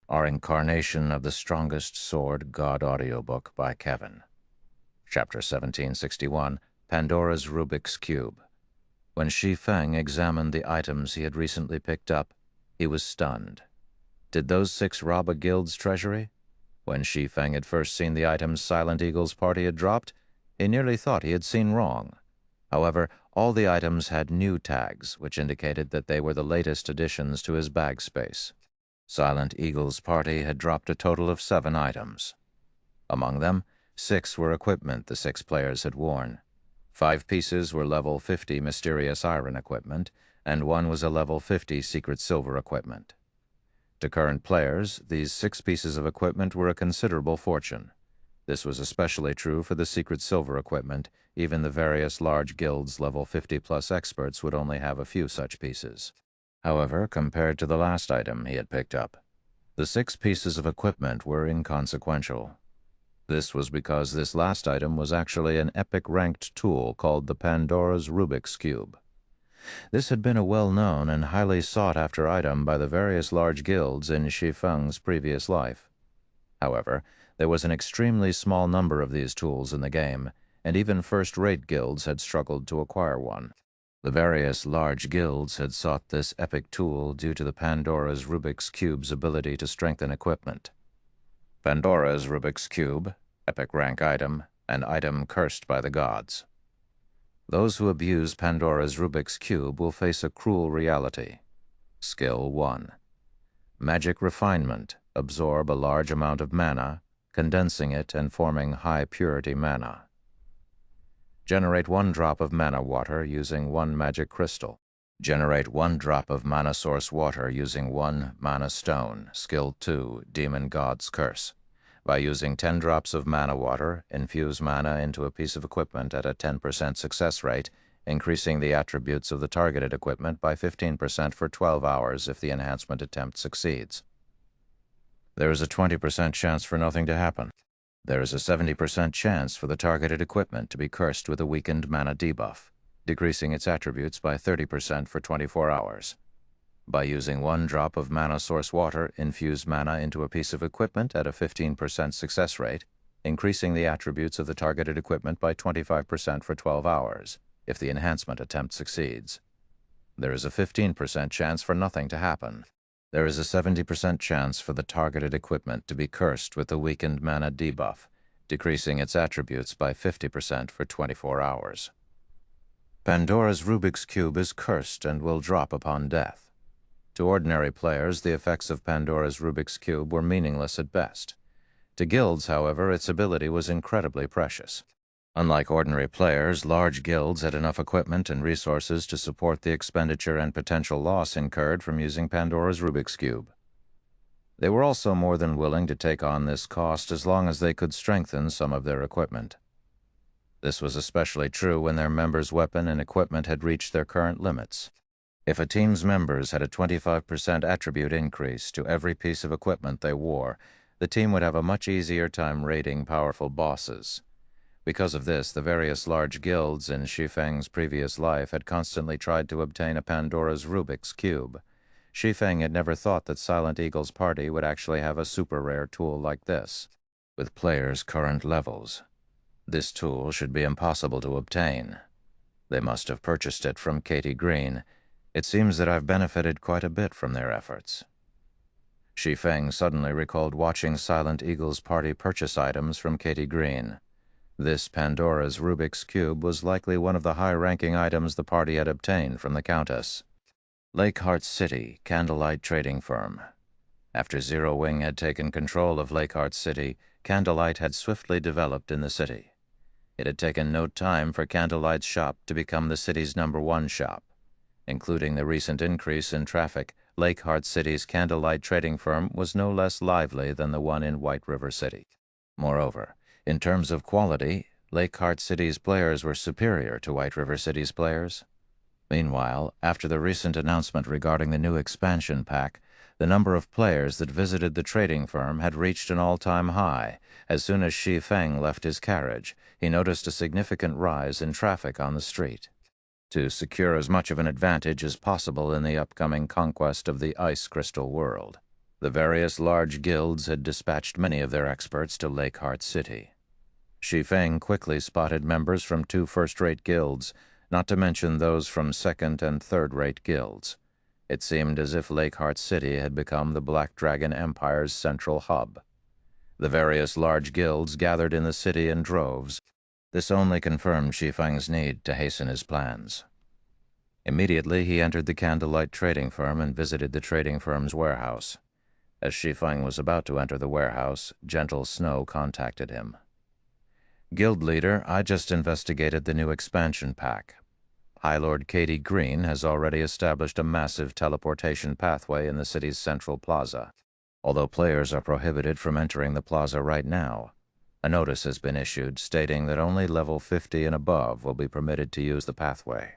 Reincarnation of the Strongest Sword God audiobook by Kevin. Chapter 1761, Pandora's Rubik's Cube. When Shi Feng examined the items he had recently picked up, he was stunned. Did those 6 rob a guild's treasury? When Shi Feng had first seen the items Silent Eagle's party had dropped, he nearly thought he had seen wrong. However, all the items had new tags, which indicated that they were the latest additions to his bag space. Silent Eagle's party had dropped a total of 7 items. Among them, 6 were equipment the 6 players had worn. 5 pieces were level 50 mysterious iron equipment, and 1 was a level 50 secret silver equipment. To current players, these 6 pieces of equipment were a considerable fortune. This was especially true for the secret silver equipment. Even the various large guilds' level 50+ experts would only have a few such pieces. However, compared to the last item he had picked up, the 6 pieces of equipment were inconsequential. This was because this last item was actually an epic-ranked tool called the Pandora's Rubik's Cube. This had been a well-known and highly sought-after item by the various large guilds in Shi Feng's previous life. However, there was an extremely small number of these tools in the game, and even first-rate guilds had struggled to acquire one. The various large guilds had sought this epic tool due to the Pandora's Rubik's Cube's ability to strengthen equipment. Pandora's Rubik's Cube, epic rank item, an item cursed by the gods. Those who abuse Pandora's Rubik's Cube will face a cruel reality. Skill 1. Magic Refinement. Absorb a large amount of mana, condensing it and forming high-purity mana. Generate 1 drop of mana water using 1 magic crystal. Generate 1 drop of mana source water using 1 mana stone. Skill 2, Demon God's Curse. By using 10 drops of mana water, infuse mana into a piece of equipment at a 10% success rate, increasing the attributes of the targeted equipment by 15% for 12 hours if the enhancement attempt succeeds. There is a 20% chance for nothing to happen. There is a 70% chance for the targeted equipment to be cursed with a weakened mana debuff, decreasing its attributes by 30% for 24 hours. By using 1 drop of mana source water, infuse mana into a piece of equipment at a 15% success rate, increasing the attributes of the targeted equipment by 25% for 12 hours, if the enhancement attempt succeeds. There is a 15% chance for nothing to happen. There is a 70% chance for the targeted equipment to be cursed with a weakened mana debuff, decreasing its attributes by 50% for 24 hours. Pandora's Rubik's Cube is cursed and will drop upon death. To ordinary players, the effects of Pandora's Rubik's Cube were meaningless at best. To guilds, however, its ability was incredibly precious. Unlike ordinary players, large guilds had enough equipment and resources to support the expenditure and potential loss incurred from using Pandora's Rubik's Cube. They were also more than willing to take on this cost as long as they could strengthen some of their equipment. This was especially true when their members' weapon and equipment had reached their current limits. If a team's members had a 25% attribute increase to every piece of equipment they wore, the team would have a much easier time raiding powerful bosses. Because of this, the various large guilds in Shi Feng's previous life had constantly tried to obtain a Pandora's Rubik's Cube. Shi Feng had never thought that Silent Eagle's party would actually have a super rare tool like this. With players' current levels, this tool should be impossible to obtain. They must have purchased it from Katie Green. It seems that I've benefited quite a bit from their efforts. Shi Feng suddenly recalled watching Silent Eagle's party purchase items from Katie Green. This Pandora's Rubik's Cube was likely one of the high-ranking items the party had obtained from the Countess. Lakeheart City, Candlelight Trading Firm. After Zero Wing had taken control of Lakeheart City, Candlelight had swiftly developed in the city. It had taken no time for Candlelight's shop to become the city's #1 shop. Including the recent increase in traffic, Lakeheart City's Candlelight Trading Firm was no less lively than the one in White River City. Moreover, in terms of quality, Lakeheart City's players were superior to White River City's players. Meanwhile, after the recent announcement regarding the new expansion pack, the number of players that visited the trading firm had reached an all-time high. As soon as Shi Feng left his carriage, he noticed a significant rise in traffic on the street. To secure as much of an advantage as possible in the upcoming conquest of the ice crystal world, The various large guilds had dispatched many of their experts to Lakeheart City. Shi Feng quickly spotted members from 2 first-rate guilds, not to mention those from second- and third-rate guilds. It seemed as if Lakeheart City had become the Black Dragon Empire's central hub. The various large guilds gathered in the city in droves. This only confirmed Shi Feng's need to hasten his plans. Immediately, he entered the candlelight trading firm and visited the trading firm's warehouse. As Shi Feng was about to enter the warehouse, Gentle Snow contacted him. "Guild leader, I just investigated the new expansion pack. High Lord Katie Green has already established a massive teleportation pathway in the city's central plaza. Although players are prohibited from entering the plaza right now, a notice has been issued stating that only level 50 and above will be permitted to use the pathway.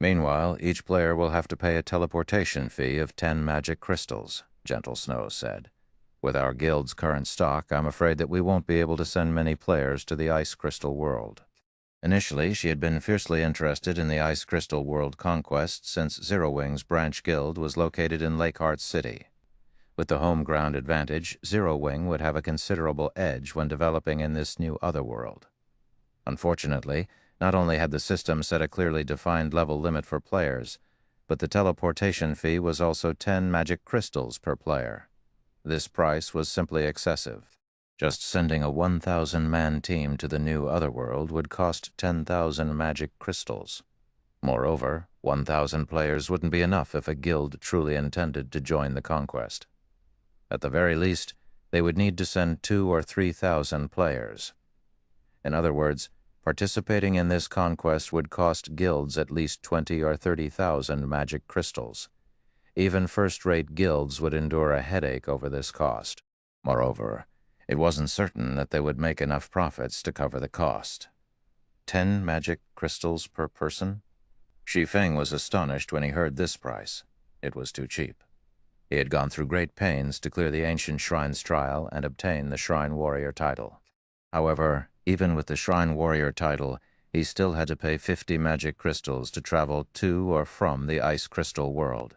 Meanwhile, each player will have to pay a teleportation fee of 10 magic crystals," Gentle Snow said. "With our guild's current stock, I'm afraid that we won't be able to send many players to the Ice Crystal World." Initially, she had been fiercely interested in the Ice Crystal World conquest since Zero Wing's branch guild was located in Lakeheart City. With the home ground advantage, Zero Wing would have a considerable edge when developing in this new otherworld. Unfortunately, not only had the system set a clearly defined level limit for players, but the teleportation fee was also 10 magic crystals per player. This price was simply excessive. Just sending a 1,000-man team to the new otherworld would cost 10,000 magic crystals. Moreover, 1,000 players wouldn't be enough if a guild truly intended to join the conquest. At the very least, they would need to send 2,000 or 3,000 players. In other words, participating in this conquest would cost guilds at least 20,000 or 30,000 magic crystals. Even first-rate guilds would endure a headache over this cost. Moreover, it wasn't certain that they would make enough profits to cover the cost. 10 magic crystals per person? Shi Feng was astonished when he heard this price. It was too cheap. He had gone through great pains to clear the Ancient Shrine's trial and obtain the Shrine Warrior title. However, even with the Shrine Warrior title, he still had to pay 50 magic crystals to travel to or from the Ice Crystal World.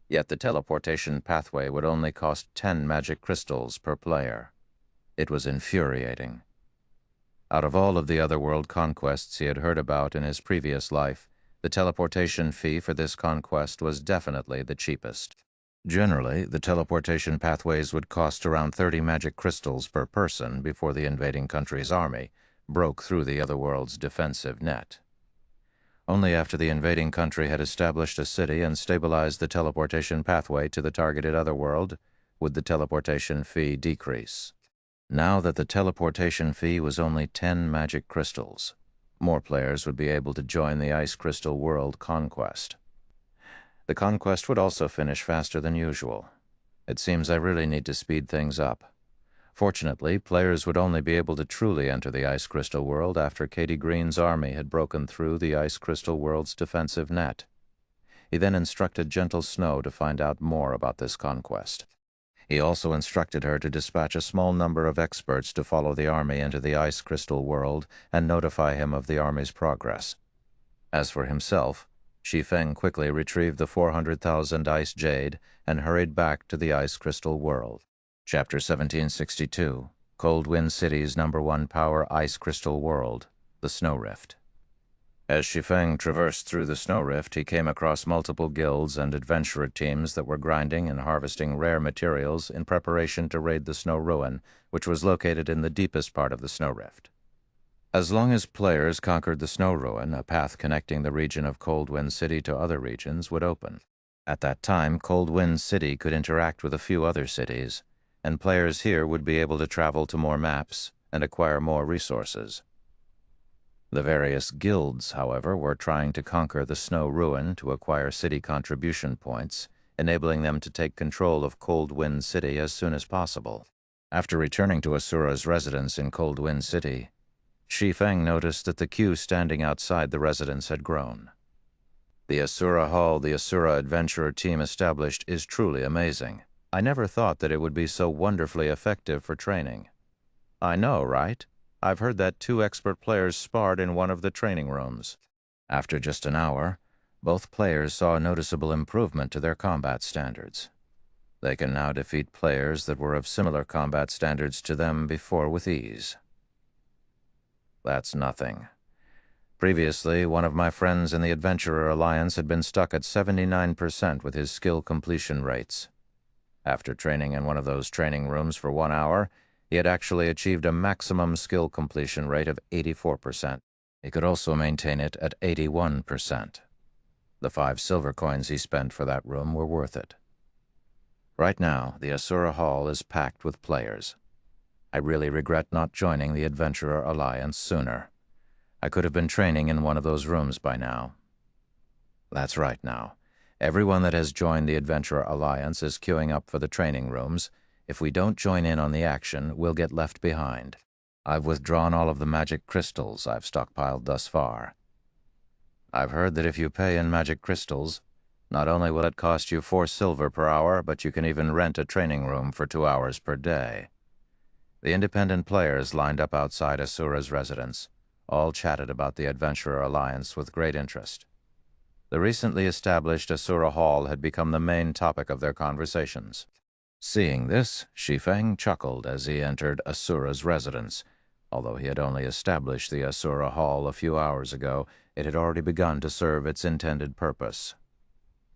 Yet the teleportation pathway would only cost 10 magic crystals per player. It was infuriating. Out of all of the otherworld conquests he had heard about in his previous life, the teleportation fee for this conquest was definitely the cheapest. Generally, the teleportation pathways would cost around 30 magic crystals per person before the invading country's army broke through the otherworld's defensive net. Only after the invading country had established a city and stabilized the teleportation pathway to the targeted otherworld would the teleportation fee decrease. Now that the teleportation fee was only 10 magic crystals, more players would be able to join the Ice Crystal World conquest. The conquest would also finish faster than usual. It seems I really need to speed things up. Fortunately, players would only be able to truly enter the Ice Crystal World after Katie Green's army had broken through the Ice Crystal World's defensive net. He then instructed Gentle Snow to find out more about this conquest. He also instructed her to dispatch a small number of experts to follow the army into the Ice Crystal World and notify him of the army's progress. As for himself, Shi Feng quickly retrieved the 400,000 ice jade and hurried back to the Ice Crystal World. Chapter 1762, Cold Wind City's #1 power Ice Crystal World, the Snow Rift. As Shi Feng traversed through the Snow Rift, he came across multiple guilds and adventurer teams that were grinding and harvesting rare materials in preparation to raid the Snow Ruin, which was located in the deepest part of the Snow Rift. As long as players conquered the Snow Ruin, a path connecting the region of Cold Wind City to other regions would open. At that time, Cold Wind City could interact with a few other cities, and players here would be able to travel to more maps and acquire more resources. The various guilds, however, were trying to conquer the Snow Ruin to acquire city contribution points, enabling them to take control of Cold Wind City as soon as possible. After returning to Asura's residence in Cold Wind City, Shi Feng noticed that the queue standing outside the residence had grown. The Asura Hall the Asura Adventurer team established is truly amazing. I never thought that it would be so wonderfully effective for training. I know, right? I've heard that 2 expert players sparred in one of the training rooms. After just an hour, both players saw a noticeable improvement to their combat standards. They can now defeat players that were of similar combat standards to them before with ease. That's nothing. Previously, one of my friends in the Adventurer Alliance had been stuck at 79% with his skill completion rates. After training in one of those training rooms for 1 hour, he had actually achieved a maximum skill completion rate of 84%. He could also maintain it at 81%. The 5 silver coins he spent for that room were worth it. Right now, the Asura Hall is packed with players. I really regret not joining the Adventurer Alliance sooner. I could have been training in one of those rooms by now. That's right now. Everyone that has joined the Adventurer Alliance is queuing up for the training rooms. If we don't join in on the action, we'll get left behind. I've withdrawn all of the magic crystals I've stockpiled thus far. I've heard that if you pay in magic crystals, not only will it cost you 4 silver per hour, but you can even rent a training room for 2 hours per day. The independent players lined up outside Asura's residence all chatted about the Adventurer Alliance with great interest. The recently established Asura Hall had become the main topic of their conversations. Seeing this, Shi Feng chuckled as he entered Asura's residence. Although he had only established the Asura Hall a few hours ago, it had already begun to serve its intended purpose.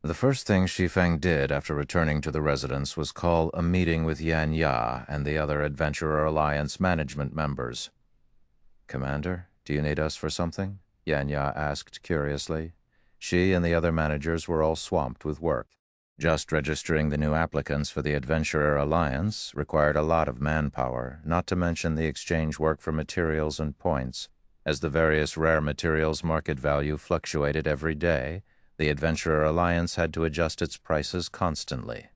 The first thing Shi Feng did after returning to the residence was call a meeting with Yan Ya and the other Adventurer Alliance management members. "Commander, do you need us for something?" Yan Ya asked curiously. She and the other managers were all swamped with work. Just registering the new applicants for the Adventurer Alliance required a lot of manpower, not to mention the exchange work for materials and points. As the various rare materials' market value fluctuated every day, the Adventurer Alliance had to adjust its prices constantly.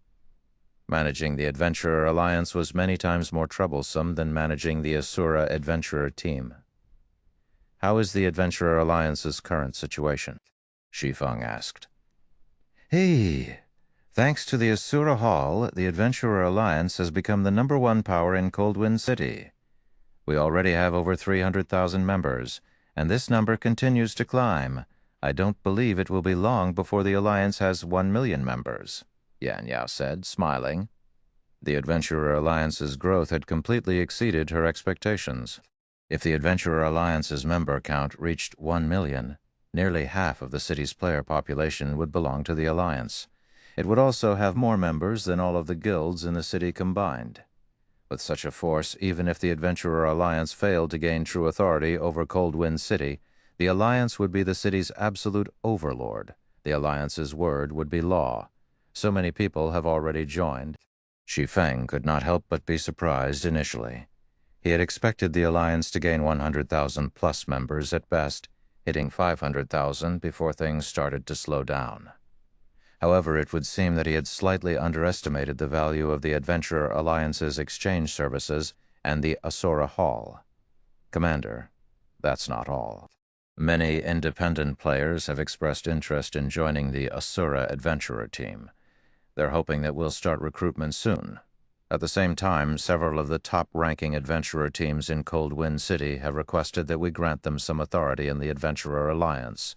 Managing the Adventurer Alliance was many times more troublesome than managing the Asura Adventurer team. "How is the Adventurer Alliance's current situation?" Shi Feng asked. "Hey, thanks to the Asura Hall, the Adventurer Alliance has become the #1 power in Coldwind City. We already have over 300,000 members, and this number continues to climb. I don't believe it will be long before the Alliance has 1 million members," Yan Ya said, smiling. The Adventurer Alliance's growth had completely exceeded her expectations. If the Adventurer Alliance's member count reached 1 million, nearly half of the city's player population would belong to the Alliance. It would also have more members than all of the guilds in the city combined. With such a force, even if the Adventurer Alliance failed to gain true authority over Coldwind City, the Alliance would be the city's absolute overlord. The Alliance's word would be law. So many people have already joined. Shi Feng could not help but be surprised initially. He had expected the Alliance to gain 100,000 plus members at best, hitting 500,000 before things started to slow down. However, it would seem that he had slightly underestimated the value of the Adventurer Alliance's exchange services and the Asura Hall. "Commander, that's not all. Many independent players have expressed interest in joining the Asura Adventurer team. They're hoping that we'll start recruitment soon. At the same time, several of the top-ranking adventurer teams in Coldwind City have requested that we grant them some authority in the Adventurer Alliance.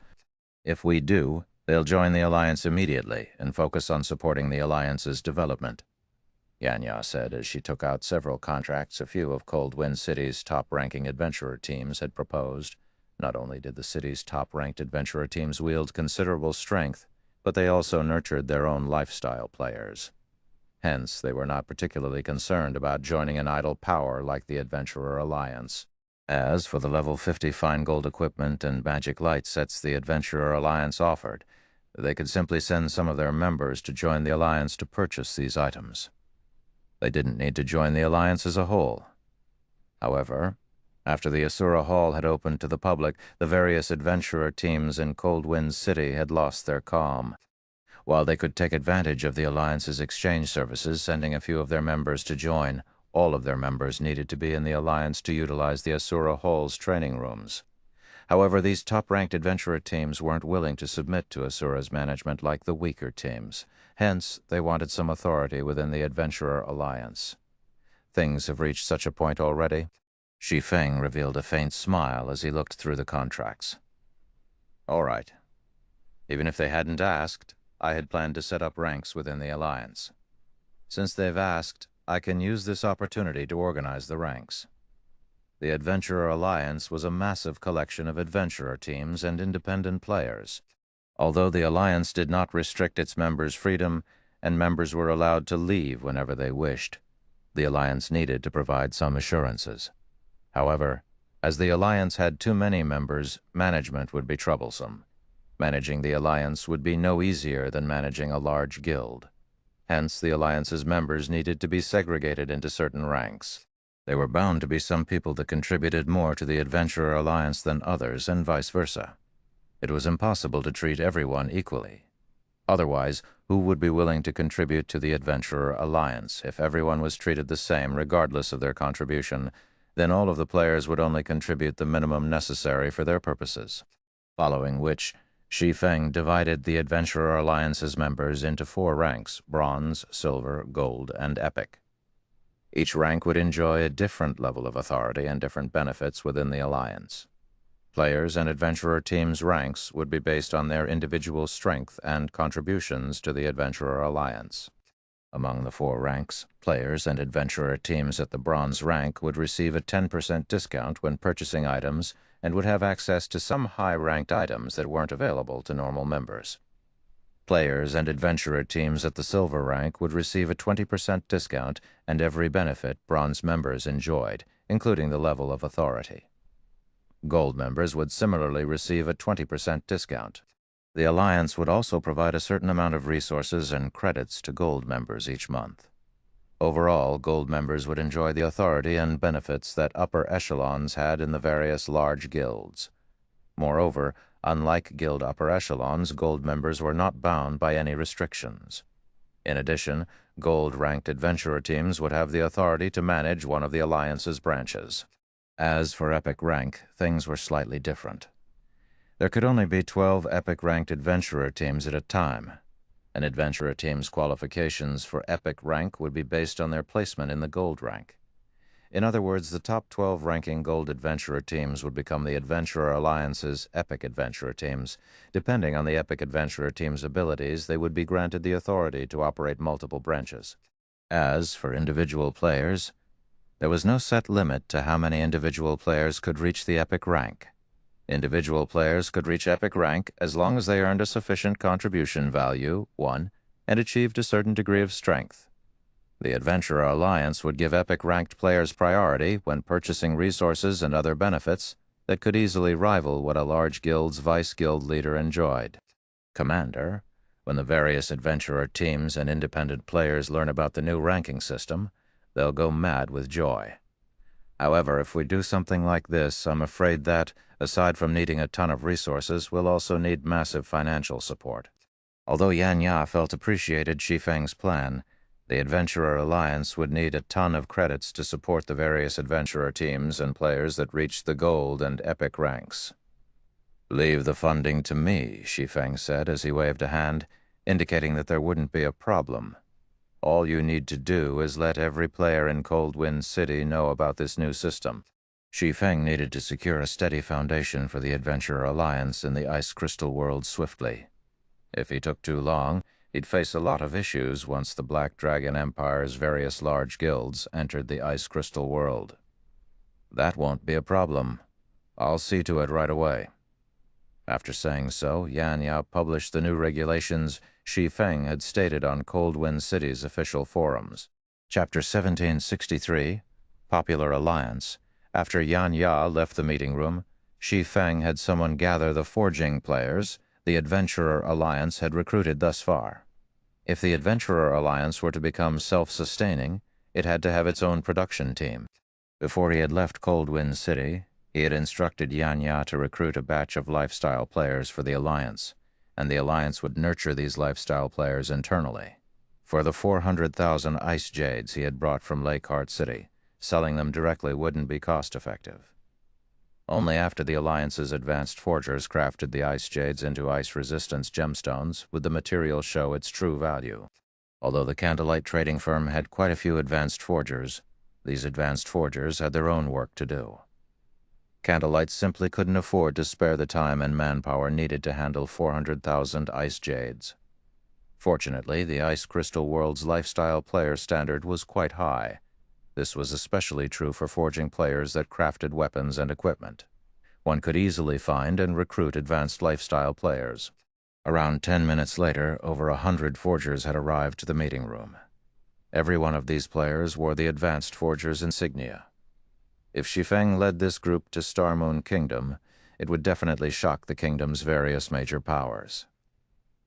If we do, they'll join the Alliance immediately and focus on supporting the Alliance's development," Yan Ya said as she took out several contracts a few of Coldwind City's top-ranking adventurer teams had proposed. Not only did the city's top-ranked adventurer teams wield considerable strength, but they also nurtured their own lifestyle players. Hence, they were not particularly concerned about joining an idle power like the Adventurer Alliance. As for the level 50 fine gold equipment and magic light sets the Adventurer Alliance offered, they could simply send some of their members to join the Alliance to purchase these items. They didn't need to join the Alliance as a whole. However, after the Asura Hall had opened to the public, the various adventurer teams in Coldwind City had lost their calm. While they could take advantage of the Alliance's exchange services, sending a few of their members to join, all of their members needed to be in the Alliance to utilize the Asura Hall's training rooms. However, these top-ranked adventurer teams weren't willing to submit to Asura's management like the weaker teams. Hence, they wanted some authority within the Adventurer Alliance. Things have reached such a point already. Shi Feng revealed a faint smile as he looked through the contracts. "All right. Even if they hadn't asked, I had planned to set up ranks within the Alliance. Since they've asked, I can use this opportunity to organize the ranks. The Adventurer Alliance was a massive collection of adventurer teams and independent players. Although the Alliance did not restrict its members' freedom, and members were allowed to leave whenever they wished, the Alliance needed to provide some assurances. However, as the Alliance had too many members, management would be troublesome. Managing the Alliance would be no easier than managing a large guild. Hence, the Alliance's members needed to be segregated into certain ranks. There were bound to be some people that contributed more to the Adventurer Alliance than others, and vice versa. It was impossible to treat everyone equally. Otherwise, who would be willing to contribute to the Adventurer Alliance? If everyone was treated the same, regardless of their contribution, then all of the players would only contribute the minimum necessary for their purposes. Following which, Shi Feng divided the Adventurer Alliance's members into 4 ranks: Bronze, Silver, Gold, and Epic. Each rank would enjoy a different level of authority and different benefits within the Alliance. Players and adventurer teams' ranks would be based on their individual strength and contributions to the Adventurer Alliance. Among the 4 ranks, players and adventurer teams at the Bronze rank would receive a 10% discount when purchasing items and would have access to some high-ranked items that weren't available to normal members. Players and adventurer teams at the Silver rank would receive a 20% discount and every benefit Bronze members enjoyed, including the level of authority. Gold members would similarly receive a 20% discount. The Alliance would also provide a certain amount of resources and credits to Gold members each month. Overall, Gold members would enjoy the authority and benefits that upper echelons had in the various large guilds. Moreover, unlike guild upper echelons, Gold members were not bound by any restrictions. In addition, Gold-ranked adventurer teams would have the authority to manage one of the Alliance's branches. As for Epic rank, things were slightly different. There could only be 12 Epic-ranked adventurer teams at a time. An adventurer team's qualifications for Epic rank would be based on their placement in the Gold rank. In other words, the top 12 ranking Gold adventurer teams would become the Adventurer Alliance's Epic adventurer teams. Depending on the Epic adventurer team's abilities, they would be granted the authority to operate multiple branches. As for individual players, there was no set limit to how many individual players could reach the Epic rank. Individual players could reach Epic rank as long as they earned a sufficient contribution value, 1, and achieved a certain degree of strength. The Adventurer Alliance would give Epic-ranked players priority when purchasing resources and other benefits that could easily rival what a large guild's vice-guild leader enjoyed. Commander, when the various adventurer teams and independent players learn about the new ranking system, they'll go mad with joy. However, if we do something like this, I'm afraid that, aside from needing a ton of resources, we'll also need massive financial support. Although Yan Ya felt appreciated Shi Feng's plan, the Adventurer Alliance would need a ton of credits to support the various adventurer teams and players that reached the Gold and Epic ranks. "Leave the funding to me," Shi Feng said as he waved a hand, indicating that there wouldn't be a problem. "All you need to do is let every player in Coldwind City know about this new system." Shi Feng needed to secure a steady foundation for the Adventurer Alliance in the Ice Crystal world swiftly. If he took too long, he'd face a lot of issues once the Black Dragon Empire's various large guilds entered the Ice Crystal world. "That won't be a problem. I'll see to it right away." After saying so, Yan Ya published the new regulations Shi Feng had stated on Coldwind City's official forums. Chapter 1763, Popular Alliance. After Yan Ya left the meeting room, Shi Feng had someone gather the forging players the Adventurer Alliance had recruited thus far. If the Adventurer Alliance were to become self-sustaining, it had to have its own production team. Before he had left Coldwind City, he had instructed Yan Ya to recruit a batch of lifestyle players for the Alliance, and the Alliance would nurture these lifestyle players internally. For the 400,000 ice jades he had brought from Lakeheart City, selling them directly wouldn't be cost-effective. Only after the Alliance's advanced forgers crafted the ice jades into ice-resistance gemstones would the material show its true value. Although the Candlelight trading firm had quite a few advanced forgers, these advanced forgers had their own work to do. Candlelight simply couldn't afford to spare the time and manpower needed to handle 400,000 ice jades. Fortunately, the Ice Crystal World's lifestyle player standard was quite high. This was especially true for forging players that crafted weapons and equipment. One could easily find and recruit advanced lifestyle players. Around 10 minutes later, over 100 forgers had arrived to the meeting room. Every one of these players wore the advanced forger's insignia. If Shi Feng led this group to Star Moon Kingdom, it would definitely shock the kingdom's various major powers.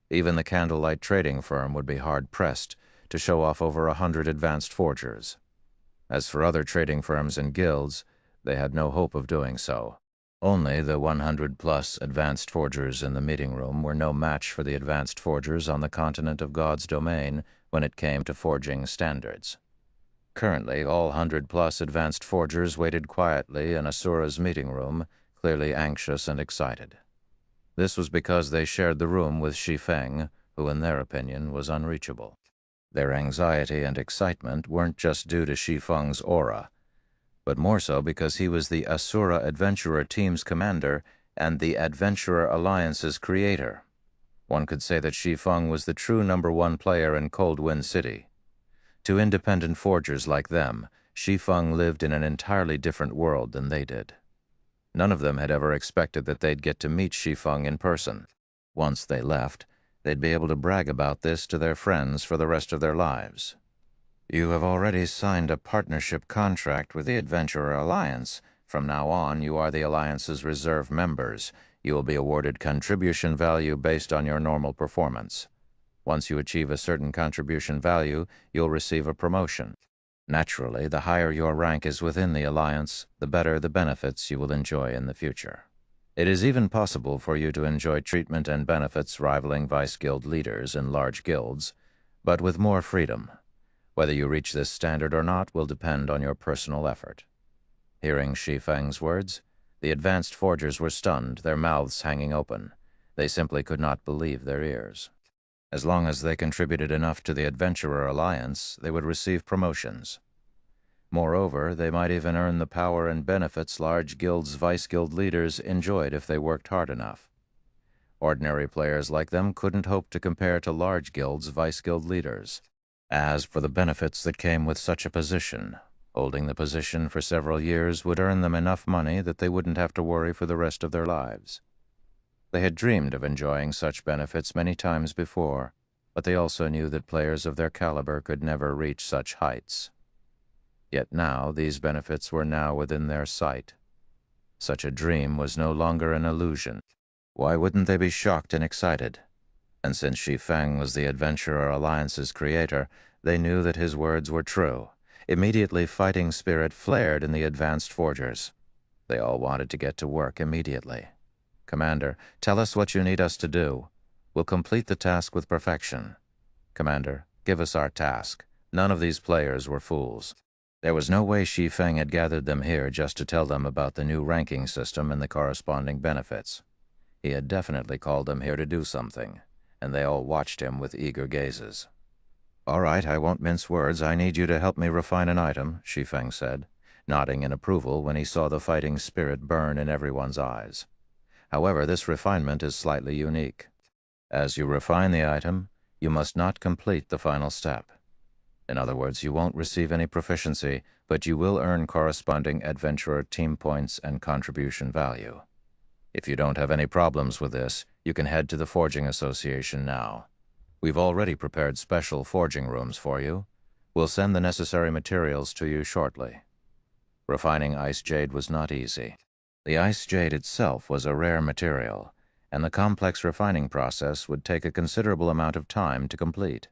Even the candlelight trading firm would be hard-pressed to show off over 100 advanced forgers. As for other trading firms and guilds, they had no hope of doing so. Only the 100-plus advanced forgers in the meeting room were no match for the advanced forgers on the continent of God's domain when it came to forging standards. Currently, all 100-plus advanced forgers waited quietly in Asura's meeting room, clearly anxious and excited. This was because they shared the room with Shi Feng, who in their opinion was unreachable. Their anxiety and excitement weren't just due to Shi Feng's aura, but more so because he was the Asura Adventurer Team's commander and the Adventurer Alliance's creator. One could say that Shi Feng was the true #1 player in Coldwind City. To independent forgers like them, Shi Feng lived in an entirely different world than they did. None of them had ever expected that they'd get to meet Shi Feng in person. Once they left, they'd be able to brag about this to their friends for the rest of their lives. You have already signed a partnership contract with the Adventurer Alliance. From now on, you are the Alliance's reserve members. You will be awarded contribution value based on your normal performance. Once you achieve a certain contribution value, you'll receive a promotion. Naturally, the higher your rank is within the Alliance, the better the benefits you will enjoy in the future. It is even possible for you to enjoy treatment and benefits rivaling Vice Guild leaders in large guilds, but with more freedom. Whether you reach this standard or not will depend on your personal effort. Hearing Shi Feng's words, the advanced forgers were stunned, their mouths hanging open. They simply could not believe their ears. As long as they contributed enough to the Adventurer Alliance, they would receive promotions. Moreover, they might even earn the power and benefits large guilds' Vice Guild leaders enjoyed if they worked hard enough. Ordinary players like them couldn't hope to compare to large guilds' Vice Guild leaders. As for the benefits that came with such a position, holding the position for several years would earn them enough money that they wouldn't have to worry for the rest of their lives. They had dreamed of enjoying such benefits many times before, but they also knew that players of their caliber could never reach such heights. Yet now these benefits were now within their sight. Such a dream was no longer an illusion. Why wouldn't they be shocked and excited? And since Shi Feng was the Adventurer Alliance's creator, they knew that his words were true. Immediately, fighting spirit flared in the advanced forgers. They all wanted to get to work immediately. Commander, tell us what you need us to do. We'll complete the task with perfection. Commander, give us our task. None of these players were fools. There was no way Shi Feng had gathered them here just to tell them about the new ranking system and the corresponding benefits. He had definitely called them here to do something, and they all watched him with eager gazes. All right, I won't mince words. I need you to help me refine an item, Shi Feng said, nodding in approval when he saw the fighting spirit burn in everyone's eyes. However, this refinement is slightly unique. As you refine the item, you must not complete the final step. In other words, you won't receive any proficiency, but you will earn corresponding adventurer team points and contribution value. If you don't have any problems with this, you can head to the Forging Association now. We've already prepared special forging rooms for you. We'll send the necessary materials to you shortly. Refining ice jade was not easy. The ice jade itself was a rare material, and the complex refining process would take a considerable amount of time to complete.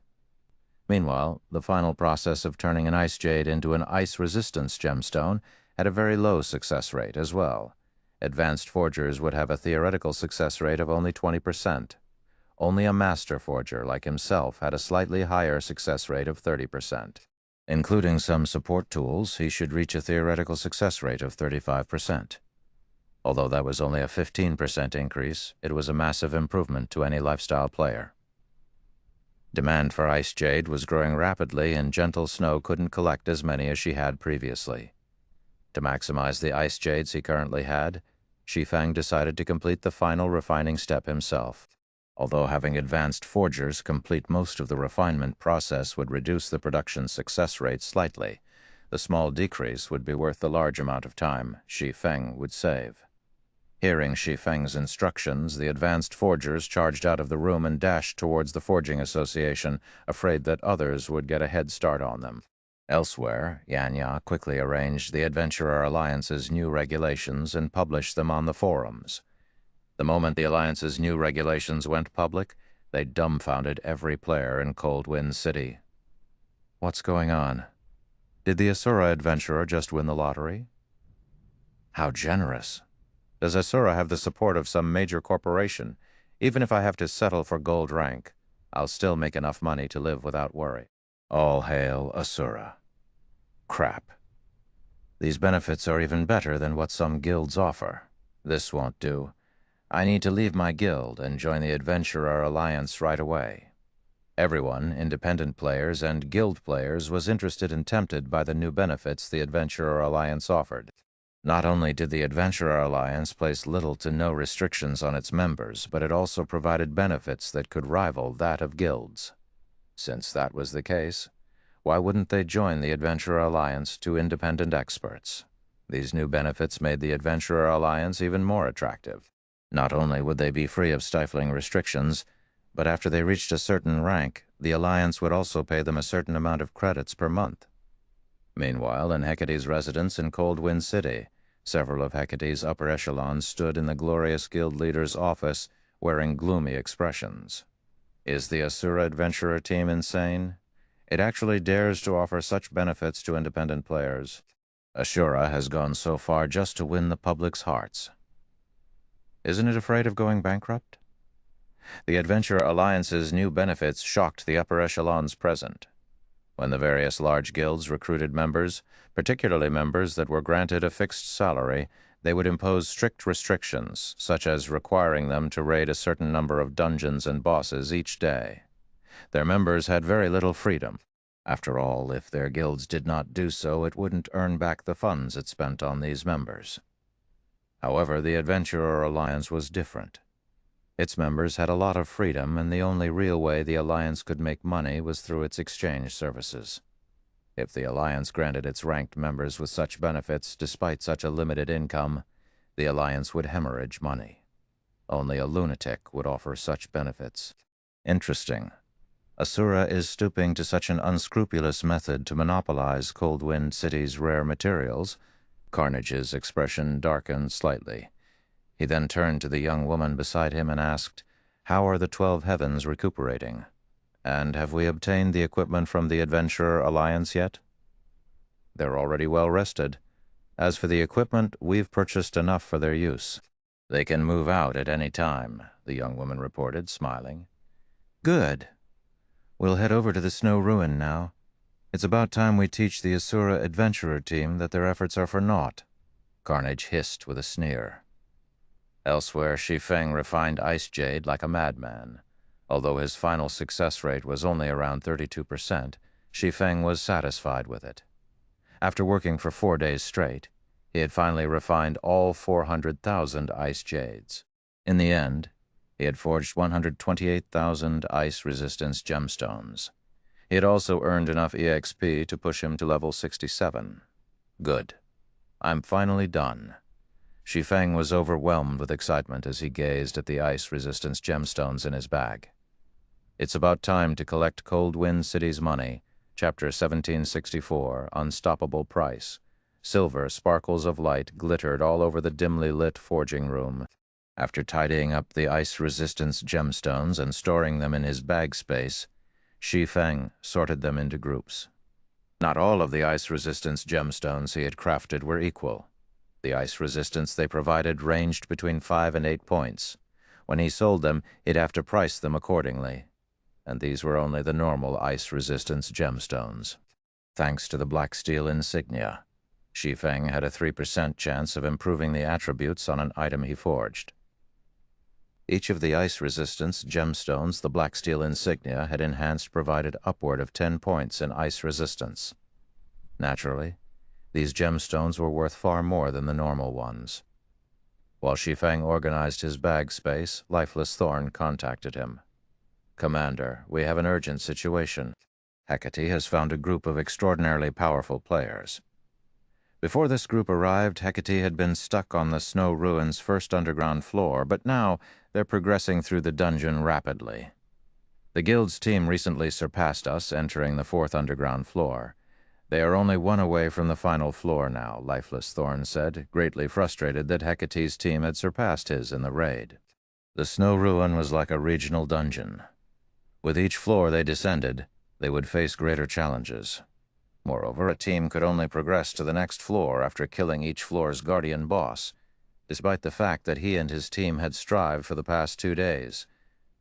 Meanwhile, the final process of turning an ice jade into an ice resistance gemstone had a very low success rate as well. Advanced forgers would have a theoretical success rate of only 20%. Only a master forger like himself had a slightly higher success rate of 30%. Including some support tools, he should reach a theoretical success rate of 35%. Although that was only a 15% increase, it was a massive improvement to any lifestyle player. Demand for ice jade was growing rapidly, and Gentle Snow couldn't collect as many as she had previously. To maximize the ice jades he currently had, Shi Feng decided to complete the final refining step himself. Although having advanced forgers complete most of the refinement process would reduce the production success rate slightly, the small decrease would be worth the large amount of time Shi Feng would save. Hearing Shi Feng's instructions, the advanced forgers charged out of the room and dashed towards the Forging Association, afraid that others would get a head start on them. Elsewhere, Yanya quickly arranged the Adventurer Alliance's new regulations and published them on the forums. The moment the Alliance's new regulations went public, they dumbfounded every player in Cold Wind City. What's going on? Did the Asura Adventurer just win the lottery? How generous! Does Asura have the support of some major corporation? Even if I have to settle for gold rank, I'll still make enough money to live without worry. All hail Asura. Crap. These benefits are even better than what some guilds offer. This won't do. I need to leave my guild and join the Adventurer Alliance right away. Everyone, independent players and guild players, was interested and tempted by the new benefits the Adventurer Alliance offered. Not only did the Adventurer Alliance place little to no restrictions on its members, but it also provided benefits that could rival that of guilds. Since that was the case, why wouldn't they join the Adventurer Alliance, two independent experts? These new benefits made the Adventurer Alliance even more attractive. Not only would they be free of stifling restrictions, but after they reached a certain rank, the Alliance would also pay them a certain amount of credits per month. Meanwhile, in Hecate's residence in Cold Wind City, several of Hecate's upper echelons stood in the glorious guild leader's office, wearing gloomy expressions. Is the Asura Adventurer team insane? It actually dares to offer such benefits to independent players. Asura has gone so far just to win the public's hearts. Isn't it afraid of going bankrupt? The Adventurer Alliance's new benefits shocked the upper echelons present. When the various large guilds recruited members, particularly members that were granted a fixed salary, they would impose strict restrictions, such as requiring them to raid a certain number of dungeons and bosses each day. Their members had very little freedom. After all, if their guilds did not do so, it wouldn't earn back the funds it spent on these members. However, the Adventurer Alliance was different. Its members had a lot of freedom, and the only real way the Alliance could make money was through its exchange services. If the Alliance granted its ranked members with such benefits despite such a limited income, the Alliance would hemorrhage money. Only a lunatic would offer such benefits. Interesting. Asura is stooping to such an unscrupulous method to monopolize Cold Wind City's rare materials. Carnage's expression darkened slightly. He then turned to the young woman beside him and asked, "How are the 12 heavens recuperating? And have we obtained the equipment from the Adventurer Alliance yet?" "They're already well rested. As for the equipment, we've purchased enough for their use. They can move out at any time," the young woman reported, smiling. "Good. We'll head over to the Snow Ruin now. It's about time we teach the Asura Adventurer team that their efforts are for naught," Carnage hissed with a sneer. Elsewhere, Shi Feng refined ice jade like a madman. Although his final success rate was only around 32%, Shi Feng was satisfied with it. After working for 4 days straight, he had finally refined all 400,000 ice jades. In the end, he had forged 128,000 ice resistance gemstones. He had also earned enough EXP to push him to level 67. Good. I'm finally done. Shi Feng was overwhelmed with excitement as he gazed at the ice resistance gemstones in his bag. It's about time to collect Cold Wind City's money. Chapter 1764, Unstoppable Price. Silver sparkles of light glittered all over the dimly lit forging room. After tidying up the ice resistance gemstones and storing them in his bag space, Shi Feng sorted them into groups. Not all of the ice resistance gemstones he had crafted were equal. The ice resistance they provided ranged between 5 and 8 points. When he sold them, he'd have to price them accordingly. And these were only the normal ice resistance gemstones. Thanks to the black steel insignia, Shi Feng had a 3% chance of improving the attributes on an item he forged. Each of the ice resistance gemstones the black steel insignia had enhanced provided upward of 10 points in ice resistance. Naturally, these gemstones were worth far more than the normal ones. While Shi Feng organized his bag space, Lifeless Thorn contacted him. "Commander, we have an urgent situation. Hecate has found a group of extraordinarily powerful players." Before this group arrived, Hecate had been stuck on the Snow Ruins' first underground floor, but now they're progressing through the dungeon rapidly. The Guild's team recently surpassed us, entering the fourth underground floor. "They are only one away from the final floor now," Lifeless Thorn said, greatly frustrated that Hecate's team had surpassed his in the raid. The Snow Ruin was like a regional dungeon. With each floor they descended, they would face greater challenges. Moreover, a team could only progress to the next floor after killing each floor's guardian boss. Despite the fact that he and his team had strived for the past 2 days,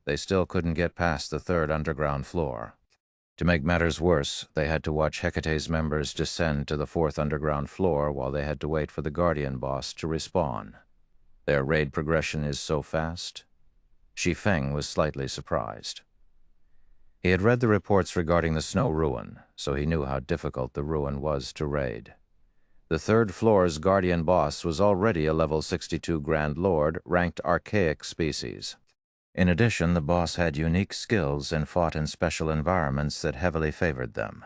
they still couldn't get past the third underground floor. To make matters worse, they had to watch Hecate's members descend to the fourth underground floor while they had to wait for the guardian boss to respawn. Their raid progression is so fast. Shi Feng was slightly surprised. He had read the reports regarding the Snow Ruin, so he knew how difficult the ruin was to raid. The third floor's guardian boss was already a level 62 Grand Lord, ranked archaic species. In addition, the boss had unique skills and fought in special environments that heavily favored them.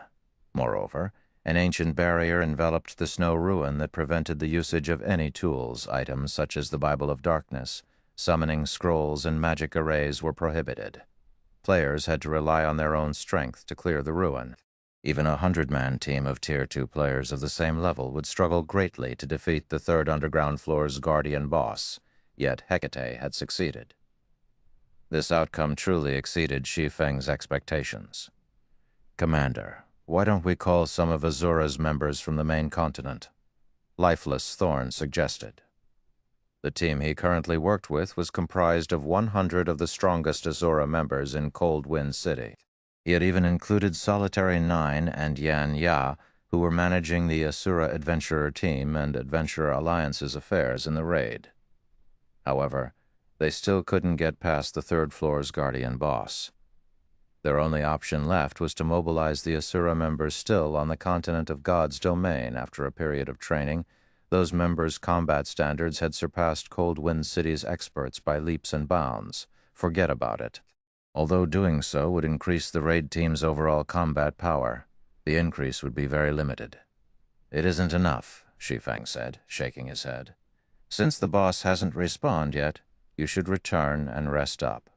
Moreover, an ancient barrier enveloped the Snow Ruin that prevented the usage of any tools. Items such as the Bible of Darkness, summoning scrolls, and magic arrays were prohibited. Players had to rely on their own strength to clear the ruin. Even a 100-man team of Tier 2 players of the same level would struggle greatly to defeat the third underground floor's guardian boss, yet Hecate had succeeded. This outcome truly exceeded Shi Feng's expectations. "Commander, why don't we call some of Azura's members from the main continent?" Lifeless Thorn suggested. The team he currently worked with was comprised of 100 of the strongest Azura members in Cold Wind City. He had even included Solitary 9 and Yan Ya, who were managing the Asura Adventurer team and Adventurer Alliance's affairs in the raid. However, they still couldn't get past the third floor's guardian boss. Their only option left was to mobilize the Asura members still on the continent of God's domain. After a period of training, those members' combat standards had surpassed Cold Wind City's experts by leaps and bounds. Forget about it. Although doing so would increase the raid team's overall combat power, the increase would be very limited. "It isn't enough," Shi Feng said, shaking his head. "Since the boss hasn't respawned yet, you should return and rest up.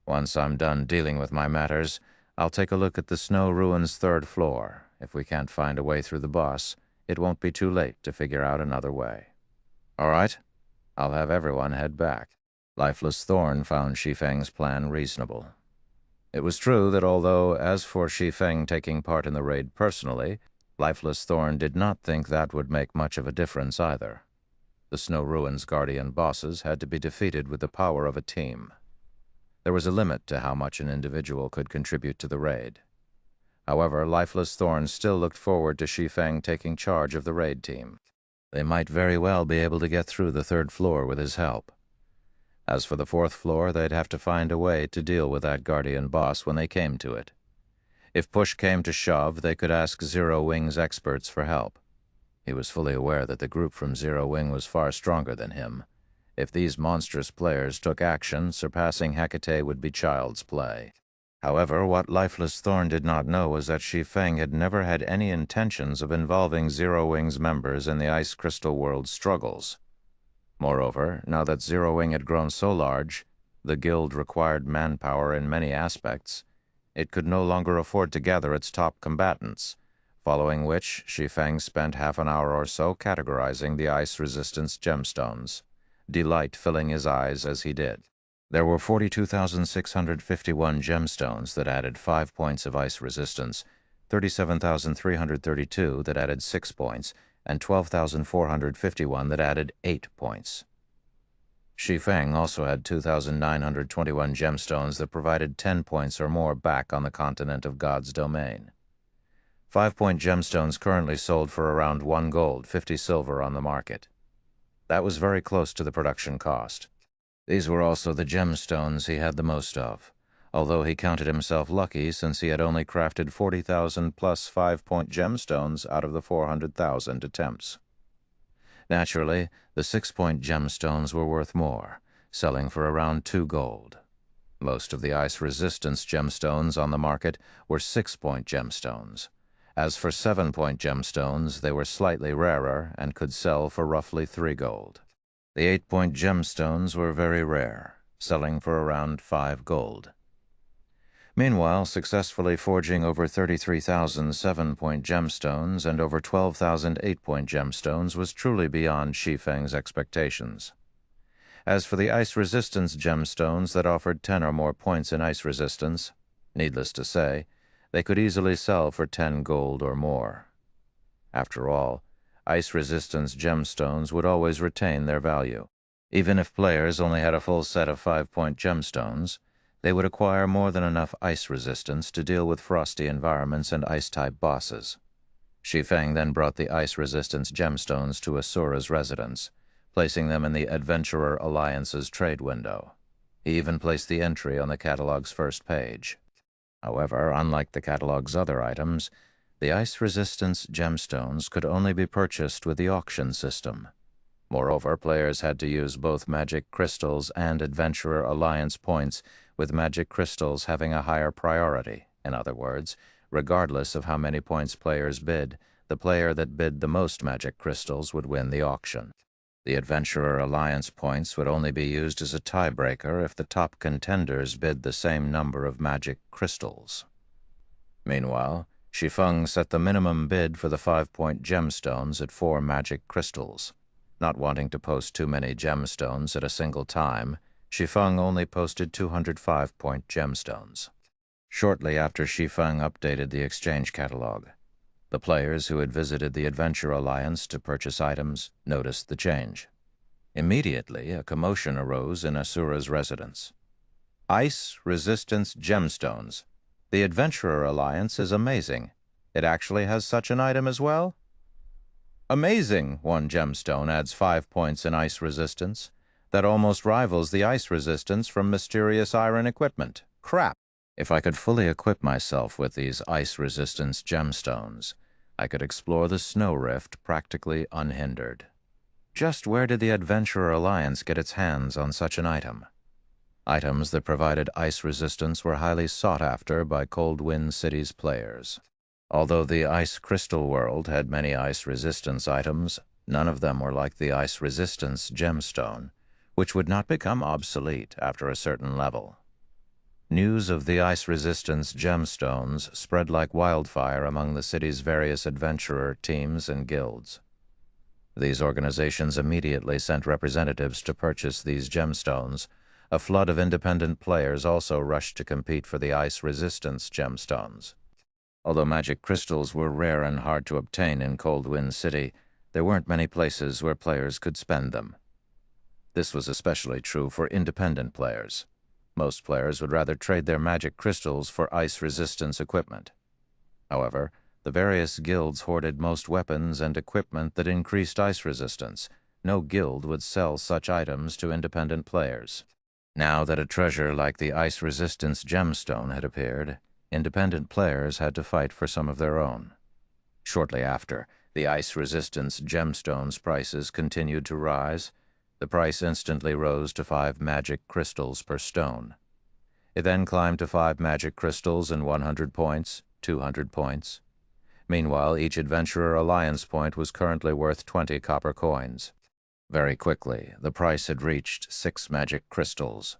Once I'm done dealing with my matters, I'll take a look at the Snow Ruin's third floor. If we can't find a way through the boss, it won't be too late to figure out another way." "All right, I'll have everyone head back." Lifeless Thorn found Shi Feng's plan reasonable. It was true that although, as for Shi Feng taking part in the raid personally, Lifeless Thorn did not think that would make much of a difference either. The Snow Ruin's guardian bosses had to be defeated with the power of a team. There was a limit to how much an individual could contribute to the raid. However, Lifeless Thorn still looked forward to Shi Feng taking charge of the raid team. They might very well be able to get through the third floor with his help. As for the fourth floor, they'd have to find a way to deal with that guardian boss when they came to it. If push came to shove, they could ask Zero Wing's experts for help. He was fully aware that the group from Zero Wing was far stronger than him. If these monstrous players took action, surpassing Hecate would be child's play. However, what Lifeless Thorn did not know was that Shi Feng had never had any intentions of involving Zero Wing's members in the Ice Crystal World's struggles. Moreover, now that Zero Wing had grown so large, the guild required manpower in many aspects. It could no longer afford to gather its top combatants, following which Shi Feng spent half an hour or so categorizing the ice resistance gemstones, delight filling his eyes as he did. There were 42,651 gemstones that added 5 points of ice resistance, 37,332 that added 6 points, and 12,451 that added 8 points. Shi Feng also had 2,921 gemstones that provided 10 points or more back on the continent of God's domain. 5-point gemstones currently sold for around 1 gold, 50 silver on the market. That was very close to the production cost. These were also the gemstones he had the most of, although he counted himself lucky since he had only crafted 40,000 plus 5-point gemstones out of the 400,000 attempts. Naturally, the 6-point gemstones were worth more, selling for around 2 gold. Most of the ice resistance gemstones on the market were 6-point gemstones. As for 7-point gemstones, they were slightly rarer and could sell for roughly 3 gold. The 8-point gemstones were very rare, selling for around 5 gold. Meanwhile, successfully forging over 33,000 7-point gemstones and over 12,000 8-point gemstones was truly beyond Shi Feng's expectations. As for the ice resistance gemstones that offered 10 or more points in ice resistance, needless to say, they could easily sell for 10 gold or more. After all, ice resistance gemstones would always retain their value. Even if players only had a full set of 5-point gemstones, they would acquire more than enough ice resistance to deal with frosty environments and ice-type bosses. Shi Feng then brought the ice resistance gemstones to Asura's residence, placing them in the Adventurer Alliance's trade window. He even placed the entry on the catalog's first page. However, unlike the catalog's other items, the ice resistance gemstones could only be purchased with the auction system. Moreover, players had to use both magic crystals and Adventurer Alliance points, with magic crystals having a higher priority. In other words, regardless of how many points players bid, the player that bid the most magic crystals would win the auction. The Adventurer Alliance points would only be used as a tiebreaker if the top contenders bid the same number of magic crystals. Meanwhile, Shi Feng set the minimum bid for the 5-point gemstones at 4 magic crystals. Not wanting to post too many gemstones at a single time, Shi Feng only posted 205-point gemstones. Shortly after Shi Feng updated the exchange catalog, the players who had visited the Adventure Alliance to purchase items noticed the change. Immediately, a commotion arose in Asura's residence. Ice resistance gemstones. The Adventurer Alliance is amazing. It actually has such an item as well? Amazing! One gemstone adds 5 points in ice resistance. That almost rivals the ice resistance from mysterious iron equipment. Crap! If I could fully equip myself with these ice resistance gemstones, I could explore the snow rift practically unhindered. Just where did the Adventurer Alliance get its hands on such an item? Items that provided ice resistance were highly sought after by Cold Wind City's players. Although the Ice Crystal world had many ice resistance items, none of them were like the ice resistance gemstone, which would not become obsolete after a certain level. News of the ice resistance gemstones spread like wildfire among the city's various adventurer teams and guilds. These organizations immediately sent representatives to purchase these gemstones. A flood of independent players also rushed to compete for the ice resistance gemstones. Although magic crystals were rare and hard to obtain in Cold Wind City, there weren't many places where players could spend them. This was especially true for independent players. Most players would rather trade their magic crystals for ice resistance equipment. However, the various guilds hoarded most weapons and equipment that increased ice resistance. No guild would sell such items to independent players. Now that a treasure like the ice resistance gemstone had appeared, independent players had to fight for some of their own. Shortly after, the ice resistance gemstones' prices continued to rise. The price instantly rose to 5 magic crystals per stone. It then climbed to 5 magic crystals and 100 points, 200 points. Meanwhile, each Adventurer Alliance point was currently worth 20 copper coins. Very quickly, the price had reached 6 magic crystals.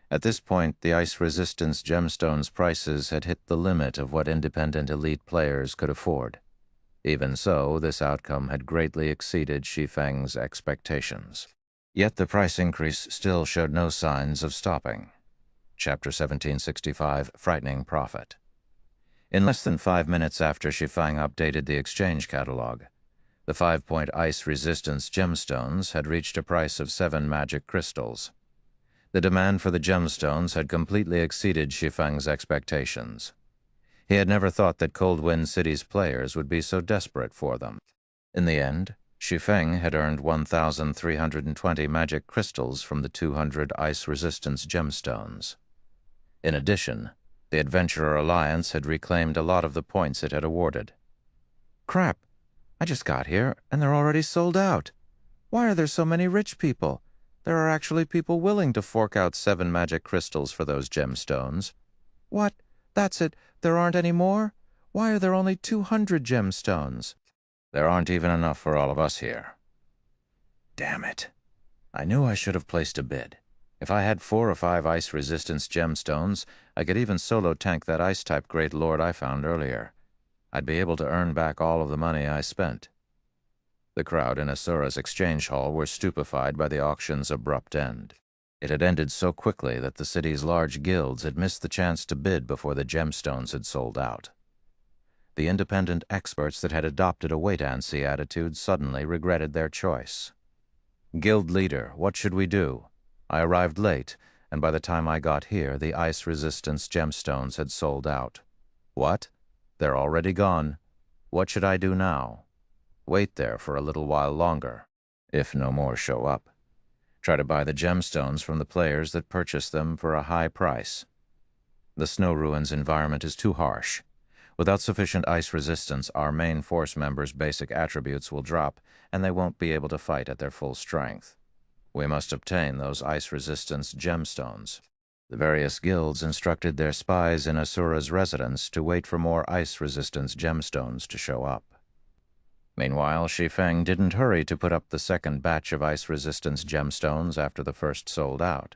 At this point, the ice resistance gemstones' prices had hit the limit of what independent elite players could afford. Even so, this outcome had greatly exceeded Shi Feng's expectations. Yet the price increase still showed no signs of stopping. Chapter 1765, Frightening Profit. In less than 5 minutes after Shi Feng updated the exchange catalog, the 5-point ice resistance gemstones had reached a price of 7 magic crystals. The demand for the gemstones had completely exceeded Shi Feng's expectations. He had never thought that Cold Wind City's players would be so desperate for them. In the end, Shi Feng had earned 1,320 magic crystals from the 200 ice resistance gemstones. In addition, the Adventurer Alliance had reclaimed a lot of the points it had awarded. Crap! I just got here, and they're already sold out. Why are there so many rich people? There are actually people willing to fork out 7 magic crystals for those gemstones. What? That's it. There aren't any more? Why are there only 200 gemstones? There aren't even enough for all of us here. Damn it. I knew I should have placed a bid. If I had 4 or 5 ice resistance gemstones, I could even solo tank that ice-type Great Lord I found earlier. I'd be able to earn back all of the money I spent. The crowd in Asura's exchange hall were stupefied by the auction's abrupt end. It had ended so quickly that the city's large guilds had missed the chance to bid before the gemstones had sold out. The independent experts that had adopted a wait-and-see attitude suddenly regretted their choice. Guild leader, what should we do? I arrived late, and by the time I got here, the ice resistance gemstones had sold out. What? They're already gone. What should I do now? Wait there for a little while longer, if no more show up. Try to buy the gemstones from the players that purchase them for a high price. The Snow Ruins environment is too harsh. Without sufficient ice resistance, our main force members' basic attributes will drop, and they won't be able to fight at their full strength. We must obtain those ice resistance gemstones. The various guilds instructed their spies in Asura's residence to wait for more ice resistance gemstones to show up. Meanwhile, Shi Feng didn't hurry to put up the second batch of ice resistance gemstones after the first sold out.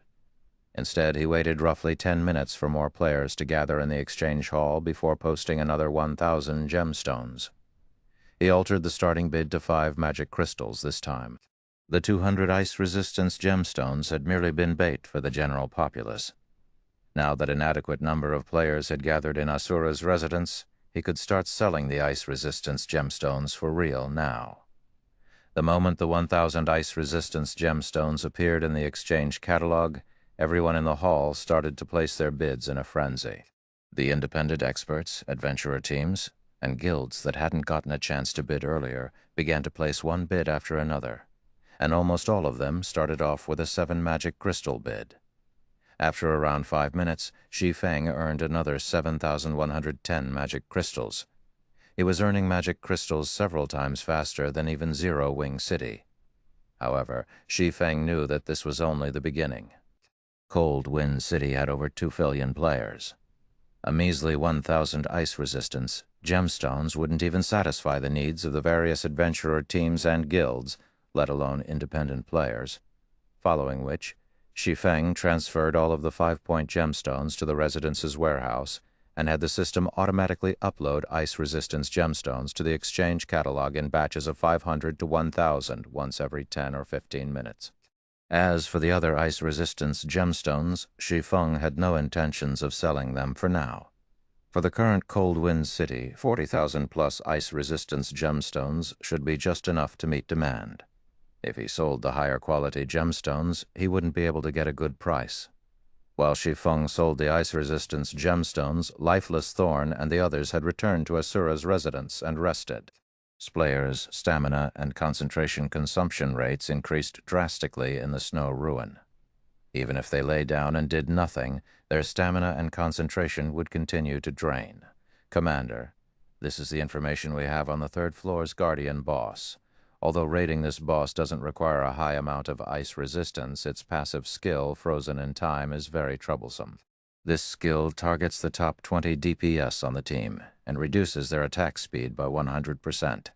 Instead, he waited roughly 10 minutes for more players to gather in the exchange hall before posting another 1,000 gemstones. He altered the starting bid to 5 magic crystals this time. The 200 ice resistance gemstones had merely been bait for the general populace. Now that an adequate number of players had gathered in Asura's residence, he could start selling the ice resistance gemstones for real now. The moment the 1,000 ice resistance gemstones appeared in the exchange catalog, everyone in the hall started to place their bids in a frenzy. The independent experts, adventurer teams, and guilds that hadn't gotten a chance to bid earlier began to place one bid after another, and almost all of them started off with a 7 magic crystal bid. After around 5 minutes, Shi Feng earned another 7,110 magic crystals. He was earning magic crystals several times faster than even Zero Wing City. However, Shi Feng knew that this was only the beginning. Cold Wind City had over 2 billion players. A measly 1,000 ice resistance gemstones wouldn't even satisfy the needs of the various adventurer teams and guilds, let alone independent players, following which, Shi Feng transferred all of the 5-point gemstones to the residence's warehouse and had the system automatically upload ice resistance gemstones to the exchange catalog in batches of 500 to 1,000 once every 10 or 15 minutes. As for the other ice resistance gemstones, Shi Feng had no intentions of selling them for now. For the current Cold Wind City, 40,000 plus ice resistance gemstones should be just enough to meet demand. If he sold the higher quality gemstones, he wouldn't be able to get a good price. While Shi Feng sold the ice resistance gemstones, Lifeless Thorn and the others had returned to Asura's residence and rested. Splayers' stamina and concentration consumption rates increased drastically in the Snow Ruin. Even if they lay down and did nothing, their stamina and concentration would continue to drain. Commander, this is the information we have on the 3rd floor's Guardian boss. Although raiding this boss doesn't require a high amount of ice resistance, its passive skill, Frozen in Time, is very troublesome. This skill targets the top 20 DPS on the team and reduces their attack speed by 100%.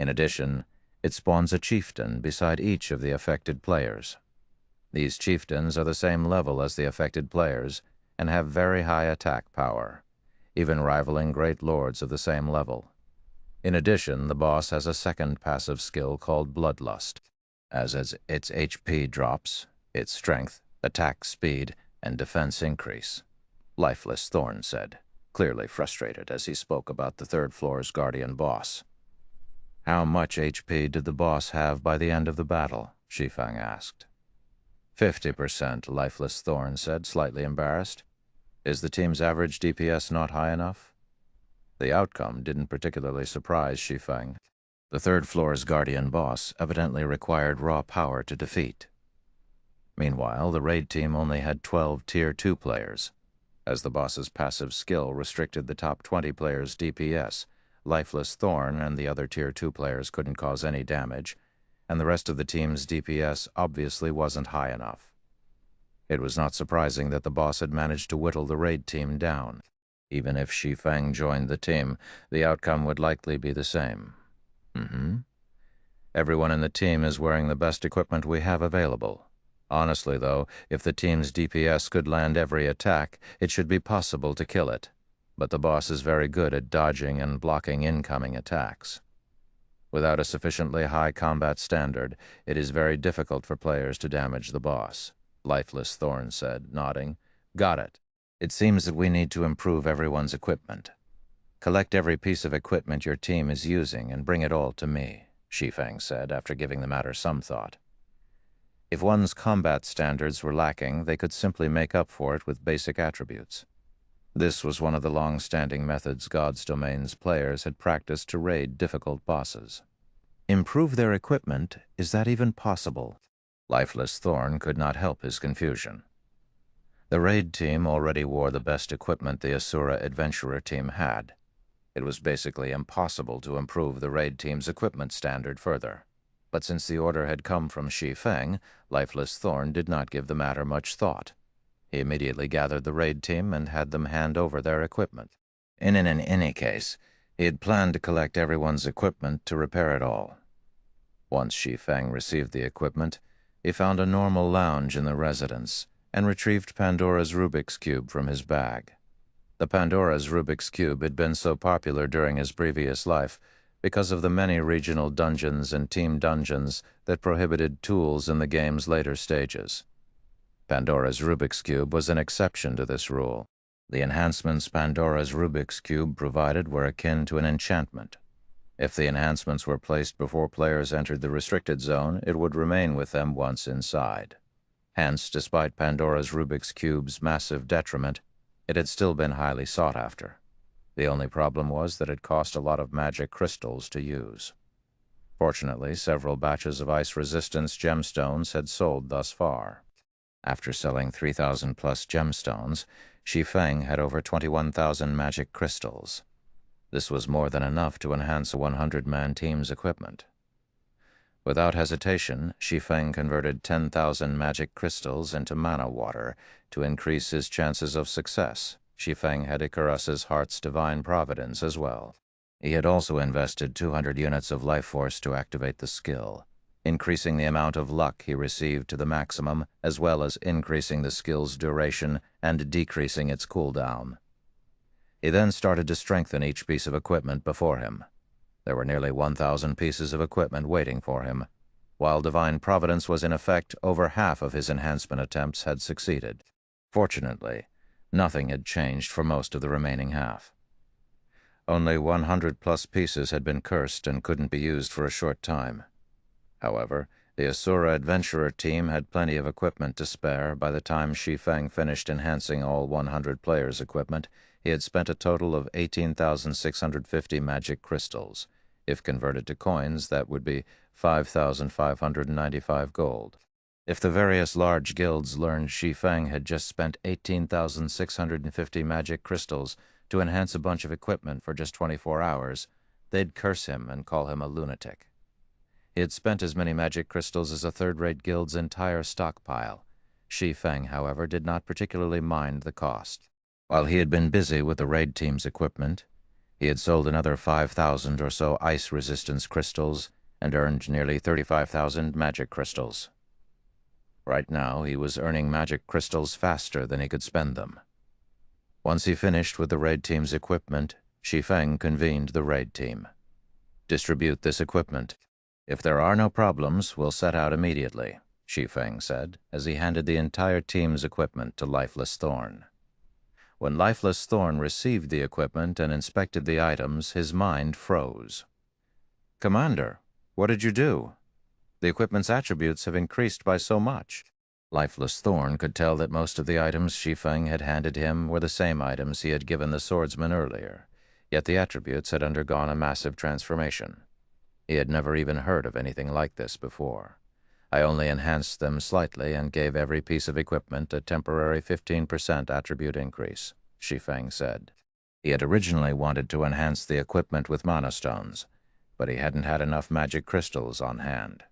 In addition, it spawns a chieftain beside each of the affected players. These chieftains are the same level as the affected players and have very high attack power, even rivaling great lords of the same level. In addition, the boss has a second passive skill called Bloodlust. As its HP drops, its strength, attack speed, and defense increase. Lifeless Thorn said, clearly frustrated as he spoke about the 3rd floor's Guardian boss. How much HP did the boss have by the end of the battle? Shi Feng asked. 50%, Lifeless Thorn said, slightly embarrassed. Is the team's average DPS not high enough? The outcome didn't particularly surprise Shi Feng. The 3rd floor's Guardian boss evidently required raw power to defeat. Meanwhile, the raid team only had 12 Tier 2 players. As the boss's passive skill restricted the top 20 players' DPS, Lifeless Thorn and the other Tier 2 players couldn't cause any damage, and the rest of the team's DPS obviously wasn't high enough. It was not surprising that the boss had managed to whittle the raid team down. Even if Shi Feng joined the team, the outcome would likely be the same. Everyone in the team is wearing the best equipment we have available. Honestly, though, if the team's DPS could land every attack, it should be possible to kill it. But the boss is very good at dodging and blocking incoming attacks. Without a sufficiently high combat standard, it is very difficult for players to damage the boss, Lifeless Thorn said, nodding. Got it. It seems that we need to improve everyone's equipment. Collect every piece of equipment your team is using and bring it all to me, Shi Feng said, after giving the matter some thought. If one's combat standards were lacking, they could simply make up for it with basic attributes. This was one of the long-standing methods God's Domain's players had practiced to raid difficult bosses. Improve their equipment? Is that even possible? Lifeless Thorn could not help his confusion. The raid team already wore the best equipment the Asura Adventurer team had. It was basically impossible to improve the raid team's equipment standard further. But since the order had come from Shi Feng, Lifeless Thorn did not give the matter much thought. He immediately gathered the raid team and had them hand over their equipment. In any case, he had planned to collect everyone's equipment to repair it all. Once Shi Feng received the equipment, he found a normal lounge in the residence and retrieved Pandora's Rubik's Cube from his bag. The Pandora's Rubik's Cube had been so popular during his previous life because of the many regional dungeons and team dungeons that prohibited tools in the game's later stages. Pandora's Rubik's Cube was an exception to this rule. The enhancements Pandora's Rubik's Cube provided were akin to an enchantment. If the enhancements were placed before players entered the restricted zone, it would remain with them once inside. Hence, despite Pandora's Rubik's Cube's massive detriment, it had still been highly sought after. The only problem was that it cost a lot of magic crystals to use. Fortunately, several batches of ice resistance gemstones had sold thus far. After selling 3,000 plus gemstones, Shi Feng had over 21,000 magic crystals. This was more than enough to enhance a 100-man team's equipment. Without hesitation, Shi Feng converted 10,000 magic crystals into mana water to increase his chances of success. Shi Feng had Icarus's Heart's divine providence as well. He had also invested 200 units of life force to activate the skill, increasing the amount of luck he received to the maximum, as well as increasing the skill's duration and decreasing its cooldown. He then started to strengthen each piece of equipment before him. There were nearly 1,000 pieces of equipment waiting for him. While divine providence was in effect, over half of his enhancement attempts had succeeded. Fortunately, nothing had changed for most of the remaining half. Only 100-plus pieces had been cursed and couldn't be used for a short time. However, the Asura Adventurer team had plenty of equipment to spare. By the time Shi Feng finished enhancing all 100 players' equipment, he had spent a total of 18,650 magic crystals. If converted to coins, that would be 5,595 gold. If the various large guilds learned Shi Feng had just spent 18,650 magic crystals to enhance a bunch of equipment for just 24 hours, they'd curse him and call him a lunatic. He had spent as many magic crystals as a third-rate guild's entire stockpile. Shi Feng, however, did not particularly mind the cost. While he had been busy with the raid team's equipment, he had sold another 5,000 or so ice resistance crystals and earned nearly 35,000 magic crystals. Right now, he was earning magic crystals faster than he could spend them. Once he finished with the raid team's equipment, Shi Feng convened the raid team. Distribute this equipment. If there are no problems, we'll set out immediately, Shi Feng said, as he handed the entire team's equipment to Lifeless Thorn. When Lifeless Thorn received the equipment and inspected the items, his mind froze. Commander, what did you do? The equipment's attributes have increased by so much. Lifeless Thorn could tell that most of the items Shi Feng had handed him were the same items he had given the swordsman earlier, yet the attributes had undergone a massive transformation. He had never even heard of anything like this before. I only enhanced them slightly and gave every piece of equipment a temporary 15% attribute increase, Shi Feng said. He had originally wanted to enhance the equipment with mana stones, but he hadn't had enough magic crystals on hand.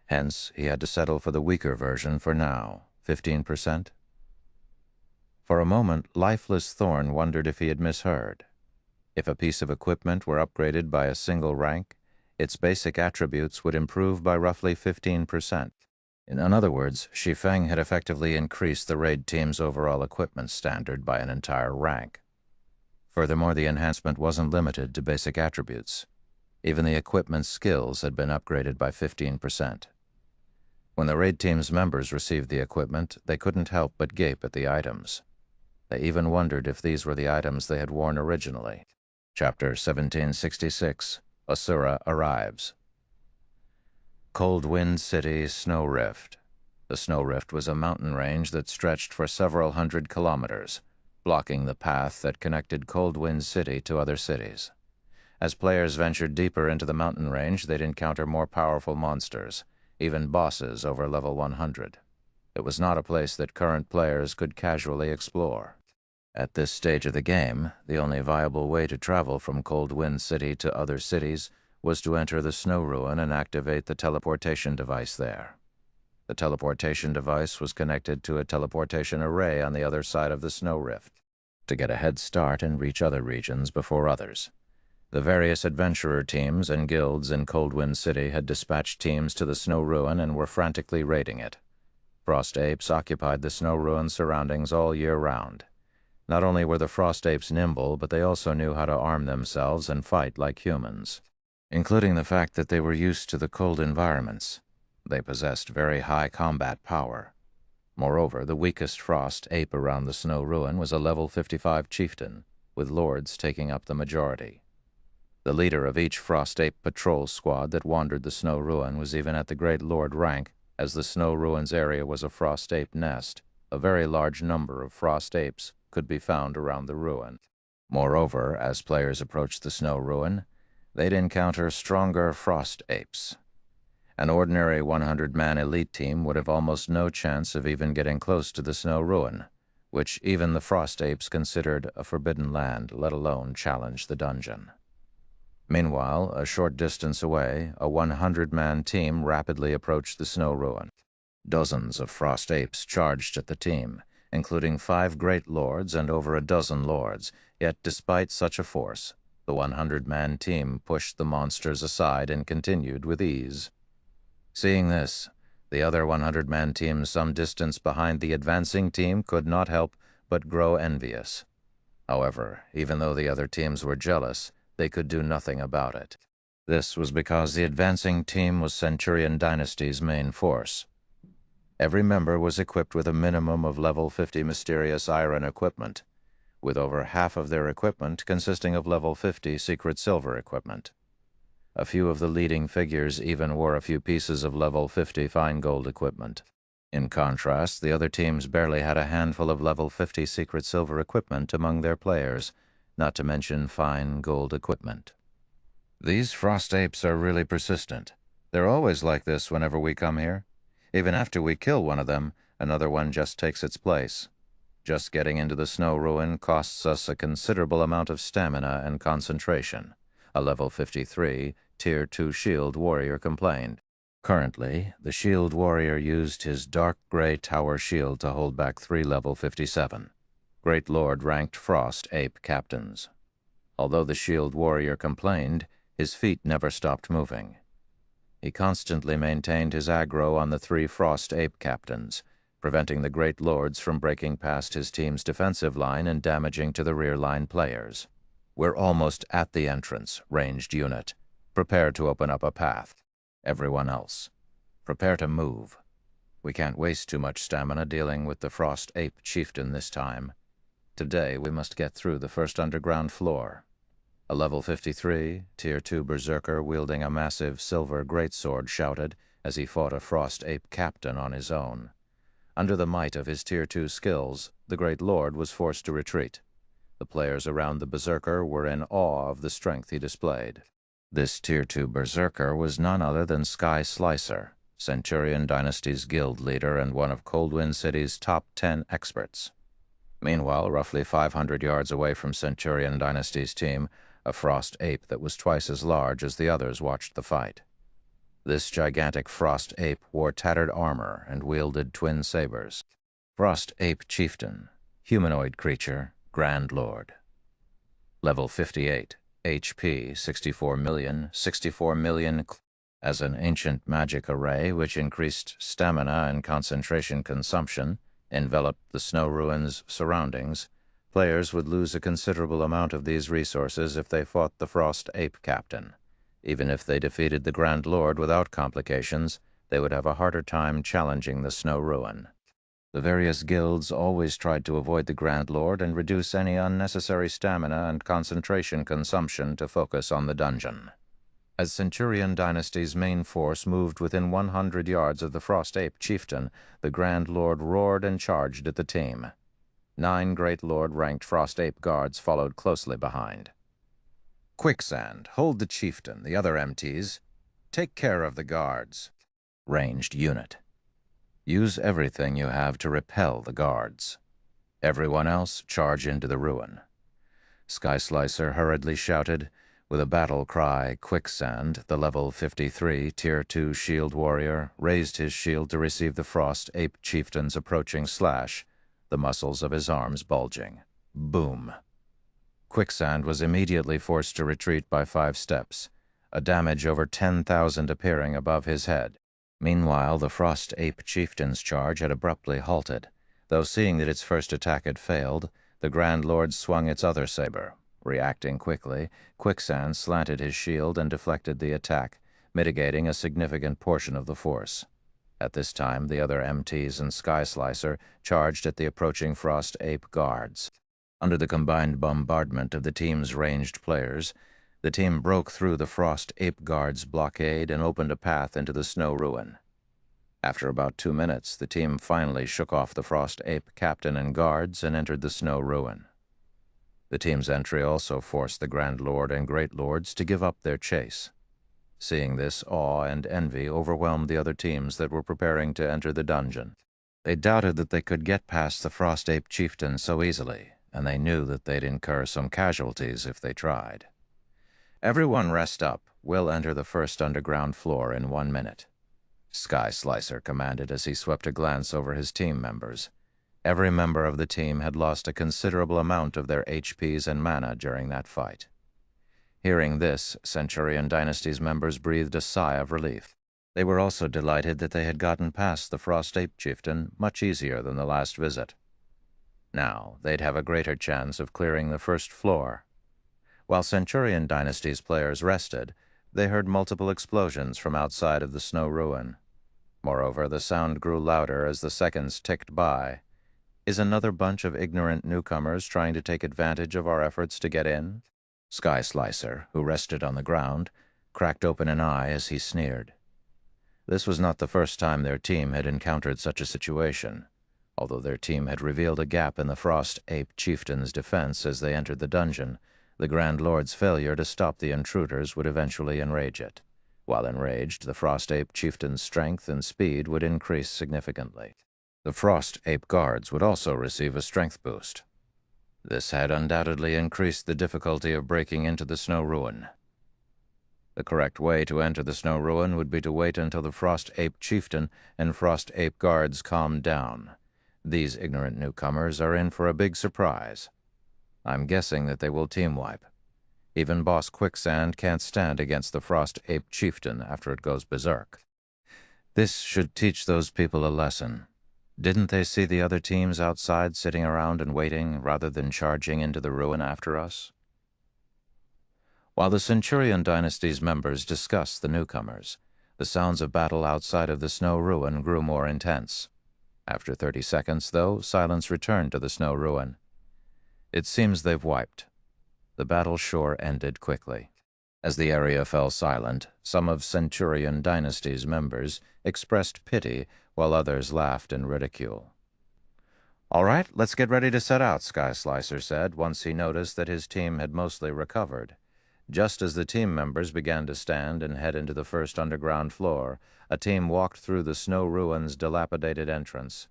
Hence, he had to settle for the weaker version for now, 15%. For a moment, Lifeless Thorn wondered if he had misheard. If a piece of equipment were upgraded by a single rank, its basic attributes would improve by roughly 15%. In other words, Shi Feng had effectively increased the raid team's overall equipment standard by an entire rank. Furthermore, the enhancement wasn't limited to basic attributes. Even the equipment's skills had been upgraded by 15%. When the raid team's members received the equipment, they couldn't help but gape at the items. They even wondered if these were the items they had worn originally. Chapter 1766, Asura Arrives. Cold Wind City Snow Rift. The Snow Rift was a mountain range that stretched for several hundred kilometers, blocking the path that connected Cold Wind City to other cities. As players ventured deeper into the mountain range, they'd encounter more powerful monsters, even bosses over level 100. It was not a place that current players could casually explore. At this stage of the game, the only viable way to travel from Cold Wind City to other cities was to enter the Snow Ruin and activate the teleportation device there. The teleportation device was connected to a teleportation array on the other side of the Snow Rift, to get a head start and reach other regions before others. The various adventurer teams and guilds in Cold Wind City had dispatched teams to the Snow Ruin and were frantically raiding it. Frost apes occupied the Snow Ruin surroundings all year round. Not only were the Frost apes nimble, but they also knew how to arm themselves and fight like humans, including the fact that they were used to the cold environments. They possessed very high combat power. Moreover, the weakest Frost ape around the Snow Ruin was a level 55 chieftain, with lords taking up the majority. The leader of each Frost ape patrol squad that wandered the Snow Ruin was even at the Great Lord rank, as the Snow Ruin's area was a Frost ape nest. A very large number of Frost apes could be found around the ruin. Moreover, as players approached the Snow Ruin, they'd encounter stronger Frost apes. An ordinary 100-man elite team would have almost no chance of even getting close to the Snow Ruin, which even the Frost apes considered a forbidden land, let alone challenge the dungeon. Meanwhile, a short distance away, a 100-man team rapidly approached the Snow Ruin. Dozens of Frost apes charged at the team, including 5 great lords and over a dozen lords, yet despite such a force, the 100-man team pushed the monsters aside and continued with ease. Seeing this, the other 100-man team some distance behind the advancing team could not help but grow envious. However, even though the other teams were jealous, they could do nothing about it. This was because the advancing team was Centurion Dynasty's main force. Every member was equipped with a minimum of level 50 mysterious iron equipment, with over half of their equipment consisting of level 50 secret silver equipment. A few of the leading figures even wore a few pieces of level 50 fine gold equipment. In contrast, the other teams barely had a handful of level 50 secret silver equipment among their players, not to mention fine gold equipment. These Frost apes are really persistent. They're always like this whenever we come here. Even after we kill one of them, another one just takes its place. Just getting into the Snow Ruin costs us a considerable amount of stamina and concentration, a level 53, Tier 2 Shield Warrior complained. Currently, the Shield Warrior used his dark gray tower shield to hold back 3 level 57, Great Lord ranked Frost ape captains. Although the Shield Warrior complained, his feet never stopped moving. He constantly maintained his aggro on the 3 Frost ape captains, preventing the Great Lords from breaking past his team's defensive line and damaging to the rear line players. We're almost at the entrance, ranged unit. Prepare to open up a path. Everyone else, prepare to move. We can't waste too much stamina dealing with the Frost ape chieftain this time. Today we must get through the first underground floor. A level 53, Tier 2 berserker wielding a massive silver greatsword shouted as he fought a Frost ape captain on his own. Under the might of his Tier 2 skills, the Great Lord was forced to retreat. The players around the berserker were in awe of the strength he displayed. This Tier 2 berserker was none other than Sky Slicer, Centurion Dynasty's guild leader and one of Cold Wind City's top 10 experts. Meanwhile, roughly 500 yards away from Centurion Dynasty's team, a frost ape that was twice as large as the others watched the fight. This gigantic frost ape wore tattered armor and wielded twin sabers. Frost Ape Chieftain, humanoid creature, Grand Lord. Level 58, HP 64 million, as an ancient magic array which increased stamina and concentration consumption, enveloped the snow ruins' surroundings. Players would lose a considerable amount of these resources if they fought the Frost Ape Captain. Even if they defeated the Grand Lord without complications, they would have a harder time challenging the snow ruin. The various guilds always tried to avoid the Grand Lord and reduce any unnecessary stamina and concentration consumption to focus on the dungeon. As Centurion Dynasty's main force moved within 100 yards of the Frost Ape Chieftain, the Grand Lord roared and charged at the team. 9 Great Lord-ranked Frost Ape guards followed closely behind. Quicksand, hold the Chieftain, the other MTs. Take care of the guards. Ranged unit. Use everything you have to repel the guards. Everyone else charge into the ruin. Sky Slicer hurriedly shouted. With a battle cry, Quicksand, the level 53 Tier 2 shield warrior, raised his shield to receive the Frost Ape Chieftain's approaching slash, the muscles of his arms bulging. Boom! Quicksand was immediately forced to retreat by 5 steps, a damage over 10,000 appearing above his head. Meanwhile, the Frost Ape Chieftain's charge had abruptly halted, though seeing that its first attack had failed, the Grand Lord swung its other saber. Reacting quickly, Quicksand slanted his shield and deflected the attack, mitigating a significant portion of the force. At this time, the other MTs and Sky Slicer charged at the approaching Frost Ape guards. Under the combined bombardment of the team's ranged players, the team broke through the Frost Ape Guard's blockade and opened a path into the snow ruin. After about 2 minutes, the team finally shook off the Frost Ape Captain and guards and entered the snow ruin. The team's entry also forced the Grand Lord and Great Lords to give up their chase. Seeing this, awe and envy overwhelmed the other teams that were preparing to enter the dungeon. They doubted that they could get past the Frost Ape Chieftain so easily, and they knew that they'd incur some casualties if they tried. Everyone rest up. We'll enter the first underground floor in 1 minute. Sky Slicer commanded as he swept a glance over his team members. Every member of the team had lost a considerable amount of their HPs and mana during that fight. Hearing this, Centurion Dynasty's members breathed a sigh of relief. They were also delighted that they had gotten past the Frost Ape Chieftain much easier than the last visit. Now, they'd have a greater chance of clearing the first floor. While Centurion Dynasty's players rested, they heard multiple explosions from outside of the snow ruin. Moreover, the sound grew louder as the seconds ticked by. Is another bunch of ignorant newcomers trying to take advantage of our efforts to get in? Sky Slicer, who rested on the ground, cracked open an eye as he sneered. This was not the first time their team had encountered such a situation. Although their team had revealed a gap in the Frost Ape Chieftain's defense as they entered the dungeon, the Grand Lord's failure to stop the intruders would eventually enrage it. While enraged, the Frost Ape Chieftain's strength and speed would increase significantly. The Frost Ape Guards would also receive a strength boost. This had undoubtedly increased the difficulty of breaking into the snow ruin. The correct way to enter the snow ruin would be to wait until the Frost Ape Chieftain and Frost Ape Guards calmed down. These ignorant newcomers are in for a big surprise. I'm guessing that they will team wipe. Even Boss Quicksand can't stand against the Frost Ape Chieftain after it goes berserk. This should teach those people a lesson. Didn't they see the other teams outside sitting around and waiting rather than charging into the ruin after us? While the Centurion Dynasty's members discussed the newcomers, the sounds of battle outside of the snow ruin grew more intense. After 30 seconds, though, silence returned to the snow ruin. It seems they've wiped. The battle sure ended quickly. As the area fell silent, some of Centurion Dynasty's members expressed pity while others laughed in ridicule. "All right, let's get ready to set out," Sky Slicer said once he noticed that his team had mostly recovered. Just as the team members began to stand and head into the first underground floor, a team walked through the snow ruin's dilapidated entrance.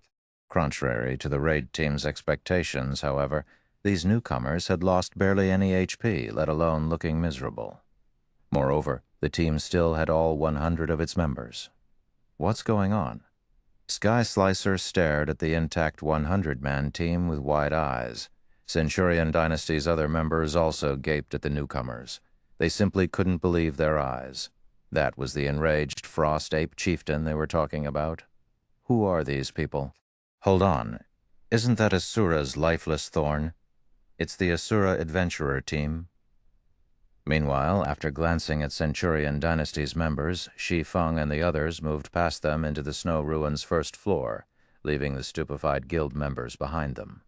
Contrary to the raid team's expectations, however, these newcomers had lost barely any HP, let alone looking miserable. Moreover, the team still had all 100 of its members. What's going on? Sky Slicer stared at the intact 100-man team with wide eyes. Centurion Dynasty's other members also gaped at the newcomers. They simply couldn't believe their eyes. That was the enraged Frost Ape chieftain they were talking about. Who are these people? Hold on. Isn't that Asura's lifeless thorn? It's the Asura adventurer team. Meanwhile, after glancing at Centurion Dynasty's members, Shi Feng and the others moved past them into the snow ruin's first floor, leaving the stupefied guild members behind them.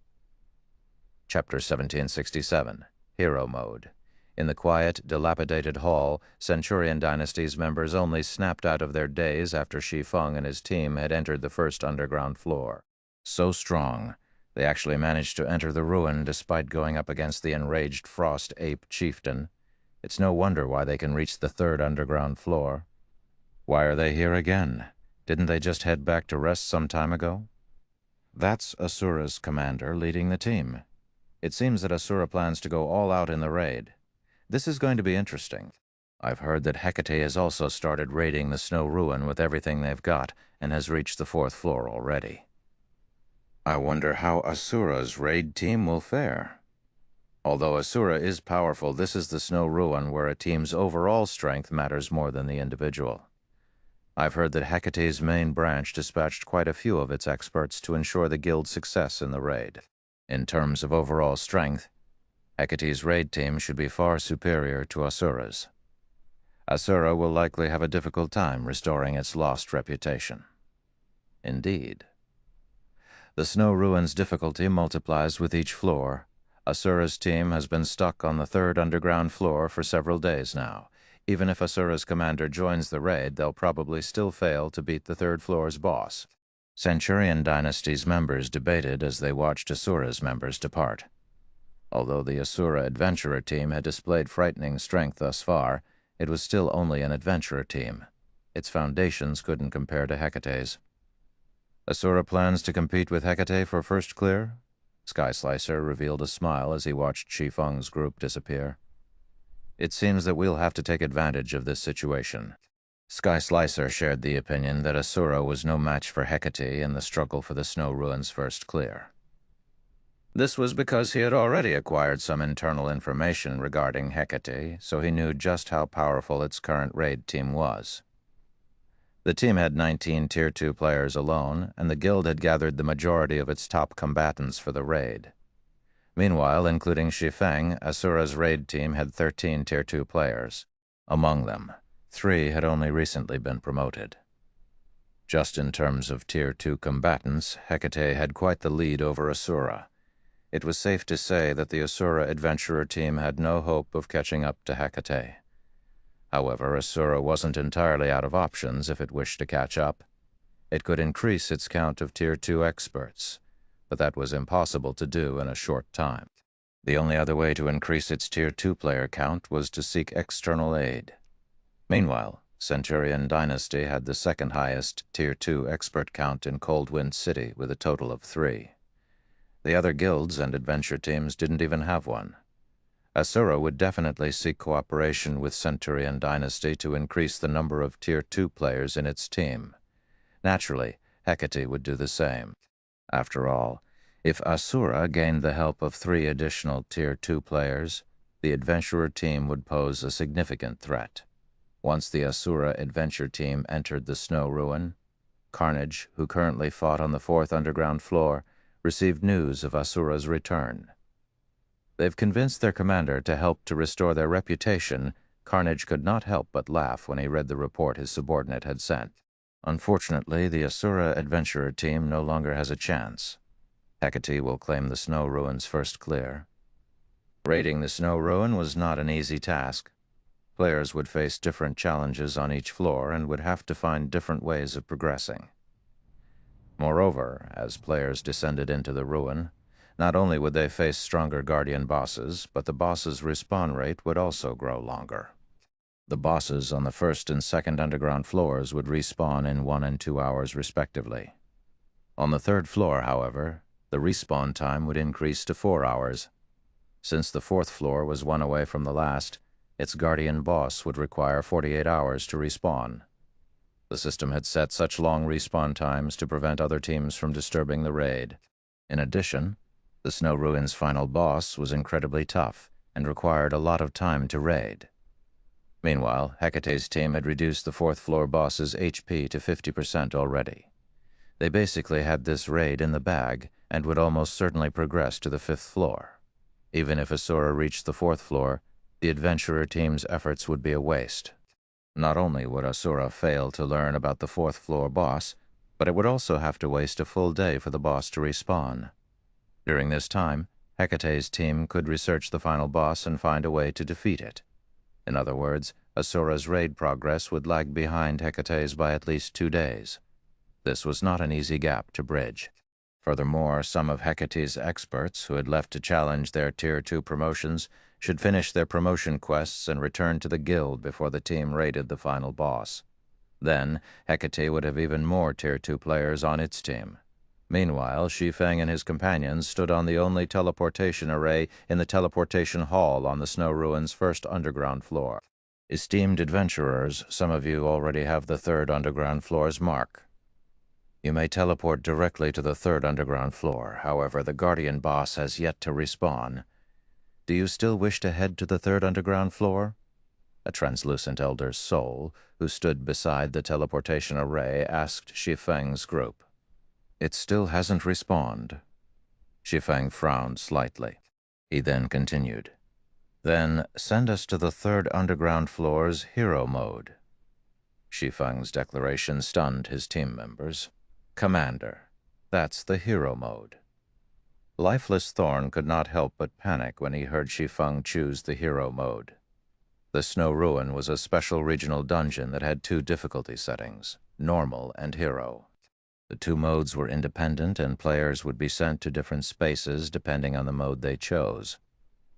Chapter 1767, Hero Mode. In the quiet, dilapidated hall, Centurion Dynasty's members only snapped out of their daze after Shi Feng and his team had entered the first underground floor. So strong, they actually managed to enter the ruin despite going up against the enraged Frost Ape chieftain. It's no wonder why they can reach the third underground floor. Why are they here again? Didn't they just head back to rest some time ago? That's Asura's commander leading the team. It seems that Asura plans to go all out in the raid. This is going to be interesting. I've heard that Hecate has also started raiding the snow ruin with everything they've got and has reached the fourth floor already. I wonder how Asura's raid team will fare. Although Asura is powerful, this is the snow ruin where a team's overall strength matters more than the individual. I've heard that Hecate's main branch dispatched quite a few of its experts to ensure the guild's success in the raid. In terms of overall strength, Hecate's raid team should be far superior to Asura's. Asura will likely have a difficult time restoring its lost reputation. Indeed. The snow ruin's difficulty multiplies with each floor. Asura's team has been stuck on the third underground floor for several days now. Even if Asura's commander joins the raid, they'll probably still fail to beat the third floor's boss. Centurion Dynasty's members debated as they watched Asura's members depart. Although the Asura adventurer team had displayed frightening strength thus far, it was still only an adventurer team. Its foundations couldn't compare to Hecate's. Asura plans to compete with Hecate for first clear? Sky Slicer revealed a smile as he watched Shi Feng's group disappear. It seems that we'll have to take advantage of this situation. Sky Slicer shared the opinion that Asura was no match for Hecate in the struggle for the snow ruin's first clear. This was because he had already acquired some internal information regarding Hecate, so he knew just how powerful its current raid team was. The team had 19 Tier 2 players alone, and the guild had gathered the majority of its top combatants for the raid. Meanwhile, including Shi Feng, Asura's raid team had 13 Tier 2 players. Among them, 3 had only recently been promoted. Just in terms of Tier 2 combatants, Hecate had quite the lead over Asura. It was safe to say that the Asura adventurer team had no hope of catching up to Hecate. However, Asura wasn't entirely out of options if it wished to catch up. It could increase its count of Tier 2 experts, but that was impossible to do in a short time. The only other way to increase its Tier 2 player count was to seek external aid. Meanwhile, Centurion Dynasty had the second highest Tier 2 expert count in Coldwind City with a total of 3. The other guilds and adventure teams didn't even have one. Asura would definitely seek cooperation with Centurion Dynasty to increase the number of Tier 2 players in its team. Naturally, Hecate would do the same. After all, if Asura gained the help of 3 additional Tier 2 players, the adventurer team would pose a significant threat. Once the Asura adventure team entered the snow ruin, Carnage, who currently fought on the 4th underground floor, received news of Asura's return. They've convinced their commander to help to restore their reputation. Carnage could not help but laugh when he read the report his subordinate had sent. Unfortunately, the Asura adventurer team no longer has a chance. Hecate will claim the snow ruin's first clear. Raiding the snow ruin was not an easy task. Players would face different challenges on each floor and would have to find different ways of progressing. Moreover, as players descended into the ruin, not only would they face stronger guardian bosses, but the bosses' respawn rate would also grow longer. The bosses on the 1st and 2nd underground floors would respawn in 1 and 2 hours respectively. On the third floor, however, the respawn time would increase to 4 hours. Since the fourth floor was one away from the last, its guardian boss would require 48 hours to respawn. The system had set such long respawn times to prevent other teams from disturbing the raid. In addition, the Snow Ruins' final boss was incredibly tough and required a lot of time to raid. Meanwhile, Hecate's team had reduced the fourth floor boss's HP to 50% already. They basically had this raid in the bag and would almost certainly progress to the fifth floor. Even if Asura reached the fourth floor, the adventurer team's efforts would be a waste. Not only would Asura fail to learn about the fourth floor boss, but it would also have to waste a full day for the boss to respawn. During this time, Hecate's team could research the final boss and find a way to defeat it. In other words, Asura's raid progress would lag behind Hecate's by at least 2 days. This was not an easy gap to bridge. Furthermore, some of Hecate's experts who had left to challenge their Tier 2 promotions should finish their promotion quests and return to the guild before the team raided the final boss. Then, Hecate would have even more Tier 2 players on its team. Meanwhile, Shi Feng and his companions stood on the only teleportation array in the teleportation hall on the Snow Ruins' first underground floor. Esteemed adventurers, some of you already have the third underground floor's mark. You may teleport directly to the third underground floor. However, the Guardian boss has yet to respawn. Do you still wish to head to the third underground floor? A translucent elder's soul, who stood beside the teleportation array, asked Shi Feng's group. It still hasn't respawned. Shi Feng frowned slightly. He then continued. Then send us to the third underground floor's hero mode. Shi Feng's declaration stunned his team members. Commander, that's the hero mode. Lifeless Thorn could not help but panic when he heard Shi Feng choose the hero mode. The Snow Ruin was a special regional dungeon that had 2 difficulty settings, normal and hero. The 2 modes were independent and players would be sent to different spaces depending on the mode they chose.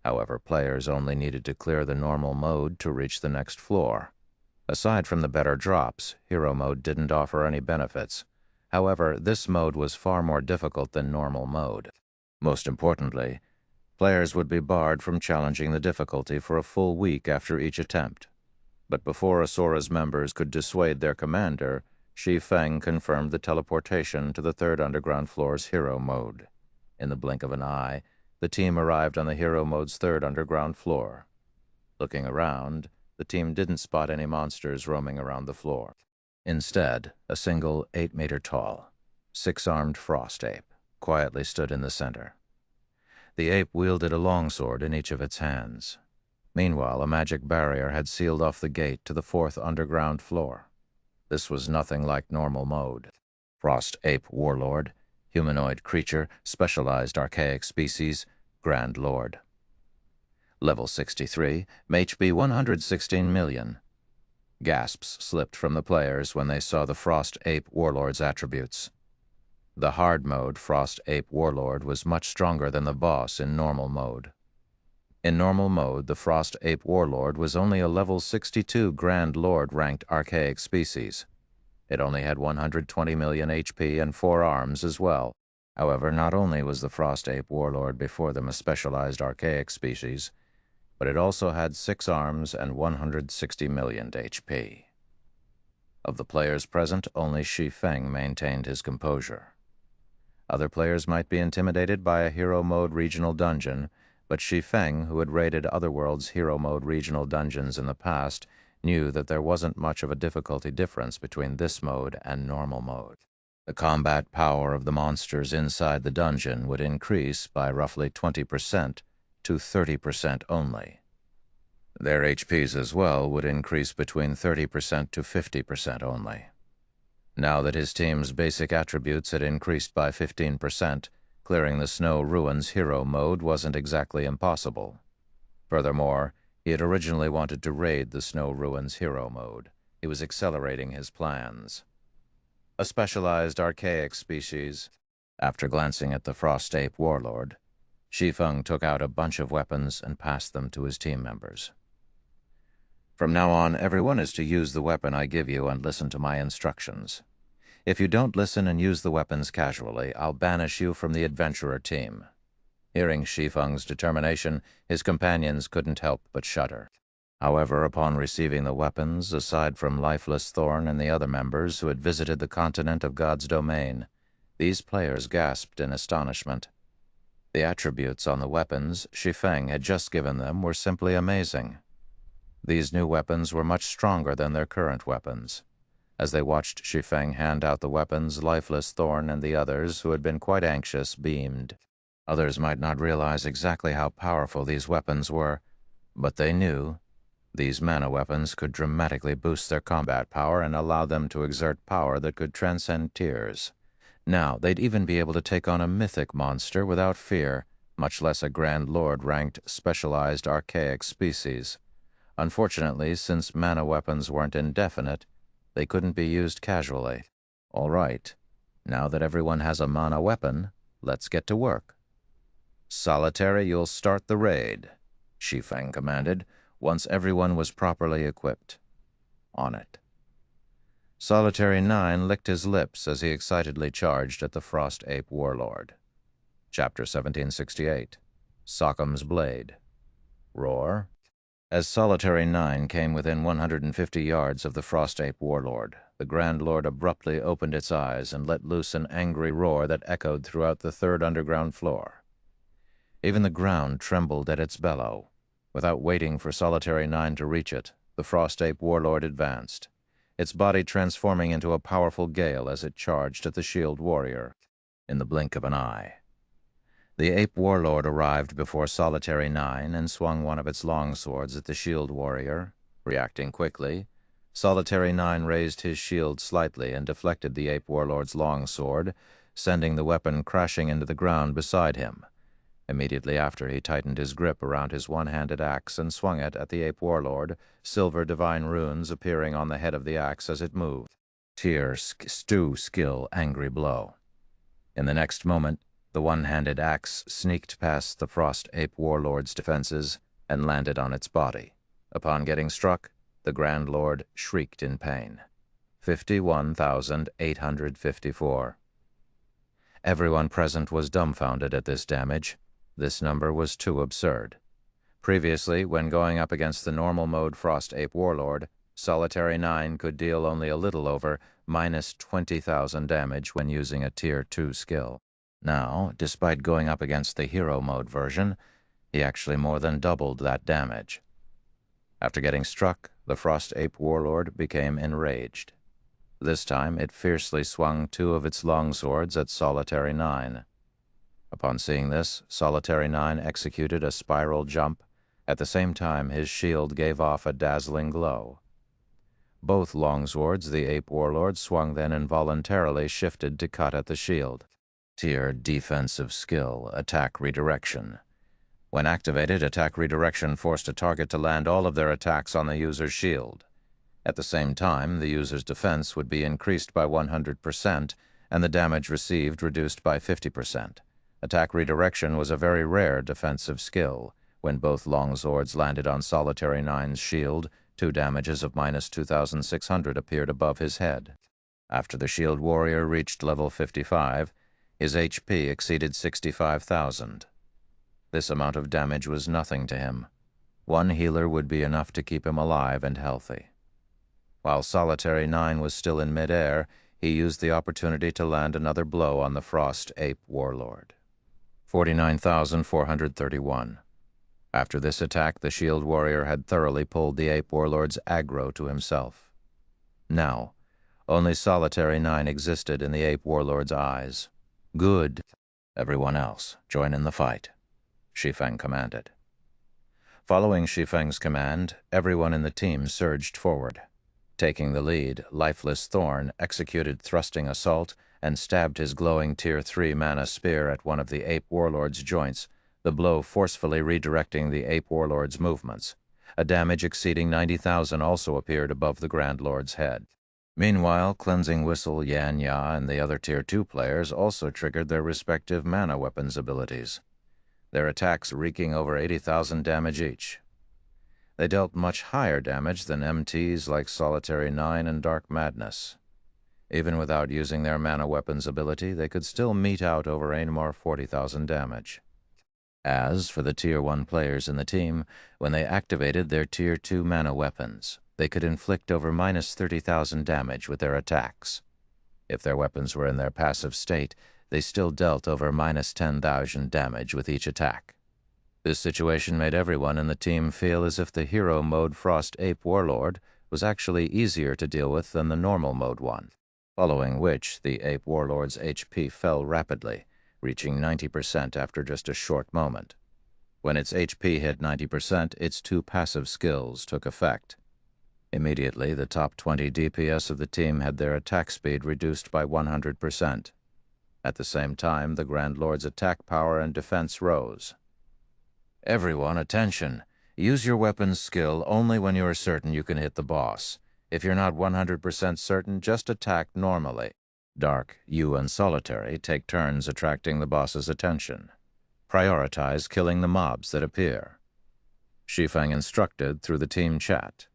However, players only needed to clear the normal mode to reach the next floor. Aside from the better drops, hero mode didn't offer any benefits. However, this mode was far more difficult than normal mode. Most importantly, players would be barred from challenging the difficulty for a full week after each attempt. But before Asura's members could dissuade their commander, Shi Feng confirmed the teleportation to the third underground floor's hero mode. In the blink of an eye, the team arrived on the hero mode's third underground floor. Looking around, the team didn't spot any monsters roaming around the floor. Instead, a single 8-meter-tall, 6-armed frost ape quietly stood in the center. The ape wielded a longsword in each of its hands. Meanwhile, a magic barrier had sealed off the gate to the fourth underground floor. This was nothing like normal mode. Frost Ape Warlord, humanoid creature, specialized archaic species, Grand Lord. Level 63, HP 116 million. Gasps slipped from the players when they saw the Frost Ape Warlord's attributes. The hard mode Frost Ape Warlord was much stronger than the boss in normal mode. In normal mode, the Frost Ape Warlord was only a level 62 Grand Lord ranked archaic species. It only had 120 million HP and 4 arms as well. However, not only was the Frost Ape Warlord before them a specialized archaic species, but it also had 6 arms and 160 million HP. Of the players present, only Shi Feng maintained his composure. Other players might be intimidated by a hero mode regional dungeon, but Shi Feng, who had raided Otherworld's hero mode regional dungeons in the past, knew that there wasn't much of a difficulty difference between this mode and normal mode. The combat power of the monsters inside the dungeon would increase by roughly 20% to 30% only. Their HPs as well would increase between 30% to 50% only. Now that his team's basic attributes had increased by 15%, clearing the Snow Ruins hero mode wasn't exactly impossible. Furthermore, he had originally wanted to raid the Snow Ruins hero mode. He was accelerating his plans. A specialized archaic species. After glancing at the Frost Ape Warlord, Shi Feng took out a bunch of weapons and passed them to his team members. From now on, everyone is to use the weapon I give you and listen to my instructions. If you don't listen and use the weapons casually, I'll banish you from the adventurer team." Hearing Shi Feng's determination, his companions couldn't help but shudder. However, upon receiving the weapons, aside from Lifeless Thorn and the other members who had visited the continent of God's domain, these players gasped in astonishment. The attributes on the weapons Shi Feng had just given them were simply amazing. These new weapons were much stronger than their current weapons. As they watched Shi Feng hand out the weapons, Lifeless Thorn and the others, who had been quite anxious, beamed. Others might not realize exactly how powerful these weapons were, but they knew these mana weapons could dramatically boost their combat power and allow them to exert power that could transcend tiers. Now, they'd even be able to take on a mythic monster without fear, much less a Grand Lord ranked specialized archaic species. Unfortunately, since mana weapons weren't indefinite, they couldn't be used casually. All right, now that everyone has a mana weapon, let's get to work. "Solitary, you'll start the raid," Shi Feng commanded, once everyone was properly equipped. On it. Solitary 9 licked his lips as he excitedly charged at the Frost Ape Warlord. Chapter 1768. Sockham's Blade. Roar. As Solitary 9 came within 150 yards of the Frost Ape Warlord, the Grand Lord abruptly opened its eyes and let loose an angry roar that echoed throughout the third underground floor. Even the ground trembled at its bellow. Without waiting for Solitary 9 to reach it, the Frost Ape Warlord advanced, its body transforming into a powerful gale as it charged at the Shield Warrior. In the blink of an eye, the Ape Warlord arrived before Solitary 9 and swung one of its long swords at the Shield Warrior. Reacting quickly, Solitary 9 raised his shield slightly and deflected the Ape Warlord's long sword, sending the weapon crashing into the ground beside him. Immediately after, he tightened his grip around his one-handed axe and swung it at the Ape Warlord, silver divine runes appearing on the head of the axe as it moved. Tear, stew, skill, angry blow. In the next moment, the one-handed axe sneaked past the Frost Ape Warlord's defenses and landed on its body. Upon getting struck, the Grand Lord shrieked in pain. 51,854. Everyone present was dumbfounded at this damage. This number was too absurd. Previously, when going up against the normal mode Frost Ape Warlord, Solitary 9 could deal only a little over minus 20,000 damage when using a Tier 2 skill. Now, despite going up against the Hero mode version, he actually more than doubled that damage. After getting struck, the Frost Ape Warlord became enraged. This time, it fiercely swung two of its longswords at Solitary 9. Upon seeing this, Solitary 9 executed a spiral jump. At the same time, his shield gave off a dazzling glow. Both longswords the Ape Warlord swung then involuntarily shifted to cut at the shield. Tier defensive skill, attack redirection. When activated, attack redirection forced a target to land all of their attacks on the user's shield. At the same time, the user's defense would be increased by 100% and the damage received reduced by 50%. Attack redirection was a very rare defensive skill. When both longswords landed on Solitary 9's shield, 2 damages of minus 2,600 appeared above his head. After the Shield Warrior reached level 55, his HP exceeded 65,000. This amount of damage was nothing to him. One healer would be enough to keep him alive and healthy. While Solitary 9 was still in midair, he used the opportunity to land another blow on the Frost Ape Warlord. 49,431. After this attack, the Shield Warrior had thoroughly pulled the Ape Warlord's aggro to himself. Now, only Solitary 9 existed in the Ape Warlord's eyes. Good. Everyone else, join in the fight, Shi Feng commanded. Following Shi Feng's command, everyone in the team surged forward. Taking the lead, Lifeless Thorn executed Thrusting Assault and stabbed his glowing Tier 3 mana spear at one of the Ape Warlord's joints, the blow forcefully redirecting the Ape Warlord's movements. A damage exceeding 90,000 also appeared above the Grand Lord's head. Meanwhile, Cleansing Whistle, Yan Ya, and the other Tier 2 players also triggered their respective mana weapons abilities, their attacks wreaking over 80,000 damage each. They dealt much higher damage than MTs like Solitary 9 and Dark Madness. Even without using their mana weapons ability, they could still mete out over Ainmar 40,000 damage. As for the Tier 1 players in the team, when they activated their Tier 2 mana weapons, they could inflict over minus 30,000 damage with their attacks. If their weapons were in their passive state, they still dealt over minus 10,000 damage with each attack. This situation made everyone in the team feel as if the hero mode Frost Ape Warlord was actually easier to deal with than the normal mode one, following which the Ape Warlord's HP fell rapidly, reaching 90% after just a short moment. When its HP hit 90%, its two passive skills took effect. Immediately, the top 20 DPS of the team had their attack speed reduced by 100%. At the same time, the Grand Lord's attack power and defense rose. Everyone, attention! Use your weapon's skill only when you are certain you can hit the boss. If you're not 100% certain, just attack normally. Dark, you, and Solitary take turns attracting the boss's attention. Prioritize killing the mobs that appear. Shi Feng instructed through the team chat.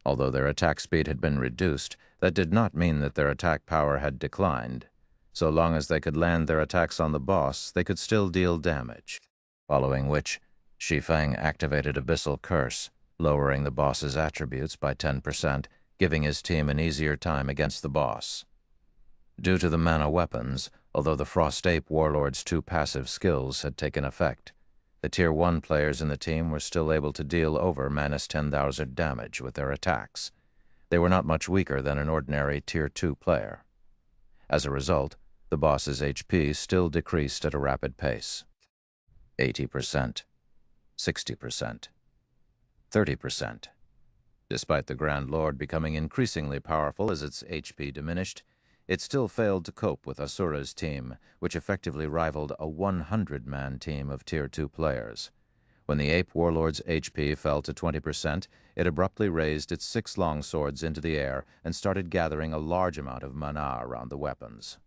Although their attack speed had been reduced, that did not mean that their attack power had declined. So long as they could land their attacks on the boss, they could still deal damage. Following which, Shi Feng activated Abyssal Curse, lowering the boss's attributes by 10%, giving his team an easier time against the boss. Due to the mana weapons, although the Frost Ape Warlord's two passive skills had taken effect, the Tier 1 players in the team were still able to deal over minus 10,000 damage with their attacks. They were not much weaker than an ordinary Tier 2 player. As a result, the boss's HP still decreased at a rapid pace. 80%. 60%, 30%. Despite the Grand Lord becoming increasingly powerful as its HP diminished, it still failed to cope with Asura's team, which effectively rivaled a 100-man team of Tier 2 players. When the Ape Warlord's HP fell to 20%, it abruptly raised its 6 longswords into the air and started gathering a large amount of mana around the weapons.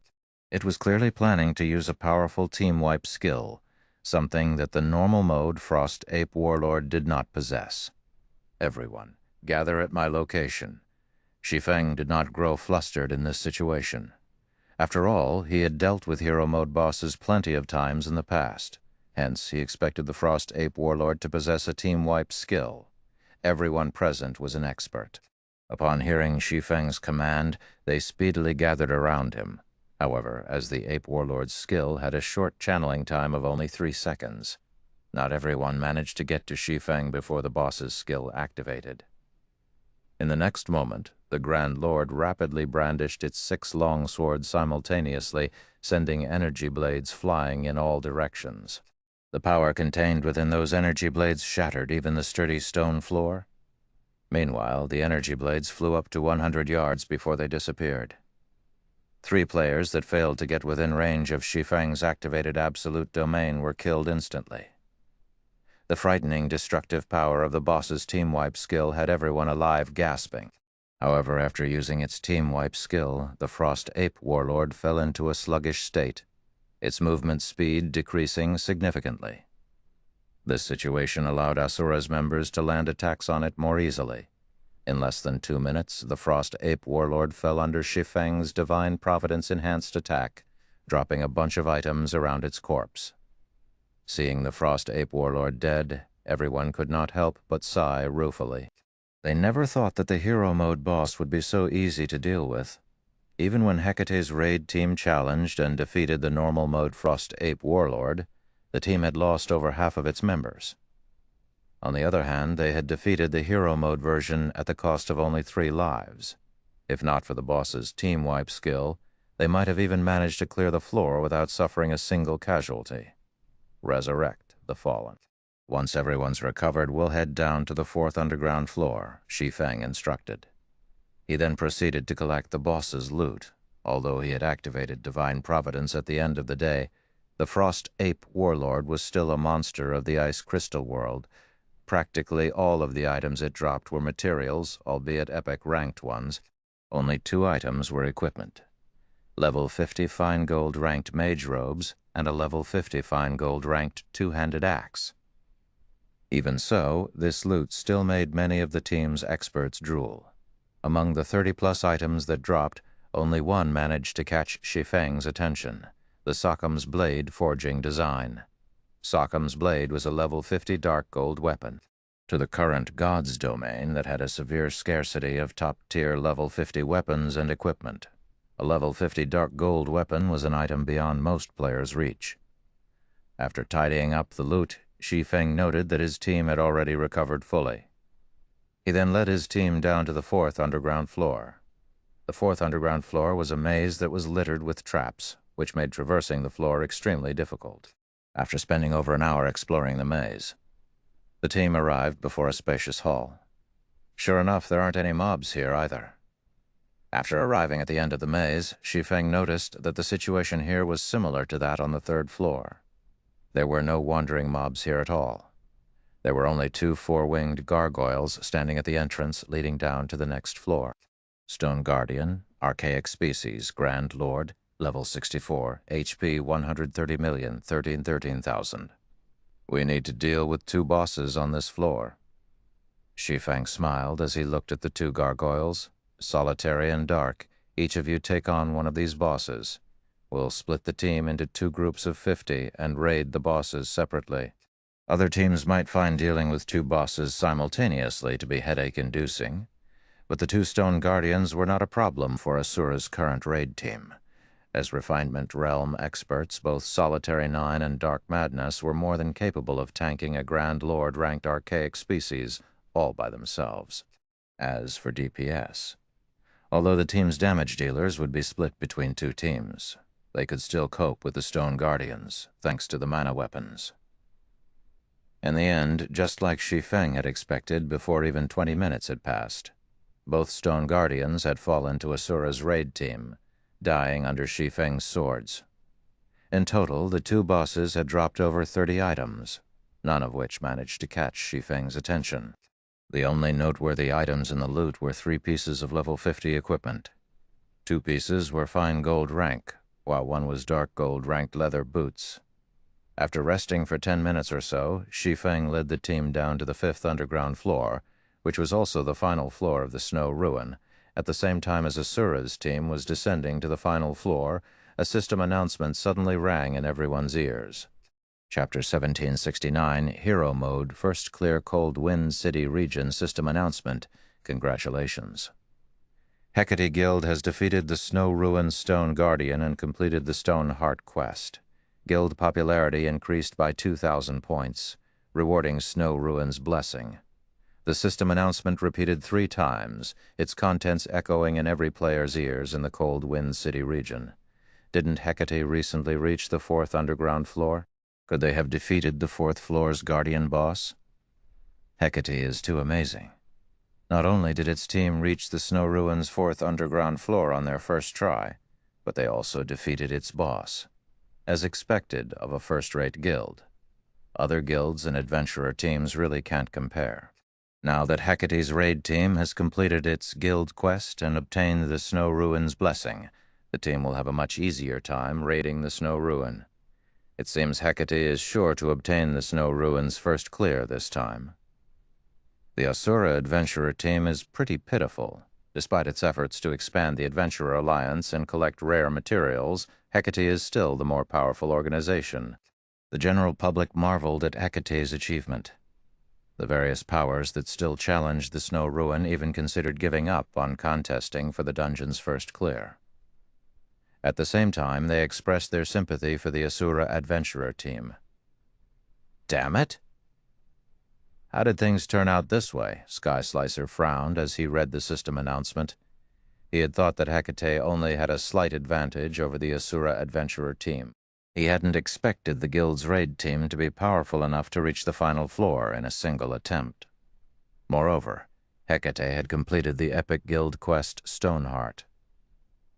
It was clearly planning to use a powerful team wipe skill, something that the normal mode Frost Ape Warlord did not possess. Everyone, gather at my location. Shi Feng did not grow flustered in this situation. After all, he had dealt with hero mode bosses plenty of times in the past. Hence, he expected the Frost Ape Warlord to possess a team wipe skill. Everyone present was an expert. Upon hearing Shi Feng's command, they speedily gathered around him. However, as the Ape Warlord's skill had a short channeling time of only 3 seconds, not everyone managed to get to Shi Feng before the boss's skill activated. In the next moment, the Grand Lord rapidly brandished its 6 long swords simultaneously, sending energy blades flying in all directions. The power contained within those energy blades shattered even the sturdy stone floor. Meanwhile, the energy blades flew up to 100 yards before they disappeared. 3 players that failed to get within range of Shi Feng's activated absolute domain were killed instantly. The frightening, destructive power of the boss's team wipe skill had everyone alive gasping. However, after using its team wipe skill, the Frost Ape Warlord fell into a sluggish state, its movement speed decreasing significantly. This situation allowed Asura's members to land attacks on it more easily. In less than 2 minutes, the Frost Ape Warlord fell under Shi Feng's Divine Providence-enhanced attack, dropping a bunch of items around its corpse. Seeing the Frost Ape Warlord dead, everyone could not help but sigh ruefully. They never thought that the hero mode boss would be so easy to deal with. Even when Hecate's raid team challenged and defeated the normal mode Frost Ape Warlord, the team had lost over half of its members. On the other hand, they had defeated the hero mode version at the cost of only 3 lives. If not for the boss's team wipe skill, they might have even managed to clear the floor without suffering a single casualty. Resurrect the fallen. Once everyone's recovered, we'll head down to the 4th underground floor, Shi Feng instructed. He then proceeded to collect the boss's loot. Although he had activated Divine Providence at the end of the day, the Frost Ape Warlord was still a monster of the Ice Crystal world. Practically all of the items it dropped were materials, albeit epic ranked ones. Only 2 items were equipment. Level 50 fine gold ranked mage robes and a level 50 fine gold ranked 2-handed axe. Even so, this loot still made many of the team's experts drool. Among the 30-plus items that dropped, only one managed to catch Shi Feng's attention: the Sockham's blade forging design. Sockham's blade was a level 50 dark gold weapon to the current God's domain that had a severe scarcity of top-tier level 50 weapons and equipment. A level 50 dark gold weapon was an item beyond most players' reach. After tidying up the loot, Shi Feng noted that his team had already recovered fully. He then led his team down to the 4th underground floor. The 4th underground floor was a maze that was littered with traps, which made traversing the floor extremely difficult. After spending over an hour exploring the maze, the team arrived before a spacious hall. Sure enough, there aren't any mobs here either. After arriving at the end of the maze, Shi Feng noticed that the situation here was similar to that on the 3rd floor. There were no wandering mobs here at all. There were only 2 four-winged gargoyles standing at the entrance leading down to the next floor. Stone Guardian, Archaic Species, Grand Lord, Level 64, HP 130,013,000. We need to deal with 2 bosses on this floor. Shi Feng smiled as he looked at the 2 gargoyles. Solitary and dark, each of you take on one of these bosses. We'll split the team into 2 groups of 50 and raid the bosses separately. Other teams might find dealing with 2 bosses simultaneously to be headache-inducing, but the 2 Stone Guardians were not a problem for Asura's current raid team. As Refinement Realm experts, both Solitary 9 and Dark Madness were more than capable of tanking a Grand Lord-ranked Archaic Species all by themselves. As for DPS, although the team's damage dealers would be split between 2 teams, they could still cope with the Stone Guardians, thanks to the mana weapons. In the end, just like Shi Feng had expected before even 20 minutes had passed, both Stone Guardians had fallen to Asura's raid team, dying under Shi Feng's swords. In total, the 2 bosses had dropped over 30 items, none of which managed to catch Shi Feng's attention. The only noteworthy items in the loot were 3 pieces of level 50 equipment. 2 pieces were fine gold rank, while 1 was dark gold ranked leather boots. After resting for 10 minutes or so, Shi Feng led the team down to the 5th underground floor, which was also the final floor of the Snow Ruin. At the same time as Asura's team was descending to the final floor, a system announcement suddenly rang in everyone's ears. Chapter 1769, Hero Mode, First Clear Cold Wind City Region System Announcement. Congratulations. Hecate Guild has defeated the Snow Ruin Stone Guardian and completed the Stone Heart quest. Guild popularity increased by 2,000 points, rewarding Snow Ruin's blessing. The system announcement repeated 3 times, its contents echoing in every player's ears in the Cold Wind City region. Didn't Hecate recently reach the 4th underground floor? Could they have defeated the 4th floor's guardian boss? Hecate is too amazing. Not only did its team reach the Snow Ruin's 4th underground floor on their first try, but they also defeated its boss, as expected of a first-rate guild. Other guilds and adventurer teams really can't compare. Now that Hecate's raid team has completed its guild quest and obtained the Snow Ruin's blessing, the team will have a much easier time raiding the Snow Ruin. It seems Hecate is sure to obtain the Snow Ruin's first clear this time. The Asura adventurer team is pretty pitiful. Despite its efforts to expand the Adventurer Alliance and collect rare materials, Hecate is still the more powerful organization. The general public marveled at Hecate's achievement. The various powers that still challenged the Snow Ruin even considered giving up on contesting for the dungeon's first clear. At the same time, they expressed their sympathy for the Asura adventurer team. Damn it! How did things turn out this way? Sky Slicer frowned as he read the system announcement. He had thought that Hecate only had a slight advantage over the Asura adventurer team. He hadn't expected the guild's raid team to be powerful enough to reach the final floor in a single attempt. Moreover, Hecate had completed the epic guild quest Stoneheart.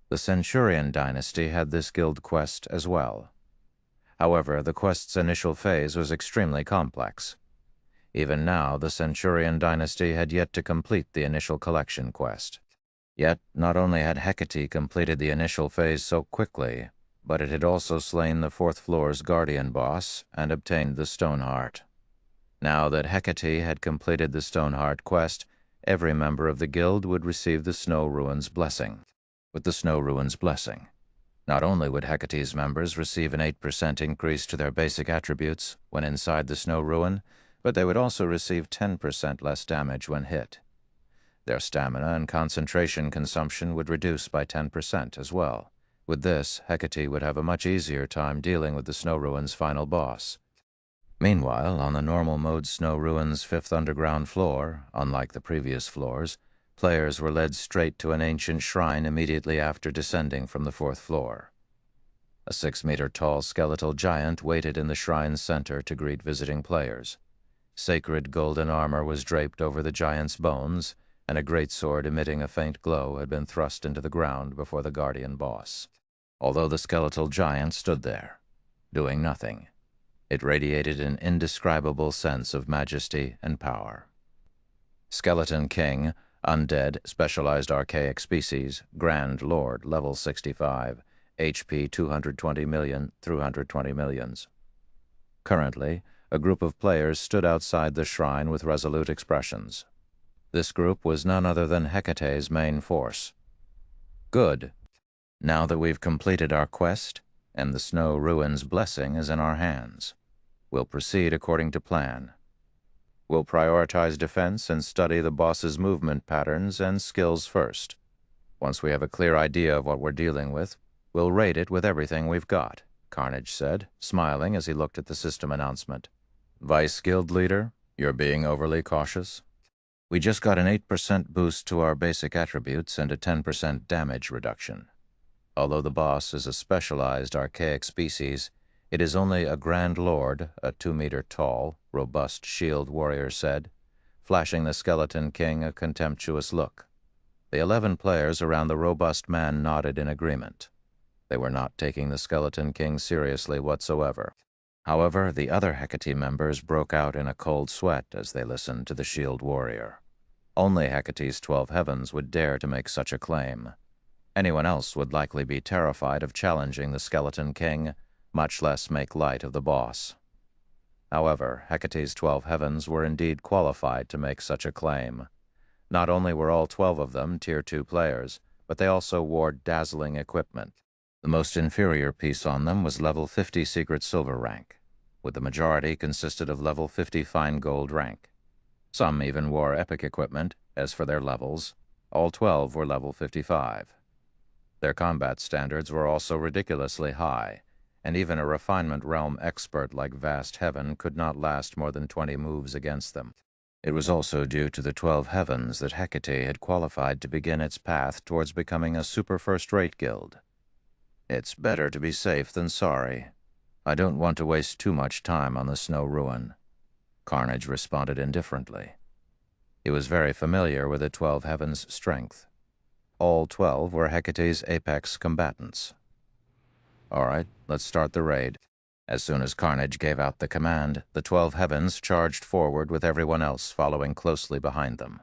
The Centurion dynasty had this guild quest as well. However, the quest's initial phase was extremely complex. Even now, the Centurion dynasty had yet to complete the initial collection quest. Yet, not only had Hecate completed the initial phase so quickly, but it had also slain the 4th floor's guardian boss and obtained the Stoneheart. Now that Hecate had completed the Stoneheart quest, every member of the guild would receive the Snow Ruin's blessing. with the Snow Ruin's blessing. Not only would Hecate's members receive an 8% increase to their basic attributes when inside the Snow Ruin, but they would also receive 10% less damage when hit. Their stamina and concentration consumption would reduce by 10% as well. With this, Hecate would have a much easier time dealing with the Snow Ruin's final boss. Meanwhile, on the normal mode Snow Ruin's 5th underground floor, unlike the previous floors, players were led straight to an ancient shrine immediately after descending from the 4th floor. A 6-meter-tall skeletal giant waited in the shrine's center to greet visiting players. Sacred golden armor was draped over the giant's bones, and a greatsword emitting a faint glow had been thrust into the ground before the guardian boss. Although the skeletal giant stood there, doing nothing, it radiated an indescribable sense of majesty and power. Skeleton King, Undead, Specialized Archaic Species, Grand Lord, Level 65, HP 220 million through 120 millions. Currently, a group of players stood outside the shrine with resolute expressions. This group was none other than Hecate's main force. Good. Now that we've completed our quest, and the Snow Ruin's blessing is in our hands, we'll proceed according to plan. We'll prioritize defense and study the boss's movement patterns and skills first. Once we have a clear idea of what we're dealing with, we'll raid it with everything we've got, Carnage said, smiling as he looked at the system announcement. Vice Guild Leader, you're being overly cautious. We just got an 8% boost to our basic attributes and a 10% damage reduction. Although the boss is a specialized archaic species, it is only a Grand Lord, a 2-meter-tall, robust shield warrior said, flashing the Skeleton King a contemptuous look. The 11 players around the robust man nodded in agreement. They were not taking the Skeleton King seriously whatsoever. However, the other Hecate members broke out in a cold sweat as they listened to the shield warrior. Only Hecate's 12 Heavens would dare to make such a claim. Anyone else would likely be terrified of challenging the Skeleton King, much less make light of the boss. However, Hecate's 12 Heavens were indeed qualified to make such a claim. Not only were all 12 of them Tier 2 players, but they also wore dazzling equipment. The most inferior piece on them was level 50 Secret Silver rank, with the majority consisted of level 50 Fine Gold rank. Some even wore epic equipment. As for their levels, all 12 were level 55. Their combat standards were also ridiculously high, and even a refinement realm expert like Vast Heaven could not last more than 20 moves against them. It was also due to the 12 Heavens that Hecate had qualified to begin its path towards becoming a super first-rate guild. It's better to be safe than sorry. I don't want to waste too much time on the Snow Ruin. Carnage responded indifferently. He was very familiar with the 12 Heavens' strength. All 12 were Hecate's apex combatants. All right, let's start the raid. As soon as Carnage gave out the command, the 12 Heavens charged forward with everyone else following closely behind them.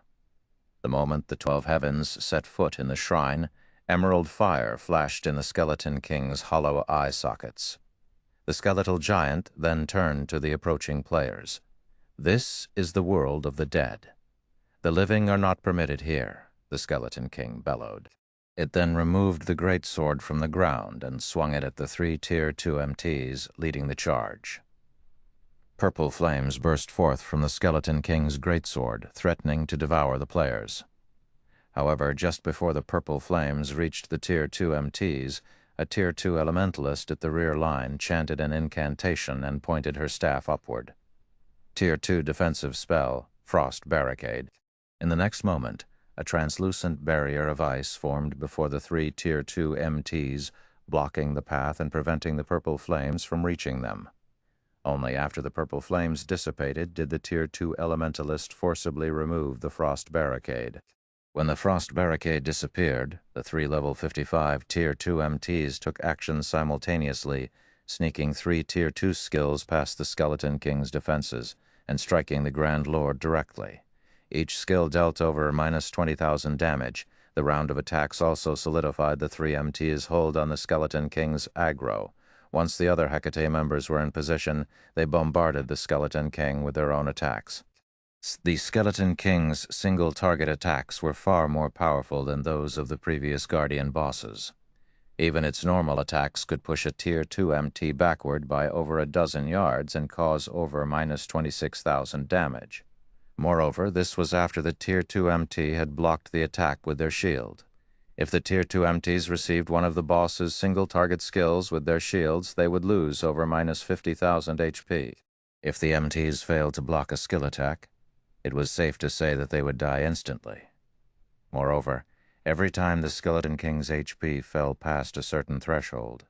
The moment the 12 Heavens set foot in the shrine, emerald fire flashed in the Skeleton King's hollow eye sockets. The skeletal giant then turned to the approaching players. This is the world of the dead. The living are not permitted here, the Skeleton King bellowed. It then removed the greatsword from the ground and swung it at the 3 Tier 2 MTs leading the charge. Purple flames burst forth from the Skeleton King's greatsword, threatening to devour the players. However, just before the purple flames reached the Tier 2 MTs, a Tier 2 elementalist at the rear line chanted an incantation and pointed her staff upward. Tier 2 defensive spell, Frost Barricade. In the next moment, a translucent barrier of ice formed before the 3 Tier 2 MTs, blocking the path and preventing the purple flames from reaching them. Only after the purple flames dissipated did the Tier 2 elementalist forcibly remove the Frost Barricade. When the Frost Barricade disappeared, the 3 level 55 Tier 2 MTs took action simultaneously, sneaking 3 Tier 2 skills past the Skeleton King's defenses and striking the Grand Lord directly. Each skill dealt over minus 20,000 damage. The round of attacks also solidified the 3 MT's hold on the Skeleton King's aggro. Once the other Hecate members were in position, they bombarded the Skeleton King with their own attacks. The Skeleton King's single-target attacks were far more powerful than those of the previous Guardian bosses. Even its normal attacks could push a Tier 2 MT backward by over a dozen yards and cause over minus 26,000 damage. Moreover, this was after the Tier 2 MT had blocked the attack with their shield. If the Tier 2 MTs received one of the boss's single-target skills with their shields, they would lose over minus 50,000 HP. If the MTs failed to block a skill attack, it was safe to say that they would die instantly. Moreover, every time the Skeleton King's HP fell past a certain threshold,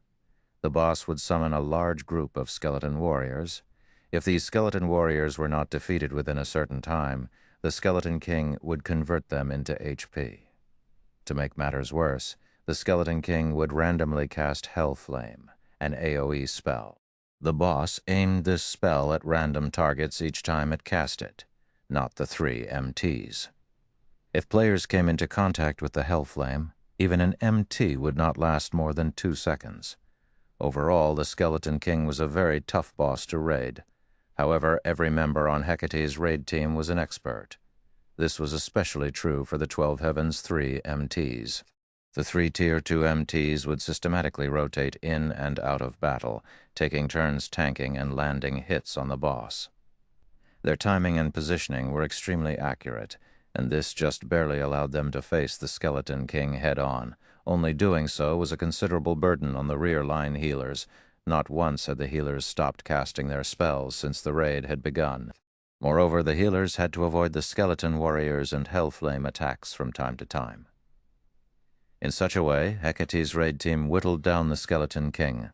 the boss would summon a large group of skeleton warriors. If these skeleton warriors were not defeated within a certain time, the Skeleton King would convert them into HP. To make matters worse, the Skeleton King would randomly cast Hell Flame, an AoE spell. The boss aimed this spell at random targets each time it cast it, not the 3 MTs. If players came into contact with the Hell Flame, even an MT would not last more than 2 seconds. Overall, the Skeleton King was a very tough boss to raid. However, every member on Hecate's raid team was an expert. This was especially true for the 12 Heavens 3 MTs. The 3 Tier 2 MTs would systematically rotate in and out of battle, taking turns tanking and landing hits on the boss. Their timing and positioning were extremely accurate, and this just barely allowed them to face the Skeleton King head-on. Only doing so was a considerable burden on the rear-line healers. Not once had the healers stopped casting their spells since the raid had begun. Moreover, the healers had to avoid the skeleton warriors and Hellflame attacks from time to time. In such a way, Hecate's raid team whittled down the Skeleton King.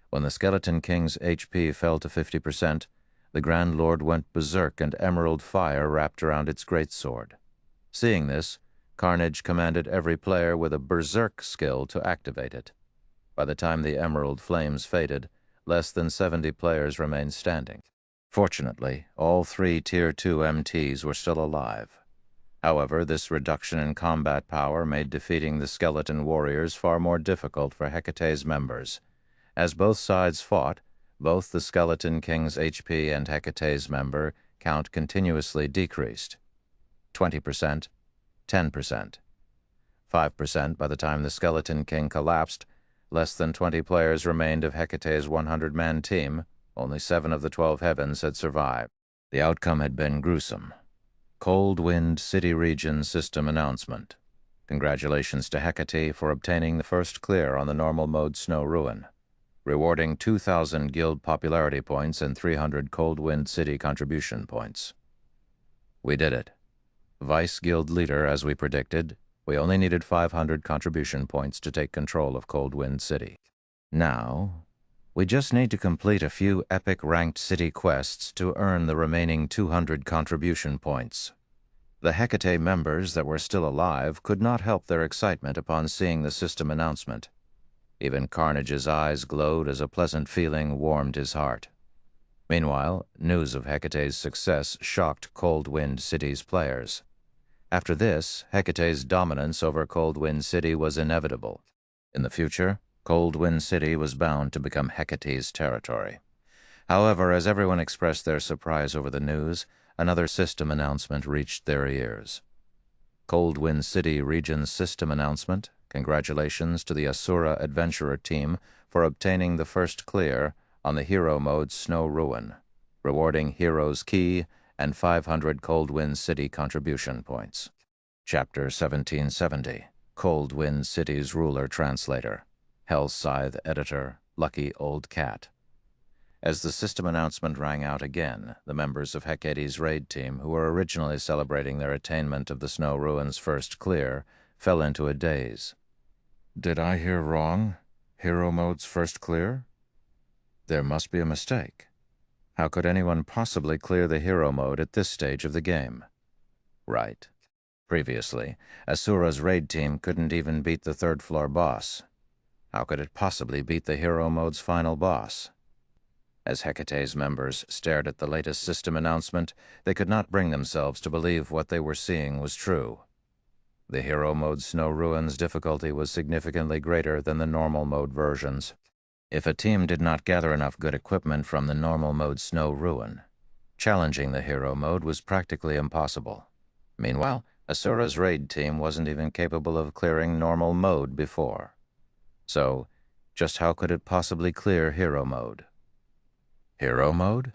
When the Skeleton King's HP fell to 50%, the Grand Lord went berserk and emerald fire wrapped around its greatsword. Seeing this, Carnage commanded every player with a berserk skill to activate it. By the time the emerald flames faded, less than 70 players remained standing. Fortunately, all 3 Tier 2 MTs were still alive. However, this reduction in combat power made defeating the skeleton warriors far more difficult for Hecate's members. As both sides fought, both the Skeleton King's HP and Hecate's member count continuously decreased. 20%, 10%, 5% by the time the Skeleton King collapsed. Less than 20 players remained of Hecate's 100-man team. Only 7 of the 12 Heavens had survived. The outcome had been gruesome. Cold Wind City Region System Announcement. Congratulations to Hecate for obtaining the first clear on the normal mode Snow Ruin, rewarding 2,000 guild popularity points and 300 Cold Wind City contribution points. We did it. Vice Guild Leader, as we predicted, we only needed 500 contribution points to take control of Cold Wind City. Now, we just need to complete a few epic ranked city quests to earn the remaining 200 contribution points. The Hecate members that were still alive could not help their excitement upon seeing the system announcement. Even Carnage's eyes glowed as a pleasant feeling warmed his heart. Meanwhile, news of Hecate's success shocked Cold Wind City's players. After this, Hecate's dominance over Cold Wind City was inevitable. In the future, Cold Wind City was bound to become Hecate's territory. However, as everyone expressed their surprise over the news, another system announcement reached their ears. Cold Wind City Region's system announcement. Congratulations to the Asura Adventurer team for obtaining the first clear on the hero mode Snow Ruin, rewarding Hero's Key and 500 Cold Wind City contribution points. Chapter 1770. Cold Wind City's Ruler Translator. Hell Scythe Editor, Lucky Old Cat. As the system announcement rang out again, the members of Hecate's raid team, who were originally celebrating their attainment of the Snow Ruin's first clear, fell into a daze. Did I hear wrong? Hero mode's first clear? There must be a mistake. How could anyone possibly clear the hero mode at this stage of the game? Right. Previously, Asura's raid team couldn't even beat the third-floor boss. How could it possibly beat the hero mode's final boss? As Hecate's members stared at the latest system announcement, they could not bring themselves to believe what they were seeing was true. The hero mode Snow Ruin's difficulty was significantly greater than the normal mode versions. If a team did not gather enough good equipment from the normal mode Snow Ruin, Challenging the hero mode was practically impossible. Meanwhile, Asura's raid team wasn't even capable of clearing normal mode before. So, just how could it possibly clear hero mode? Hero mode?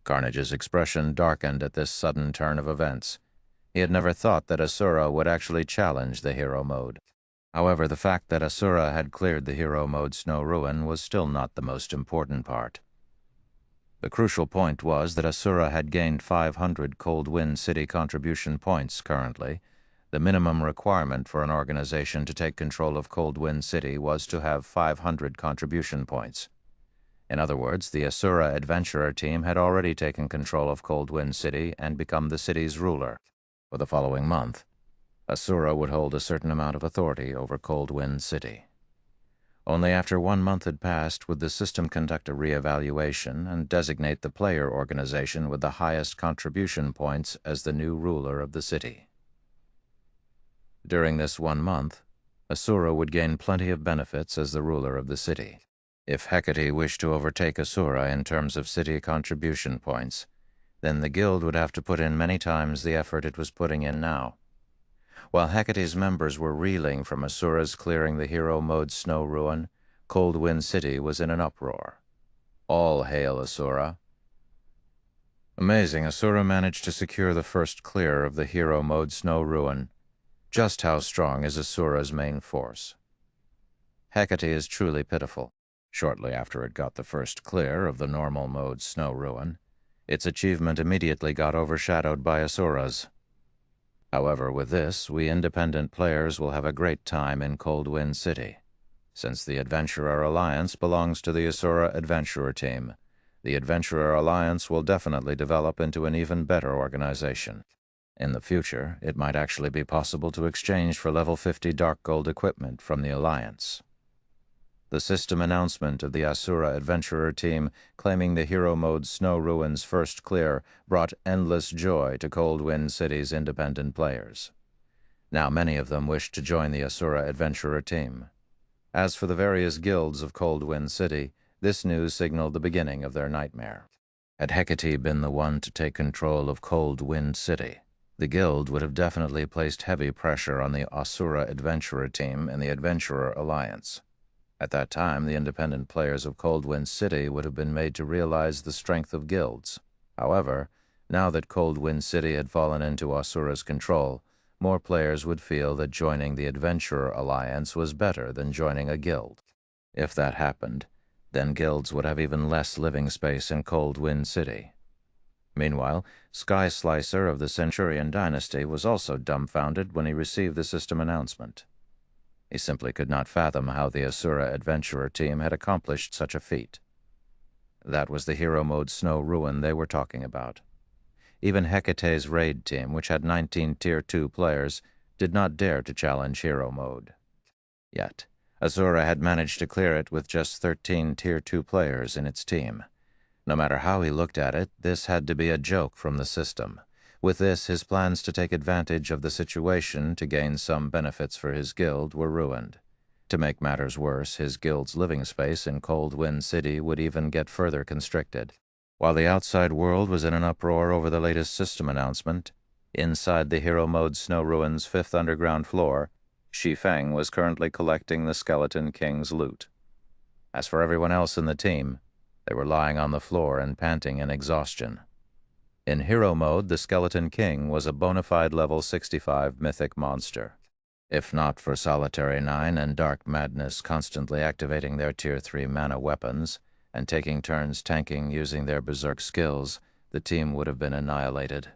Carnage's expression darkened at this sudden turn of events. He had never thought that Asura would actually challenge the hero mode. However, the fact that Asura had cleared the hero mode Snow Ruin was still not the most important part. The crucial point was that Asura had gained 500 Cold Wind City contribution points currently. The minimum requirement for an organization to take control of Cold Wind City was to have 500 contribution points. In other words, the Asura adventurer team had already taken control of Cold Wind City and become the city's ruler. For the following month, Asura would hold a certain amount of authority over Cold Wind City. Only after 1 month had passed would the system conduct a re-evaluation and designate the player organization with the highest contribution points as the new ruler of the city. During this 1 month, Asura would gain plenty of benefits as the ruler of the city. If Hecate wished to overtake Asura in terms of city contribution points, then the guild would have to put in many times the effort it was putting in now. While Hecate's members were reeling from Asura's clearing the hero mode Snow Ruin, Cold Wind City was in an uproar. All hail Asura. Amazing, Asura managed to secure the first clear of the hero mode Snow Ruin. Just how strong is Asura's main force? Hecate is truly pitiful. Shortly after it got the first clear of the normal mode Snow Ruin, its achievement immediately got overshadowed by Asura's. However, with this, we independent players will have a great time in Cold Wind City. Since the Adventurer Alliance belongs to the Asura Adventurer team, the Adventurer Alliance will definitely develop into an even better organization. In the future, it might actually be possible to exchange for level 50 Dark Gold equipment from the Alliance. The system announcement of the Asura Adventurer team claiming the hero mode Snow Ruin's first clear brought endless joy to Cold Wind City's independent players. Now many of them wished to join the Asura Adventurer team. As for the various guilds of Cold Wind City, this news signaled the beginning of their nightmare. Had Hecate been the one to take control of Cold Wind City, the guild would have definitely placed heavy pressure on the Asura Adventurer team and the Adventurer Alliance. At that time, the independent players of Cold Wind City would have been made to realize the strength of guilds. However, now that Cold Wind City had fallen into Asura's control, more players would feel that joining the Adventurer Alliance was better than joining a guild. If that happened, then guilds would have even less living space in Cold Wind City. Meanwhile, Sky Slicer of the Centurion dynasty was also dumbfounded when he received the system announcement. He simply could not fathom how the Asura Adventurer team had accomplished such a feat. That was the hero mode Snow Ruin they were talking about. Even Hecate's raid team, which had 19 Tier 2 players, did not dare to challenge hero mode. Yet, Asura had managed to clear it with just 13 Tier 2 players in its team. No matter how he looked at it, this had to be a joke from the system. With this, his plans to take advantage of the situation to gain some benefits for his guild were ruined. To make matters worse, his guild's living space in Cold Wind City would even get further constricted. While the outside world was in an uproar over the latest system announcement, inside the hero mode Snow Ruin's 5th underground floor, Shi Feng was currently collecting the Skeleton King's loot. As for everyone else in the team, they were lying on the floor and panting in exhaustion. In hero mode, the Skeleton King was a bona fide level 65 mythic monster. If not for Solitary 9 and Dark Madness constantly activating their Tier 3 mana weapons and taking turns tanking using their berserk skills, the team would have been annihilated.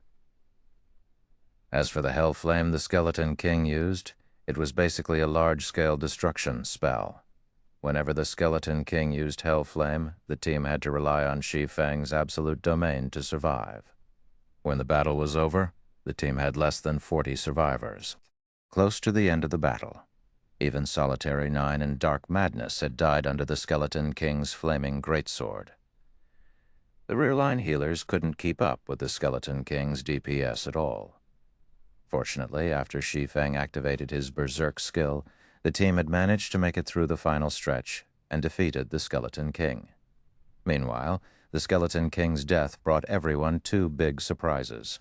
As for the Hellflame the Skeleton King used, it was basically a large-scale destruction spell. Whenever the Skeleton King used Hellflame, the team had to rely on Shi Feng's absolute domain to survive. When the battle was over, the team had less than 40 survivors. Close to the end of the battle, even Solitary 9 and Dark Madness had died under the Skeleton King's flaming greatsword. The rear-line healers couldn't keep up with the Skeleton King's DPS at all. Fortunately, after Shi Feng activated his berserk skill, the team had managed to make it through the final stretch and defeated the Skeleton King. Meanwhile, the Skeleton King's death brought everyone two big surprises.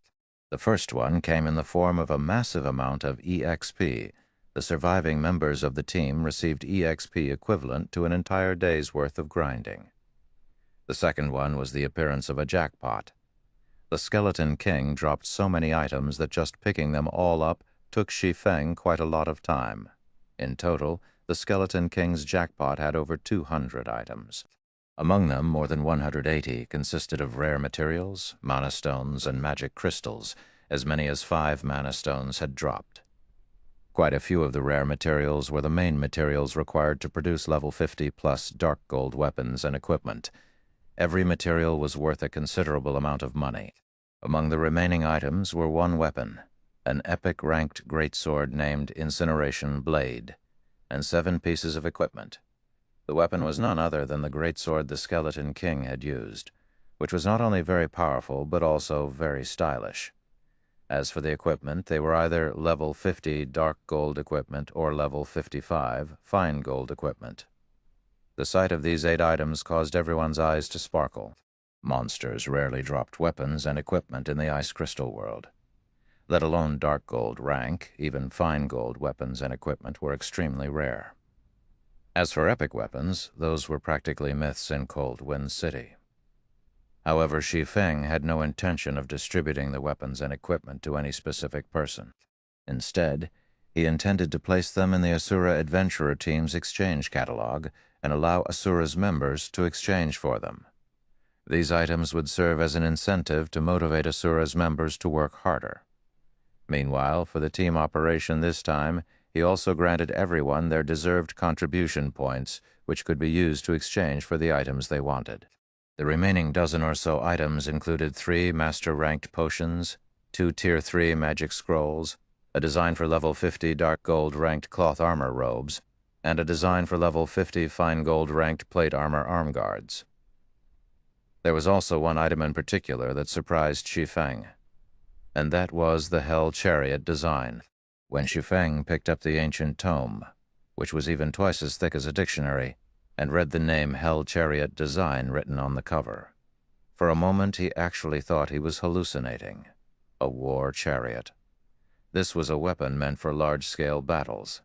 The first one came in the form of a massive amount of EXP. The surviving members of the team received EXP equivalent to an entire day's worth of grinding. The second one was the appearance of a jackpot. The Skeleton King dropped so many items that just picking them all up took Shi Feng quite a lot of time. In total, the Skeleton King's jackpot had over 200 items. Among them, more than 180 consisted of rare materials, mana stones, and magic crystals. As many as 5 mana stones had dropped. Quite a few of the rare materials were the main materials required to produce level 50+ dark gold weapons and equipment. Every material was worth a considerable amount of money. Among the remaining items were one weapon, an epic-ranked greatsword named Incineration Blade, and 7 pieces of equipment. The weapon was none other than the greatsword the Skeleton King had used, which was not only very powerful but also very stylish. As for the equipment, they were either level 50 dark gold equipment or level 55 fine gold equipment. The sight of these 8 items caused everyone's eyes to sparkle. Monsters rarely dropped weapons and equipment in the ice crystal world. Let alone dark gold rank, even fine gold weapons and equipment were extremely rare. As for epic weapons, those were practically myths in Cold Wind City. However, Shi Feng had no intention of distributing the weapons and equipment to any specific person. Instead, he intended to place them in the Asura Adventurer Team's exchange catalog and allow Asura's members to exchange for them. These items would serve as an incentive to motivate Asura's members to work harder. Meanwhile, for the team operation this time, he also granted everyone their deserved contribution points, which could be used to exchange for the items they wanted. The remaining dozen or so items included 3 master-ranked potions, 2 Tier 3 magic scrolls, a design for level 50 dark gold ranked cloth armor robes, and a design for level 50 fine gold ranked plate armor arm guards. There was also one item in particular that surprised Shi Feng, and that was the Hell Chariot design. When Shi Feng picked up the ancient tome, which was even twice as thick as a dictionary, and read the name Hell Chariot Design written on the cover, for a moment he actually thought he was hallucinating. A war chariot. This was a weapon meant for large-scale battles.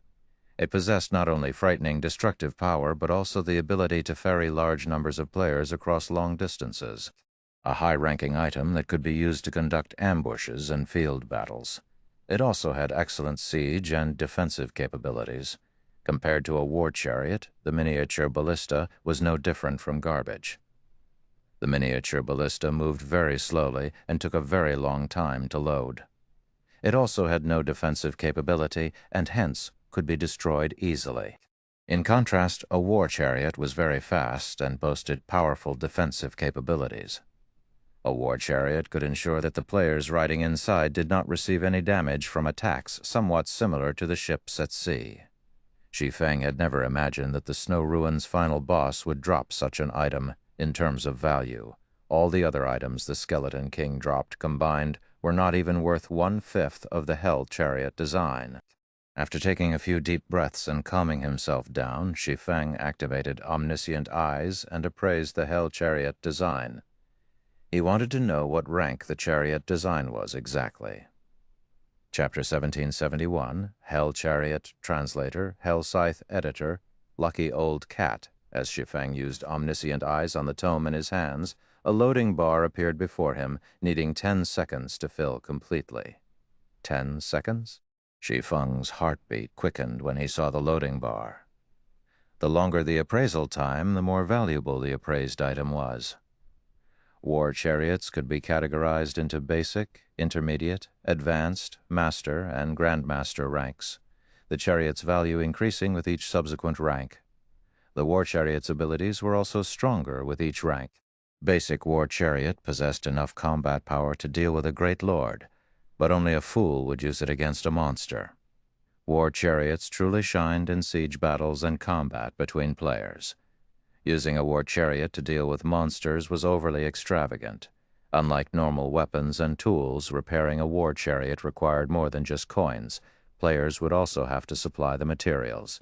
It possessed not only frightening destructive power, but also the ability to ferry large numbers of players across long distances. A high-ranking item that could be used to conduct ambushes and field battles. It also had excellent siege and defensive capabilities. Compared to a war chariot, the miniature ballista was no different from garbage. The miniature ballista moved very slowly and took a very long time to load. It also had no defensive capability and hence could be destroyed easily. In contrast, a war chariot was very fast and boasted powerful defensive capabilities. A war chariot could ensure that the players riding inside did not receive any damage from attacks somewhat similar to the ships at sea. Shi Feng had never imagined that the Snow Ruin's final boss would drop such an item in terms of value. All the other items the Skeleton King dropped combined were not even worth 1/5 of the Hell Chariot design. After taking a few deep breaths and calming himself down, Shi Feng activated Omniscient Eyes and appraised the Hell Chariot design. He wanted to know what rank the chariot design was exactly. Chapter 1771, Hell Chariot, Translator, Hell Scythe Editor, Lucky Old Cat. As Shi Feng used Omniscient Eyes on the tome in his hands, a loading bar appeared before him, needing 10 seconds to fill completely. 10 seconds? Shi Feng's heartbeat quickened when he saw the loading bar. The longer the appraisal time, the more valuable the appraised item was. War chariots could be categorized into basic, intermediate, advanced, master, and grandmaster ranks, the chariot's value increasing with each subsequent rank. The war chariot's abilities were also stronger with each rank. Basic war chariot possessed enough combat power to deal with a great lord, but only a fool would use it against a monster. War chariots truly shined in siege battles and combat between players. Using a war chariot to deal with monsters was overly extravagant. Unlike normal weapons and tools, repairing a war chariot required more than just coins. Players would also have to supply the materials.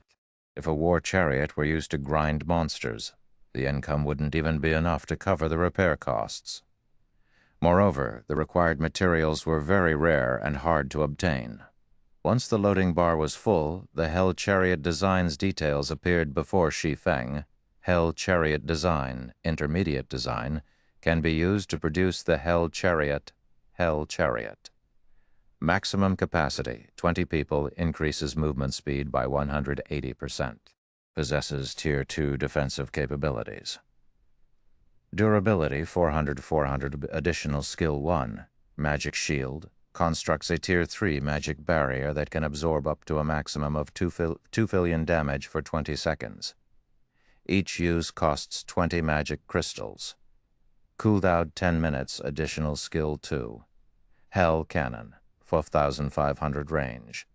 If a war chariot were used to grind monsters, The income wouldn't even be enough to cover the repair costs. Moreover, the required materials were very rare and hard to obtain. Once the loading bar was full, the Hell Chariot design's details appeared before Shi Feng. Hell Chariot design, intermediate design, can be used to produce the Hell Chariot. Hell Chariot. Maximum capacity, 20 people, increases movement speed by 180%. Possesses Tier 2 defensive capabilities. Durability, 400 additional skill 1. Magic Shield. Constructs a Tier 3 magic barrier that can absorb up to a maximum of 2 billion damage for 20 seconds. Each use costs 20 magic crystals. Cooldown 10 minutes, additional skill 2. Hell Cannon, 4,500 range.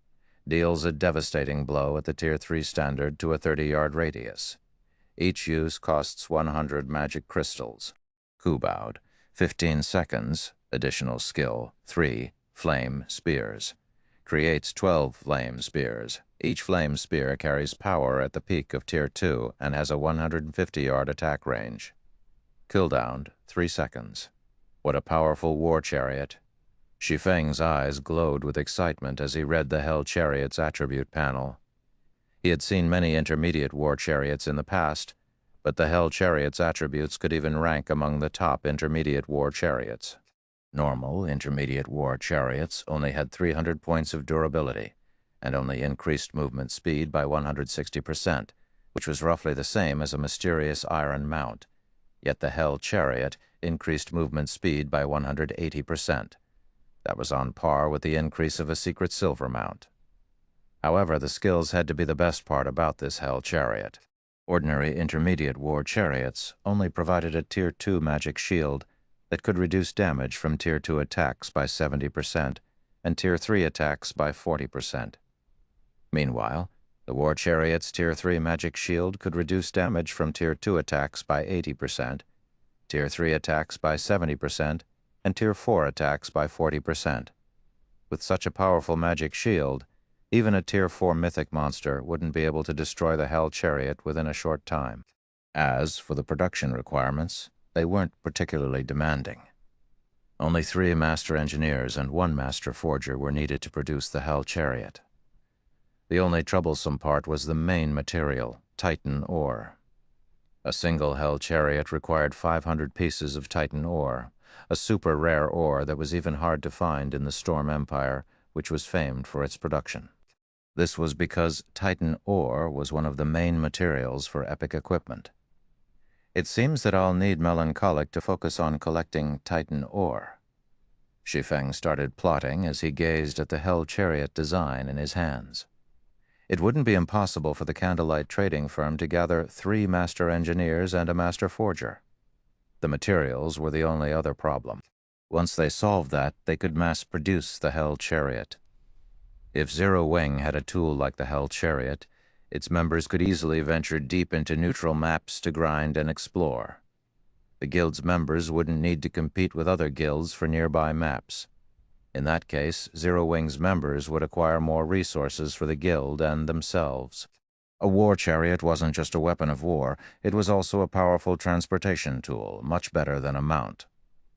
Deals a devastating blow at the Tier 3 standard to a 30-yard radius. Each use costs 100 magic crystals. Cooldown, 15 seconds, additional skill 3. Flame Spears. Creates 12 flame spears. Each flame spear carries power at the peak of Tier 2 and has a 150-yard attack range. Cooldown, 3 seconds. What a powerful war chariot. Shi Feng's eyes glowed with excitement as he read the Hell Chariot's attribute panel. He had seen many intermediate war chariots in the past, but the Hell Chariot's attributes could even rank among the top intermediate war chariots. Normal intermediate war chariots only had 300 points of durability and only increased movement speed by 160%, which was roughly the same as a mysterious iron mount. Yet the Hell Chariot increased movement speed by 180%. That was on par with the increase of a secret silver mount. However, the skills had to be the best part about this Hell Chariot. Ordinary intermediate war chariots only provided a Tier 2 magic shield that could reduce damage from Tier 2 attacks by 70% and Tier 3 attacks by 40%. Meanwhile, the War Chariot's Tier 3 magic shield could reduce damage from Tier 2 attacks by 80%, Tier 3 attacks by 70%, and Tier 4 attacks by 40%. With such a powerful magic shield, even a Tier 4 mythic monster wouldn't be able to destroy the Hell Chariot within a short time. As for the production requirements, they weren't particularly demanding. Only 3 master engineers and 1 master forger were needed to produce the Hell Chariot. The only troublesome part was the main material, Titan ore. A single Hell Chariot required 500 pieces of Titan ore, a super rare ore that was even hard to find in the Storm Empire, which was famed for its production. This was because Titan ore was one of the main materials for epic equipment. It seems that I'll need Melancholic to focus on collecting Titan ore. Shi Feng started plotting as he gazed at the Hell Chariot design in his hands. It wouldn't be impossible for the Candlelight trading firm to gather 3 master engineers and a master forger. The materials were the only other problem. Once they solved that, they could mass-produce the Hell Chariot. If Zero Wing had a tool like the Hell Chariot, its members could easily venture deep into neutral maps to grind and explore. The guild's members wouldn't need to compete with other guilds for nearby maps. In that case, Zero Wing's members would acquire more resources for the guild and themselves. A war chariot wasn't just a weapon of war, it was also a powerful transportation tool, much better than a mount.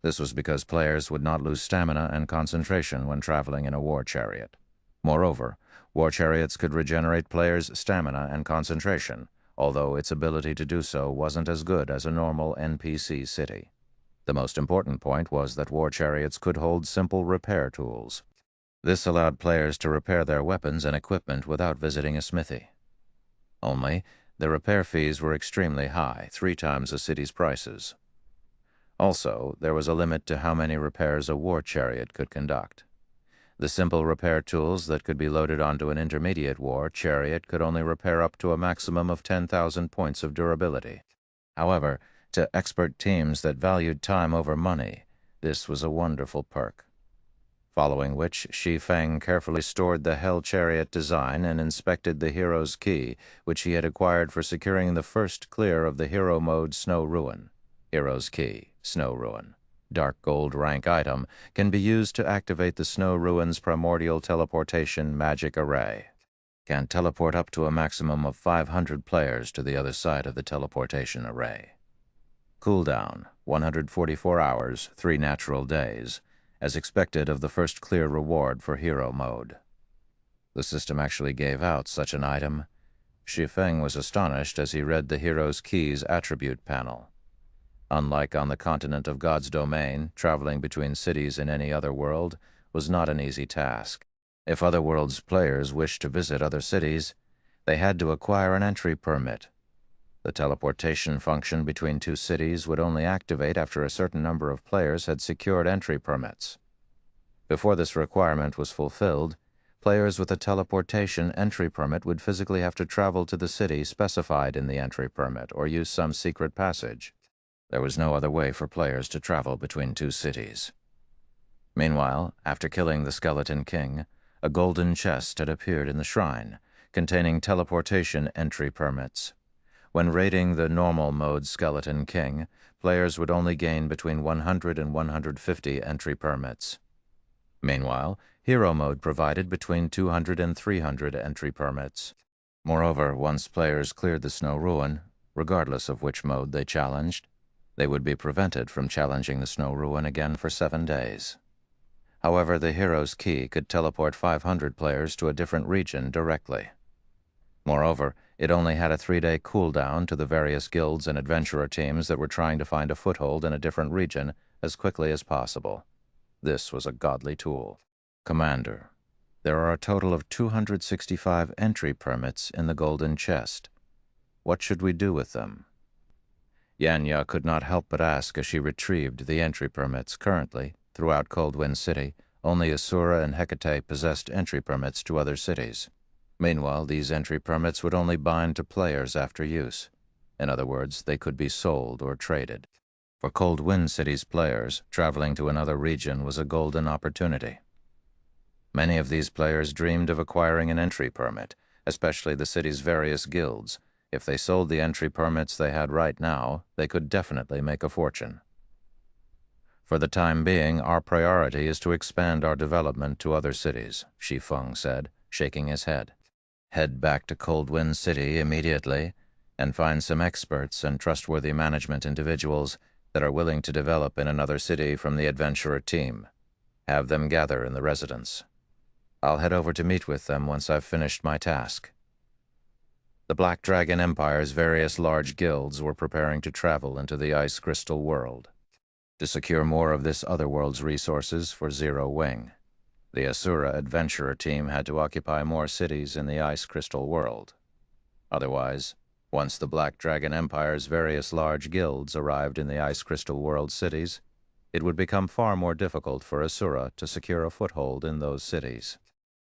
This was because players would not lose stamina and concentration when traveling in a war chariot. Moreover, war chariots could regenerate players' stamina and concentration, although its ability to do so wasn't as good as a normal NPC city. The most important point was that war chariots could hold simple repair tools. This allowed players to repair their weapons and equipment without visiting a smithy. Only, the repair fees were extremely high, 3 times a city's prices. Also, there was a limit to how many repairs a war chariot could conduct. The simple repair tools that could be loaded onto an intermediate war chariot could only repair up to a maximum of 10,000 points of durability. However, to expert teams that valued time over money, this was a wonderful perk. Following which, Shi Feng carefully stored the Hell Chariot design and inspected the hero's key, which he had acquired for securing the first clear of the hero mode Snow Ruin. Hero's key, Snow Ruin. Dark gold rank item, can be used to activate the Snow Ruin's primordial teleportation magic array. can teleport up to a maximum of 500 players to the other side of the teleportation array. Cooldown, 144 hours, 3 natural days, as expected of the first clear reward for hero mode. The system actually gave out such an item. Shi Feng was astonished as he read the hero's keys attribute panel. Unlike on the continent of God's domain, traveling between cities in any other world was not an easy task. If other worlds' players wished to visit other cities, they had to acquire an entry permit. The teleportation function between 2 cities would only activate after a certain number of players had secured entry permits. Before this requirement was fulfilled, players with a teleportation entry permit would physically have to travel to the city specified in the entry permit or use some secret passage. There was no other way for players to travel between 2 cities. Meanwhile, after killing the Skeleton King, a golden chest had appeared in the shrine, containing teleportation entry permits. When raiding the normal mode Skeleton King, players would only gain between 100 and 150 entry permits. Meanwhile, Hero mode provided between 200 and 300 entry permits. Moreover, once players cleared the Snow Ruin, regardless of which mode they challenged, they would be prevented from challenging the Snow Ruin again for 7 days. However, the hero's key could teleport 500 players to a different region directly. Moreover, it only had a 3-day cooldown to the various guilds and adventurer teams that were trying to find a foothold in a different region as quickly as possible. This was a godly tool. Commander, there are a total of 265 entry permits in the golden chest. What should we do with them? Yanya could not help but ask as she retrieved the entry permits. Currently, throughout Coldwind City, only Asura and Hecate possessed entry permits to other cities. Meanwhile, these entry permits would only bind to players after use. In other words, they could be sold or traded. For Coldwind City's players, traveling to another region was a golden opportunity. Many of these players dreamed of acquiring an entry permit, especially the city's various guilds. If they sold the entry permits they had right now, they could definitely make a fortune. For the time being, our priority is to expand our development to other cities, Shi Feng said, shaking his head. Head back to Coldwind City immediately and find some experts and trustworthy management individuals that are willing to develop in another city from the adventurer team. Have them gather in the residence. I'll head over to meet with them once I've finished my task. The Black Dragon Empire's various large guilds were preparing to travel into the Ice Crystal world to secure more of this other world's resources for Zero Wing. The Asura adventurer team had to occupy more cities in the Ice Crystal world. Otherwise, once the Black Dragon Empire's various large guilds arrived in the Ice Crystal world cities, it would become far more difficult for Asura to secure a foothold in those cities.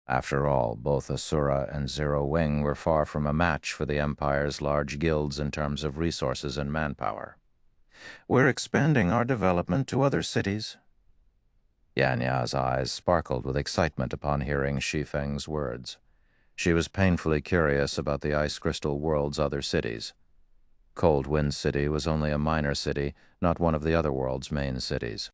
After all, both Asura and Zero Wing were far from a match for the Empire's large guilds in terms of resources and manpower. We're expanding our development to other cities. Yanya's eyes sparkled with excitement upon hearing Shi Feng's words. She was painfully curious about the Ice Crystal world's other cities. Coldwind City was only a minor city, not one of the other world's main cities.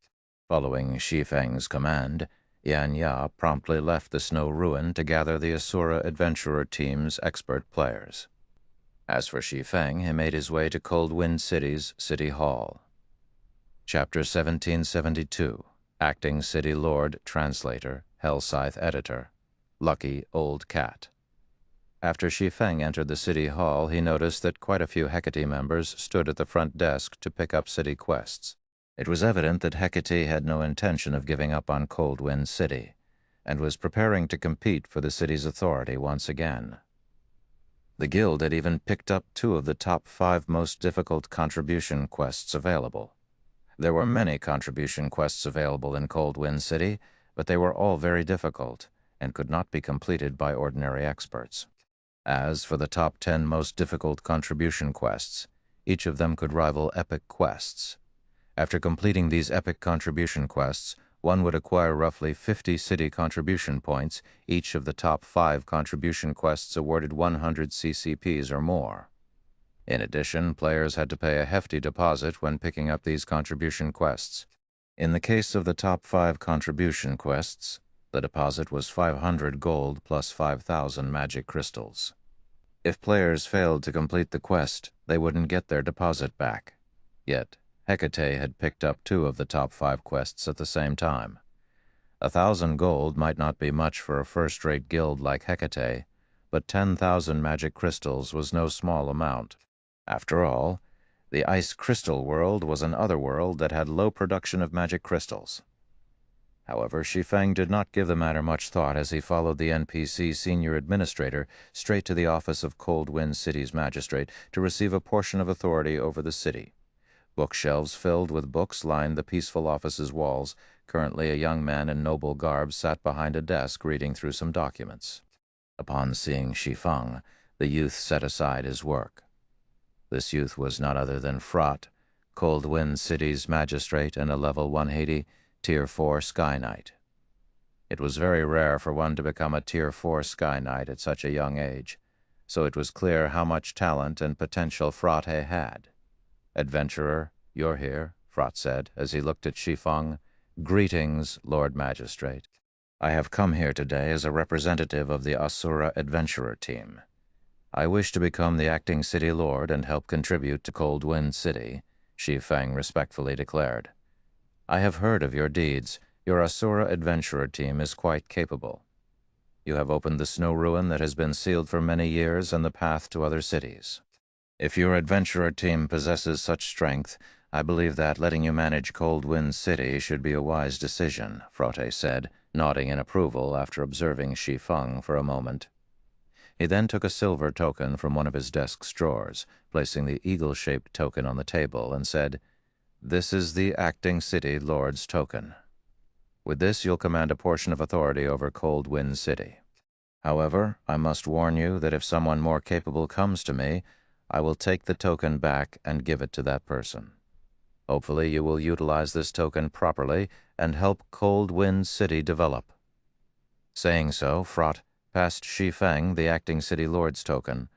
Following Shi Feng's command, Yanya promptly left the Snow Ruin to gather the Asura adventurer team's expert players. As for Shi Feng, he made his way to Coldwind City's City Hall. Chapter 1772. Acting City Lord, Translator, Hellscythe Editor, Lucky Old Cat. After Shi Feng entered the City Hall, he noticed that quite a few Hecate members stood at the front desk to pick up city quests. It was evident that Hecate had no intention of giving up on Coldwind City, and was preparing to compete for the city's authority once again. The guild had even picked up 2 of the top 5 most difficult contribution quests available. There were many contribution quests available in Coldwind City, but they were all very difficult and could not be completed by ordinary experts. As for the top 10 most difficult contribution quests, each of them could rival epic quests. After completing these epic contribution quests, one would acquire roughly 50 city contribution points. Each of the top 5 contribution quests awarded 100 CCPs or more. In addition, players had to pay a hefty deposit when picking up these contribution quests. In the case of the top 5 contribution quests, The deposit was 500 gold plus 5,000 magic crystals. If players failed to complete the quest, they wouldn't get their deposit back. Yet, Hecate had picked up 2 of the top 5 quests at the same time. 1,000 gold might not be much for a first-rate guild like Hecate, but 10,000 magic crystals was no small amount. After all, the ice crystal world was an otherworld that had low production of magic crystals. However, Shi Feng did not give the matter much thought as he followed the NPC senior administrator straight to the office of Cold Wind City's magistrate to receive a portion of authority over the city. Bookshelves filled with books lined the peaceful office's walls. Currently, a young man in noble garb sat behind a desk reading through some documents. Upon seeing Shi Feng, the youth set aside his work. This youth was none other than Frot, Cold Wind City's magistrate and a level 180, Tier 4 Sky Knight. It was very rare for one to become a Tier 4 Sky Knight at such a young age, so it was clear how much talent and potential Frot had. "Adventurer, you're here," Frot said as he looked at Shi Feng. "Greetings, Lord Magistrate. I have come here today as a representative of the Asura Adventurer team. I wish to become the acting city lord and help contribute to Cold Wind City," Shi Feng respectfully declared. "I have heard of your deeds. Your Asura Adventurer team is quite capable. You have opened the snow ruin that has been sealed for many years and the path to other cities. If your adventurer team possesses such strength, I believe that letting you manage Cold Wind City should be a wise decision," Frot said, nodding in approval after observing Shi Feng for a moment. He then took a silver token from one of his desk's drawers, placing the eagle-shaped token on the table, and said, "This is the acting city lord's token. With this, you'll command a portion of authority over Cold Wind City. However, I must warn you that if someone more capable comes to me, I will take the token back and give it to that person. Hopefully you will utilize this token properly and help Cold Wind City develop." Saying so, Frot passed Shi Feng the acting city lord's token.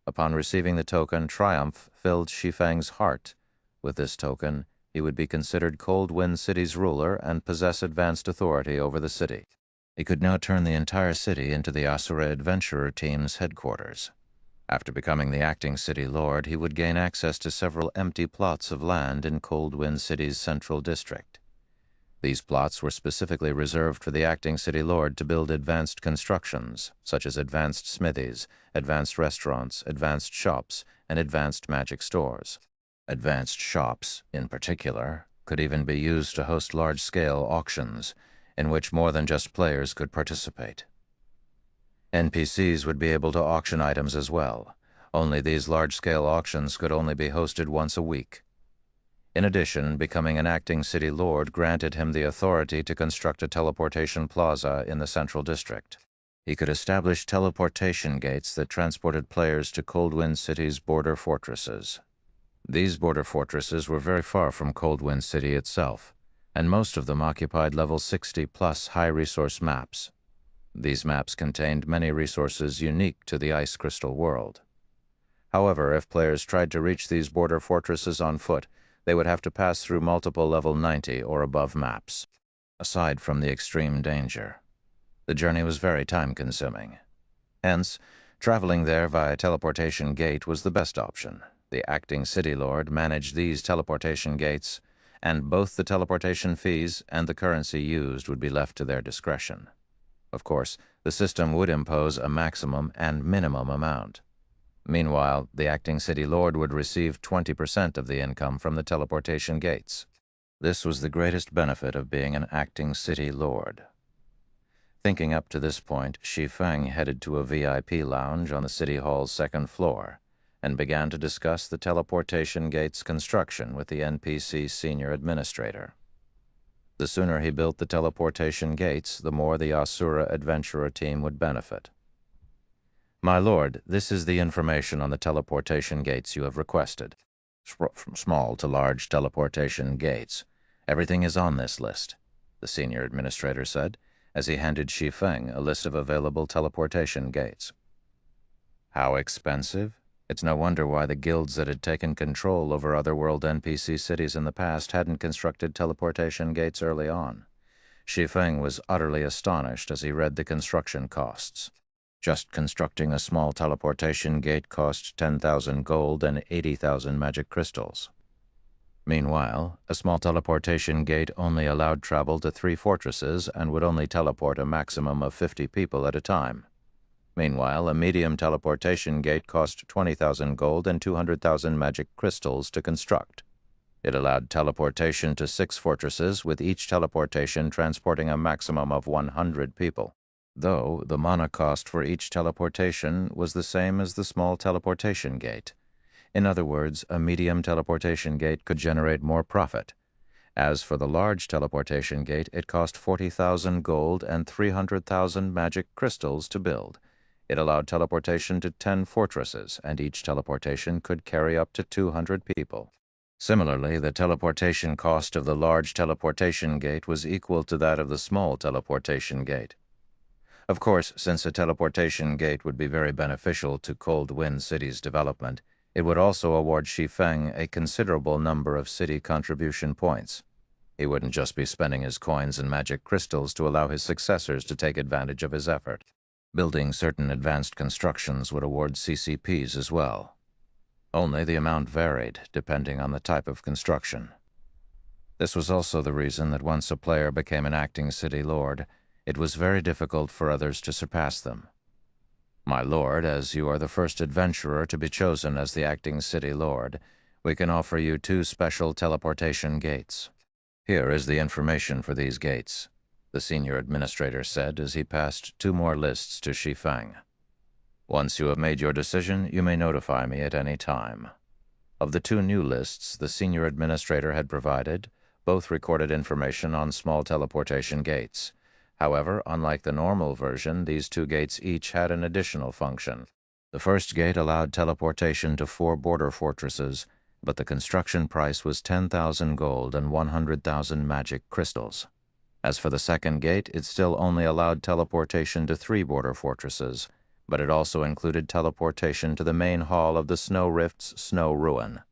Upon receiving the token, triumph filled Shi Feng's heart. With this token, he would be considered Cold Wind City's ruler and possess advanced authority over the city. He could now turn the entire city into the Asura Adventurer team's headquarters. After becoming the acting city lord, he would gain access to several empty plots of land in Cold Wind City's central district. These plots were specifically reserved for the acting city lord to build advanced constructions, such as advanced smithies, advanced restaurants, advanced shops, and advanced magic stores. Advanced shops, in particular, could even be used to host large-scale auctions, in which more than just players could participate. NPCs would be able to auction items as well, only these large-scale auctions could only be hosted once a week. In addition, becoming an acting city lord granted him the authority to construct a teleportation plaza in the central district. He could establish teleportation gates that transported players to Cold Wind City's border fortresses. These border fortresses were very far from Cold Wind City itself, and most of them occupied level 60+ high-resource maps. These maps contained many resources unique to the ice crystal world. However, if players tried to reach these border fortresses on foot, they would have to pass through multiple level 90 or above maps. Aside from the extreme danger, the journey was very time-consuming. Hence, traveling there via teleportation gate was the best option. The acting city lord managed these teleportation gates, and both the teleportation fees and the currency used would be left to their discretion. Of course, the system would impose a maximum and minimum amount. Meanwhile, the acting city lord would receive 20% of the income from the teleportation gates. This was the greatest benefit of being an acting city lord. Thinking up to this point, Shi Feng headed to a VIP lounge on the city hall's second floor and began to discuss the teleportation gates construction with the NPC senior administrator. The sooner he built the teleportation gates, the more the Asura Adventurer team would benefit. "My lord, this is the information on the teleportation gates you have requested. From small to large teleportation gates. Everything is on this list," the senior administrator said, as he handed Shi Feng a list of available teleportation gates. "How expensive? It's no wonder why the guilds that had taken control over otherworld NPC cities in the past hadn't constructed teleportation gates early on. Shi Feng was utterly astonished as he read the construction costs. Just constructing a small teleportation gate cost 10,000 gold and 80,000 magic crystals. Meanwhile, a small teleportation gate only allowed travel to 3 fortresses and would only teleport a maximum of 50 people at a time. Meanwhile, a medium teleportation gate cost 20,000 gold and 200,000 magic crystals to construct. It allowed teleportation to 6 fortresses, with each teleportation transporting a maximum of 100 people, though the mana cost for each teleportation was the same as the small teleportation gate. In other words, a medium teleportation gate could generate more profit. As for the large teleportation gate, it cost 40,000 gold and 300,000 magic crystals to build. It allowed teleportation to 10 fortresses, and each teleportation could carry up to 200 people. Similarly, the teleportation cost of the large teleportation gate was equal to that of the small teleportation gate. Of course, since a teleportation gate would be very beneficial to Cold Wind City's development, it would also award Shi Feng a considerable number of city contribution points. He wouldn't just be spending his coins and magic crystals to allow his successors to take advantage of his effort. Building certain advanced constructions would award CCPs as well. Only the amount varied, depending on the type of construction. This was also the reason that once a player became an acting city lord, it was very difficult for others to surpass them. My lord, as you are the first adventurer to be chosen as the acting city lord, we can offer you 2 special teleportation gates. Here is the information for these gates, the senior administrator said as he passed 2 more lists to Shi Feng. Once you have made your decision, you may notify me at any time. Of the 2 new lists the senior administrator had provided, both recorded information on small teleportation gates. However, unlike the normal version, these 2 gates each had an additional function. The first gate allowed teleportation to 4 border fortresses, but the construction price was 10,000 gold and 100,000 magic crystals. As for the second gate, it still only allowed teleportation to 3 border fortresses, but it also included teleportation to the main hall of the Snow Rift's Snow Ruin.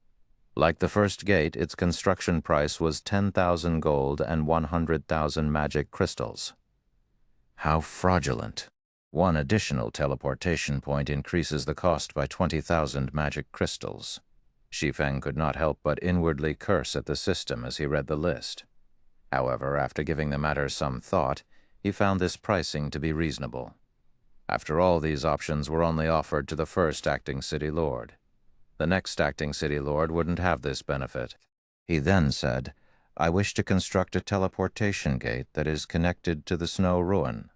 Like the first gate, its construction price was 10,000 gold and 100,000 magic crystals. How fraudulent! 1 additional teleportation point increases the cost by 20,000 magic crystals. Shi Feng could not help but inwardly curse at the system as he read the list. However, after giving the matter some thought, he found this pricing to be reasonable. After all, these options were only offered to the first acting city lord. The next acting city lord wouldn't have this benefit. He then said, "I wish to construct a teleportation gate that is connected to the Snow Ruin."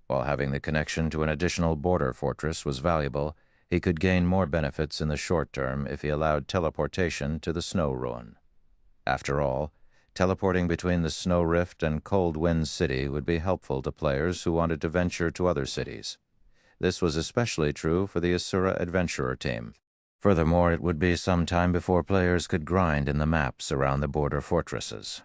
While having the connection to an additional border fortress was valuable, he could gain more benefits in the short term if he allowed teleportation to the Snow Ruin. After all, teleporting between the Snow Rift and Cold Wind City would be helpful to players who wanted to venture to other cities. This was especially true for the Asura Adventurer team. Furthermore, it would be some time before players could grind in the maps around the border fortresses.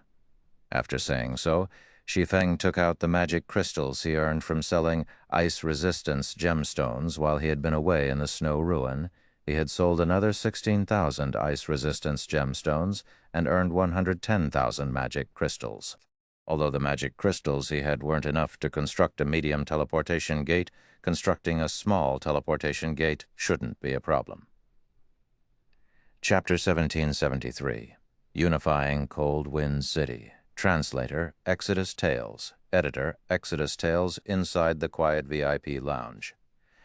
After saying so, Shi Feng took out the magic crystals he earned from selling ice resistance gemstones while he had been away in the Snow Ruin. He had sold another 16,000 ice resistance gemstones and earned 110,000 magic crystals. Although the magic crystals he had weren't enough to construct a medium teleportation gate, constructing a small teleportation gate shouldn't be a problem. Chapter 1773. Unifying Cold Wind City. Translator, Exodus Tales. Editor, Exodus Tales inside the quiet VIP lounge.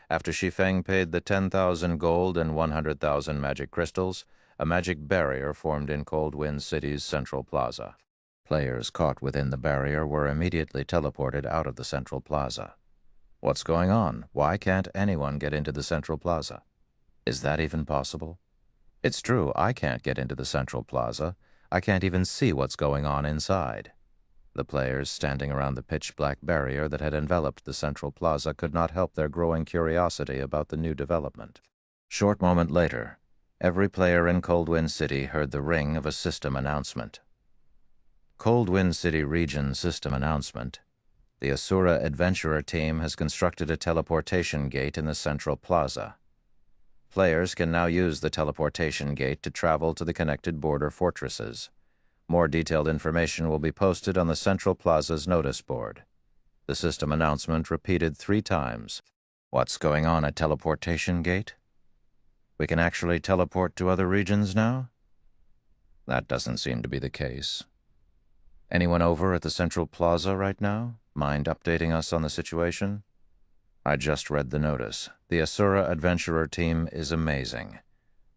After Shi Feng paid the 10,000 gold and 100,000 magic crystals, a magic barrier formed in Cold Wind City's central plaza. Players caught within the barrier were immediately teleported out of the central plaza. What's going on? Why can't anyone get into the central plaza? Is that even possible? It's true, I can't get into the central plaza. I can't even see what's going on inside. The players standing around the pitch-black barrier that had enveloped the central plaza could not help their growing curiosity about the new development. Short moment later, every player in Cold Wind City heard the ring of a system announcement. Cold Wind City Region System Announcement. The Asura Adventurer team has constructed a teleportation gate in the central plaza. Players can now use the teleportation gate to travel to the connected border fortresses. More detailed information will be posted on the Central Plaza's notice board. The system announcement repeated 3 times. What's going on at Teleportation Gate? We can actually teleport to other regions now? That doesn't seem to be the case. Anyone over at the Central Plaza right now? Mind updating us on the situation? I just read the notice. The Asura Adventurer team is amazing.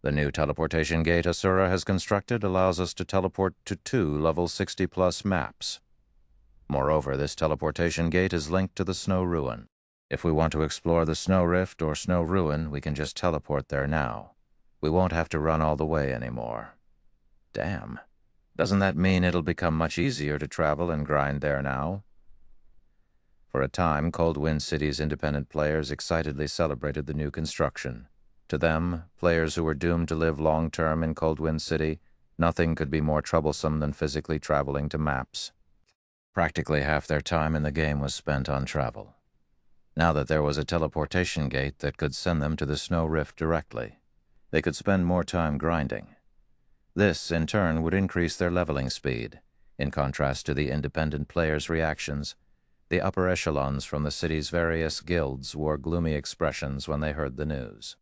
The new teleportation gate Asura has constructed allows us to teleport to 2 level 60+ maps. Moreover, this teleportation gate is linked to the Snow Ruin. If we want to explore the Snow Rift or Snow Ruin, we can just teleport there now. We won't have to run all the way anymore. Damn. Doesn't that mean it'll become much easier to travel and grind there now? For a time, Cold Wind City's independent players excitedly celebrated the new construction. To them, players who were doomed to live long-term in Cold Wind City, nothing could be more troublesome than physically traveling to maps. Practically half their time in the game was spent on travel. Now that there was a teleportation gate that could send them to the Snow Rift directly, they could spend more time grinding. This, in turn, would increase their leveling speed. In contrast to the independent players' reactions, the upper echelons from the city's various guilds wore gloomy expressions when they heard the news.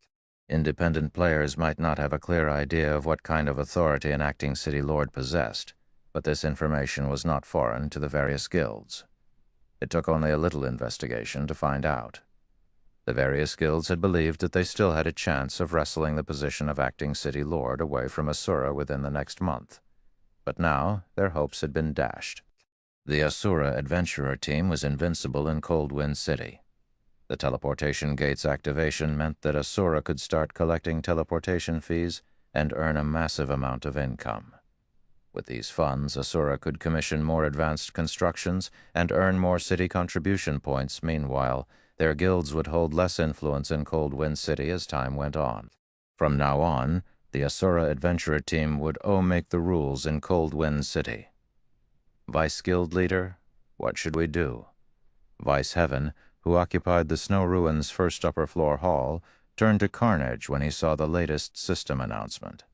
Independent players might not have a clear idea of what kind of authority an acting city lord possessed, but this information was not foreign to the various guilds. It took only a little investigation to find out. The various guilds had believed that they still had a chance of wresting the position of acting city lord away from Asura within the next month. But now their hopes had been dashed. The Asura Adventurer team was invincible in Cold Wind City. The teleportation gate's activation meant that Asura could start collecting teleportation fees and earn a massive amount of income. With these funds, Asura could commission more advanced constructions and earn more city contribution points. Meanwhile, their guilds would hold less influence in Cold Wind City as time went on. From now on, the Asura Adventurer team would make the rules in Cold Wind City. Vice Guild Leader, what should we do? Vice Heaven, who occupied the Snow Ruin's first upper floor hall, turned to carnage when he saw the latest system announcement.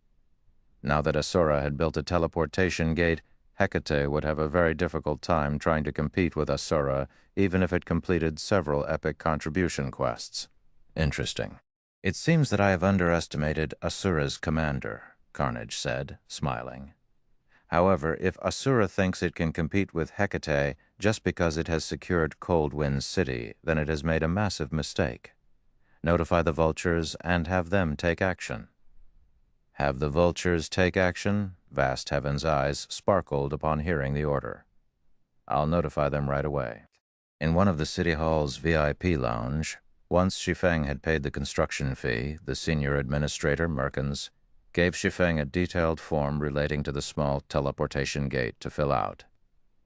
Now that Asura had built a teleportation gate, Hecate would have a very difficult time trying to compete with Asura, even if it completed several epic contribution quests. Interesting. It seems that I have underestimated Asura's commander, Carnage said, smiling. However, if Asura thinks it can compete with Hecate just because it has secured Cold Wind City, then it has made a massive mistake. Notify the vultures and have them take action. Have the vultures take action? Vast Heaven's eyes sparkled upon hearing the order. I'll notify them right away. In one of the City Hall's VIP lounge, once Shi Feng had paid the construction fee, the senior administrator, Merkins, gave Shi Feng a detailed form relating to the small teleportation gate to fill out.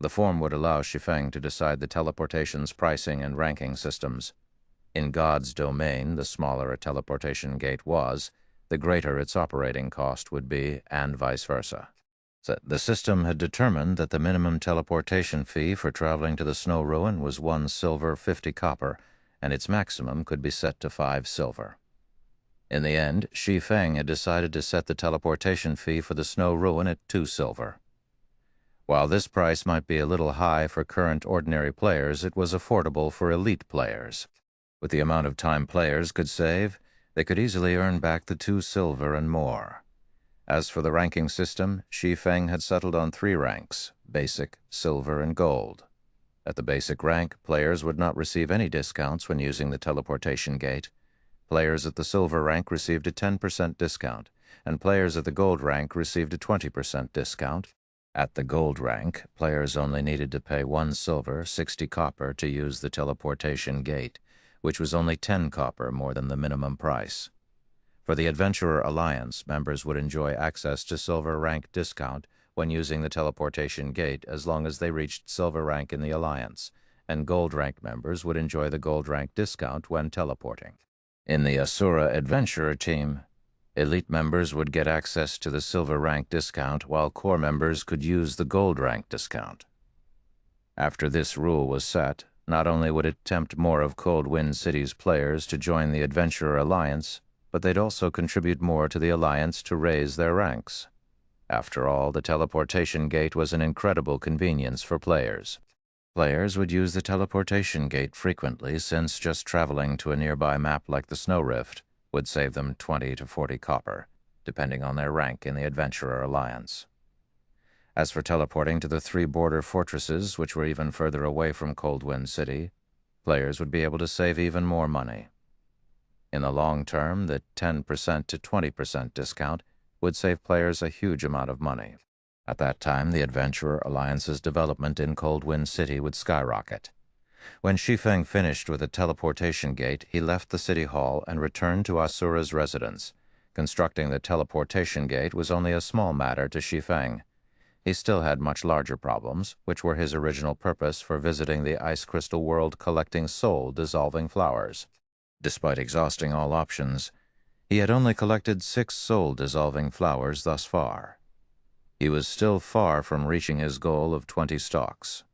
The form would allow Shi Feng to decide the teleportation's pricing and ranking systems. In God's domain, the smaller a teleportation gate was, the greater its operating cost would be, and vice versa. The system had determined that the minimum teleportation fee for traveling to the Snow Ruin was 1 silver 50 copper, and its maximum could be set to 5 silver. In the end, Shi Feng had decided to set the teleportation fee for the Snow Ruin at 2 silver. While this price might be a little high for current ordinary players, it was affordable for elite players. With the amount of time players could save, they could easily earn back the 2 silver and more. As for the ranking system, Shi Feng had settled on 3 ranks: basic, silver, and gold. At the basic rank, players would not receive any discounts when using the teleportation gate. Players at the silver rank received a 10% discount, and players at the gold rank received a 20% discount. At the gold rank, players only needed to pay 1 silver 60 copper to use the teleportation gate, which was only 10 copper more than the minimum price. For the Adventurer Alliance, members would enjoy access to silver rank discount when using the teleportation gate as long as they reached silver rank in the Alliance, and gold rank members would enjoy the gold rank discount when teleporting. In the Asura Adventurer team, elite members would get access to the silver rank discount while core members could use the gold rank discount. After this rule was set, not only would it tempt more of Cold Wind City's players to join the Adventurer Alliance, but they'd also contribute more to the Alliance to raise their ranks. After all, the teleportation gate was an incredible convenience for players. Players would use the teleportation gate frequently, since just traveling to a nearby map like the Snow Rift would save them 20 to 40 copper, depending on their rank in the Adventurer Alliance. As for teleporting to the 3 border fortresses, which were even further away from Coldwind City, players would be able to save even more money. In the long term, the 10% to 20% discount would save players a huge amount of money. At that time, the Adventurer Alliance's development in Coldwind City would skyrocket. When Shi Feng finished with the teleportation gate, he left the city hall and returned to Asura's residence. Constructing the teleportation gate was only a small matter to Shi Feng. He still had much larger problems, which were his original purpose for visiting the ice crystal world collecting soul-dissolving flowers. Despite exhausting all options, he had only collected 6 soul-dissolving flowers thus far. He was still far from reaching his goal of 20 stalks.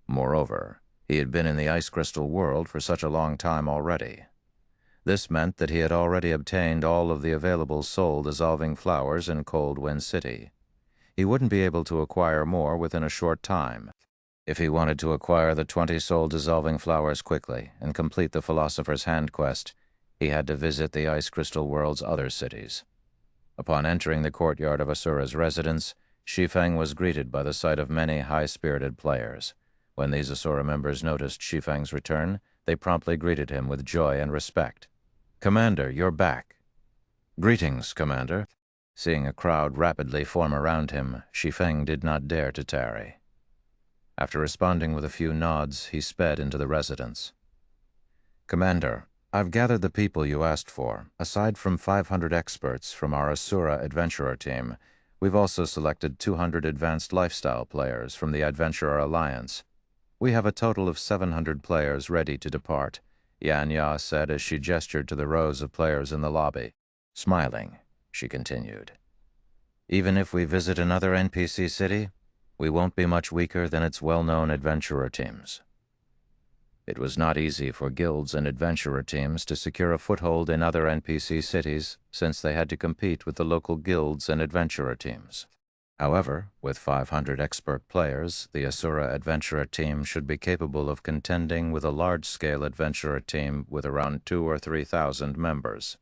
Moreover, he had been in the ice crystal world for such a long time already. This meant that he had already obtained all of the available soul-dissolving flowers in Coldwind City. He wouldn't be able to acquire more within a short time. If he wanted to acquire the 20 soul-dissolving flowers quickly and complete the Philosopher's Hand quest, he had to visit the ice crystal world's other cities. Upon entering the courtyard of Asura's residence, Shi Feng was greeted by the sight of many high-spirited players. When these Asura members noticed Shi Feng's return, they promptly greeted him with joy and respect. "Commander, you're back." "Greetings, Commander." Seeing a crowd rapidly form around him, Shi Feng did not dare to tarry. After responding with a few nods, he sped into the residence. "Commander, I've gathered the people you asked for. Aside from 500 experts from our Asura Adventurer team, we've also selected 200 advanced lifestyle players from the Adventurer Alliance. We have a total of 700 players ready to depart," Yan Ya said as she gestured to the rows of players in the lobby. Smiling, she continued, "Even if we visit another NPC city, we won't be much weaker than its well-known adventurer teams." It was not easy for guilds and adventurer teams to secure a foothold in other NPC cities, since they had to compete with the local guilds and adventurer teams. However, with 500 expert players, the Asura adventurer team should be capable of contending with a large-scale adventurer team with around 2,000 or 3,000 members.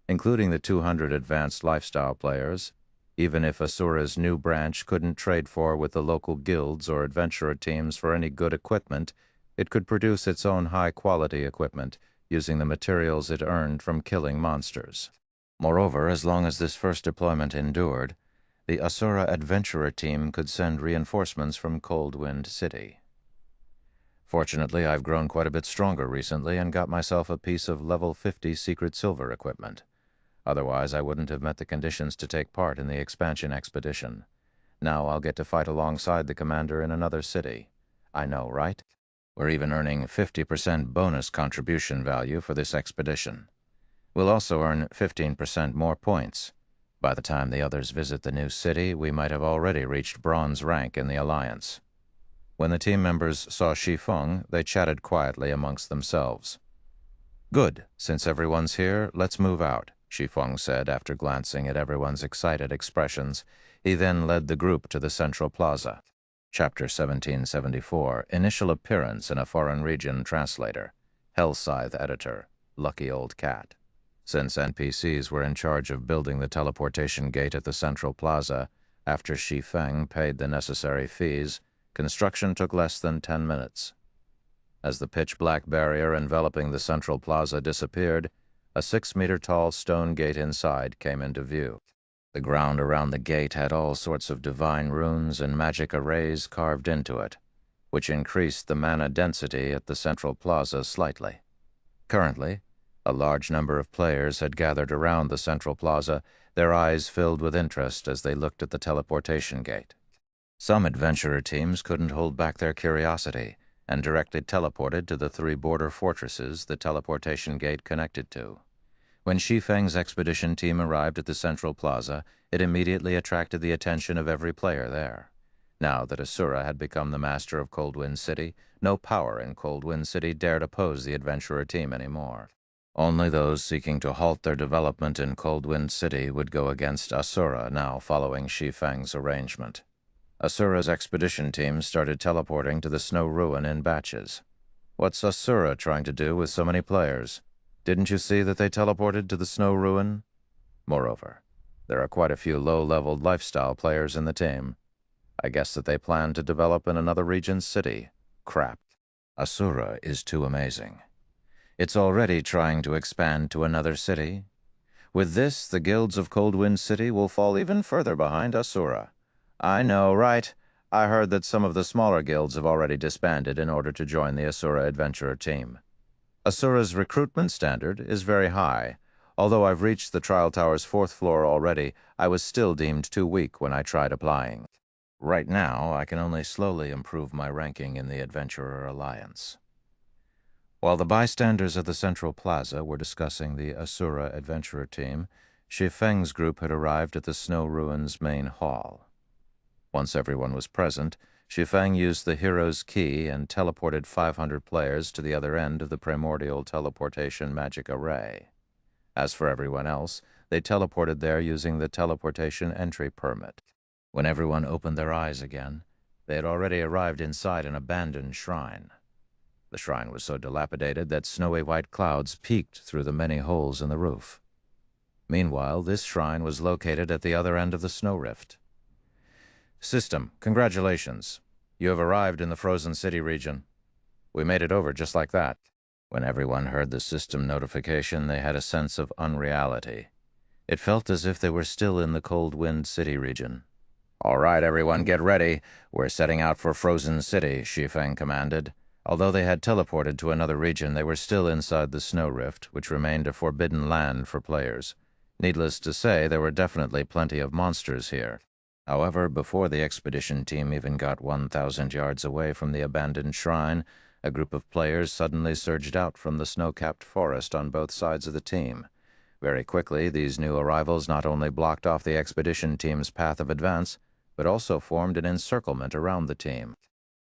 Including the 200 advanced lifestyle players, even if Asura's new branch couldn't trade with the local guilds or adventurer teams for any good equipment, it could produce its own high-quality equipment using the materials it earned from killing monsters. Moreover, as long as this first deployment endured, the Asura adventurer team could send reinforcements from Coldwind City. Fortunately, I've grown quite a bit stronger recently and got myself a piece of level 50 secret silver equipment. Otherwise, I wouldn't have met the conditions to take part in the expansion expedition. Now I'll get to fight alongside the commander in another city. I know, right? We're even earning 50% bonus contribution value for this expedition. We'll also earn 15% more points. By the time the others visit the new city, we might have already reached bronze rank in the Alliance. When the team members saw Shi Feng, they chatted quietly amongst themselves. "Good. Since everyone's here, let's move out," Shi Feng said after glancing at everyone's excited expressions. He then led the group to the central plaza. Chapter 1774, Initial Appearance in a Foreign Region Translator. Hellscythe Editor, Lucky Old Cat. Since NPCs were in charge of building the teleportation gate at the central plaza, after Shi Feng paid the necessary fees, construction took less than 10 minutes. As the pitch-black barrier enveloping the central plaza disappeared, a 6-meter-tall stone gate inside came into view. The ground around the gate had all sorts of divine runes and magic arrays carved into it, which increased the mana density at the central plaza slightly. Currently, a large number of players had gathered around the central plaza, their eyes filled with interest as they looked at the teleportation gate. Some adventurer teams couldn't hold back their curiosity and directly teleported to the 3 border fortresses the teleportation gate connected to. When Shi Feng's expedition team arrived at the central plaza, it immediately attracted the attention of every player there. Now that Asura had become the master of Coldwind City, no power in Coldwind City dared oppose the adventurer team anymore. Only those seeking to halt their development in Coldwind City would go against Asura now following Shi Feng's arrangement. Asura's expedition team started teleporting to the snow ruin in batches. What's Asura trying to do with so many players? Didn't you see that they teleported to the snow ruin? Moreover, there are quite a few low-leveled lifestyle players in the team. I guess that they plan to develop in another region's city. Crap. Asura is too amazing. It's already trying to expand to another city. With this, the guilds of Coldwind City will fall even further behind Asura. I know, right? I heard that some of the smaller guilds have already disbanded in order to join the Asura adventurer team. Asura's recruitment standard is very high. Although I've reached the Trial Tower's 4th floor already, I was still deemed too weak when I tried applying. Right now, I can only slowly improve my ranking in the Adventurer Alliance. While the bystanders at the Central Plaza were discussing the Asura adventurer team, Shi Feng's group had arrived at the Snow Ruins main hall. Once everyone was present, Shi Feng used the hero's key and teleported 500 players to the other end of the primordial teleportation magic array. As for everyone else, they teleported there using the teleportation entry permit. When everyone opened their eyes again, they had already arrived inside an abandoned shrine. The shrine was so dilapidated that snowy white clouds peeked through the many holes in the roof. Meanwhile, this shrine was located at the other end of the snow rift. System, congratulations. You have arrived in the Frozen City region. We made it over just like that. When everyone heard the system notification, they had a sense of unreality. It felt as if they were still in the Coldwind City region. All right, everyone, get ready. We're setting out for Frozen City, Shi Feng commanded. Although they had teleported to another region, they were still inside the snow rift, which remained a forbidden land for players. Needless to say, there were definitely plenty of monsters here. However, before the expedition team even got 1,000 yards away from the abandoned shrine, a group of players suddenly surged out from the snow-capped forest on both sides of the team. Very quickly, these new arrivals not only blocked off the expedition team's path of advance, but also formed an encirclement around the team.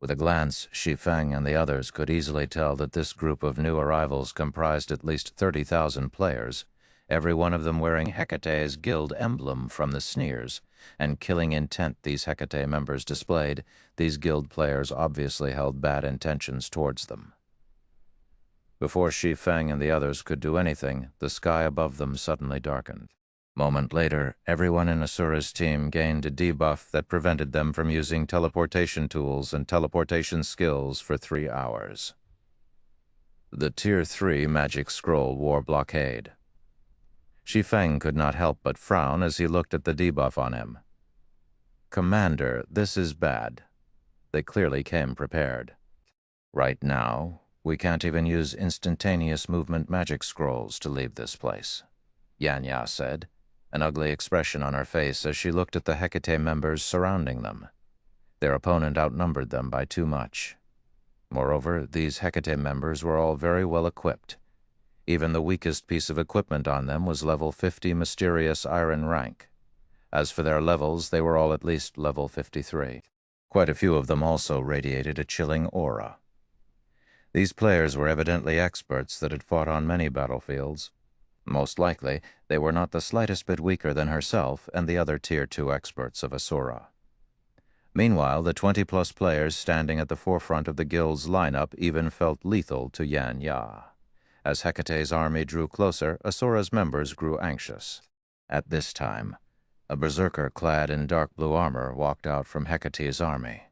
With a glance, Shi Feng and the others could easily tell that this group of new arrivals comprised at least 30,000 players, every one of them wearing Hecate's guild emblem from the sneers and killing intent these Hecate members displayed. These guild players obviously held bad intentions towards them. Before Shi Feng and the others could do anything, the sky above them suddenly darkened. Moment later, everyone in Asura's team gained a debuff that prevented them from using teleportation tools and teleportation skills for 3 hours. The Tier 3 magic scroll wore blockade. Shi Feng could not help but frown as he looked at the debuff on him. Commander, this is bad. They clearly came prepared. Right now, we can't even use instantaneous movement magic scrolls to leave this place, Yanya said, an ugly expression on her face as she looked at the Hecate members surrounding them. Their opponent outnumbered them by too much. Moreover, these Hecate members were all very well equipped. Even the weakest piece of equipment on them was level 50 mysterious iron rank. As for their levels, they were all at least level 53. Quite a few of them also radiated a chilling aura. These players were evidently experts that had fought on many battlefields. Most likely, they were not the slightest bit weaker than herself and the other Tier 2 experts of Asura. Meanwhile, the 20-plus players standing at the forefront of the guild's lineup even felt lethal to Yan Ya. As Hecate's army drew closer, Asura's members grew anxious. At this time, a berserker clad in dark blue armor walked out from Hecate's army.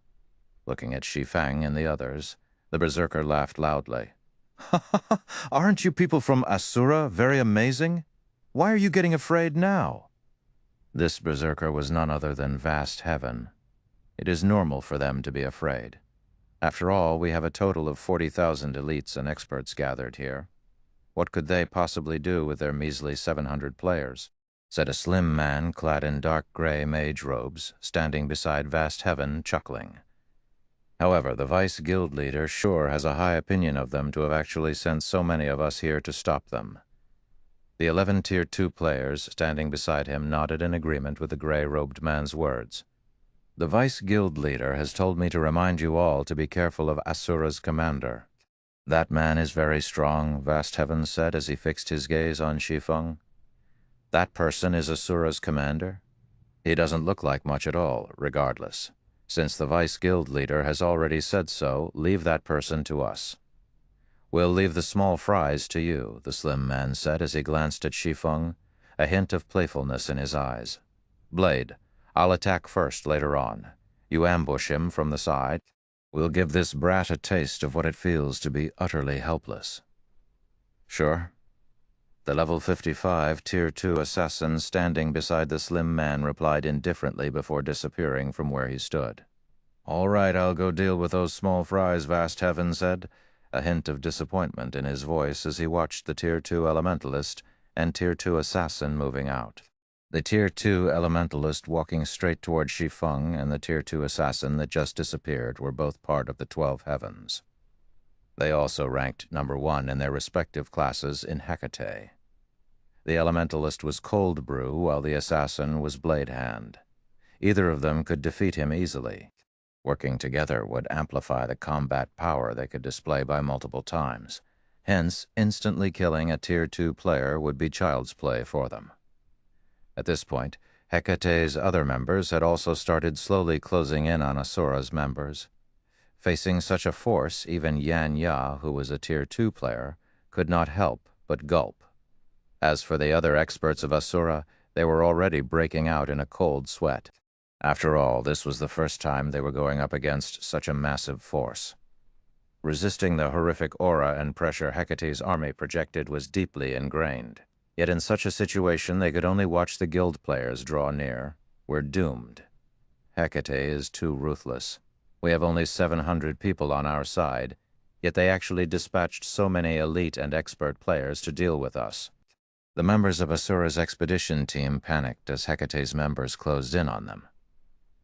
Looking at Shi Feng and the others, the berserker laughed loudly. Aren't you people from Asura very amazing? Why are you getting afraid now? This berserker was none other than Vast Heaven. It is normal for them to be afraid. After all, we have a total of 40,000 elites and experts gathered here. What could they possibly do with their measly 700 players? Said a slim man clad in dark gray mage robes, standing beside Vast Heaven, chuckling. However, the vice guild leader sure has a high opinion of them to have actually sent so many of us here to stop them. The 11 Tier 2 players standing beside him nodded in agreement with the gray-robed man's words. The vice guild leader has told me to remind you all to be careful of Asura's commander. That man is very strong, vast heavens said as he fixed his gaze on Shi Feng. That person is Asura's commander? He doesn't look like much at all, regardless. Since the vice guild leader has already said so, leave that person to us. We'll leave the small fries to you, the slim man said as he glanced at Shi Feng, a hint of playfulness in his eyes. Blade, I'll attack first later on. You ambush him from the side. We'll give this brat a taste of what it feels to be utterly helpless. Sure. The level 55 Tier 2 assassin standing beside the slim man replied indifferently before disappearing from where he stood. All right, I'll go deal with those small fries, vast heaven said, a hint of disappointment in his voice as he watched the Tier 2 elementalist and Tier 2 assassin moving out. The Tier 2 elementalist walking straight toward Shi Feng and the Tier 2 assassin that just disappeared were both part of the 12 heavens. They also ranked number 1 in their respective classes in Hecate. The elementalist was Cold Brew while the assassin was Blade Hand. Either of them could defeat him easily. Working together would amplify the combat power they could display by multiple times. Hence, instantly killing a Tier 2 player would be child's play for them. At this point, Hecate's other members had also started slowly closing in on Asura's members. Facing such a force, even Yan Ya, who was a Tier 2 player, could not help but gulp. As for the other experts of Asura, they were already breaking out in a cold sweat. After all, this was the first time they were going up against such a massive force. Resisting the horrific aura and pressure Hecate's army projected was deeply ingrained. Yet in such a situation they could only watch the guild players draw near. We're doomed. Hecate is too ruthless. We have only 700 people on our side, yet they actually dispatched so many elite and expert players to deal with us. The members of Asura's expedition team panicked as Hecate's members closed in on them.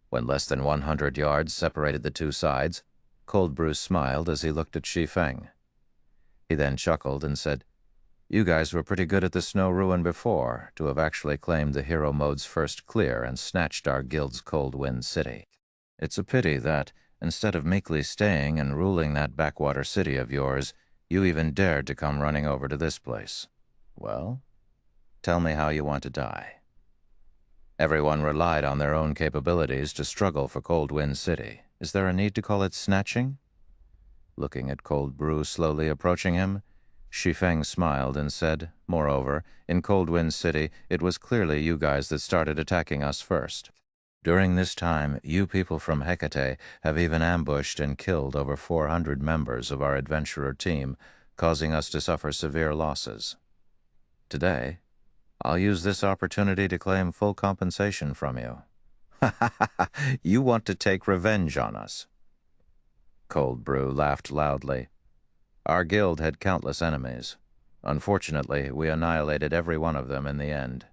When less than 100 yards separated the two sides, Cold Brew smiled as he looked at Shi Feng. He then chuckled and said, "You guys were pretty good at the snow ruin before, to have actually claimed the hero mode's first clear and snatched our guild's Cold Wind City. It's a pity that, instead of meekly staying and ruling that backwater city of yours, you even dared to come running over to this place. Well, tell me how you want to die." Everyone relied on their own capabilities to struggle for Cold Wind City. Is there a need to call it snatching? Looking at Cold Brew slowly approaching him, Shi Feng smiled and said, "Moreover, in Cold Wind City, it was clearly you guys that started attacking us first. During this time, you people from Hecate have even ambushed and killed over 400 members of our adventurer team, causing us to suffer severe losses. Today, I'll use this opportunity to claim full compensation from you." "Ha ha ha ha! You want to take revenge on us?" Cold Brew laughed loudly. "Our guild had countless enemies. Unfortunately, we annihilated every one of them in the end.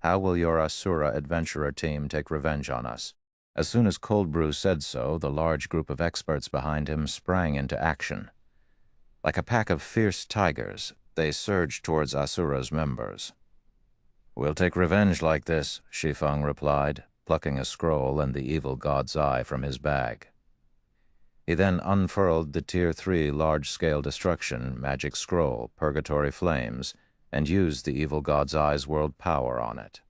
How will your Asura adventurer team take revenge on us?" As soon as Cold Brew said so, the large group of experts behind him sprang into action. Like a pack of fierce tigers, they surged towards Asura's members. "We'll take revenge like this," Shi Feng replied, plucking a scroll and the evil god's eye from his bag. He then unfurled the Tier 3 large-scale destruction magic scroll, Purgatory Flames, and used the evil god's eye's world power on it.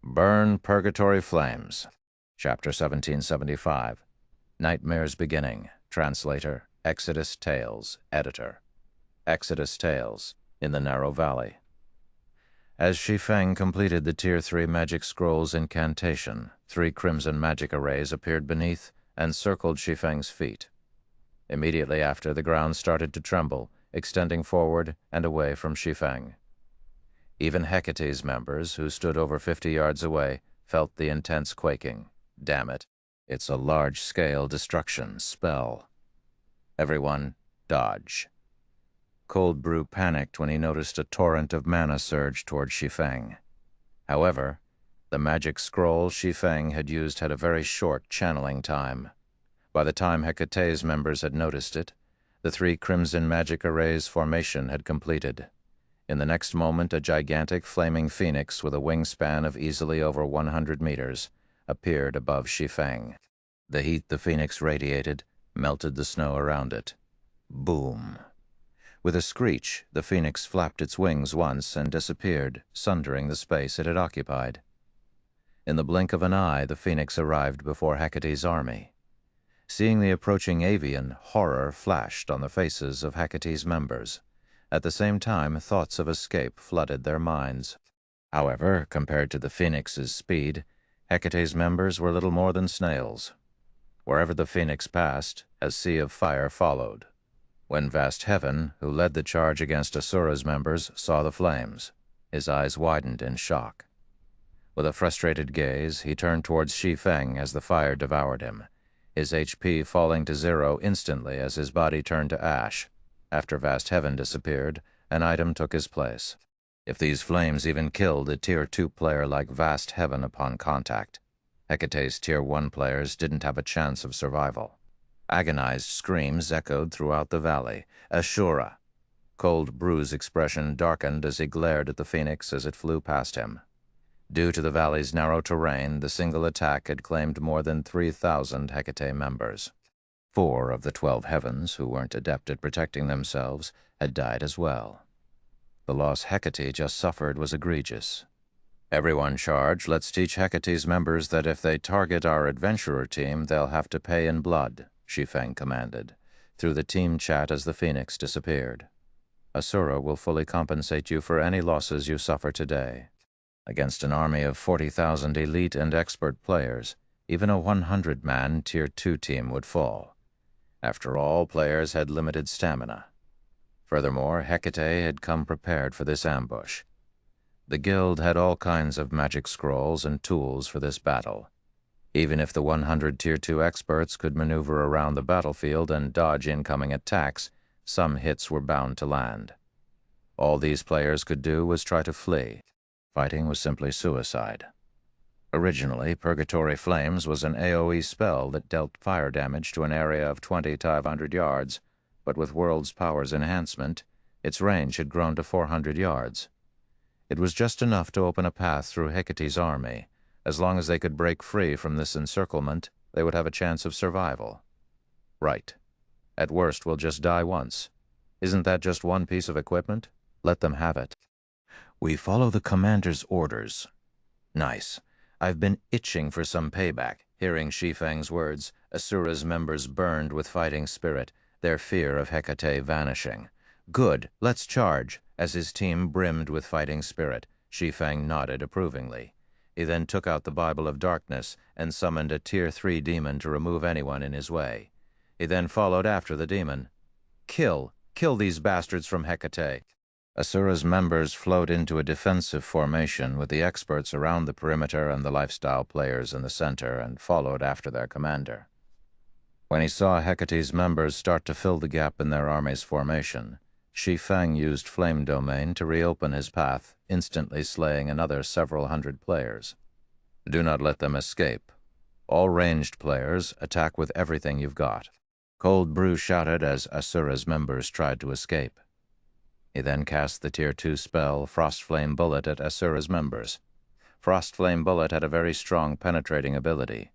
Burn Purgatory Flames. Chapter 1775. Nightmare's Beginning. Translator, Exodus Tales. Editor. Exodus Tales, in the Narrow Valley. As Shi Feng completed the Tier 3 magic scroll's incantation, 3 crimson magic arrays appeared beneath and circled Shi Feng's feet. Immediately after, the ground started to tremble, extending forward and away from Shi Feng. Even Hecate's members, who stood over 50 yards away, felt the intense quaking. Damn it. It's a large-scale destruction spell. Everyone, dodge. Cold Brew panicked when he noticed a torrent of mana surge toward Shi Feng. However, the magic scroll Shi Feng had used had a very short channeling time. By the time Hecate's members had noticed it, the 3 crimson magic arrays' formation had completed. In the next moment, a gigantic flaming phoenix with a wingspan of easily over 100 meters appeared above Shi Feng. The heat the phoenix radiated melted the snow around it. Boom! With a screech, the phoenix flapped its wings once and disappeared, sundering the space it had occupied. In the blink of an eye, the phoenix arrived before Hecate's army. Seeing the approaching avian, horror flashed on the faces of Hecate's members. At the same time, thoughts of escape flooded their minds. However, compared to the phoenix's speed, Hecate's members were little more than snails. Wherever the phoenix passed, a sea of fire followed. When Vast Heaven, who led the charge against Asura's members, saw the flames, his eyes widened in shock. With a frustrated gaze, he turned towards Shi Feng as the fire devoured him, his HP falling to 0 instantly as his body turned to ash. After Vast Heaven disappeared, an item took his place. If these flames even killed a Tier 2 player like Vast Heaven upon contact, Hecate's Tier 1 players didn't have a chance of survival. Agonized screams echoed throughout the valley. Asura! Cold Brew's expression darkened as he glared at the phoenix as it flew past him. Due to the valley's narrow terrain, the single attack had claimed more than 3,000 Hecate members. 4 of the 12 heavens, who weren't adept at protecting themselves, had died as well. The loss Hecate just suffered was egregious. Everyone charge, let's teach Hecate's members that if they target our adventurer team, they'll have to pay in blood, Shi Feng commanded, through the team chat as the phoenix disappeared. Asura will fully compensate you for any losses you suffer today. Against an army of 40,000 elite and expert players, even a 100-man Tier 2 team would fall. After all, players had limited stamina. Furthermore, Hecate had come prepared for this ambush. The guild had all kinds of magic scrolls and tools for this battle. Even if the 100 Tier 2 experts could maneuver around the battlefield and dodge incoming attacks, some hits were bound to land. All these players could do was try to flee. Fighting was simply suicide. Originally, Purgatory Flames was an AoE spell that dealt fire damage to an area of 20 to 500 yards, but with World's Powers enhancement, its range had grown to 400 yards. It was just enough to open a path through Hecate's army. As long as they could break free from this encirclement, they would have a chance of survival. Right. At worst, we'll just die once. Isn't that just one piece of equipment? Let them have it. We follow the commander's orders. Nice. I've been itching for some payback. Hearing Shi Feng's words, Asura's members burned with fighting spirit, their fear of Hecate vanishing. Good, let's charge. As his team brimmed with fighting spirit, Shi Feng nodded approvingly. He then took out the Bible of Darkness and summoned a Tier 3 demon to remove anyone in his way. He then followed after the demon. Kill these bastards from Hecate. Asura's members flowed into a defensive formation with the experts around the perimeter and the lifestyle players in the center and followed after their commander. When he saw Hecate's members start to fill the gap in their army's formation, Shi Feng used Flame Domain to reopen his path, instantly slaying another several hundred players. Do not let them escape. All ranged players, attack with everything you've got. Cold Brew shouted as Asura's members tried to escape. He then cast the Tier 2 spell Frostflame Bullet at Asura's members. Frostflame Bullet had a very strong penetrating ability.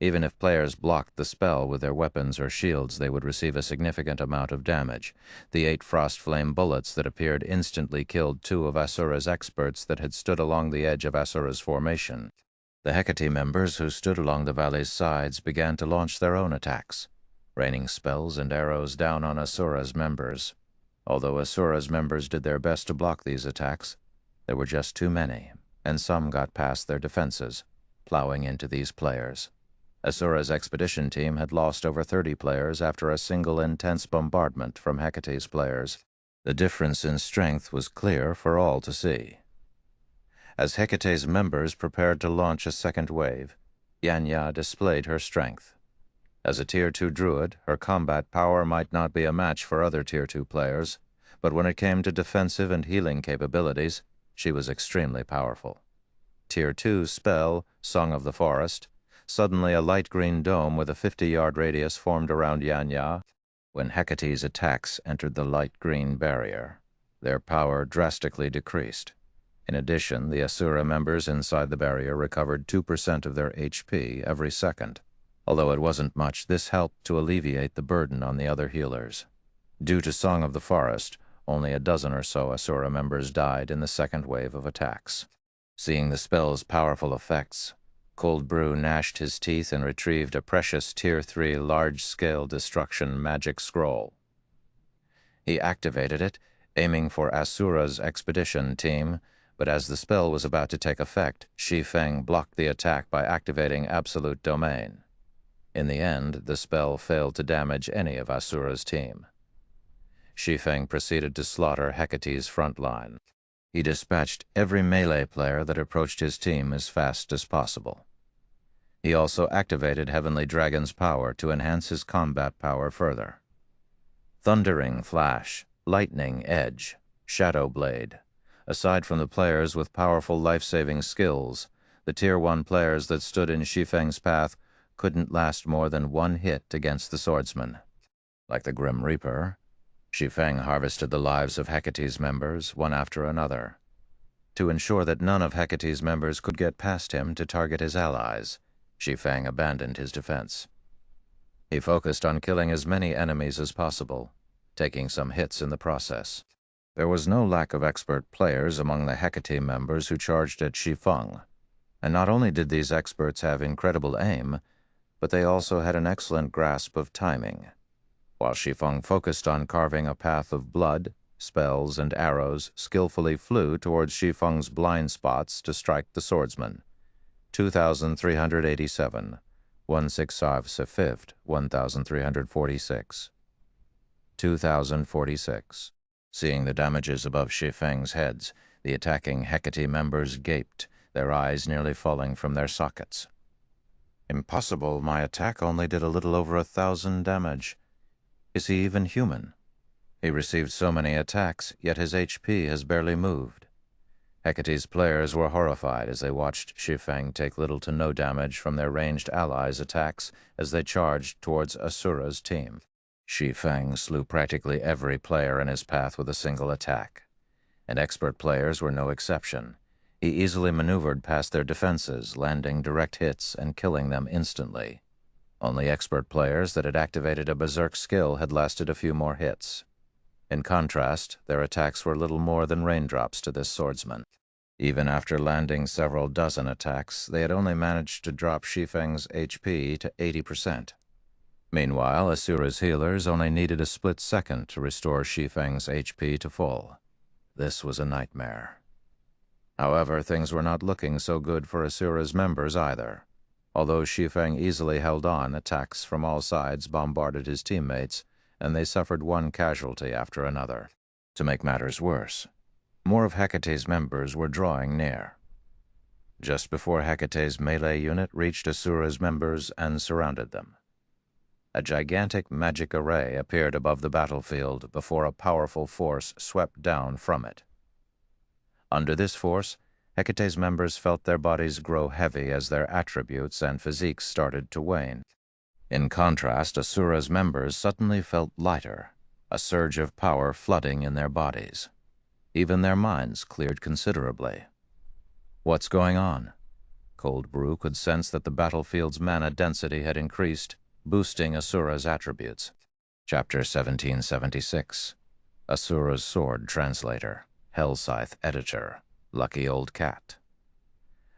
Even if players blocked the spell with their weapons or shields, they would receive a significant amount of damage. The 8 Frostflame bullets that appeared instantly killed 2 of Asura's experts that had stood along the edge of Asura's formation. The Hecate members who stood along the valley's sides began to launch their own attacks, raining spells and arrows down on Asura's members. Although Asura's members did their best to block these attacks, there were just too many, and some got past their defenses, plowing into these players. Asura's expedition team had lost over 30 players after a single intense bombardment from Hecate's players. The difference in strength was clear for all to see. As Hecate's members prepared to launch a second wave, Yanya displayed her strength. As a Tier 2 druid, her combat power might not be a match for other Tier 2 players, but when it came to defensive and healing capabilities, she was extremely powerful. Tier 2 spell, Song of the Forest. Suddenly a light green dome with a 50-yard radius formed around Yanya. When Hecate's attacks entered the light green barrier, their power drastically decreased. In addition, the Asura members inside the barrier recovered 2% of their HP every second. Although it wasn't much, this helped to alleviate the burden on the other healers. Due to Song of the Forest, only a dozen or so Asura members died in the second wave of attacks. Seeing the spell's powerful effects, Cold Brew gnashed his teeth and retrieved a precious Tier 3 large-scale destruction magic scroll. He activated it, aiming for Asura's expedition team, but as the spell was about to take effect, Shi Feng blocked the attack by activating Absolute Domain. In the end, the spell failed to damage any of Asura's team. Shi Feng proceeded to slaughter Hecate's front line. He dispatched every melee player that approached his team as fast as possible. He also activated Heavenly Dragon's power to enhance his combat power further. Thundering Flash, Lightning Edge, Shadow Blade. Aside from the players with powerful life-saving skills, the Tier 1 players that stood in Shi Feng's path couldn't last more than one hit against the swordsman. Like the Grim Reaper, Shi Feng harvested the lives of Hecate's members one after another. To ensure that none of Hecate's members could get past him to target his allies, Shi Feng abandoned his defense. He focused on killing as many enemies as possible, taking some hits in the process. There was no lack of expert players among the Hecate members who charged at Shi Feng, and not only did these experts have incredible aim, but they also had an excellent grasp of timing. While Shi Feng focused on carving a path of blood, spells and arrows skillfully flew towards Shi Feng's blind spots to strike the swordsman. 2,387, 165 Sefivt, 1,346. 2,046. Seeing the damages above Shi Feng's heads, the attacking Hecate members gaped, their eyes nearly falling from their sockets. Impossible, my attack only did a little over 1,000 damage. Is he even human? He received so many attacks, yet his HP has barely moved. Hecate's players were horrified as they watched Shi Feng take little to no damage from their ranged allies' attacks as they charged towards Asura's team. Shi Feng slew practically every player in his path with a single attack, and expert players were no exception. He easily maneuvered past their defenses, landing direct hits and killing them instantly. Only expert players that had activated a berserk skill had lasted a few more hits. In contrast, their attacks were little more than raindrops to this swordsman. Even after landing several dozen attacks, they had only managed to drop Shi Feng's HP to 80%. Meanwhile, Asura's healers only needed a split second to restore Shi Feng's HP to full. This was a nightmare. However, things were not looking so good for Asura's members either. Although Shi Feng easily held on, attacks from all sides bombarded his teammates, and they suffered one casualty after another. To make matters worse, more of Hecate's members were drawing near. Just before Hecate's melee unit reached Asura's members and surrounded them, a gigantic magic array appeared above the battlefield before a powerful force swept down from it. Under this force, Hecate's members felt their bodies grow heavy as their attributes and physiques started to wane. In contrast, Asura's members suddenly felt lighter, a surge of power flooding in their bodies. Even their minds cleared considerably. What's going on? Cold Brew could sense that the battlefield's mana density had increased, boosting Asura's attributes. Chapter 1776. Asura's Sword Translator, Hellscythe Editor, Lucky Old Cat.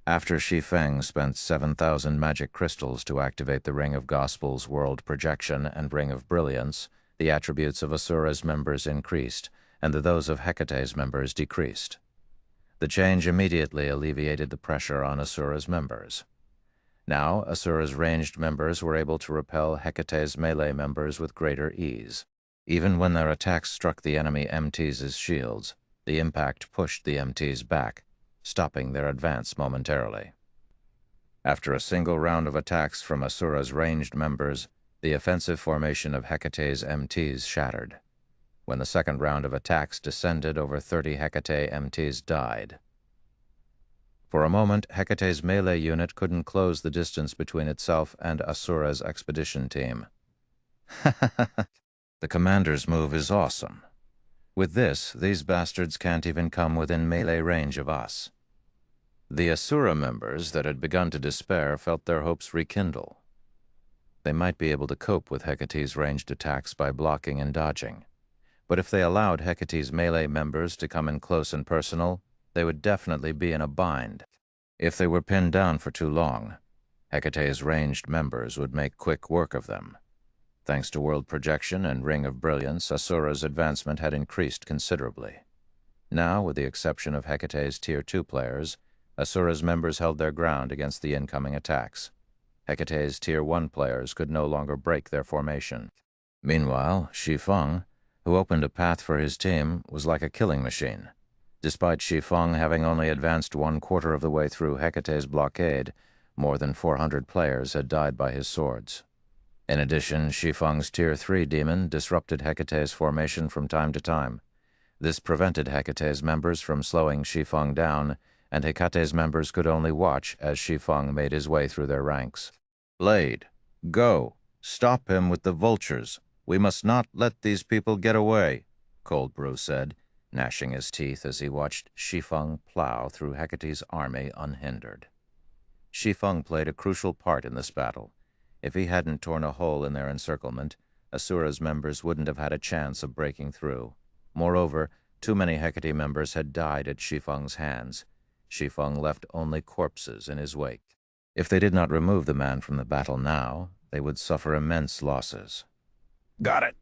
After Shi Feng spent 7,000 magic crystals to activate the Ring of Gospel's World Projection and Ring of Brilliance, the attributes of Asura's members increased, and those of Hecate's members decreased. The change immediately alleviated the pressure on Asura's members. Now, Asura's ranged members were able to repel Hecate's melee members with greater ease. Even when their attacks struck the enemy MTs' shields, the impact pushed the MTs back, stopping their advance momentarily. After a single round of attacks from Asura's ranged members, the offensive formation of Hecate's MTs shattered. When the second round of attacks descended, over 30 Hecate MTs died. For a moment, Hecate's melee unit couldn't close the distance between itself and Asura's expedition team. The commander's move is awesome. With this, these bastards can't even come within melee range of us. The Asura members that had begun to despair felt their hopes rekindle. They might be able to cope with Hecate's ranged attacks by blocking and dodging, but if they allowed Hecate's melee members to come in close and personal, they would definitely be in a bind. If they were pinned down for too long, Hecate's ranged members would make quick work of them. Thanks to World Projection and Ring of Brilliance, Asura's advancement had increased considerably. Now, with the exception of Hecate's Tier 2 players, Asura's members held their ground against the incoming attacks. Hecate's Tier 1 players could no longer break their formation. Meanwhile, Shi Feng, who opened a path for his team, was like a killing machine. Despite Shi Feng having only advanced 1/4 of the way through Hecate's blockade, more than 400 players had died by his swords. In addition, Shi Feng's Tier 3 demon disrupted Hecate's formation from time to time. This prevented Hecate's members from slowing Shi Feng down, and Hecate's members could only watch as Shi Feng made his way through their ranks. "Blade, go! Stop him with the vultures! We must not let these people get away," Cold Brew said, gnashing his teeth as he watched Shi Feng plow through Hecate's army unhindered. Shi Feng played a crucial part in this battle. If he hadn't torn a hole in their encirclement, Asura's members wouldn't have had a chance of breaking through. Moreover, too many Hecate members had died at Shi Feng's hands. Shi Feng left only corpses in his wake. If they did not remove the man from the battle now, they would suffer immense losses. "Got it,"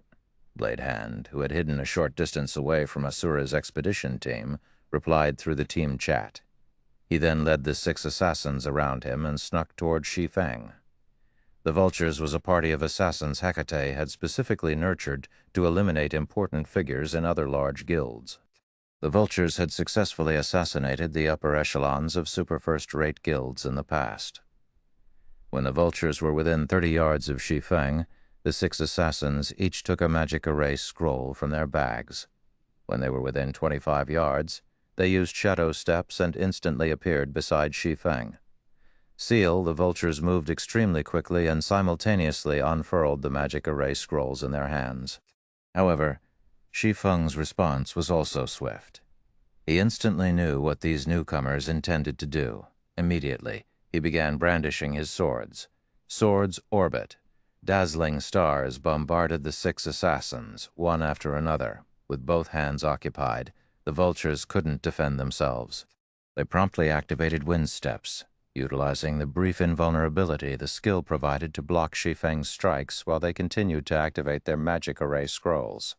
Blade Hand, who had hidden a short distance away from Asura's expedition team, replied through the team chat. He then led the 6 assassins around him and snuck toward Shi Feng. The Vultures was a party of assassins Hecate had specifically nurtured to eliminate important figures in other large guilds. The Vultures had successfully assassinated the upper echelons of super first-rate guilds in the past. When the Vultures were within 30 yards of Shi Feng, the 6 assassins each took a magic array scroll from their bags. When they were within 25 yards, they used shadow steps and instantly appeared beside Shi Feng. Seal, the Vultures moved extremely quickly and simultaneously unfurled the magic array scrolls in their hands. However, Shi Feng's response was also swift. He instantly knew what these newcomers intended to do. Immediately, he began brandishing his swords. Swords orbit. Dazzling stars bombarded the 6 assassins, one after another. With both hands occupied, the Vultures couldn't defend themselves. They promptly activated wind steps, utilizing the brief invulnerability the skill provided to block Shi Feng's strikes while they continued to activate their magic array scrolls.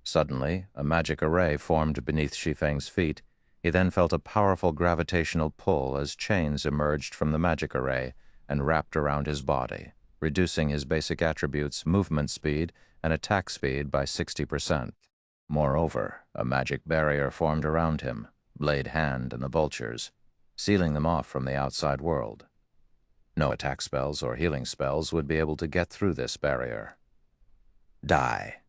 Suddenly, a magic array formed beneath Shi Feng's feet. He then felt a powerful gravitational pull as chains emerged from the magic array and wrapped around his body, reducing his basic attributes, movement speed, and attack speed by 60%. Moreover, a magic barrier formed around him, Blade Hand and the Vultures, sealing them off from the outside world. No attack spells or healing spells would be able to get through this barrier. Die.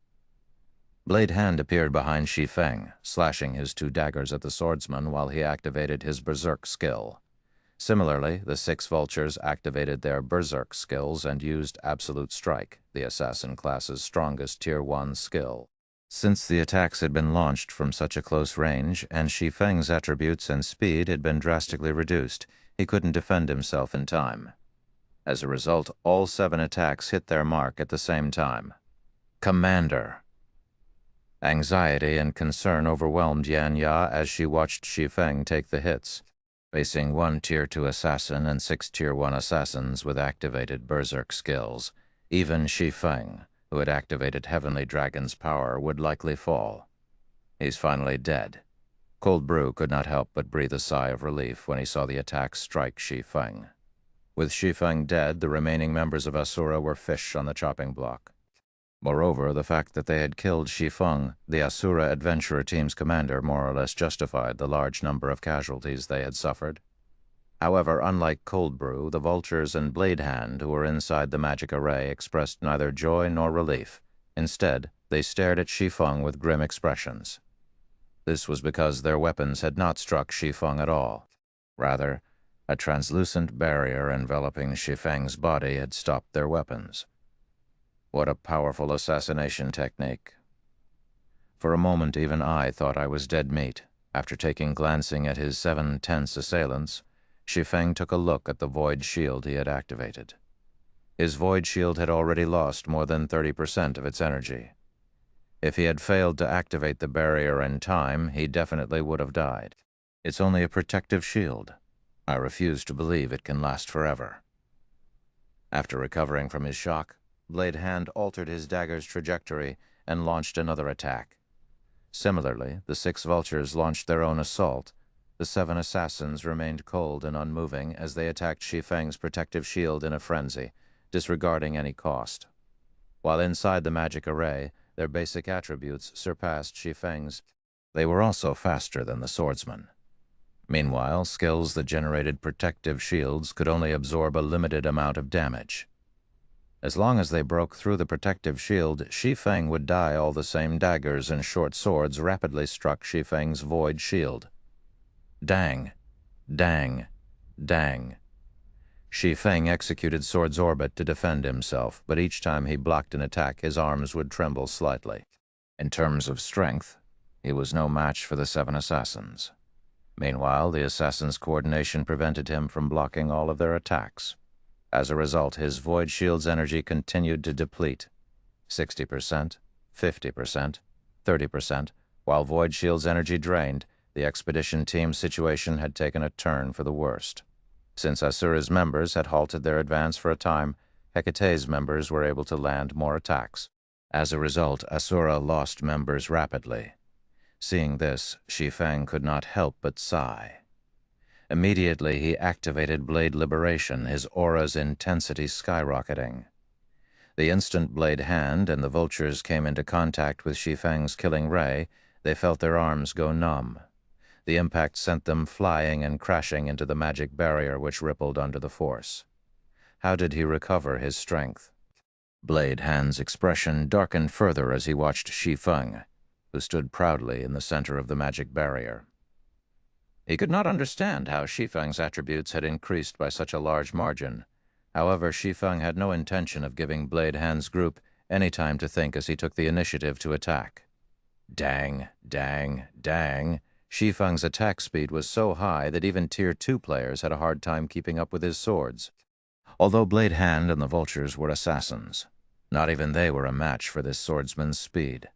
Blade Hand appeared behind Shi Feng, slashing his 2 daggers at the swordsman while he activated his Berserk skill. Similarly, the 6 Vultures activated their Berserk skills and used Absolute Strike, the assassin class's strongest Tier 1 skill. Since the attacks had been launched from such a close range, and Shi Feng's attributes and speed had been drastically reduced, he couldn't defend himself in time. As a result, all 7 attacks hit their mark at the same time. Commander! Anxiety and concern overwhelmed Yan Ya as she watched Shi Feng take the hits. Facing 1 Tier 2 assassin and 6 Tier 1 assassins with activated Berserk skills, even Shi Feng, who had activated Heavenly Dragon's power, would likely fall. He's finally dead. Cold Brew could not help but breathe a sigh of relief when he saw the attack strike Shi Feng. With Shi Feng dead, the remaining members of Asura were fish on the chopping block. Moreover, the fact that they had killed Shi Feng, the Asura adventurer team's commander, more or less justified the large number of casualties they had suffered. However, unlike Cold Brew, the Vultures and Blade Hand, who were inside the magic array, expressed neither joy nor relief. Instead, they stared at Shi Feng with grim expressions. This was because their weapons had not struck Shi Feng at all. Rather, a translucent barrier enveloping Shi Feng's body had stopped their weapons. What a powerful assassination technique. For a moment, even I thought I was dead meat. After glancing at his 7 tense assailants, Shi Feng took a look at the void shield he had activated. His void shield had already lost more than 30% of its energy. If he had failed to activate the barrier in time, he definitely would have died. It's only a protective shield. I refuse to believe it can last forever. After recovering from his shock, Blade Hand altered his dagger's trajectory and launched another attack. Similarly, the 6 vultures launched their own assault. The 7 assassins remained cold and unmoving as they attacked Shi Feng's protective shield in a frenzy, disregarding any cost. While inside the magic array, their basic attributes surpassed Shi Feng's. They were also faster than the swordsman. Meanwhile, skills that generated protective shields could only absorb a limited amount of damage. As long as they broke through the protective shield, Shi Feng would die. All the same daggers and short swords rapidly struck Shi Feng's void shield. Dang, dang, dang. Shi Feng executed Sword's Orbit to defend himself, but each time he blocked an attack, his arms would tremble slightly. In terms of strength, he was no match for the 7 assassins. Meanwhile, the assassins' coordination prevented him from blocking all of their attacks. As a result, his void shield's energy continued to deplete. 60%, 50%, 30%. While void shield's energy drained, the expedition team's situation had taken a turn for the worst. Since Asura's members had halted their advance for a time, Hecate's members were able to land more attacks. As a result, Asura lost members rapidly. Seeing this, Shi Feng could not help but sigh. Immediately, he activated Blade Liberation, his aura's intensity skyrocketing. The instant Blade Hand and the vultures came into contact with Shi Feng's killing ray, they felt their arms go numb. The impact sent them flying and crashing into the magic barrier which rippled under the force. How did he recover his strength? Blade Hand's expression darkened further as he watched Shi Feng, who stood proudly in the center of the magic barrier. He could not understand how Shi Feng's attributes had increased by such a large margin. However, Shi Feng had no intention of giving Blade Hand's group any time to think as he took the initiative to attack. Dang, dang, dang. Shi Feng's attack speed was so high that even Tier 2 players had a hard time keeping up with his swords. Although Blade Hand and the vultures were assassins, not even they were a match for this swordsman's speed.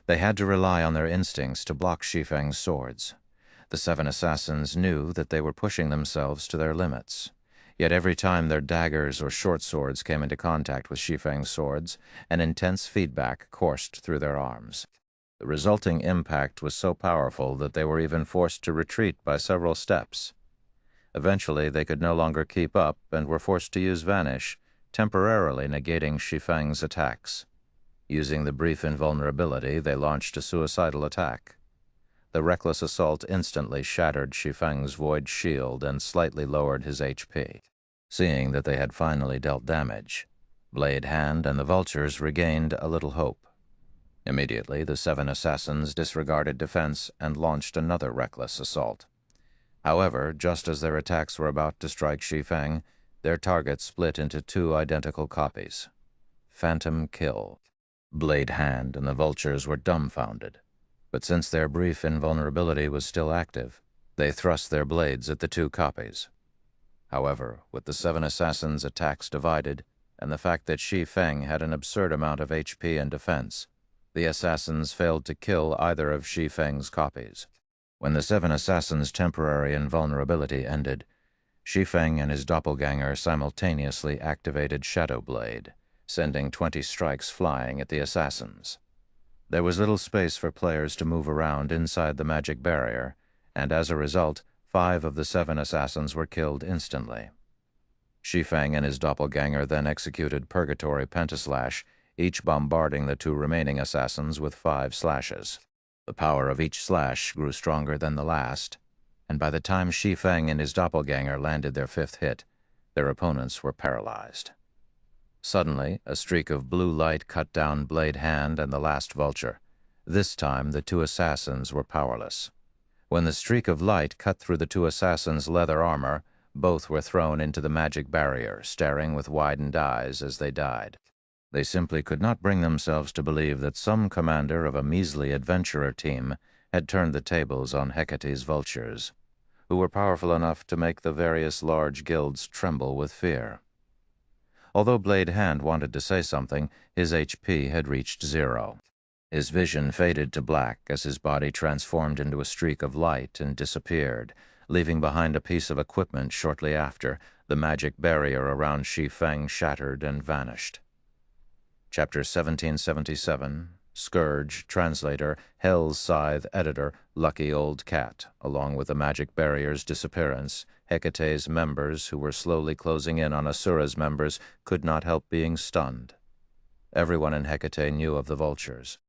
They had to rely on their instincts to block Shi Feng's swords. The 7 assassins knew that they were pushing themselves to their limits. Yet every time their daggers or short swords came into contact with Shi Feng's swords, an intense feedback coursed through their arms. The resulting impact was so powerful that they were even forced to retreat by several steps. Eventually, they could no longer keep up and were forced to use Vanish, temporarily negating Shi Feng's attacks. Using the brief invulnerability, they launched a suicidal attack. The reckless assault instantly shattered Shi Feng's void shield and slightly lowered his HP. Seeing that they had finally dealt damage, Blade Hand and the vultures regained a little hope. Immediately, the 7 assassins disregarded defense and launched another reckless assault. However, just as their attacks were about to strike Shi Feng, their target split into 2 identical copies. Phantom kill. Blade Hand and the vultures were dumbfounded. But since their brief invulnerability was still active, they thrust their blades at the 2 copies. However, with the 7 assassins' attacks divided, and the fact that Shi Feng had an absurd amount of HP and defense, the assassins failed to kill either of Shi Feng's copies. When the 7 assassins' temporary invulnerability ended, Shi Feng and his doppelganger simultaneously activated Shadow Blade, sending 20 strikes flying at the assassins. There was little space for players to move around inside the magic barrier, and as a result, 5 of the 7 assassins were killed instantly. Shi Feng and his doppelganger then executed Purgatory Pentaslash, each bombarding the 2 remaining assassins with 5 slashes. The power of each slash grew stronger than the last, and by the time Shi Feng and his doppelganger landed their 5th hit, their opponents were paralyzed. Suddenly, a streak of blue light cut down Blade Hand and the last vulture. This time, the 2 assassins were powerless. When the streak of light cut through the 2 assassins' leather armor, both were thrown into the magic barrier, staring with widened eyes as they died. They simply could not bring themselves to believe that some commander of a measly adventurer team had turned the tables on Hecate's vultures, who were powerful enough to make the various large guilds tremble with fear. Although Blade Hand wanted to say something, his HP had reached 0. His vision faded to black as his body transformed into a streak of light and disappeared, leaving behind a piece of equipment shortly after. The magic barrier around Shi Feng shattered and vanished. Chapter 1777, Scourge, Translator, Hell's Scythe, Editor, Lucky Old Cat. Along with the magic barrier's disappearance, Hecate's members, who were slowly closing in on Asura's members, could not help being stunned. Everyone in Hecate knew of the vultures.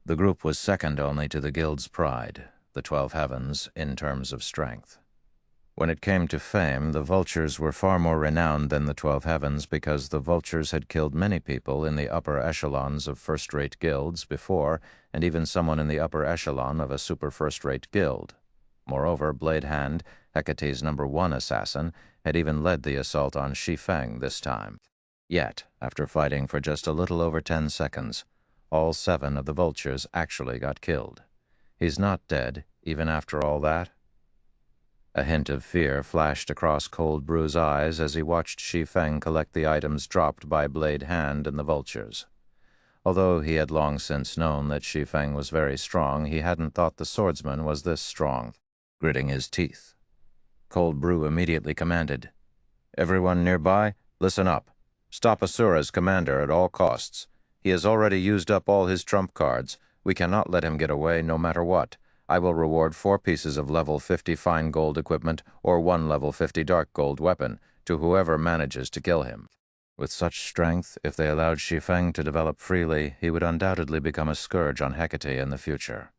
The group was second only to the guild's pride, the 12 Heavens, in terms of strength. When it came to fame, the vultures were far more renowned than the 12 Heavens because the vultures had killed many people in the upper echelons of first-rate guilds before, and even someone in the upper echelon of a super first-rate guild. Moreover, Blade Hand, Hecate's #1 assassin, had even led the assault on Shi Feng this time. Yet, after fighting for just a little over 10 seconds, all 7 of the vultures actually got killed. He's not dead, even after all that? A hint of fear flashed across Cold Brew's eyes as he watched Shi Feng collect the items dropped by Blade Hand and the vultures. Although he had long since known that Shi Feng was very strong, he hadn't thought the swordsman was this strong. Gritting his teeth, Cold Brew immediately commanded, "Everyone nearby, listen up. Stop Asura's commander at all costs. He has already used up all his trump cards. We cannot let him get away no matter what. I will reward 4 pieces of level 50 fine gold equipment or 1 level 50 dark gold weapon to whoever manages to kill him." With such strength, if they allowed Shi Feng to develop freely, he would undoubtedly become a scourge on Hecate in the future.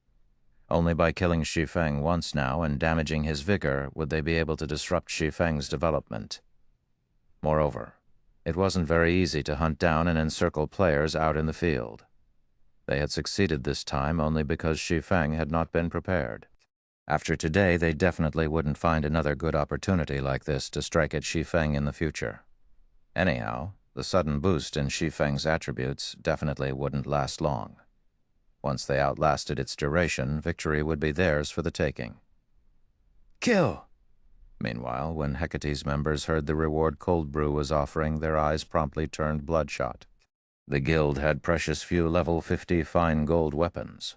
Only by killing Shi Feng once now and damaging his vigor would they be able to disrupt Shi Feng's development. Moreover, it wasn't very easy to hunt down and encircle players out in the field. They had succeeded this time only because Shi Feng had not been prepared. After today, they definitely wouldn't find another good opportunity like this to strike at Shi Feng in the future. Anyhow, the sudden boost in Shi Feng's attributes definitely wouldn't last long. Once they outlasted its duration, victory would be theirs for the taking. "Kill!" Meanwhile, when Hecate's members heard the reward Cold Brew was offering, their eyes promptly turned bloodshot. The guild had precious few level 50 fine gold weapons,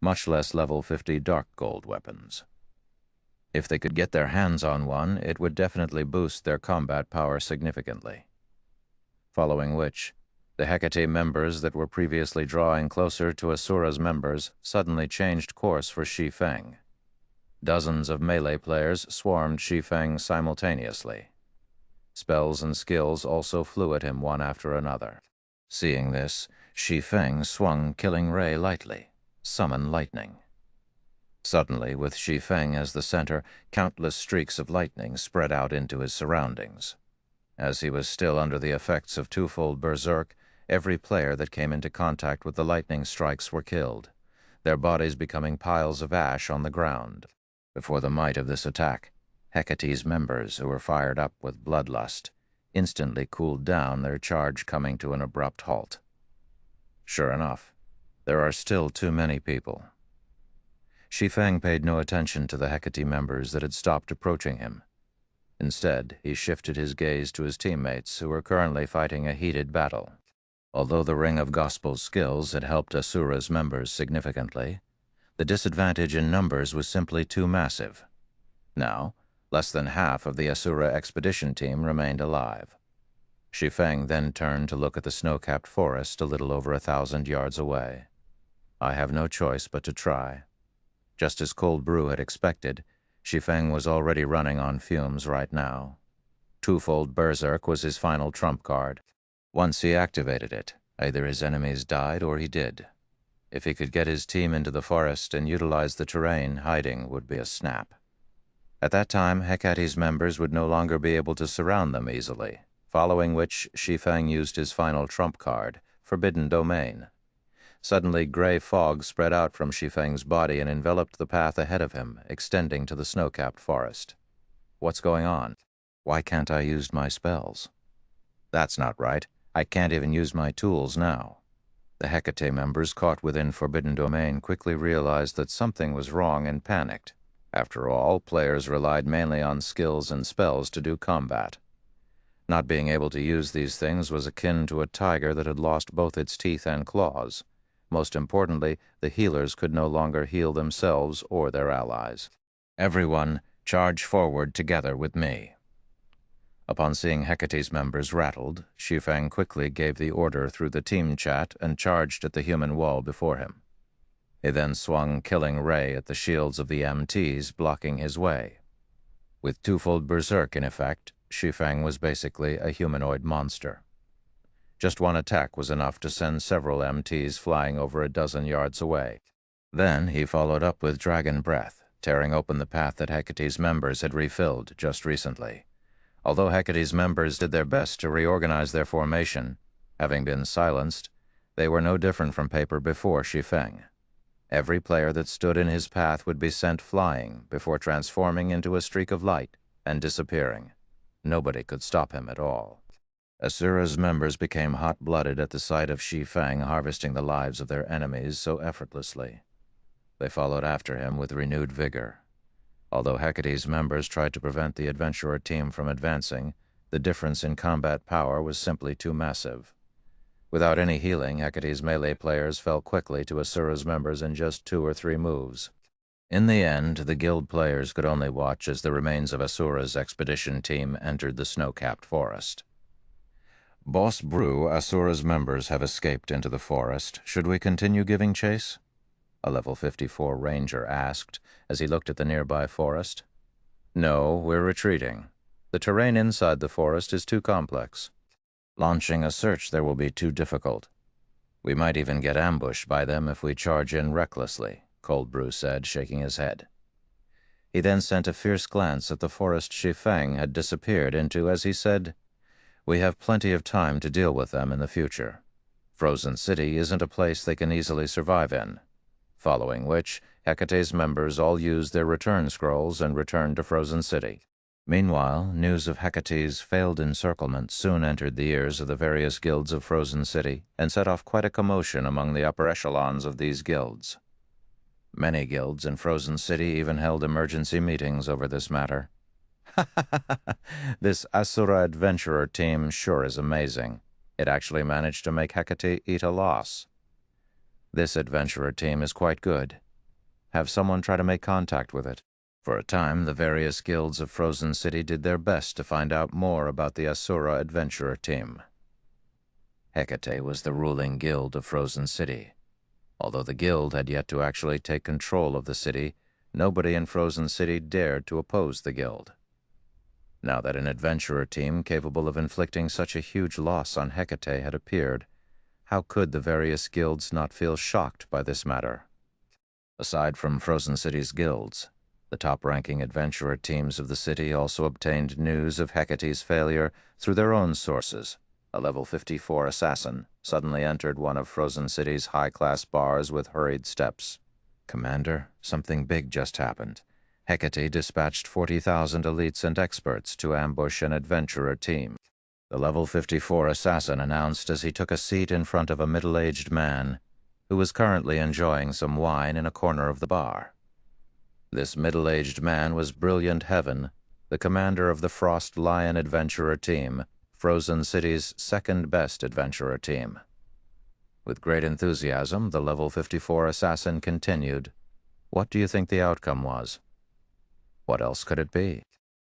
much less level 50 dark gold weapons. If they could get their hands on one, it would definitely boost their combat power significantly. Following which, the Hecate members that were previously drawing closer to Asura's members suddenly changed course for Shi Feng. Dozens of melee players swarmed Shi Feng simultaneously. Spells and skills also flew at him one after another. Seeing this, Shi Feng swung Killing Ray lightly, summon lightning. Suddenly, with Shi Feng as the center, countless streaks of lightning spread out into his surroundings. As he was still under the effects of twofold berserk, every player that came into contact with the lightning strikes were killed, their bodies becoming piles of ash on the ground. Before the might of this attack, Hecate's members, who were fired up with bloodlust, instantly cooled down, their charge coming to an abrupt halt. Sure enough, there are still too many people. Shi Feng paid no attention to the Hecate members that had stopped approaching him. Instead, he shifted his gaze to his teammates, who were currently fighting a heated battle. Although the Ring of Gospel skills had helped Asura's members significantly, the disadvantage in numbers was simply too massive. Now, less than half of the Asura expedition team remained alive. Shi Feng then turned to look at the snow-capped forest a little over 1,000 yards away. I have no choice but to try. Just as Cold Brew had expected, Shi Feng was already running on fumes right now. Twofold Berserk was his final trump card. Once he activated it, either his enemies died or he did. If he could get his team into the forest and utilize the terrain, hiding would be a snap. At that time, Hecate's members would no longer be able to surround them easily, following which Shi Feng used his final trump card, Forbidden Domain. Suddenly, gray fog spread out from Shi Feng's body and enveloped the path ahead of him, extending to the snow-capped forest. What's going on? Why can't I use my spells? That's not right. I can't even use my tools now. The Hecate members caught within Forbidden Domain quickly realized that something was wrong and panicked. After all, players relied mainly on skills and spells to do combat. Not being able to use these things was akin to a tiger that had lost both its teeth and claws. Most importantly, the healers could no longer heal themselves or their allies. Everyone, charge forward together with me. Upon seeing Hecate's members rattled, Shi Feng quickly gave the order through the team chat and charged at the human wall before him. He then swung Killing Ray at the shields of the MTs, blocking his way. With twofold berserk in effect, Shi Feng was basically a humanoid monster. Just one attack was enough to send several MTs flying over a dozen yards away. Then he followed up with Dragon Breath, tearing open the path that Hecate's members had refilled just recently. Although Hecate's members did their best to reorganize their formation, having been silenced, they were no different from paper before Shi Feng. Every player that stood in his path would be sent flying before transforming into a streak of light and disappearing. Nobody could stop him at all. Asura's members became hot-blooded at the sight of Shi Feng harvesting the lives of their enemies so effortlessly. They followed after him with renewed vigor. Although Hecate's members tried to prevent the adventurer team from advancing, the difference in combat power was simply too massive. Without any healing, Hecate's melee players fell quickly to Asura's members in just 2 or 3 moves. In the end, the guild players could only watch as the remains of Asura's expedition team entered the snow-capped forest. Boss Brew, Asura's members have escaped into the forest. Should we continue giving chase? A level 54 ranger asked as he looked at the nearby forest. No, we're retreating. The terrain inside the forest is too complex. Launching a search there will be too difficult. We might even get ambushed by them if we charge in recklessly, Cold Brew said, shaking his head. He then sent a fierce glance at the forest Shi Feng had disappeared into as he said, "We have plenty of time to deal with them in the future. Frozen City isn't a place they can easily survive in." Following which, Hecate's members all used their return scrolls and returned to Frozen City. Meanwhile, news of Hecate's failed encirclement soon entered the ears of the various guilds of Frozen City and set off quite a commotion among the upper echelons of these guilds. Many guilds in Frozen City even held emergency meetings over this matter. This Asura adventurer team sure is amazing. It actually managed to make Hecate eat a loss. This adventurer team is quite good. Have someone try to make contact with it. For a time, the various guilds of Frozen City did their best to find out more about the Asura adventurer team. Hecate was the ruling guild of Frozen City. Although the guild had yet to actually take control of the city, nobody in Frozen City dared to oppose the guild. Now that an adventurer team capable of inflicting such a huge loss on Hecate had appeared, how could the various guilds not feel shocked by this matter? Aside from Frozen City's guilds, the top-ranking adventurer teams of the city also obtained news of Hecate's failure through their own sources. A level 54 assassin suddenly entered one of Frozen City's high-class bars with hurried steps. "Commander, something big just happened. Hecate dispatched 40,000 elites and experts to ambush an adventurer team," the level 54 assassin announced as he took a seat in front of a middle-aged man who was currently enjoying some wine in a corner of the bar. This middle-aged man was Brilliant Heaven, the commander of the Frost Lion adventurer team, Frozen City's second-best adventurer team. With great enthusiasm, the level 54 assassin continued, "What do you think the outcome was?" What else could it be?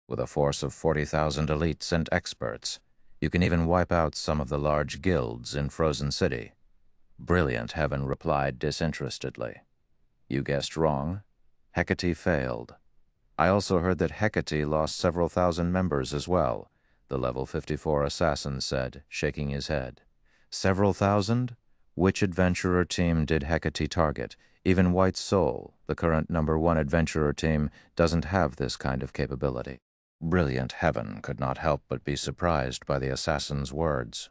With a force of 40,000 elites and experts, you can even wipe out some of the large guilds in Frozen City. Brilliant Heaven replied disinterestedly, "You guessed wrong. Hecate failed. I also heard that Hecate lost several thousand members as well," the level 54 assassin said, shaking his head. "Several thousand? Which adventurer team did Hecate target? Even White Soul, the current #1 adventurer team, doesn't have this kind of capability." Brilliant Heaven could not help but be surprised by the assassin's words.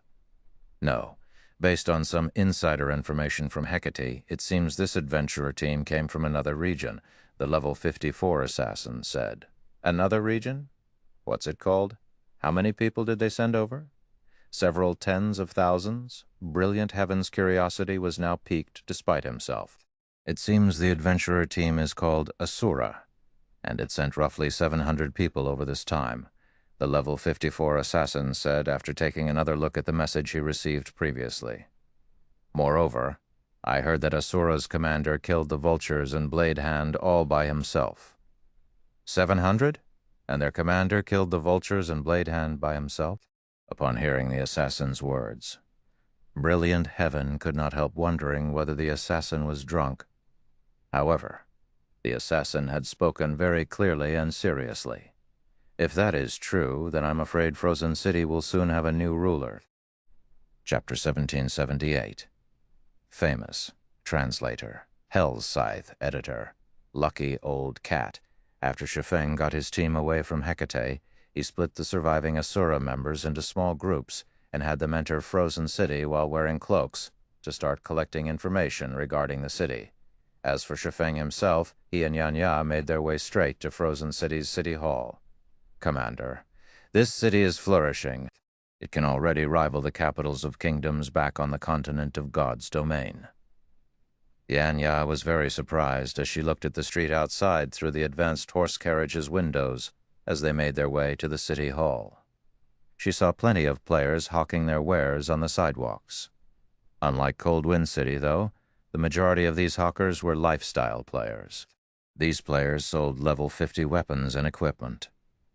No. Based on some insider information from Hecate, it seems this adventurer team came from another region, the level 54 assassin said. "Another region? What's it called? How many people did they send over?" Several tens of thousands? Brilliant Heaven's curiosity was now piqued despite himself. "It seems the adventurer team is called Asura, and it sent roughly 700 people over this time," the level 54 assassin said after taking another look at the message he received previously. "Moreover, I heard that Asura's commander killed the vultures and Blade Hand all by himself. 700? And their commander killed the vultures and Blade Hand by himself? Upon hearing the assassin's words, brilliant Heaven could not help wondering whether the assassin was drunk. However, the assassin had spoken very clearly and seriously. If that is true, then I'm afraid Frozen City will soon have a new ruler. Chapter 1778. Famous, translator, Hell's Scythe, editor, lucky old cat. After Shi Feng got his team away from Hecate, he split the surviving Asura members into small groups and had them enter Frozen City while wearing cloaks to start collecting information regarding the city. As for Shi Feng himself, he and Yan Ya made their way straight to Frozen City's City Hall. Commander, this city is flourishing. It can already rival the capitals of kingdoms back on the continent of God's domain. Yan Ya was very surprised as she looked at the street outside through the advanced horse carriage's windows as they made their way to the city hall. She saw plenty of players hawking their wares on the sidewalks. Unlike Cold Wind City, though, the majority of these hawkers were lifestyle players. These players sold level 50 weapons and equipment,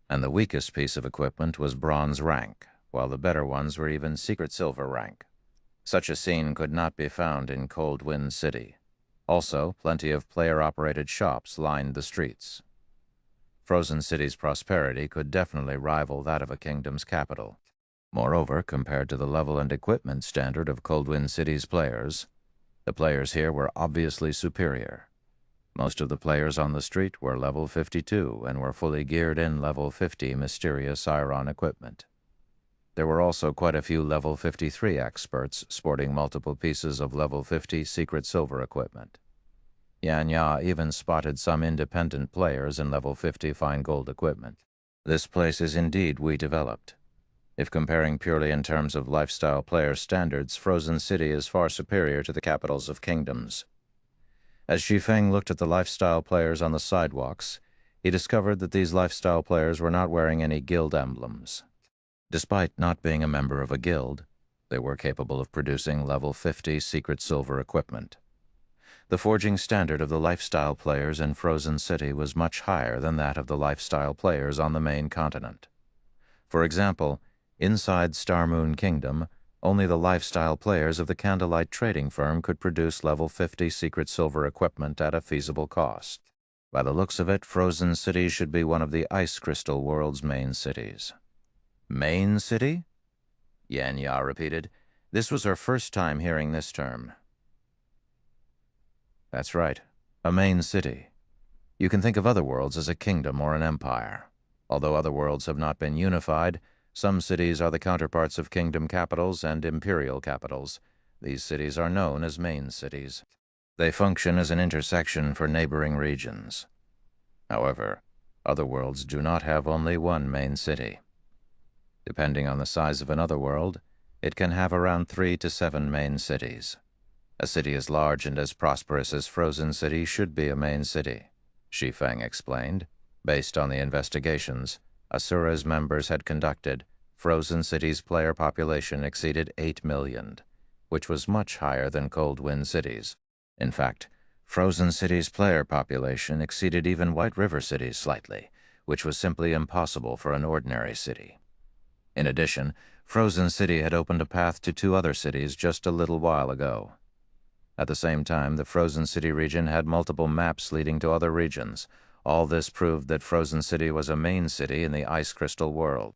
and the weakest piece of equipment was bronze rank, while the better ones were even secret silver rank. Such a scene could not be found in Cold Wind City. Also, plenty of player-operated shops lined the streets. Frozen City's prosperity could definitely rival that of a kingdom's capital. Moreover, compared to the level and equipment standard of Cold Wind City's players, the players here were obviously superior. Most of the players on the street were level 52 and were fully geared in level 50 mysterious iron equipment. There were also quite a few level 53 experts sporting multiple pieces of level 50 secret silver equipment. Yan Ya even spotted some independent players in level 50 fine gold equipment. This place is indeed developed. If comparing purely in terms of lifestyle player standards, Frozen City is far superior to the capitals of kingdoms. As Shi Feng looked at the lifestyle players on the sidewalks, he discovered that these lifestyle players were not wearing any guild emblems. Despite not being a member of a guild, they were capable of producing level 50 secret silver equipment. The forging standard of the lifestyle players in Frozen City was much higher than that of the lifestyle players on the main continent. For example, inside Star Moon Kingdom, only the lifestyle players of the Candlelight trading firm could produce level 50 secret silver equipment at a feasible cost. By the looks of it, Frozen City should be one of the Ice Crystal World's main cities. Main city? Yan Ya repeated. This was her first time hearing this term. That's right, a main city. You can think of other worlds as a kingdom or an empire. Although other worlds have not been unified, some cities are the counterparts of kingdom capitals and imperial capitals. These cities are known as main cities. They function as an intersection for neighboring regions. However, other worlds do not have only one main city. Depending on the size of another world, it can have around 3 to 7 main cities. A city as large and as prosperous as Frozen City should be a main city, Shi Feng explained. Based on the investigations Asura's members had conducted, Frozen City's player population exceeded 8 million, which was much higher than Cold Wind City's. In fact, Frozen City's player population exceeded even White River City's slightly, which was simply impossible for an ordinary city. In addition, Frozen City had opened a path to 2 other cities just a little while ago. At the same time, the Frozen City region had multiple maps leading to other regions. All this proved that Frozen City was a main city in the Ice Crystal world.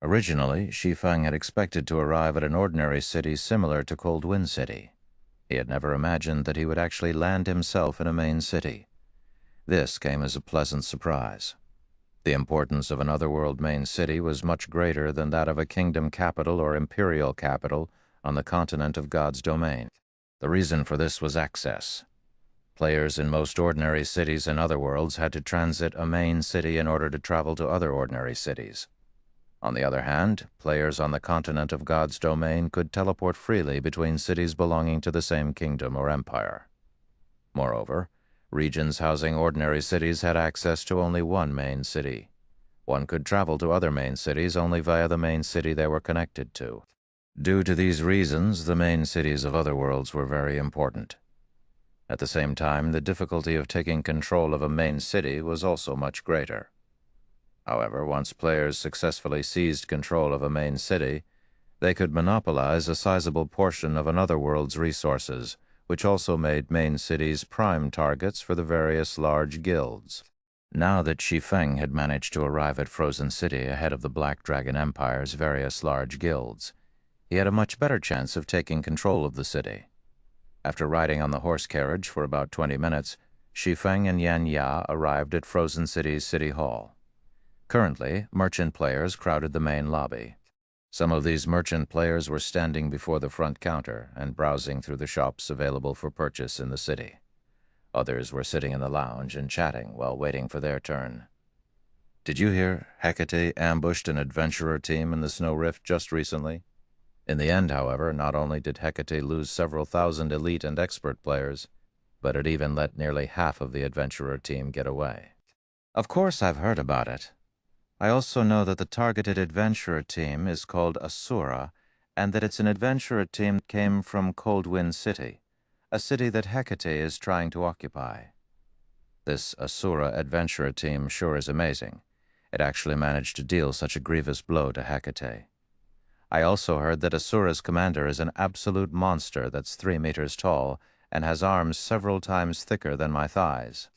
Originally, Shi Feng had expected to arrive at an ordinary city similar to Cold Wind City. He had never imagined that he would actually land himself in a main city. This came as a pleasant surprise. The importance of an otherworld main city was much greater than that of a kingdom capital or imperial capital on the continent of God's domain. The reason for this was access. Players in most ordinary cities in other worlds had to transit a main city in order to travel to other ordinary cities. On the other hand, players on the continent of God's domain could teleport freely between cities belonging to the same kingdom or empire. Moreover, regions housing ordinary cities had access to only one main city. One could travel to other main cities only via the main city they were connected to. Due to these reasons, the main cities of other worlds were very important. At the same time, the difficulty of taking control of a main city was also much greater. However, once players successfully seized control of a main city, they could monopolize a sizable portion of another world's resources, which also made main cities prime targets for the various large guilds. Now that Shi Feng had managed to arrive at Frozen City ahead of the Black Dragon Empire's various large guilds, he had a much better chance of taking control of the city. After riding on the horse carriage for about 20 minutes, Shi Feng and Yan Ya arrived at Frozen City's City Hall. Currently, merchant players crowded the main lobby. Some of these merchant players were standing before the front counter and browsing through the shops available for purchase in the city. Others were sitting in the lounge and chatting while waiting for their turn. "Did you hear Hecate ambushed an adventurer team in the Snow Rift just recently?" In the end, however, not only did Hecate lose several thousand elite and expert players, but it even let nearly half of the adventurer team get away. "Of course I've heard about it. I also know that the targeted adventurer team is called Asura, and that it's an adventurer team that came from Coldwind City, a city that Hecate is trying to occupy. This Asura adventurer team sure is amazing. It actually managed to deal such a grievous blow to Hecate. I also heard that Asura's commander is an absolute monster that's 3 meters tall and has arms several times thicker than my thighs.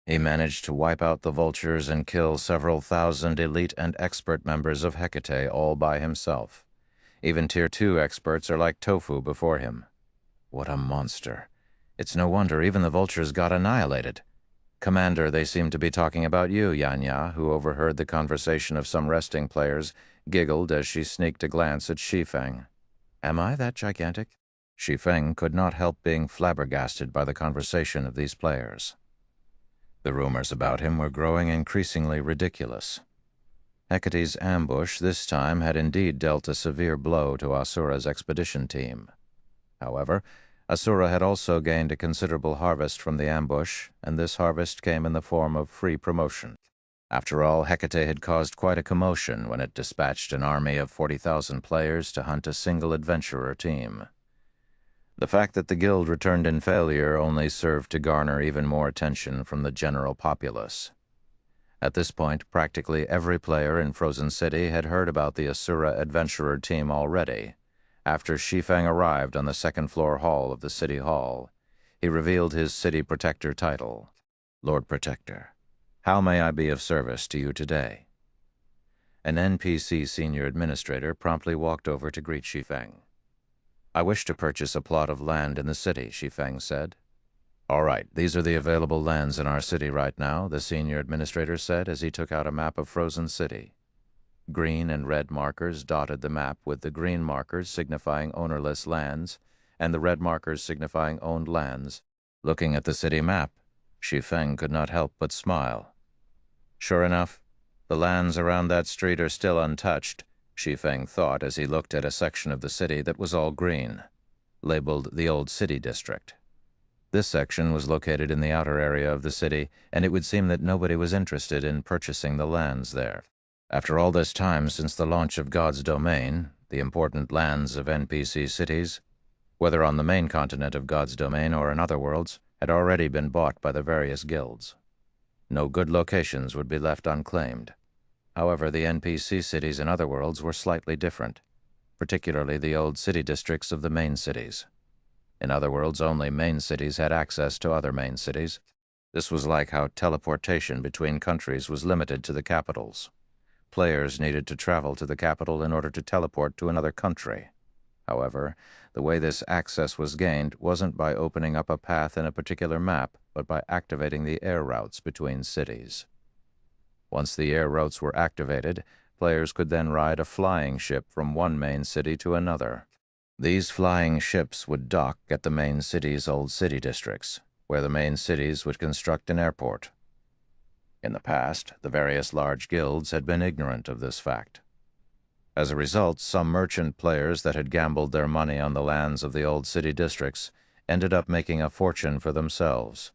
He managed to wipe out the vultures and kill several thousand elite and expert members of Hecate all by himself. Even Tier 2 experts are like tofu before him. What a monster. It's no wonder even the vultures got annihilated. Commander, they seem to be talking about you," Yanya, who overheard the conversation of some resting players, giggled as she sneaked a glance at Shi Feng. "Am I that gigantic?" Shi Feng could not help being flabbergasted by the conversation of these players. The rumors about him were growing increasingly ridiculous. Hecate's ambush this time had indeed dealt a severe blow to Asura's expedition team. However, Asura had also gained a considerable harvest from the ambush, and this harvest came in the form of free promotion. After all, Hecate had caused quite a commotion when it dispatched an army of 40,000 players to hunt a single adventurer team. The fact that the guild returned in failure only served to garner even more attention from the general populace. At this point, practically every player in Frozen City had heard about the Asura adventurer team already. After Shi Feng arrived on the second-floor hall of the City Hall, he revealed his City Protector title. "Lord Protector, how may I be of service to you today?" An NPC senior administrator promptly walked over to greet Shi Feng. "I wish to purchase a plot of land in the city," Shi Feng said. "All right, these are the available lands in our city right now," the senior administrator said as he took out a map of Frozen City. Green and red markers dotted the map, with the green markers signifying ownerless lands and the red markers signifying owned lands. Looking at the city map, Shi Feng could not help but smile. Sure enough, the lands around that street are still untouched, Shi Feng thought as he looked at a section of the city that was all green, labeled the Old City District. This section was located in the outer area of the city, and it would seem that nobody was interested in purchasing the lands there. After all this time since the launch of God's Domain, the important lands of NPC cities, whether on the main continent of God's Domain or in other worlds, had already been bought by the various guilds. No good locations would be left unclaimed. However, the NPC cities in other worlds were slightly different, particularly the old city districts of the main cities. In other worlds, only main cities had access to other main cities. This was like how teleportation between countries was limited to the capitals. Players needed to travel to the capital in order to teleport to another country. However, the way this access was gained wasn't by opening up a path in a particular map, but by activating the air routes between cities. Once the air routes were activated, players could then ride a flying ship from one main city to another. These flying ships would dock at the main city's old city districts, where the main cities would construct an airport. In the past, the various large guilds had been ignorant of this fact. As a result, some merchant players that had gambled their money on the lands of the old city districts ended up making a fortune for themselves.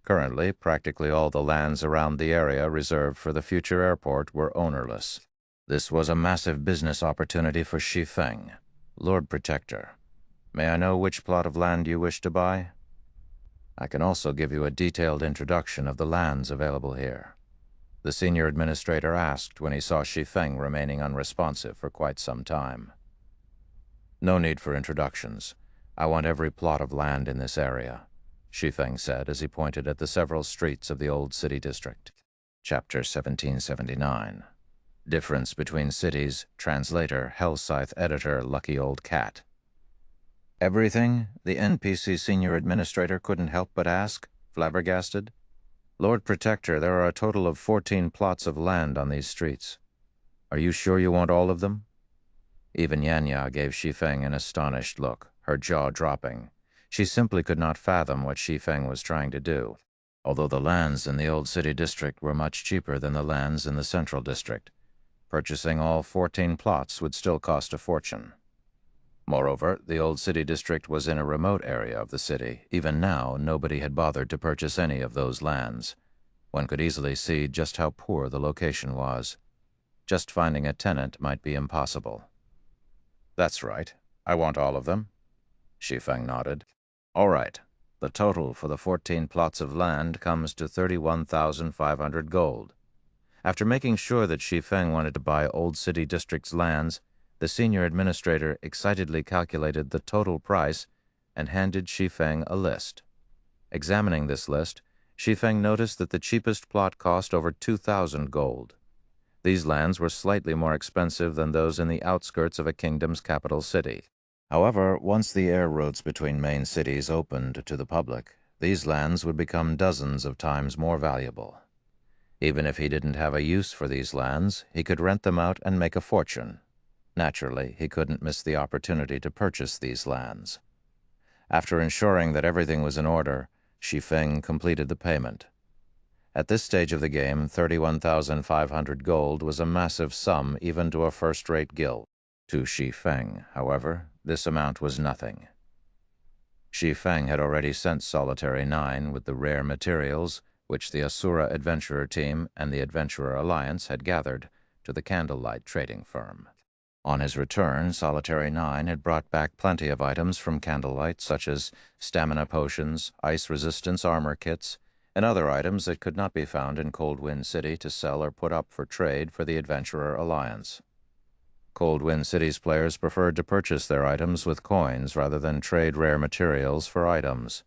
Currently, practically all the lands around the area reserved for the future airport were ownerless. This was a massive business opportunity for Shi Feng. "Lord Protector, may I know which plot of land you wish to buy?" I can also give you a detailed introduction of the lands available here," the senior administrator asked when he saw Shi Feng remaining unresponsive for quite some time. "No need for introductions. I want every plot of land in this area," Shi Feng said as he pointed at the several streets of the old city district. Chapter 1779. Difference between cities. Translator, Hellscythe editor, Lucky Old Cat. "Everything?" the NPC senior administrator couldn't help but ask, flabbergasted. "Lord Protector, there are a total of 14 plots of land on these streets. Are you sure you want all of them?" Even Yanya gave Shi Feng an astonished look, her jaw dropping. She simply could not fathom what Shi Feng was trying to do. Although the lands in the old city district were much cheaper than the lands in the central district, purchasing all 14 plots would still cost a fortune. Moreover, the old city district was in a remote area of the city. Even now, nobody had bothered to purchase any of those lands. One could easily see just how poor the location was. Just finding a tenant might be impossible. "That's right. I want all of them." Shi Feng nodded. "All right. The total for the 14 plots of land comes to 31,500 gold. After making sure that Shi Feng wanted to buy Old City District's lands, the senior administrator excitedly calculated the total price and handed Shi Feng a list. Examining this list, Shi Feng noticed that the cheapest plot cost over 2,000 gold. These lands were slightly more expensive than those in the outskirts of a kingdom's capital city. However, once the air roads between main cities opened to the public, these lands would become dozens of times more valuable. Even if he didn't have a use for these lands, he could rent them out and make a fortune. Naturally, he couldn't miss the opportunity to purchase these lands. After ensuring that everything was in order, Shi Feng completed the payment. At this stage of the game, 31,500 gold was a massive sum even to a first-rate guild. To Shi Feng, however, this amount was nothing. Shi Feng had already sent Solitary 9 with the rare materials which the Asura Adventurer Team and the Adventurer Alliance had gathered to the Candlelight trading firm. On his return, Solitary 9 had brought back plenty of items from Candlelight, such as stamina potions, ice-resistance armor kits, and other items that could not be found in Cold Wind City to sell or put up for trade for the Adventurer Alliance. Cold Wind City's players preferred to purchase their items with coins rather than trade rare materials for items.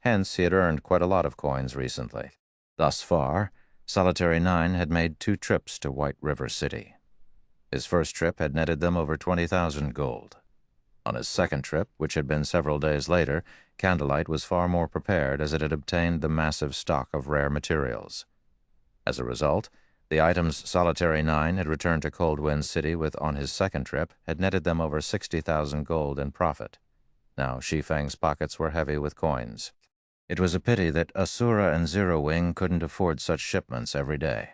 Hence, he had earned quite a lot of coins recently. Thus far, Solitary 9 had made 2 trips to White River City. His first trip had netted them over 20,000 gold. On his second trip, which had been several days later, Candlelight was far more prepared as it had obtained the massive stock of rare materials. As a result, the items Solitary 9 had returned to Cold Wind City with on his second trip had netted them over 60,000 gold in profit. Now Shi Feng's pockets were heavy with coins. It was a pity that Asura and Zero Wing couldn't afford such shipments every day.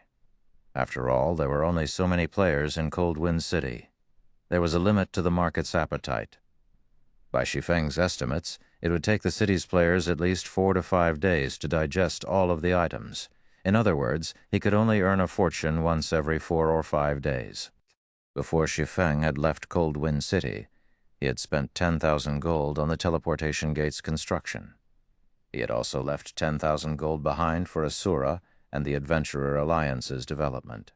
After all, there were only so many players in Cold Wind City. There was a limit to the market's appetite. By Shi Feng's estimates, it would take the city's players at least 4 to 5 days to digest all of the items. In other words, he could only earn a fortune once every 4 or 5 days. Before Shi Feng had left Cold Wind City, he had spent 10,000 gold on the teleportation gate's construction. He had also left 10,000 gold behind for Asura and the Adventurer Alliance's development.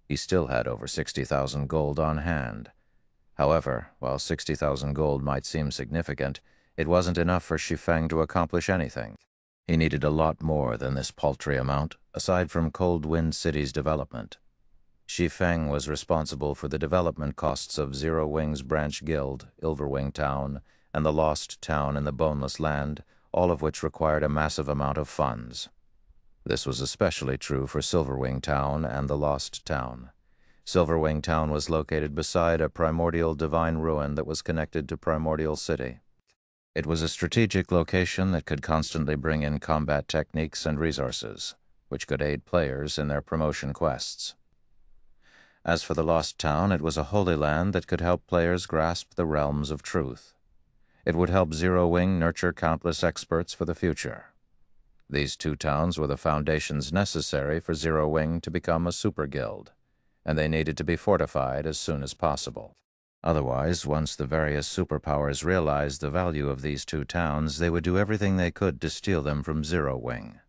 He still had over 60,000 gold on hand. However, while 60,000 gold might seem significant, it wasn't enough for Shi Feng to accomplish anything. He needed a lot more than this paltry amount, aside from Cold Wind City's development. Shi Feng was responsible for the development costs of Zero Wing's branch guild, Ilverwing Town, and the Lost Town in the Boneless Land, all of which required a massive amount of funds. This was especially true for Silverwing Town and the Lost Town. Silverwing Town was located beside a primordial divine ruin that was connected to Primordial City. It was a strategic location that could constantly bring in combat techniques and resources, which could aid players in their promotion quests. As for the Lost Town, it was a holy land that could help players grasp the realms of truth. It would help Zero Wing nurture countless experts for the future. These 2 towns were the foundations necessary for Zero Wing to become a super guild, and they needed to be fortified as soon as possible. Otherwise, once the various superpowers realized the value of these two towns, they would do everything they could to steal them from Zero Wing.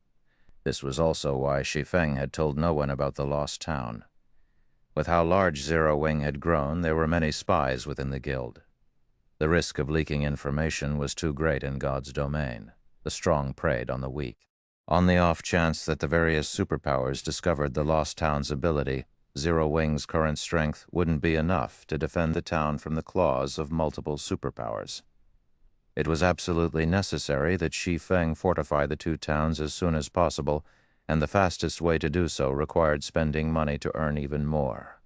This was also why Shi Feng had told no one about the lost town. With how large Zero Wing had grown, there were many spies within the guild. The risk of leaking information was too great in God's domain. The strong preyed on the weak. On the off chance that the various superpowers discovered the lost town's ability, Zero Wing's current strength wouldn't be enough to defend the town from the claws of multiple superpowers. It was absolutely necessary that Shi Feng fortify the two towns as soon as possible, and the fastest way to do so required spending money to earn even more.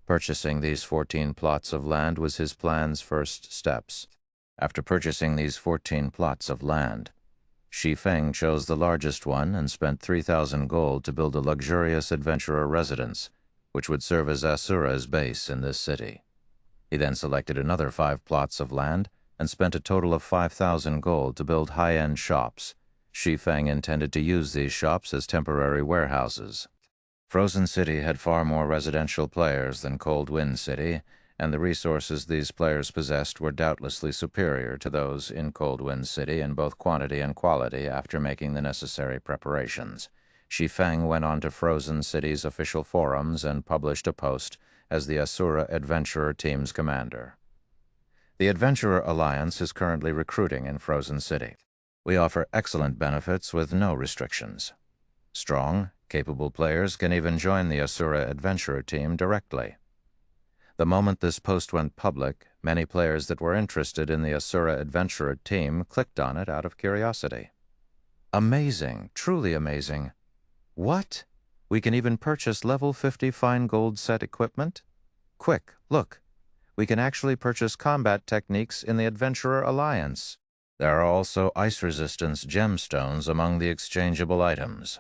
Purchasing these 14 plots of land was his plan's first steps. After purchasing these 14 plots of land, Shi Feng chose the largest one and spent 3,000 gold to build a luxurious adventurer residence, which would serve as Asura's base in this city. He then selected another 5 plots of land and spent a total of 5,000 gold to build high-end shops. Shi Feng intended to use these shops as temporary warehouses. Frozen City had far more residential players than Cold Wind City, and the resources these players possessed were doubtlessly superior to those in Cold Wind City in both quantity and quality after making the necessary preparations. Shi Feng went on to Frozen City's official forums and published a post as the Asura Adventurer Team's commander. The Adventurer Alliance is currently recruiting in Frozen City. We offer excellent benefits with no restrictions. Strong, capable players can even join the Asura Adventurer Team directly. The moment this post went public, many players that were interested in the Asura Adventurer Team clicked on it out of curiosity. Amazing, truly amazing. What? We can even purchase level 50 fine gold set equipment? Quick, look. We can actually purchase combat techniques in the Adventurer Alliance. There are also ice resistance gemstones among the exchangeable items.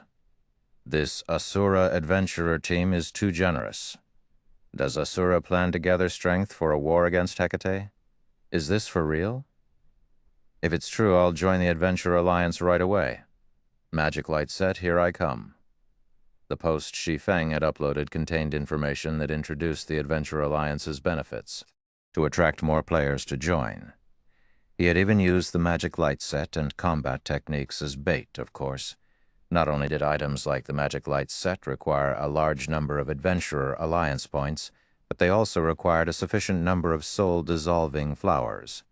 This Asura Adventurer Team is too generous. Does Asura plan to gather strength for a war against Hecate? Is this for real? If it's true, I'll join the Adventurer Alliance right away. Magic light set, here I come. The post Shi Feng had uploaded contained information that introduced the Adventurer Alliance's benefits, to attract more players to join. He had even used the magic light set and combat techniques as bait, of course. Not only did items like the magic light set require a large number of Adventurer Alliance points, but they also required a sufficient number of soul-dissolving flowers.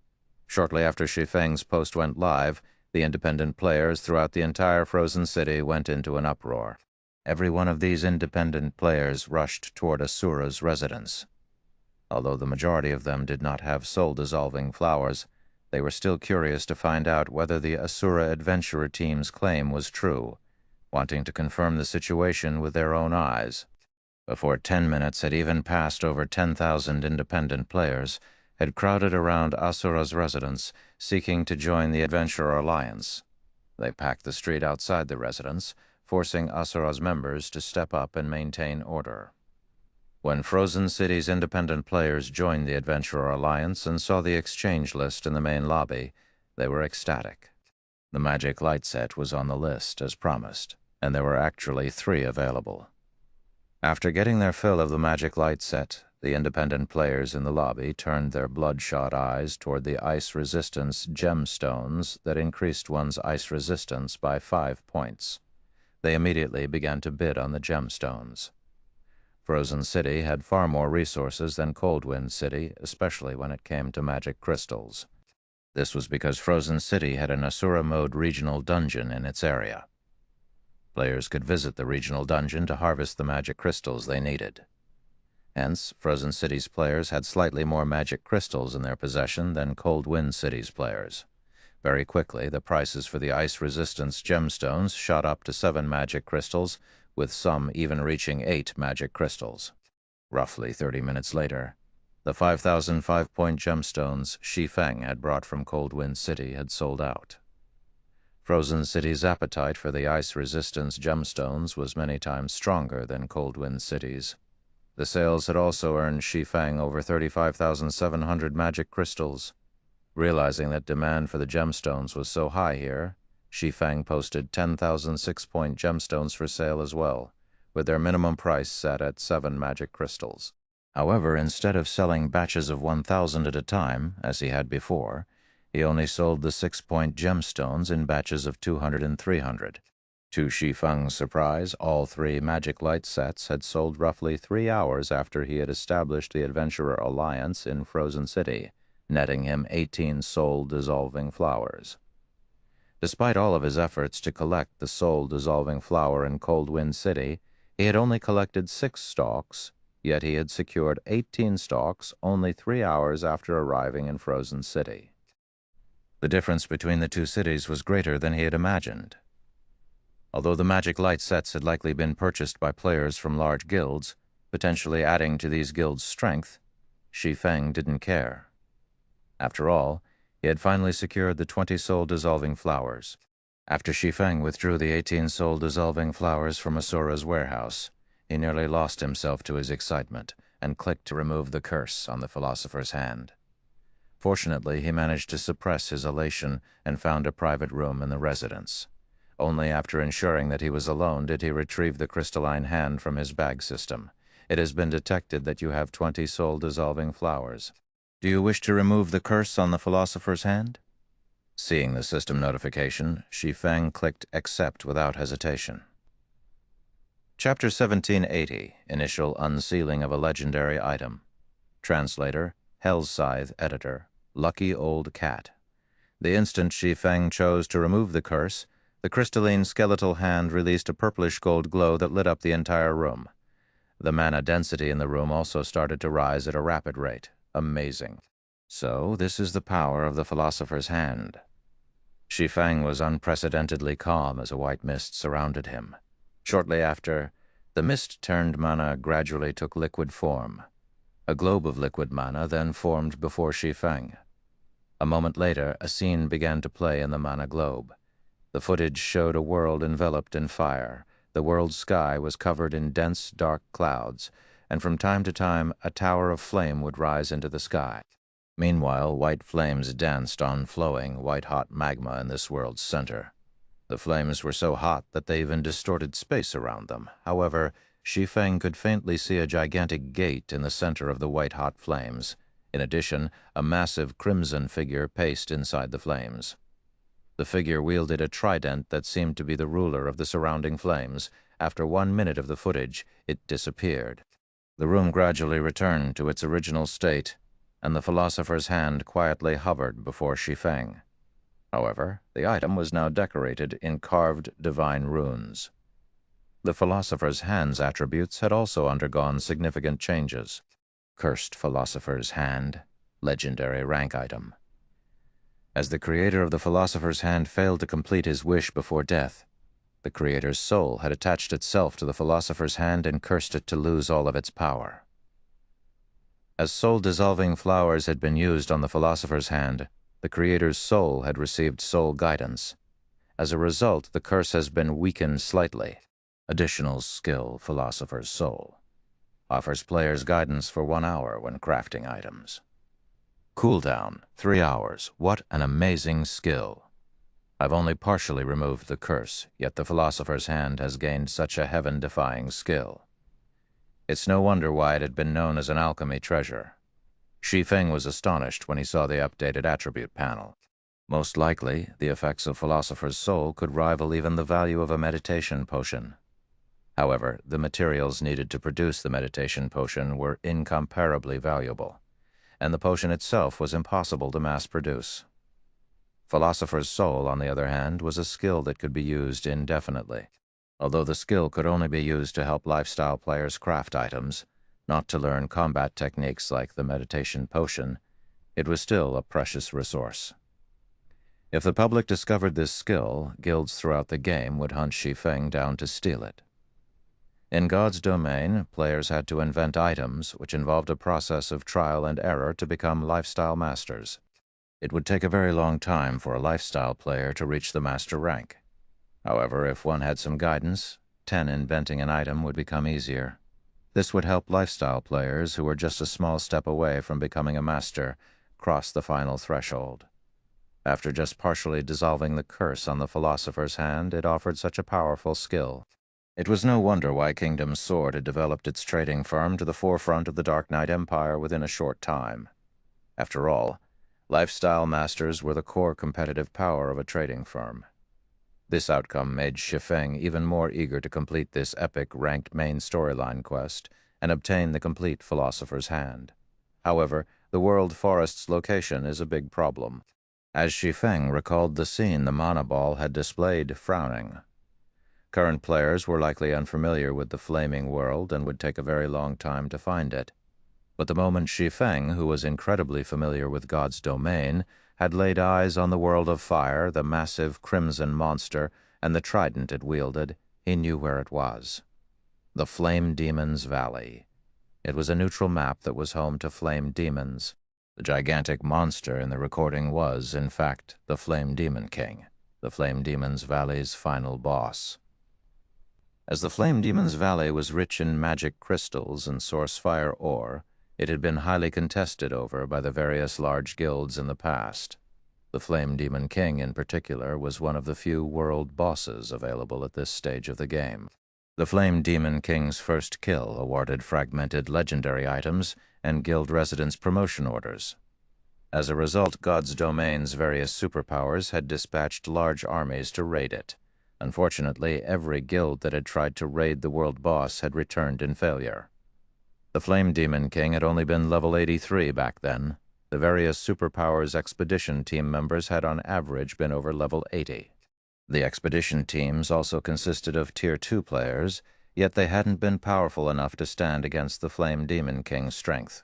Shortly after Shi Feng's post went live, the independent players throughout the entire Frozen City went into an uproar. Every one of these independent players rushed toward Asura's residence. Although the majority of them did not have soul-dissolving flowers, they were still curious to find out whether the Asura Adventurer Team's claim was true, wanting to confirm the situation with their own eyes. Before 10 minutes had even passed, over 10,000 independent players had crowded around Asura's residence, seeking to join the Adventurer Alliance. They packed the street outside the residence, forcing Asura's members to step up and maintain order. When Frozen City's independent players joined the Adventurer Alliance and saw the exchange list in the main lobby, they were ecstatic. The magic light set was on the list, as promised, and there were actually 3 available. After getting their fill of the magic light set, the independent players in the lobby turned their bloodshot eyes toward the ice resistance gemstones that increased one's ice resistance by 5 points. They immediately began to bid on the gemstones. Frozen City had far more resources than Cold Wind City, especially when it came to magic crystals. This was because Frozen City had an Asura Mode regional dungeon in its area. Players could visit the regional dungeon to harvest the magic crystals they needed. Hence, Frozen City's players had slightly more magic crystals in their possession than Cold Wind City's players. Very quickly, the prices for the ice resistance gemstones shot up to 7 magic crystals, with some even reaching 8 magic crystals. Roughly 30 minutes later, the 5,000 5-point gemstones Shi Feng had brought from Cold Wind City had sold out. Frozen City's appetite for the ice resistance gemstones was many times stronger than Cold Wind City's. The sales had also earned Shi Feng over 35,700 magic crystals. Realizing that demand for the gemstones was so high here, Shi Feng posted 10,000 6-point gemstones for sale as well, with their minimum price set at 7 magic crystals. However, instead of selling batches of 1,000 at a time, as he had before, he only sold the 6-point gemstones in batches of 200 and 300. To Shi Feng's surprise, all 3 magic light sets had sold roughly 3 hours after he had established the Adventurer Alliance in Frozen City, netting him 18 soul-dissolving flowers. Despite all of his efforts to collect the soul-dissolving flower in Cold Wind City, he had only collected 6 stalks, yet he had secured 18 stalks only 3 hours after arriving in Frozen City. The difference between the 2 cities was greater than he had imagined. Although the magic light sets had likely been purchased by players from large guilds, potentially adding to these guilds' strength, Shi Feng didn't care. After all, he had finally secured the 20 soul-dissolving flowers. After Shi Feng withdrew the 18 soul-dissolving flowers from Asura's warehouse, he nearly lost himself to his excitement and clicked to remove the curse on the philosopher's hand. Fortunately, he managed to suppress his elation and found a private room in the residence. Only after ensuring that he was alone did he retrieve the crystalline hand from his bag system. It has been detected that you have 20 soul-dissolving flowers. Do you wish to remove the curse on the philosopher's hand? Seeing the system notification, Shi Feng clicked Accept without hesitation. Chapter 1780, Initial Unsealing of a Legendary Item. Translator, Hell's Scythe Editor, Lucky Old Cat. The instant Shi Feng chose to remove the curse, the crystalline skeletal hand released a purplish gold glow that lit up the entire room. The mana density in the room also started to rise at a rapid rate. Amazing. So, this is the power of the philosopher's hand. Shi Feng was unprecedentedly calm as a white mist surrounded him. Shortly after, the mist-turned mana gradually took liquid form. A globe of liquid mana then formed before Shi Feng. A moment later, a scene began to play in the mana globe. The footage showed a world enveloped in fire. The world's sky was covered in dense, dark clouds, and from time to time a tower of flame would rise into the sky. Meanwhile, white flames danced on flowing, white-hot magma in this world's center. The flames were so hot that they even distorted space around them. However, Shi Feng could faintly see a gigantic gate in the center of the white-hot flames. In addition, a massive crimson figure paced inside the flames. The figure wielded a trident that seemed to be the ruler of the surrounding flames. After 1 minute of the footage, it disappeared. The room gradually returned to its original state, and the philosopher's hand quietly hovered before Shi Feng. However, the item was now decorated in carved divine runes. The philosopher's hand's attributes had also undergone significant changes. Cursed philosopher's hand, legendary rank item. As the creator of the philosopher's hand failed to complete his wish before death, the creator's soul had attached itself to the philosopher's hand and cursed it to lose all of its power. As soul-dissolving flowers had been used on the philosopher's hand, the creator's soul had received soul guidance. As a result, the curse has been weakened slightly. Additional skill, philosopher's soul. Offers players guidance for 1 hour when crafting items. Cooldown, 3 hours. What an amazing skill. I've only partially removed the curse, yet the philosopher's hand has gained such a heaven-defying skill. It's no wonder why it had been known as an alchemy treasure. Shi Feng was astonished when he saw the updated attribute panel. Most likely, the effects of philosopher's soul could rival even the value of a meditation potion. However, the materials needed to produce the meditation potion were incomparably valuable, and the potion itself was impossible to mass-produce. Philosopher's Soul, on the other hand, was a skill that could be used indefinitely. Although the skill could only be used to help lifestyle players craft items, not to learn combat techniques like the meditation potion, it was still a precious resource. If the public discovered this skill, guilds throughout the game would hunt Shi Feng down to steal it. In God's domain, players had to invent items, which involved a process of trial and error to become lifestyle masters. It would take a very long time for a lifestyle player to reach the master rank. However, if one had some guidance, 10 inventing an item would become easier. This would help lifestyle players who were just a small step away from becoming a master cross the final threshold. After just partially dissolving the curse on the philosopher's hand, it offered such a powerful skill. It was no wonder why Kingdom Sword had developed its trading firm to the forefront of the Dark Knight Empire within a short time. After all, lifestyle masters were the core competitive power of a trading firm. This outcome made Shi Feng even more eager to complete this epic ranked main storyline quest and obtain the complete Philosopher's Hand. However, the World Forest's location is a big problem. As Shi Feng recalled the scene the mana ball had displayed, frowning. Current players were likely unfamiliar with the Flaming World and would take a very long time to find it. But the moment Shi Feng, who was incredibly familiar with God's domain, had laid eyes on the world of fire, the massive crimson monster, and the trident it wielded, he knew where it was. The Flame Demon's Valley. It was a neutral map that was home to flame demons. The gigantic monster in the recording was, in fact, the Flame Demon King, the Flame Demon's Valley's final boss. As the Flame Demon's Valley was rich in magic crystals and source fire ore, it had been highly contested over by the various large guilds in the past. The Flame Demon King, in particular, was one of the few world bosses available at this stage of the game. The Flame Demon King's first kill awarded fragmented legendary items and guild residents promotion orders. As a result, God's domain's various superpowers had dispatched large armies to raid it. Unfortunately, every guild that had tried to raid the world boss had returned in failure. The Flame Demon King had only been level 83 back then. The various superpowers expedition team members had on average been over level 80. The expedition teams also consisted of Tier 2 players, yet they hadn't been powerful enough to stand against the Flame Demon King's strength.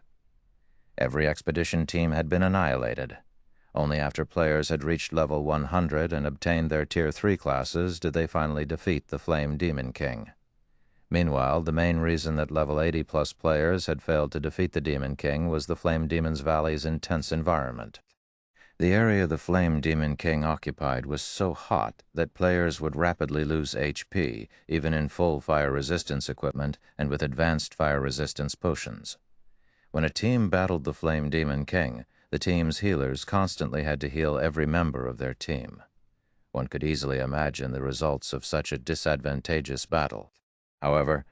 Every expedition team had been annihilated. Only after players had reached level 100 and obtained their Tier 3 classes did they finally defeat the Flame Demon King. Meanwhile, the main reason that level 80-plus players had failed to defeat the Demon King was the Flame Demon's Valley's intense environment. The area the Flame Demon King occupied was so hot that players would rapidly lose HP, even in full fire resistance equipment and with advanced fire resistance potions. When a team battled the Flame Demon King, the team's healers constantly had to heal every member of their team. One could easily imagine the results of such a disadvantageous battle. However,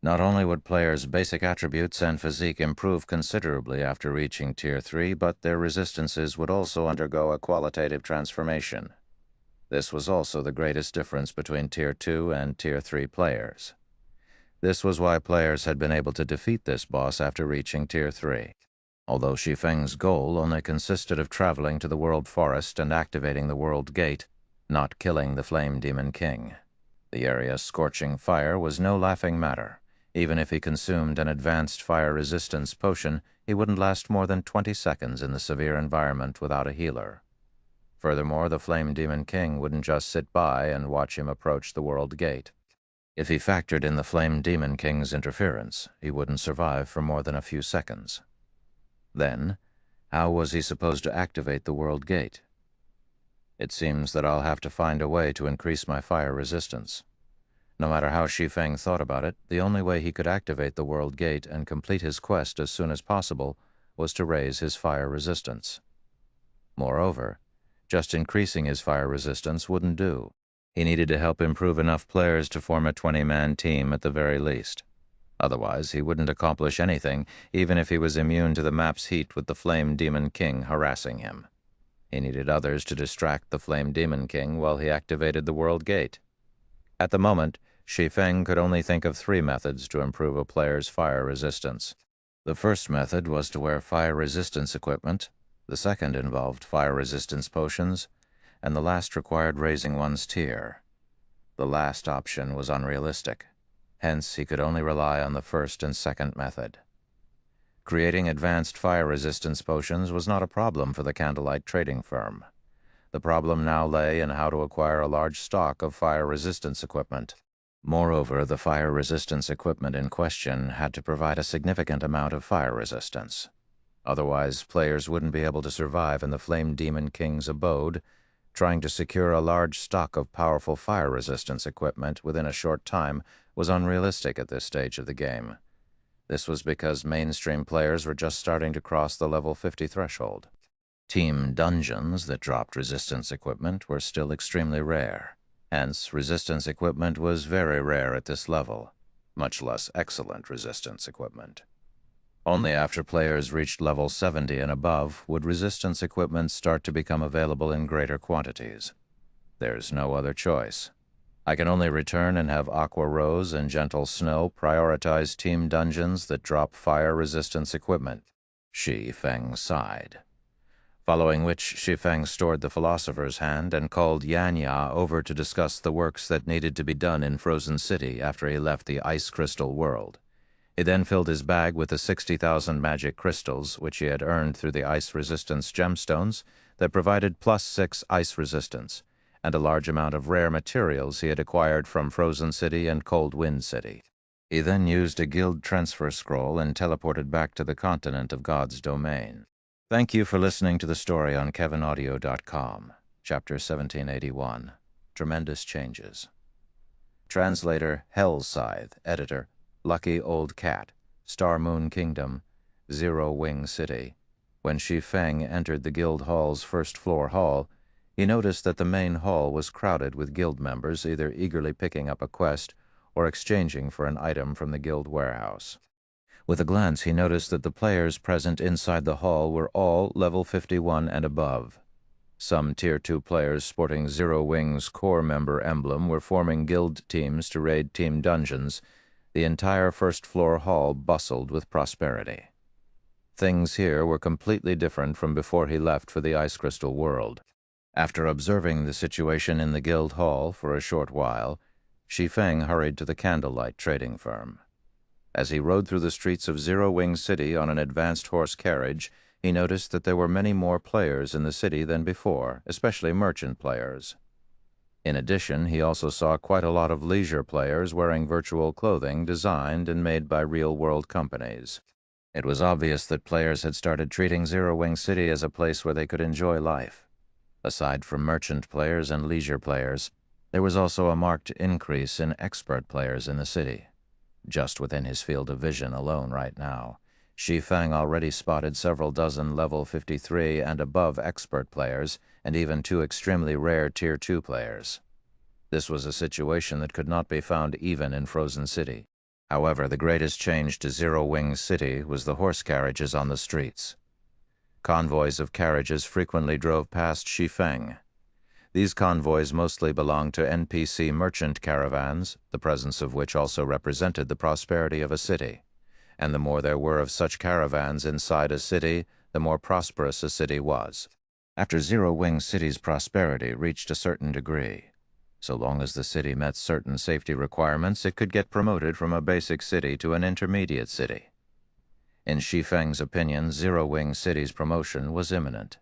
not only would players' basic attributes and physique improve considerably after reaching Tier 3, but their resistances would also undergo a qualitative transformation. This was also the greatest difference between Tier 2 and Tier 3 players. This was why players had been able to defeat this boss after reaching Tier 3. Although Shi Feng's goal only consisted of traveling to the World Forest and activating the World Gate, not killing the Flame Demon King. The area's scorching fire was no laughing matter. Even if he consumed an advanced fire resistance potion, he wouldn't last more than 20 seconds in the severe environment without a healer. Furthermore, the Flame Demon King wouldn't just sit by and watch him approach the World Gate. If he factored in the Flame Demon King's interference, he wouldn't survive for more than a few seconds. Then, how was he supposed to activate the World Gate? It seems that I'll have to find a way to increase my fire resistance. No matter how Shi Feng thought about it, the only way he could activate the World Gate and complete his quest as soon as possible was to raise his fire resistance. Moreover, just increasing his fire resistance wouldn't do. He needed to help improve enough players to form a 20-man team at the very least. Otherwise, he wouldn't accomplish anything, even if he was immune to the map's heat with the Flame Demon King harassing him. He needed others to distract the Flame Demon King while he activated the World Gate. At the moment, Shi Feng could only think of 3 methods to improve a player's fire resistance. The first method was to wear fire resistance equipment, the second involved fire resistance potions, and the last required raising one's tier. The last option was unrealistic. Hence, he could only rely on the first and second method. Creating advanced fire resistance potions was not a problem for the Candlelight trading firm. The problem now lay in how to acquire a large stock of fire resistance equipment. Moreover, the fire resistance equipment in question had to provide a significant amount of fire resistance. Otherwise, players wouldn't be able to survive in the Flame Demon King's abode. Trying to secure a large stock of powerful fire resistance equipment within a short time was unrealistic at this stage of the game. This was because mainstream players were just starting to cross the level 50 threshold. Team dungeons that dropped resistance equipment were still extremely rare, Hence, resistance equipment was very rare at this level, much less excellent resistance equipment. Only after players reached level 70 and above would resistance equipment start to become available in greater quantities. There's no other choice. I can only return and have Aqua Rose and Gentle Snow prioritize team dungeons that drop fire resistance equipment. Shi Feng sighed. Following which, Shi Feng stored the Philosopher's Hand and called Yan Ya over to discuss the works that needed to be done in Frozen City after he left the Ice Crystal world. He then filled his bag with the 60,000 magic crystals which he had earned through the ice resistance gemstones that provided +6 ice resistance, and a large amount of rare materials he had acquired from Frozen City and Cold Wind City. He then used a guild transfer scroll and teleported back to the continent of God's domain. Thank you for listening to the story on KevinAudio.com, Chapter 1781, Tremendous Changes. Translator, Hell's Scythe. Editor, Lucky Old Cat, Star Moon Kingdom, Zero Wing City. When Shi Feng entered the guild hall's first-floor hall, he noticed that the main hall was crowded with guild members either eagerly picking up a quest or exchanging for an item from the guild warehouse. With a glance, he noticed that the players present inside the hall were all level 51 and above. Some Tier 2 players sporting Zero Wing's core member emblem were forming guild teams to raid team dungeons. The entire first-floor hall bustled with prosperity. Things here were completely different from before he left for the Ice Crystal world. After observing the situation in the guild hall for a short while, Shi Feng hurried to the candlelight trading firm. As he rode through the streets of Zero Wing City on an advanced horse carriage, he noticed that there were many more players in the city than before, especially merchant players. In addition, he also saw quite a lot of leisure players wearing virtual clothing designed and made by real-world companies. It was obvious that players had started treating Zero Wing City as a place where they could enjoy life. Aside from merchant players and leisure players, there was also a marked increase in expert players in the city. Just within his field of vision alone right now, Shi Feng already spotted several dozen level 53 and above expert players, and even 2 extremely rare Tier 2 players. This was a situation that could not be found even in Frozen City. However, the greatest change to Zero Wing City was the horse carriages on the streets. Convoys of carriages frequently drove past Shi Feng. These convoys mostly belonged to NPC merchant caravans, the presence of which also represented the prosperity of a city. And the more there were of such caravans inside a city, the more prosperous a city was. After Zero Wing City's prosperity reached a certain degree, so long as the city met certain safety requirements, it could get promoted from a basic city to an intermediate city. In Shi Feng's opinion, Zero Wing City's promotion was imminent.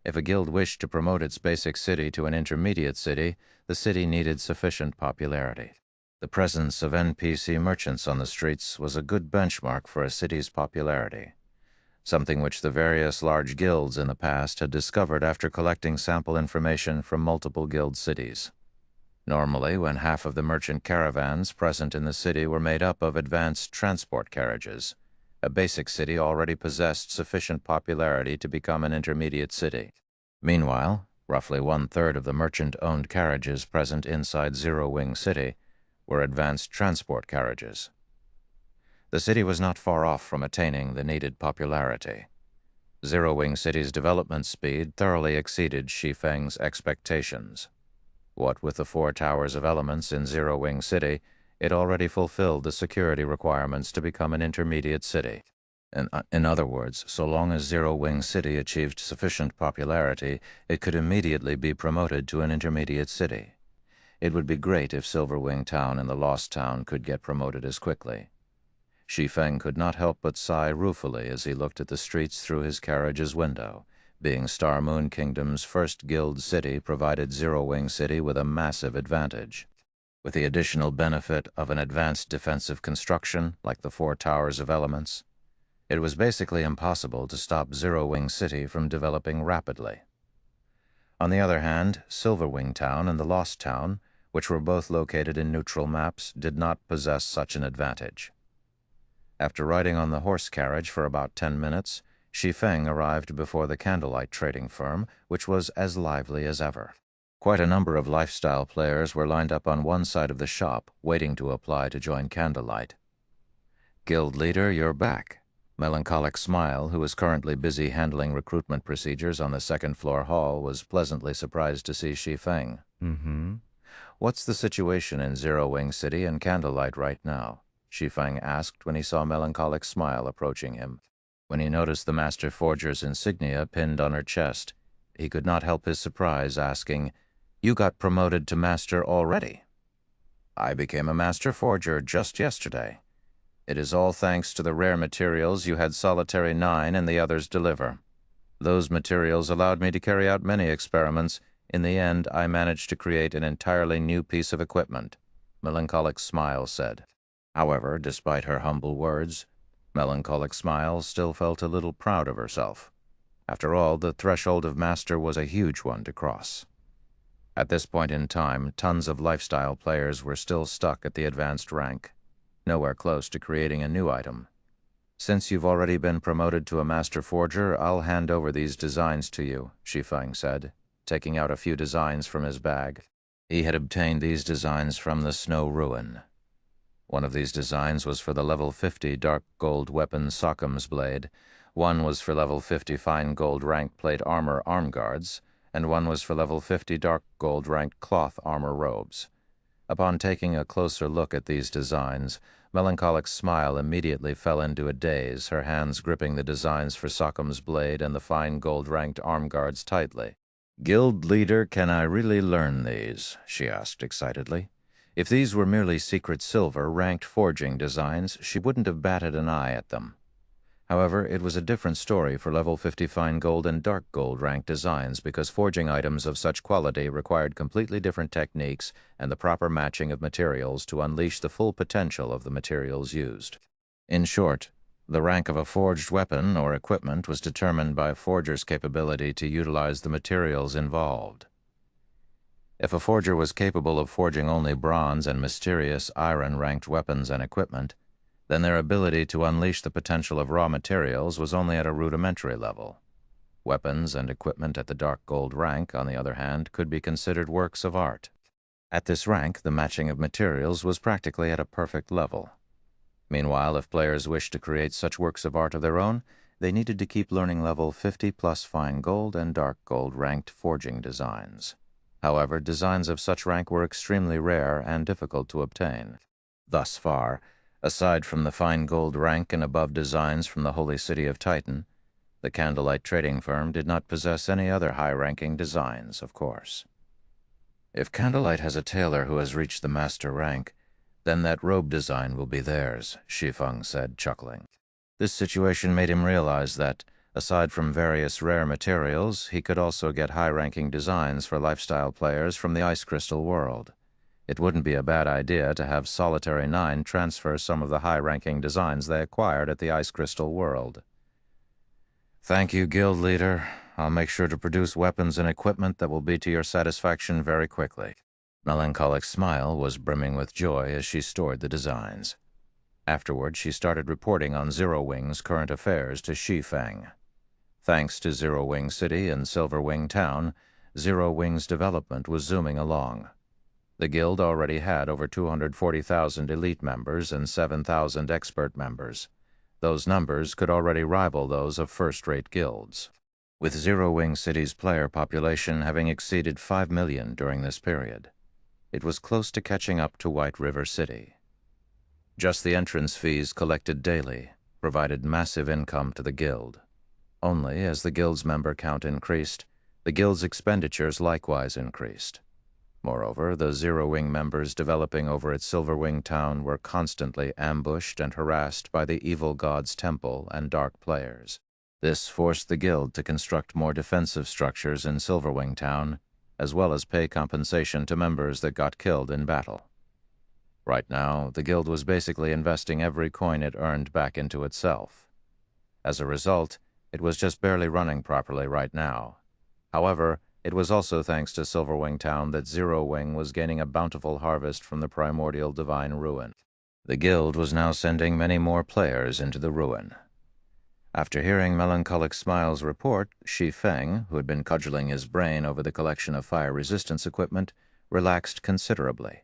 If a guild wished to promote its basic city to an intermediate city, the city needed sufficient popularity. The presence of NPC merchants on the streets was a good benchmark for a city's popularity, something which the various large guilds in the past had discovered after collecting sample information from multiple guild cities. Normally, when half of the merchant caravans present in the city were made up of advanced transport carriages, a basic city already possessed sufficient popularity to become an intermediate city. Meanwhile, roughly 1/3 of the merchant-owned carriages present inside Zero Wing City were advanced transport carriages. The city was not far off from attaining the needed popularity. Zero Wing City's development speed thoroughly exceeded Shi Feng's expectations. What with the 4 towers of elements in Zero Wing City, it already fulfilled the security requirements to become an intermediate city. In other words, so long as Zero Wing City achieved sufficient popularity, it could immediately be promoted to an intermediate city. It would be great if Silver Wing Town and the Lost Town could get promoted as quickly. Shi Feng could not help but sigh ruefully as he looked at the streets through his carriage's window. Being Star Moon Kingdom's first guild city provided Zero Wing City with a massive advantage. With the additional benefit of an advanced defensive construction, like the 4 towers of elements, it was basically impossible to stop Zero Wing City from developing rapidly. On the other hand, Silver Wing Town and the Lost Town, which were both located in neutral maps, did not possess such an advantage. After riding on the horse carriage for about 10 minutes, Shi Feng arrived before the candlelight trading firm, which was as lively as ever. Quite a number of lifestyle players were lined up on one side of the shop, waiting to apply to join Candlelight. "Guild leader, you're back." Melancholic Smile, who was currently busy handling recruitment procedures on the second-floor hall, was pleasantly surprised to see Shi Feng. "What's the situation in Zero Wing City and Candlelight right now?" Shi Feng asked when he saw Melancholic Smile approaching him. When he noticed the Master Forger's insignia pinned on her chest, he could not help his surprise, asking, "You got promoted to Master already?" "I became a Master Forger just yesterday. It is all thanks to the rare materials you had Solitary 9 and the others deliver. Those materials allowed me to carry out many experiments. In the end, I managed to create an entirely new piece of equipment," Melancholic Smile said. However, despite her humble words, Melancholic Smile still felt a little proud of herself. After all, the threshold of Master was a huge one to cross. At this point in time, tons of lifestyle players were still stuck at the advanced rank, nowhere close to creating a new item. "Since you've already been promoted to a Master Forger, I'll hand over these designs to you," Shi Feng said, taking out a few designs from his bag. He had obtained these designs from the Snow Ruin. One of these designs was for the level 50 dark gold weapon Sockham's Blade, one was for level 50 fine gold rank plate armor arm guards, and one was for level 50 dark gold ranked cloth armor robes. Upon taking a closer look at these designs, Melancholic Smile immediately fell into a daze, her hands gripping the designs for Sockham's Blade and the fine gold-ranked arm guards tightly. "Guild leader, can I really learn these?" she asked excitedly. If these were merely secret silver, ranked forging designs, she wouldn't have batted an eye at them. However, it was a different story for level 50 fine gold and dark gold ranked designs, because forging items of such quality required completely different techniques and the proper matching of materials to unleash the full potential of the materials used. In short, the rank of a forged weapon or equipment was determined by a forger's capability to utilize the materials involved. If a forger was capable of forging only bronze and mysterious iron-ranked weapons and equipment, then their ability to unleash the potential of raw materials was only at a rudimentary level. Weapons and equipment at the dark gold rank, on the other hand, could be considered works of art. At this rank, the matching of materials was practically at a perfect level. Meanwhile, if players wished to create such works of art of their own, they needed to keep learning level 50 plus fine gold and dark gold ranked forging designs. However, designs of such rank were extremely rare and difficult to obtain. Thus far, aside from the fine gold rank and above designs from the Holy City of Titan, the Candlelight trading firm did not possess any other high-ranking designs, of course. "If Candlelight has a tailor who has reached the master rank, then that robe design will be theirs," Shi Feng said, chuckling. This situation made him realize that, aside from various rare materials, he could also get high-ranking designs for lifestyle players from the Ice Crystal world. It wouldn't be a bad idea to have Solitary 9 transfer some of the high-ranking designs they acquired at the Ice Crystal world. "Thank you, Guild Leader. I'll make sure to produce weapons and equipment that will be to your satisfaction very quickly." Melancholic Smile was brimming with joy as she stored the designs. Afterward, she started reporting on Zero Wing's current affairs to Shi Feng. Thanks to Zero Wing City and Silver Wing Town, Zero Wing's development was zooming along. The guild already had over 240,000 elite members and 7,000 expert members. Those numbers could already rival those of first-rate guilds, with Zero Wing City's player population having exceeded 5 million during this period. It was close to catching up to White River City. Just the entrance fees collected daily provided massive income to the guild. Only as the guild's member count increased, the guild's expenditures likewise increased. Moreover, the Zero Wing members developing over at Silver Wing Town were constantly ambushed and harassed by the Evil God's Temple and dark players. This forced the guild to construct more defensive structures in Silver Wing Town, as well as pay compensation to members that got killed in battle. Right now, the guild was basically investing every coin it earned back into itself. As a result, it was just barely running properly right now. However, it was also thanks to Silver Wing Town that Zero Wing was gaining a bountiful harvest from the primordial divine ruin. The guild was now sending many more players into the ruin. After hearing Melancholic Smile's report, Shi Feng, who had been cudgeling his brain over the collection of fire resistance equipment, relaxed considerably.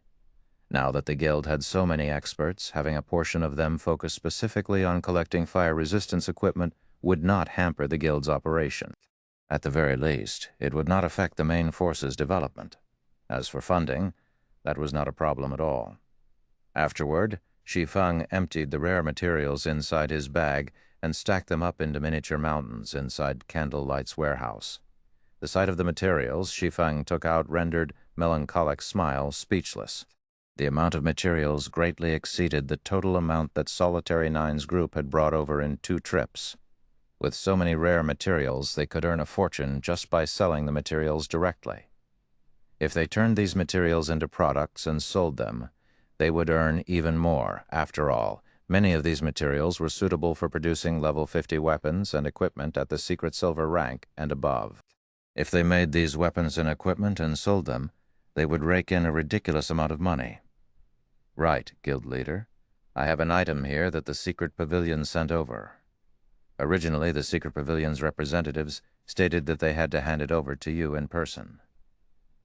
Now that the guild had so many experts, having a portion of them focused specifically on collecting fire resistance equipment would not hamper the guild's operation. At the very least, it would not affect the main force's development. As for funding, that was not a problem at all. Afterward, Shi Feng emptied the rare materials inside his bag and stacked them up into miniature mountains inside Candlelight's warehouse. The sight of the materials Shi Feng took out rendered Melancholic Smile speechless. The amount of materials greatly exceeded the total amount that Solitary Nine's group had brought over in 2 trips. With so many rare materials, they could earn a fortune just by selling the materials directly. If they turned these materials into products and sold them, they would earn even more. After all, many of these materials were suitable for producing level 50 weapons and equipment at the Secret Silver rank and above. If they made these weapons and equipment and sold them, they would rake in a ridiculous amount of money. Right, guild leader. I have an item here that the Secret Pavilion sent over. Originally, the Secret Pavilion's representatives stated that they had to hand it over to you in person.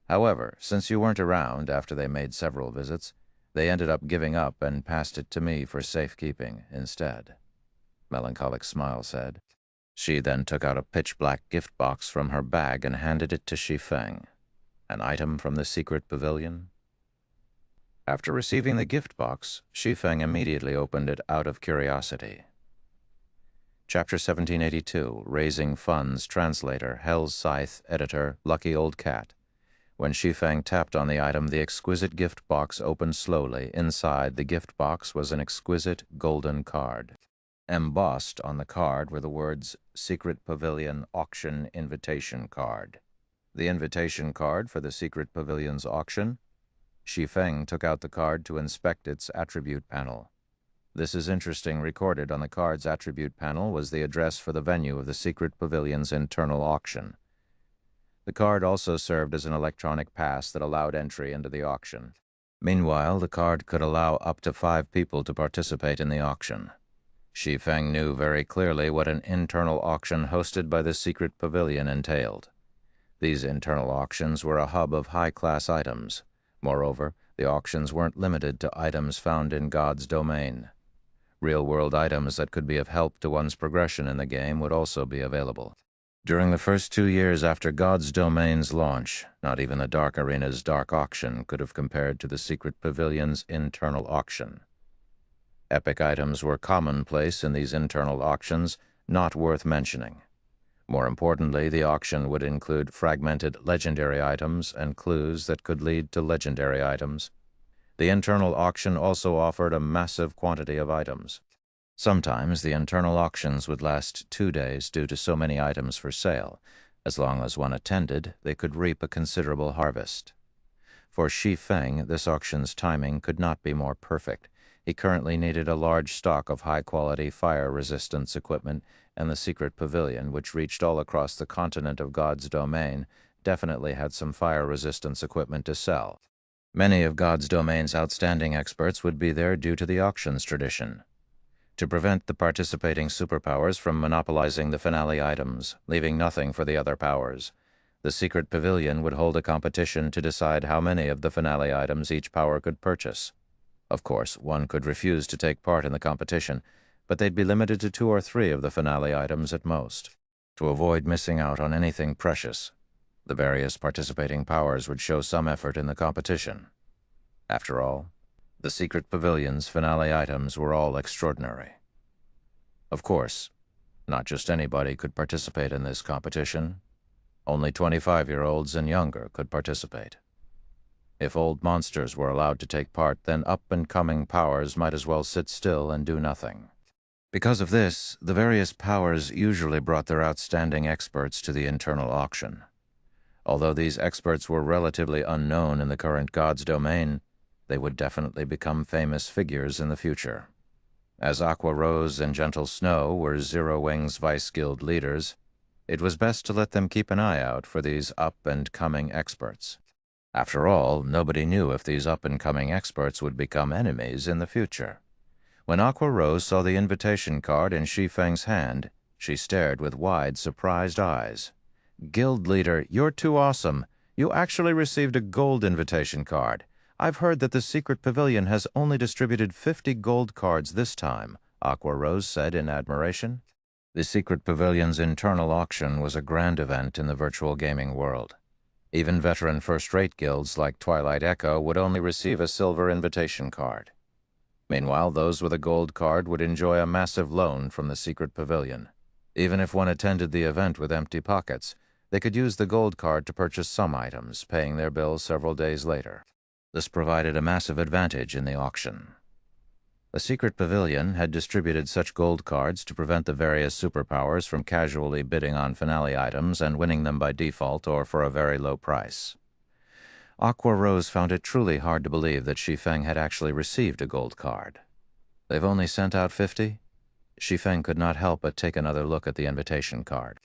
However, since you weren't around after they made several visits, they ended up giving up and passed it to me for safekeeping instead, Melancholic Smile said. She then took out a pitch-black gift box from her bag and handed it to Shi Feng. An item from the Secret Pavilion? After receiving the gift box, Shi Feng immediately opened it out of curiosity. Chapter 1782, Raising Funds, Translator, Hell's Scythe, Editor, Lucky Old Cat. When Shi Feng tapped on the item, the exquisite gift box opened slowly. Inside the gift box was an exquisite golden card. Embossed on the card were the words, Secret Pavilion Auction Invitation Card. The invitation card for the Secret Pavilion's auction? Shi Feng took out the card to inspect its attribute panel. This is interesting. Recorded on the card's attribute panel was the address for the venue of the Secret Pavilion's internal auction. The card also served as an electronic pass that allowed entry into the auction. Meanwhile, the card could allow up to 5 people to participate in the auction. Shi Feng knew very clearly what an internal auction hosted by the Secret Pavilion entailed. These internal auctions were a hub of high-class items. Moreover, the auctions weren't limited to items found in God's domain. Real-world items that could be of help to one's progression in the game would also be available. During the first 2 years after God's Domain's launch, not even the Dark Arena's Dark Auction could have compared to the Secret Pavilion's internal auction. Epic items were commonplace in these internal auctions, not worth mentioning. More importantly, the auction would include fragmented legendary items and clues that could lead to legendary items. The internal auction also offered a massive quantity of items. Sometimes the internal auctions would last 2 days due to so many items for sale. As long as one attended, they could reap a considerable harvest. For Shi Feng, this auction's timing could not be more perfect. He currently needed a large stock of high-quality fire resistance equipment, and the Secret Pavilion, which reached all across the continent of God's Domain, definitely had some fire resistance equipment to sell. Many of God's Domain's outstanding experts would be there due to the auction's tradition. To prevent the participating superpowers from monopolizing the finale items, leaving nothing for the other powers, the Secret Pavilion would hold a competition to decide how many of the finale items each power could purchase. Of course, one could refuse to take part in the competition, but they'd be limited to 2 or 3 of the finale items at most. To avoid missing out on anything precious, the various participating powers would show some effort in the competition. After all, the Secret Pavilion's finale items were all extraordinary. Of course, not just anybody could participate in this competition. Only 25-year-olds and younger could participate. If old monsters were allowed to take part, then up-and-coming powers might as well sit still and do nothing. Because of this, the various powers usually brought their outstanding experts to the internal auction. Although these experts were relatively unknown in the current God's Domain, they would definitely become famous figures in the future. As Aqua Rose and Gentle Snow were Zero Wing's Vice Guild leaders, it was best to let them keep an eye out for these up-and-coming experts. After all, nobody knew if these up-and-coming experts would become enemies in the future. When Aqua Rose saw the invitation card in Shi Feng's hand, She stared with wide, surprised eyes. "Guild leader, you're too awesome. You actually received a gold invitation card. I've heard that the secret pavilion has only distributed 50 gold cards this time," Aqua Rose said in admiration. The secret pavilion's internal auction was a grand event in the virtual gaming world. Even veteran first-rate guilds like Twilight Echo would only receive a silver invitation card. Meanwhile, those with a gold card would enjoy a massive loan from the secret pavilion. Even if one attended the event with empty pockets, they could use the gold card to purchase some items, paying their bills several days later. This provided a massive advantage in the auction. The secret pavilion had distributed such gold cards to prevent the various superpowers from casually bidding on finale items and winning them by default or for a very low price. Aqua Rose found it truly hard to believe that Shi Feng had actually received a gold card. "They've only sent out 50? Shi Feng could not help but take another look at the invitation card.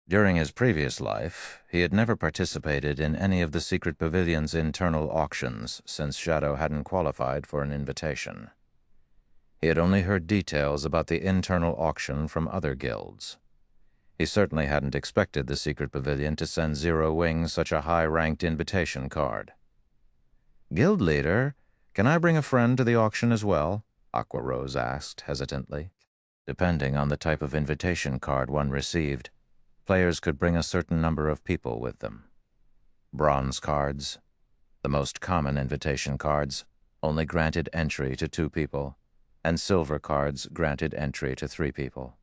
During his previous life, he had never participated in any of the secret pavilion's internal auctions since Shadow hadn't qualified for an invitation. He had only heard details about the internal auction from other guilds. He certainly hadn't expected the secret pavilion to send Zero Wing such a high-ranked invitation card. "Guild leader, can I bring a friend to the auction as well?" Aqua Rose asked hesitantly. Depending on the type of invitation card one received, players could bring a certain number of people with them. Bronze cards, the most common invitation cards, only granted entry to 2 people, and silver cards granted entry to 3 people.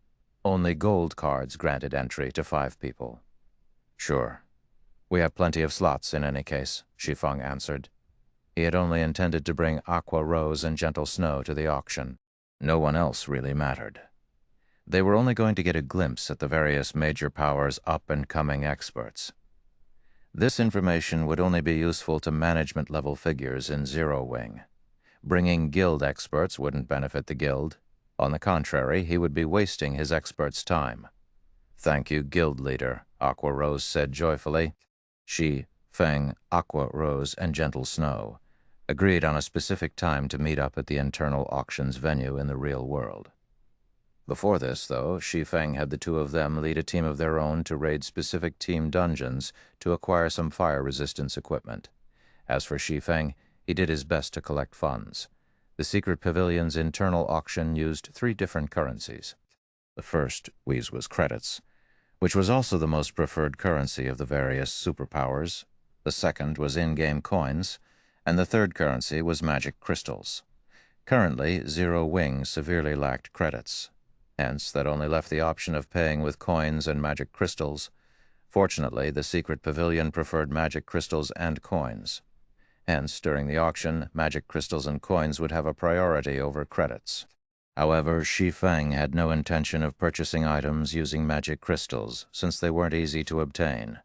Only gold cards granted entry to 5 people. "Sure. We have plenty of slots in any case," Shi Feng answered. He had only intended to bring Aqua Rose and Gentle Snow to the auction. No one else really mattered. They were only going to get a glimpse at the various major powers' up-and-coming experts. This information would only be useful to management-level figures in Zero Wing. Bringing guild experts wouldn't benefit the guild. On the contrary, he would be wasting his experts' time. "Thank you, guild leader," Aqua Rose said joyfully. Shi Feng, Aqua Rose, and Gentle Snow agreed on a specific time to meet up at the internal auctions venue in the real world. Before this, though, Shi Feng had the 2 of them lead a team of their own to raid specific team dungeons to acquire some fire resistance equipment. As for Shi Feng, he did his best to collect funds. The secret pavilion's internal auction used 3 different currencies. The first was credits, which was also the most preferred currency of the various superpowers. The second was in-game coins, and the third currency was magic crystals. Currently, Zero Wing severely lacked credits. Hence, that only left the option of paying with coins and magic crystals. Fortunately, the secret pavilion preferred magic crystals and coins. Hence, during the auction, magic crystals and coins would have a priority over credits. However, Shi Feng had no intention of purchasing items using magic crystals, since they weren't easy to obtain.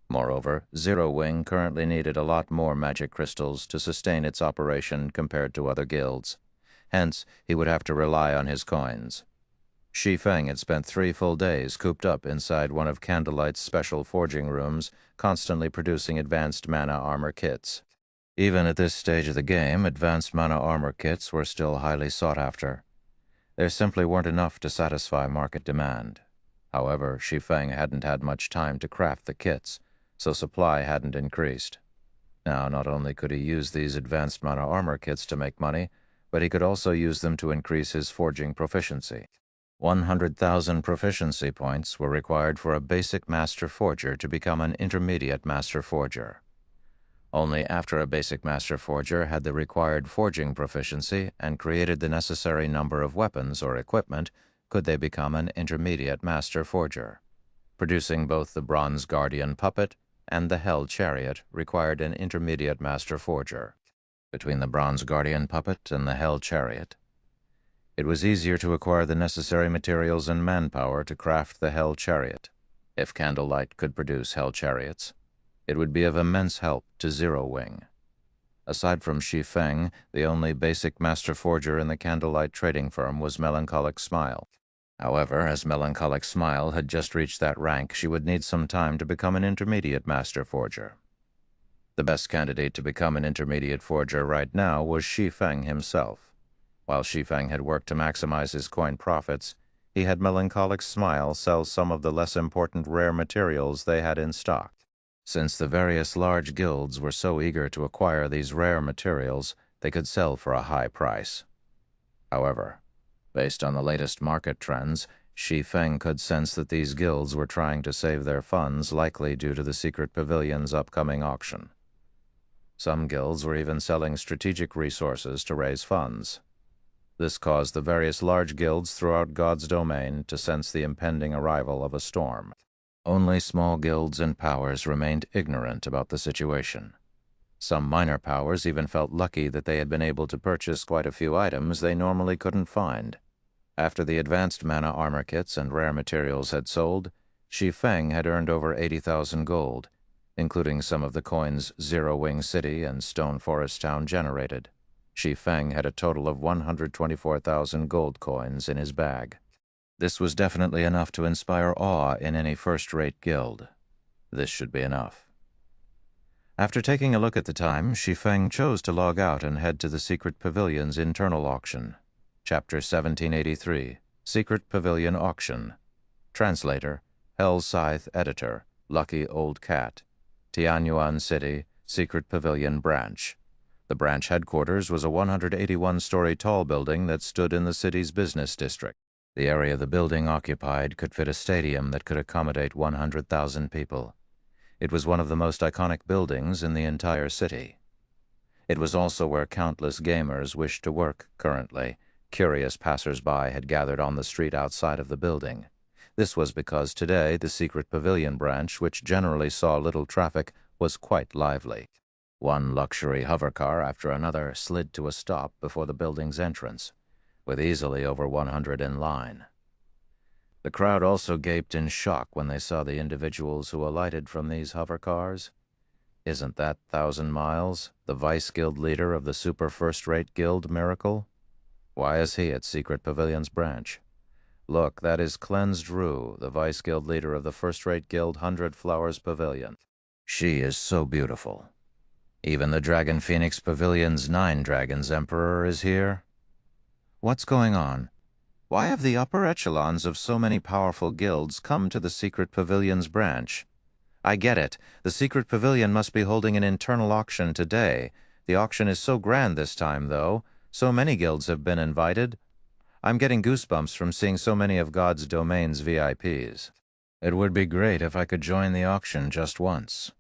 Moreover, Zero Wing currently needed a lot more magic crystals to sustain its operation compared to other guilds. Hence, he would have to rely on his coins. Shi Feng had spent 3 full days cooped up inside one of Candlelight's special forging rooms, constantly producing advanced mana armor kits. Even at this stage of the game, advanced mana armor kits were still highly sought after. There simply weren't enough to satisfy market demand. However, Shi Feng hadn't had much time to craft the kits, so supply hadn't increased. Now, not only could he use these advanced mana armor kits to make money, but he could also use them to increase his forging proficiency. 100,000 proficiency points were required for a basic master forger to become an intermediate master forger. Only after a basic master forger had the required forging proficiency and created the necessary number of weapons or equipment could they become an intermediate master forger. Producing both the Bronze Guardian puppet and the Hell Chariot required an intermediate master forger. Between the Bronze Guardian puppet and the Hell Chariot, it was easier to acquire the necessary materials and manpower to craft the Hell Chariot. If Candlelight could produce Hell Chariots, it would be of immense help to Zero Wing. Aside from Shi Feng, the only basic master forger in the Candlelight trading firm was Melancholic Smile. However, as Melancholic Smile had just reached that rank, she would need some time to become an intermediate master forger. The best candidate to become an intermediate forger right now was Shi Feng himself. While Shi Feng had worked to maximize his coin profits, he had Melancholic Smile sell some of the less important rare materials they had in stock. Since the various large guilds were so eager to acquire these rare materials, they could sell for a high price. However, based on the latest market trends, Shi Feng could sense that these guilds were trying to save their funds, likely due to the secret pavilion's upcoming auction. Some guilds were even selling strategic resources to raise funds. This caused the various large guilds throughout God's domain to sense the impending arrival of a storm. Only small guilds and powers remained ignorant about the situation. Some minor powers even felt lucky that they had been able to purchase quite a few items they normally couldn't find. After the advanced mana armor kits and rare materials had sold, Shi Feng had earned over 80,000 gold, including some of the coins Zero Wing City and Stone Forest Town generated. Shi Feng had a total of 124,000 gold coins in his bag. This was definitely enough to inspire awe in any first-rate guild. This should be enough. After taking a look at the time, Shi Feng chose to log out and head to the Secret Pavilion's internal auction. Chapter 1783, Secret Pavilion Auction. Translator, Hell Scythe Editor, Lucky Old Cat. Tianyuan City, Secret Pavilion Branch. The branch headquarters was a 181-story tall building that stood in the city's business district. The area the building occupied could fit a stadium that could accommodate 100,000 people. It was one of the most iconic buildings in the entire city. It was also where countless gamers wished to work currently. Curious passers-by had gathered on the street outside of the building. This was because today the Secret Pavilion branch, which generally saw little traffic, was quite lively. One luxury hovercar after another slid to a stop before the building's entrance, with easily over 100 in line. The crowd also gaped in shock when they saw the individuals who alighted from these hovercars. Isn't that 1,000 Miles, the Vice Guild leader of the Super First-Rate Guild Miracle? Why is he at Secret Pavilion's branch? Look, that is Cleansed Rue, the Vice Guild leader of the First-Rate Guild 100 Flowers Pavilion. She is so beautiful. Even the Dragon Phoenix Pavilion's 9 Dragons Emperor is here. What's going on? Why have the upper echelons of so many powerful guilds come to the Secret Pavilion's branch? I get it. The Secret Pavilion must be holding an internal auction today. The auction is so grand this time, though. So many guilds have been invited. I'm getting goosebumps from seeing so many of God's domain's VIPs. It would be great if I could join the auction just once.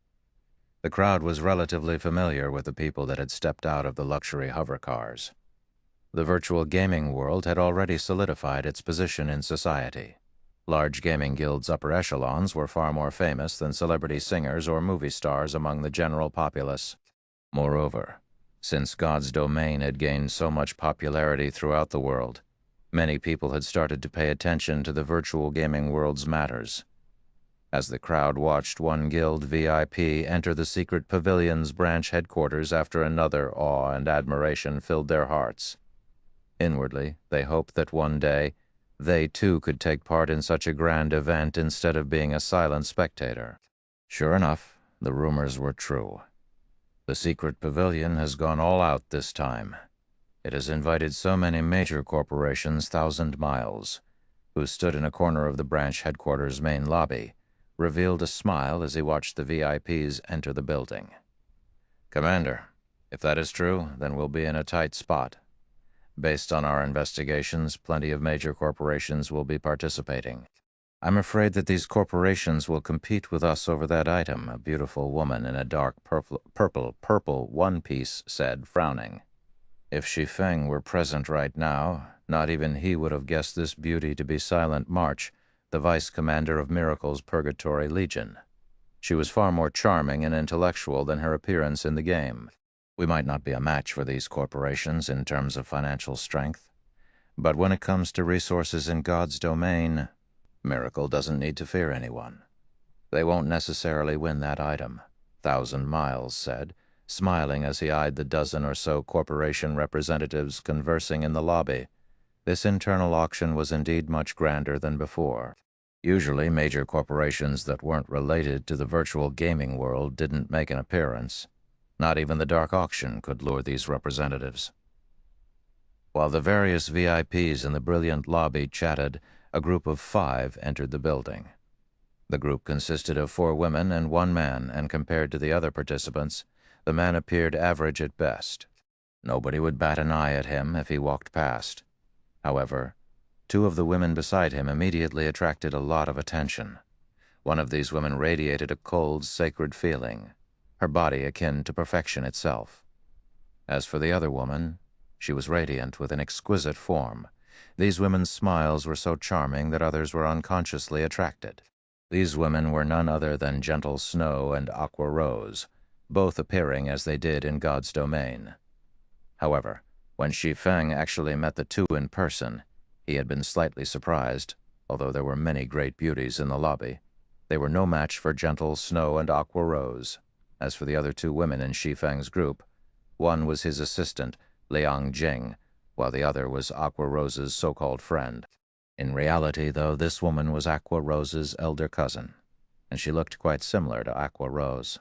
The crowd was relatively familiar with the people that had stepped out of the luxury hovercars. The virtual gaming world had already solidified its position in society. Large gaming guilds' upper echelons were far more famous than celebrity singers or movie stars among the general populace. Moreover, since God's domain had gained so much popularity throughout the world, many people had started to pay attention to the virtual gaming world's matters. As the crowd watched one guild VIP enter the Secret Pavilion's branch headquarters after another, awe and admiration filled their hearts. Inwardly, they hoped that one day, they too could take part in such a grand event instead of being a silent spectator. Sure enough, the rumors were true. The Secret Pavilion has gone all out this time. It has invited so many major corporations 1,000 Miles, who stood in a corner of the branch headquarters' main lobby, revealed a smile as he watched the VIPs enter the building. Commander, if that is true, then we'll be in a tight spot. Based on our investigations, plenty of major corporations will be participating. I'm afraid that these corporations will compete with us over that item, a beautiful woman in a dark purple one-piece said, frowning. If Shi Feng were present right now, not even he would have guessed this beauty to be Silent March, the vice commander of Miracle's Purgatory Legion. She was far more charming and intellectual than her appearance in the game. We might not be a match for these corporations in terms of financial strength, but when it comes to resources in God's domain, Miracle doesn't need to fear anyone. They won't necessarily win that item, 1,000 Miles said, smiling as he eyed the dozen or so corporation representatives conversing in the lobby. This internal auction was indeed much grander than before. Usually, major corporations that weren't related to the virtual gaming world didn't make an appearance. Not even the dark auction could lure these representatives. While the various VIPs in the brilliant lobby chatted, a group of 5 entered the building. The group consisted of 4 women and 1 man, and compared to the other participants, the man appeared average at best. Nobody would bat an eye at him if he walked past. However, 2 of the women beside him immediately attracted a lot of attention. One of these women radiated a cold, sacred feeling, her body akin to perfection itself. As for the other woman, she was radiant with an exquisite form. These women's smiles were so charming that others were unconsciously attracted. These women were none other than Gentle Snow and Aqua Rose, both appearing as they did in God's domain. However, when Shi Feng actually met the 2 in person, he had been slightly surprised. Although there were many great beauties in the lobby, they were no match for Gentle Snow and Aqua Rose. As for the other 2 women in Shi Feng's group, one was his assistant, Liang Jing, while the other was Aqua Rose's so-called friend. In reality, though, this woman was Aqua Rose's elder cousin, and she looked quite similar to Aqua Rose.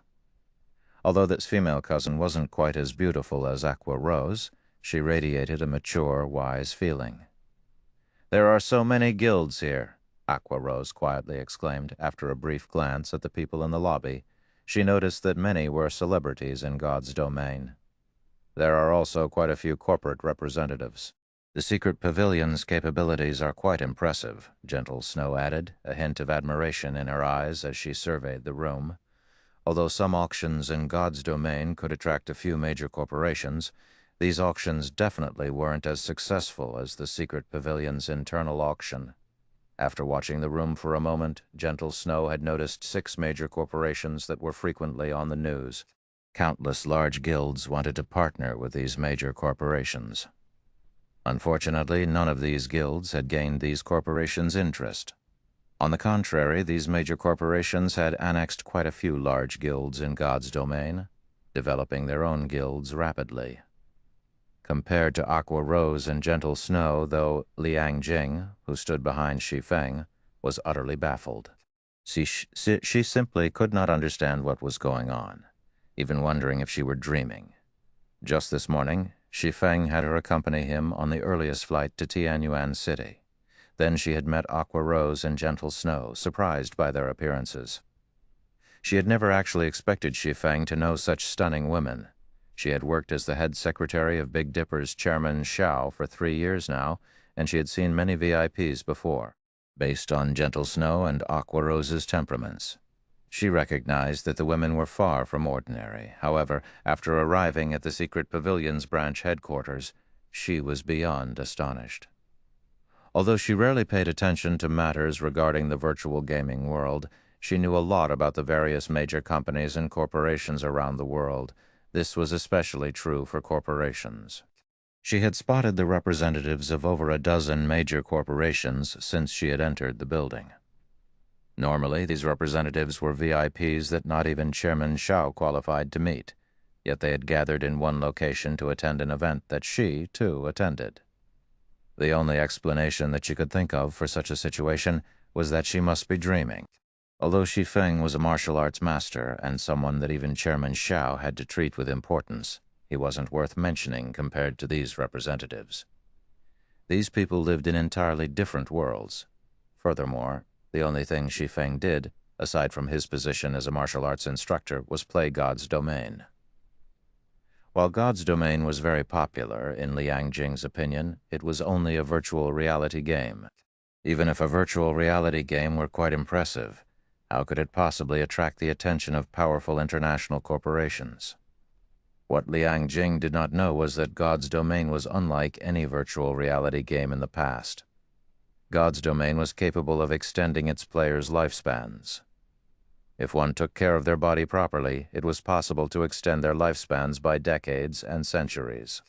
Although this female cousin wasn't quite as beautiful as Aqua Rose, she radiated a mature, wise feeling. "There are so many guilds here," Aqua Rose quietly exclaimed. After a brief glance at the people in the lobby, she noticed that many were celebrities in God's domain. "There are also quite a few corporate representatives. The secret pavilion's capabilities are quite impressive," Gentle Snow added, a hint of admiration in her eyes as she surveyed the room. Although some auctions in God's domain could attract a few major corporations, these auctions definitely weren't as successful as the secret pavilion's internal auction. After watching the room for a moment, Gentle Snow had noticed 6 major corporations that were frequently on the news. Countless large guilds wanted to partner with these major corporations. Unfortunately, none of these guilds had gained these corporations' interest. On the contrary, these major corporations had annexed quite a few large guilds in God's domain, developing their own guilds rapidly. Compared to Aqua Rose and Gentle Snow, though, Liang Jing, who stood behind Shi Feng, was utterly baffled. She simply could not understand what was going on, even wondering if she were dreaming. Just this morning, Shi Feng had her accompany him on the earliest flight to Tianyuan City. Then she had met Aqua Rose and Gentle Snow, surprised by their appearances. She had never actually expected Shi Feng to know such stunning women. She had worked as the head secretary of Big Dipper's chairman Xiao for 3 years now, and she had seen many VIPs before. Based on Gentle Snow and Aqua Rose's temperaments, she recognized that the women were far from ordinary. However, after arriving at the secret pavilion's branch headquarters, she was beyond astonished. Although she rarely paid attention to matters regarding the virtual gaming world, she knew a lot about the various major companies and corporations around the world. This was especially true for corporations. She had spotted the representatives of over a dozen major corporations since she had entered the building. Normally, these representatives were VIPs that not even Chairman Xiao qualified to meet, yet they had gathered in one location to attend an event that she, too, attended. The only explanation that she could think of for such a situation was that she must be dreaming. Although Shi Feng was a martial arts master and someone that even Chairman Xiao had to treat with importance, he wasn't worth mentioning compared to these representatives. These people lived in entirely different worlds. Furthermore, the only thing Shi Feng did, aside from his position as a martial arts instructor, was play God's domain. While God's domain was very popular, in Liang Jing's opinion, it was only a virtual reality game. Even if a virtual reality game were quite impressive, how could it possibly attract the attention of powerful international corporations? What Liang Jing did not know was that God's domain was unlike any virtual reality game in the past. God's domain was capable of extending its players' lifespans. If one took care of their body properly, it was possible to extend their lifespans by decades and centuries.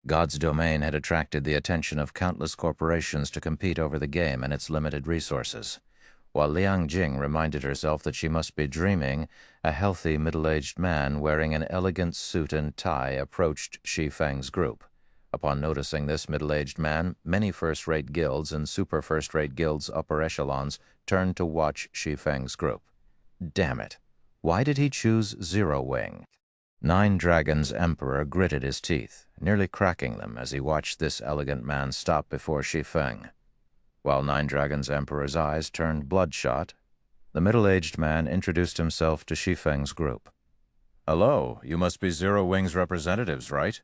God's domain had attracted the attention of countless corporations to compete over the game and its limited resources. While Liang Jing reminded herself that she must be dreaming, a healthy middle-aged man wearing an elegant suit and tie approached Shi Feng's group. Upon noticing this middle-aged man, many first-rate guilds and super first-rate guilds' upper echelons turned to watch Shi Feng's group. Damn it! Why did he choose Zero Wing? Nine Dragons' Emperor gritted his teeth, nearly cracking them as he watched this elegant man stop before Shi Feng. While Nine Dragons' Emperor's eyes turned bloodshot, the middle-aged man introduced himself to Shi Feng's group. "Hello, you must be Zero Wing's representatives, right?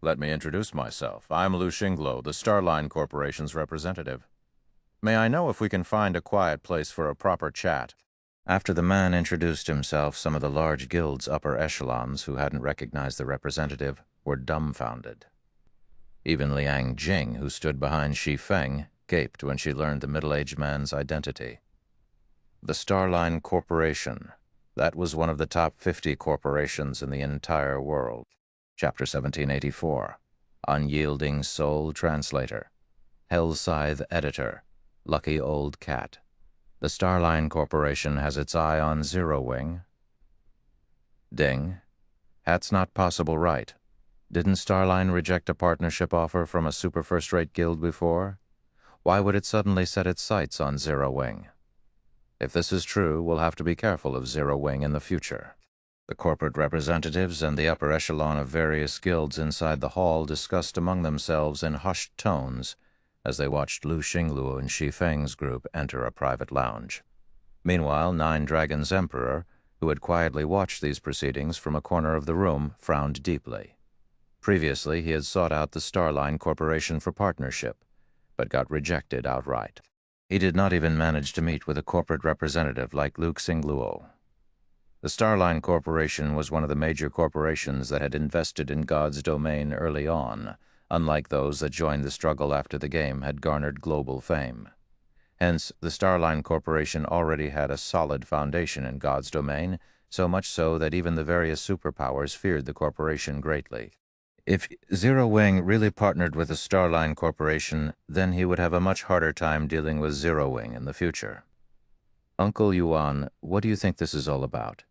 Let me introduce myself. I'm Lu Xingluo, the Starline Corporation's representative. May I know if we can find a quiet place for a proper chat?" After the man introduced himself, some of the large guild's upper echelons who hadn't recognized the representative were dumbfounded. Even Liang Jing, who stood behind Shi Feng, gaped when she learned the middle-aged man's identity. The Starline Corporation. That was one of the top 50 corporations in the entire world. Chapter 1784. Unyielding Soul Translator. Hellscythe Editor. Lucky Old Cat. The Starline Corporation has its eye on Zero Wing. Ding. That's not possible, right? Didn't Starline reject a partnership offer from a super first-rate guild before? Why would it suddenly set its sights on Zero Wing? If this is true, we'll have to be careful of Zero Wing in the future. The corporate representatives and the upper echelon of various guilds inside the hall discussed among themselves in hushed tones as they watched Lu Xingluo and Shi Feng's group enter a private lounge. Meanwhile, Nine Dragons' Emperor, who had quietly watched these proceedings from a corner of the room, frowned deeply. Previously, he had sought out the Starline Corporation for partnership, but got rejected outright. He did not even manage to meet with a corporate representative like Lu Xingluo. The Starline Corporation was one of the major corporations that had invested in God's domain early on, unlike those that joined the struggle after the game had garnered global fame. Hence, the Starline Corporation already had a solid foundation in God's domain, so much so that even the various superpowers feared the corporation greatly. If Zero Wing really partnered with the Starline Corporation, then he would have a much harder time dealing with Zero Wing in the future. Uncle Yuan, what do you think this is all about?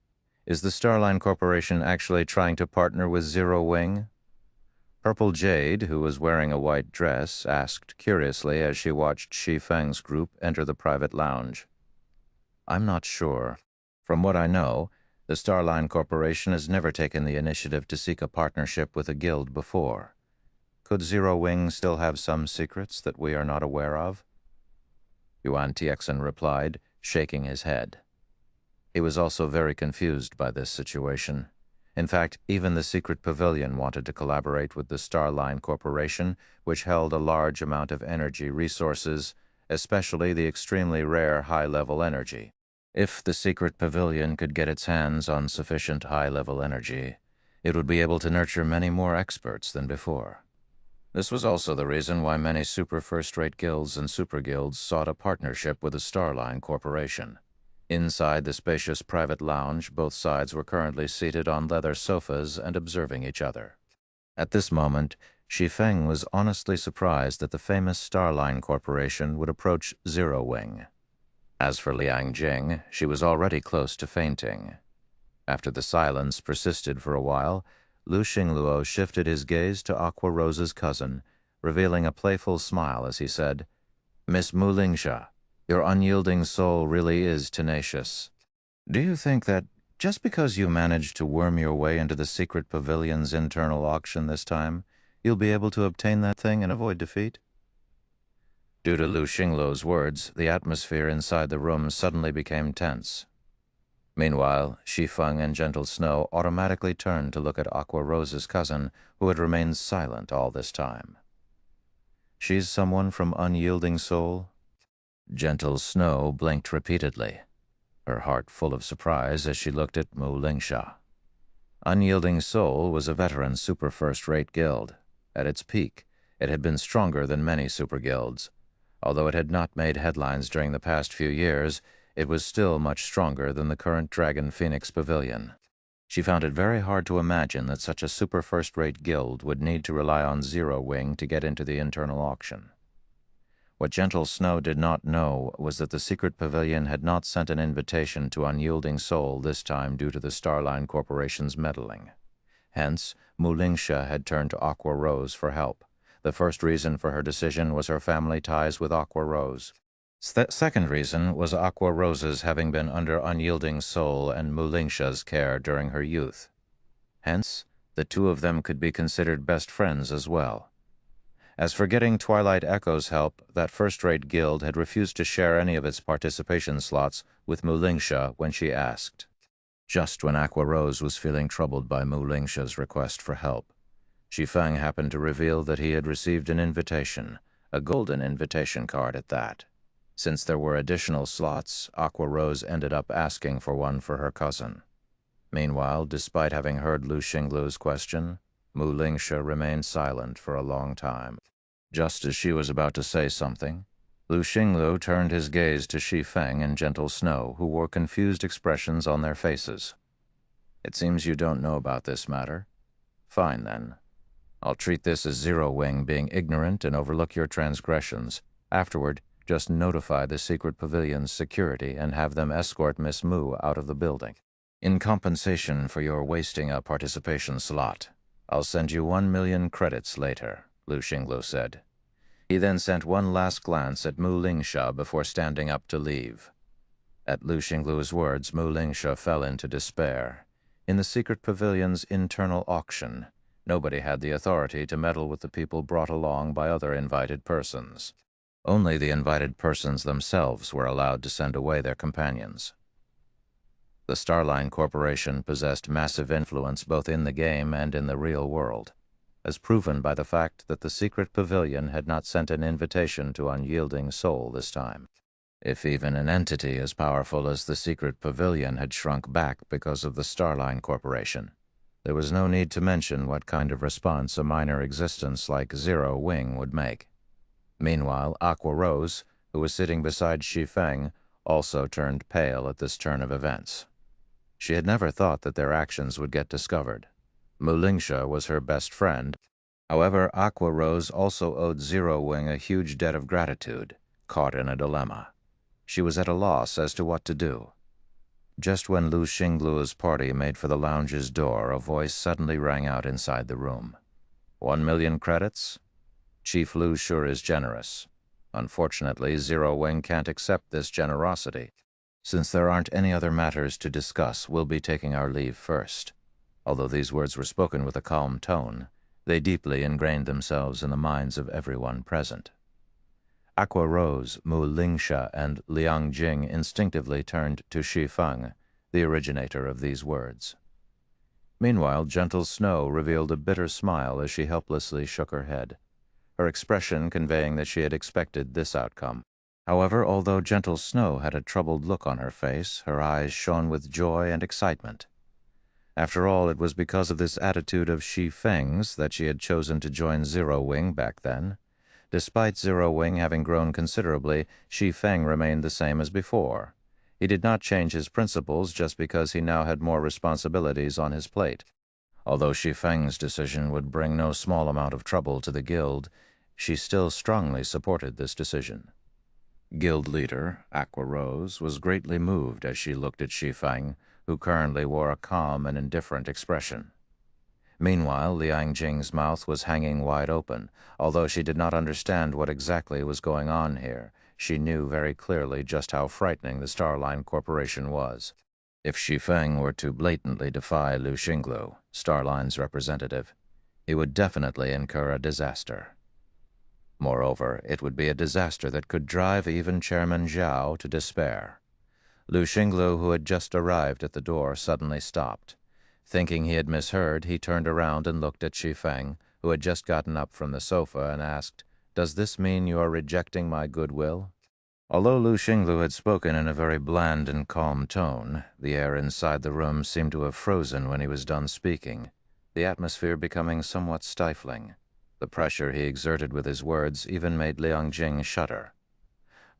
Is the Starline Corporation actually trying to partner with Zero Wing? Purple Jade, who was wearing a white dress, asked curiously as she watched Shi Feng's group enter the private lounge. I'm not sure. From what I know, the Starline Corporation has never taken the initiative to seek a partnership with a guild before. Could Zero Wing still have some secrets that we are not aware of? Yuan Tiexen replied, shaking his head. He was also very confused by this situation. In fact, even the secret pavilion wanted to collaborate with the Starline Corporation, which held a large amount of energy resources, especially the extremely rare high-level energy. If the secret pavilion could get its hands on sufficient high-level energy, it would be able to nurture many more experts than before. This was also the reason why many super first-rate guilds and super guilds sought a partnership with the Starline Corporation. Inside the spacious private lounge, both sides were currently seated on leather sofas and observing each other. At this moment, Shi Feng was honestly surprised that the famous Starline Corporation would approach Zero Wing. As for Liang Jing, she was already close to fainting. After the silence persisted for a while, Lu Xingluo shifted his gaze to Aqua Rose's cousin, revealing a playful smile as he said, "Miss Mu Lingsha, your unyielding soul really is tenacious. Do you think that just because you managed to worm your way into the secret pavilion's internal auction this time, you'll be able to obtain that thing and avoid defeat?" Due to Lu Xingluo's words, the atmosphere inside the room suddenly became tense. Meanwhile, Shi Feng and Gentle Snow automatically turned to look at Aqua Rose's cousin, who had remained silent all this time. "She's someone from Unyielding Soul?" Gentle Snow blinked repeatedly, her heart full of surprise as she looked at Mu Lingsha. Unyielding Soul was a veteran super first-rate guild. At its peak, it had been stronger than many super guilds. Although it had not made headlines during the past few years, it was still much stronger than the current Dragon Phoenix Pavilion. She found it very hard to imagine that such a super first-rate guild would need to rely on Zero Wing to get into the internal auction. What Gentle Snow did not know was that the secret pavilion had not sent an invitation to Unyielding Soul this time due to the Starline Corporation's meddling. Hence, Mu Lingsha had turned to Aqua Rose for help. The first reason for her decision was her family ties with Aqua Rose. The second reason was Aqua Rose's having been under Unyielding Soul and Mu Lingsha's care during her youth. Hence, the two of them could be considered best friends as well. As for getting Twilight Echo's help, that first-rate guild had refused to share any of its participation slots with Mulingsha when she asked. Just when Aqua Rose was feeling troubled by Mulingsha's request for help, Shi Feng happened to reveal that he had received an invitation, a golden invitation card at that. Since there were additional slots, Aqua Rose ended up asking for one for her cousin. Meanwhile, despite having heard Lu Xinglu's question, Mulingsha remained silent for a long time. Just as she was about to say something, Lu Xinglu turned his gaze to Shi Feng and Gentle Snow, who wore confused expressions on their faces. "It seems you don't know about this matter. Fine, then. I'll treat this as Zero Wing being ignorant and overlook your transgressions. Afterward, just notify the secret pavilion's security and have them escort Miss Mu out of the building. In compensation for your wasting a participation slot, I'll send you 1,000,000 credits later," Lu Xinglu said. He then sent one last glance at Mulingsha before standing up to leave. At Lu Xinglu's words, Mulingsha fell into despair. In the secret pavilion's internal auction, nobody had the authority to meddle with the people brought along by other invited persons. Only the invited persons themselves were allowed to send away their companions. The Starline Corporation possessed massive influence both in the game and in the real world, as proven by the fact that the secret pavilion had not sent an invitation to Unyielding Soul this time. If even an entity as powerful as the secret pavilion had shrunk back because of the Starline Corporation, there was no need to mention what kind of response a minor existence like Zero Wing would make. Meanwhile, Aqua Rose, who was sitting beside Shi Feng, also turned pale at this turn of events. She had never thought that their actions would get discovered. Mulingsha was her best friend. However, Aqua Rose also owed Zero Wing a huge debt of gratitude, caught in a dilemma. She was at a loss as to what to do. Just when Lu Xinglu's party made for the lounge's door, a voice suddenly rang out inside the room. 1,000,000 credits? Chief Lu sure is generous. Unfortunately, Zero Wing can't accept this generosity. Since there aren't any other matters to discuss, we'll be taking our leave first. Although these words were spoken with a calm tone, they deeply ingrained themselves in the minds of everyone present. Aqua Rose, Mulingsha, and Liang Jing instinctively turned to Shi Feng, the originator of these words. Meanwhile, Gentle Snow revealed a bitter smile as she helplessly shook her head, her expression conveying that she had expected this outcome. However, although Gentle Snow had a troubled look on her face, her eyes shone with joy and excitement. After all, it was because of this attitude of Shi Feng's that she had chosen to join Zero Wing back then. Despite Zero Wing having grown considerably, Shi Feng remained the same as before. He did not change his principles just because he now had more responsibilities on his plate. Although Shi Feng's decision would bring no small amount of trouble to the guild, she still strongly supported this decision. Guild leader, Aqua Rose, was greatly moved as she looked at Shi Feng, who currently wore a calm and indifferent expression. Meanwhile, Liang Jing's mouth was hanging wide open. Although she did not understand what exactly was going on here, she knew very clearly just how frightening the Starline Corporation was. If Shi Feng were to blatantly defy Lu Xinglu, Starline's representative, he would definitely incur a disaster. Moreover, it would be a disaster that could drive even Chairman Zhao to despair. Lu Xinglu, who had just arrived at the door, suddenly stopped. Thinking he had misheard, he turned around and looked at Shi Feng, who had just gotten up from the sofa, and asked, "Does this mean you are rejecting my goodwill?" Although Lu Xinglu had spoken in a very bland and calm tone, the air inside the room seemed to have frozen when he was done speaking, the atmosphere becoming somewhat stifling. The pressure he exerted with his words even made Liang Jing shudder.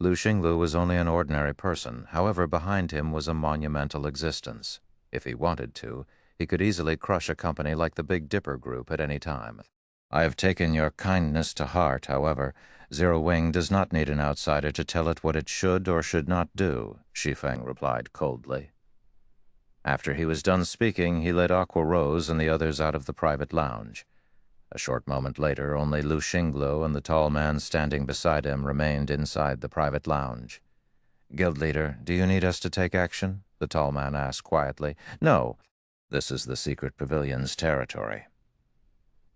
Lu Xinglu was only an ordinary person. However, behind him was a monumental existence. If he wanted to, he could easily crush a company like the Big Dipper Group at any time. "I have taken your kindness to heart. However, Zero Wing does not need an outsider to tell it what it should or should not do," Shi Feng replied coldly. After he was done speaking, he led Aqua Rose and the others out of the private lounge. A short moment later, only Lu Xinglu and the tall man standing beside him remained inside the private lounge. "Guild leader, do you need us to take action?" the tall man asked quietly. "No. This is the secret pavilion's territory."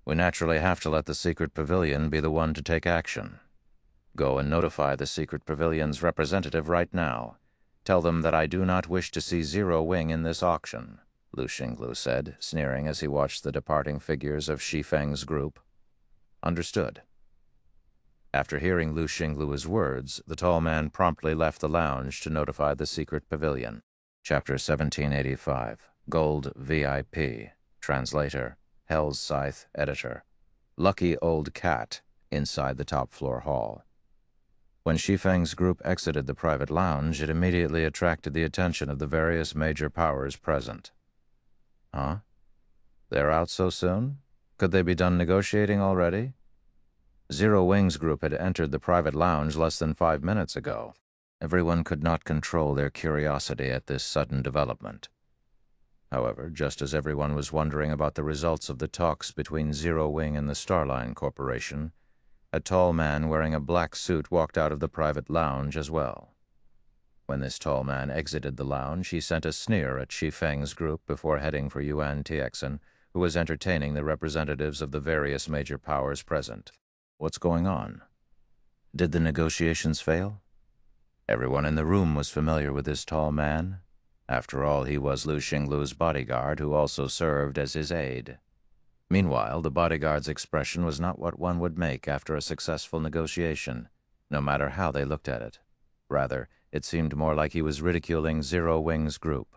We naturally have to let the secret pavilion be the one to take action. Go and notify the secret pavilion's representative right now. Tell them that I do not wish to see Zero Wing in this auction, Lu Xinglu said, sneering as he watched the departing figures of Shi Feng's group. Understood. After hearing Lu Xinglu's words, the tall man promptly left the lounge to notify the secret pavilion. Chapter 1785. Gold VIP. Translator. Hell's Scythe. Editor. Lucky Old Cat. Inside the top-floor hall. When Shi Feng's group exited the private lounge, it immediately attracted the attention of the various major powers present. Huh? They're out so soon? Could they be done negotiating already? Zero Wing's group had entered the private lounge less than 5 minutes ago. Everyone could not control their curiosity at this sudden development. However, just as everyone was wondering about the results of the talks between Zero Wing and the Starline Corporation, a tall man wearing a black suit walked out of the private lounge as well. When this tall man exited the lounge, he sent a sneer at Shi Feng's group before heading for Yuan Tixin, who was entertaining the representatives of the various major powers present. What's going on? Did the negotiations fail? Everyone in the room was familiar with this tall man. After all, he was Lu Xinglu's bodyguard, who also served as his aide. Meanwhile, the bodyguard's expression was not what one would make after a successful negotiation, no matter how they looked at it. Rather, it seemed more like he was ridiculing Zero Wing's group.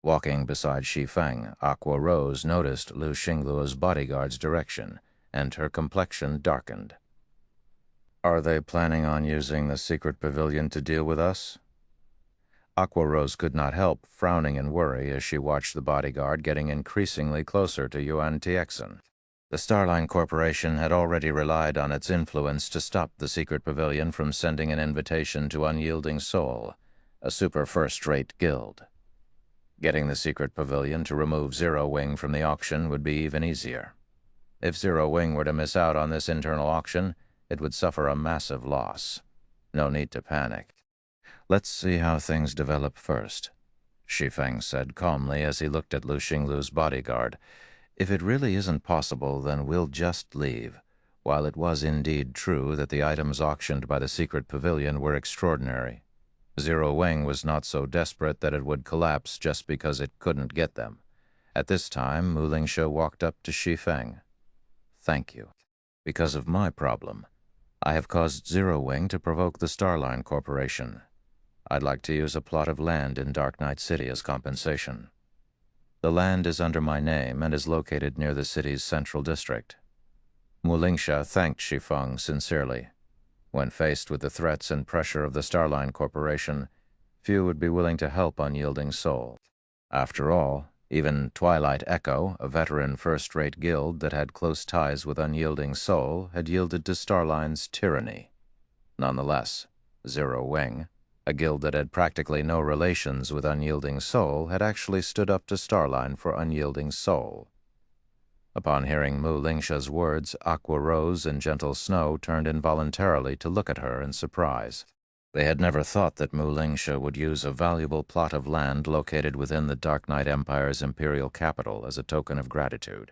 Walking beside Shi Feng, Aqua Rose noticed Lu Xinglu's bodyguard's direction, and her complexion darkened. Are they planning on using the secret pavilion to deal with us? Aqua Rose could not help frowning in worry as she watched the bodyguard getting increasingly closer to Yuan Tixin. The Starline Corporation had already relied on its influence to stop the secret pavilion from sending an invitation to Unyielding Soul, a super first-rate guild. Getting the secret pavilion to remove Zero Wing from the auction would be even easier. If Zero Wing were to miss out on this internal auction, it would suffer a massive loss. No need to panic. Let's see how things develop first, Shi Feng said calmly as he looked at Lu Xinglu's bodyguard. If it really isn't possible, then we'll just leave. While it was indeed true that the items auctioned by the secret pavilion were extraordinary, Zero Wing was not so desperate that it would collapse just because it couldn't get them. At this time, Mu Lingsha walked up to Shi Feng. Thank you. Because of my problem, I have caused Zero Wing to provoke the Starline Corporation. I'd like to use a plot of land in Dark Knight City as compensation. The land is under my name and is located near the city's central district. Mu Lingsha thanked Shi Feng sincerely. When faced with the threats and pressure of the Starline Corporation, few would be willing to help Unyielding Soul. After all, even Twilight Echo, a veteran first-rate guild that had close ties with Unyielding Soul, had yielded to Starline's tyranny. Nonetheless, Zero Wing, a guild that had practically no relations with Unyielding Soul, had actually stood up to Starline for Unyielding Soul. Upon hearing Mu Lingsha's words, Aqua Rose and Gentle Snow turned involuntarily to look at her in surprise. They had never thought that Mu Lingsha would use a valuable plot of land located within the Dark Knight Empire's imperial capital as a token of gratitude.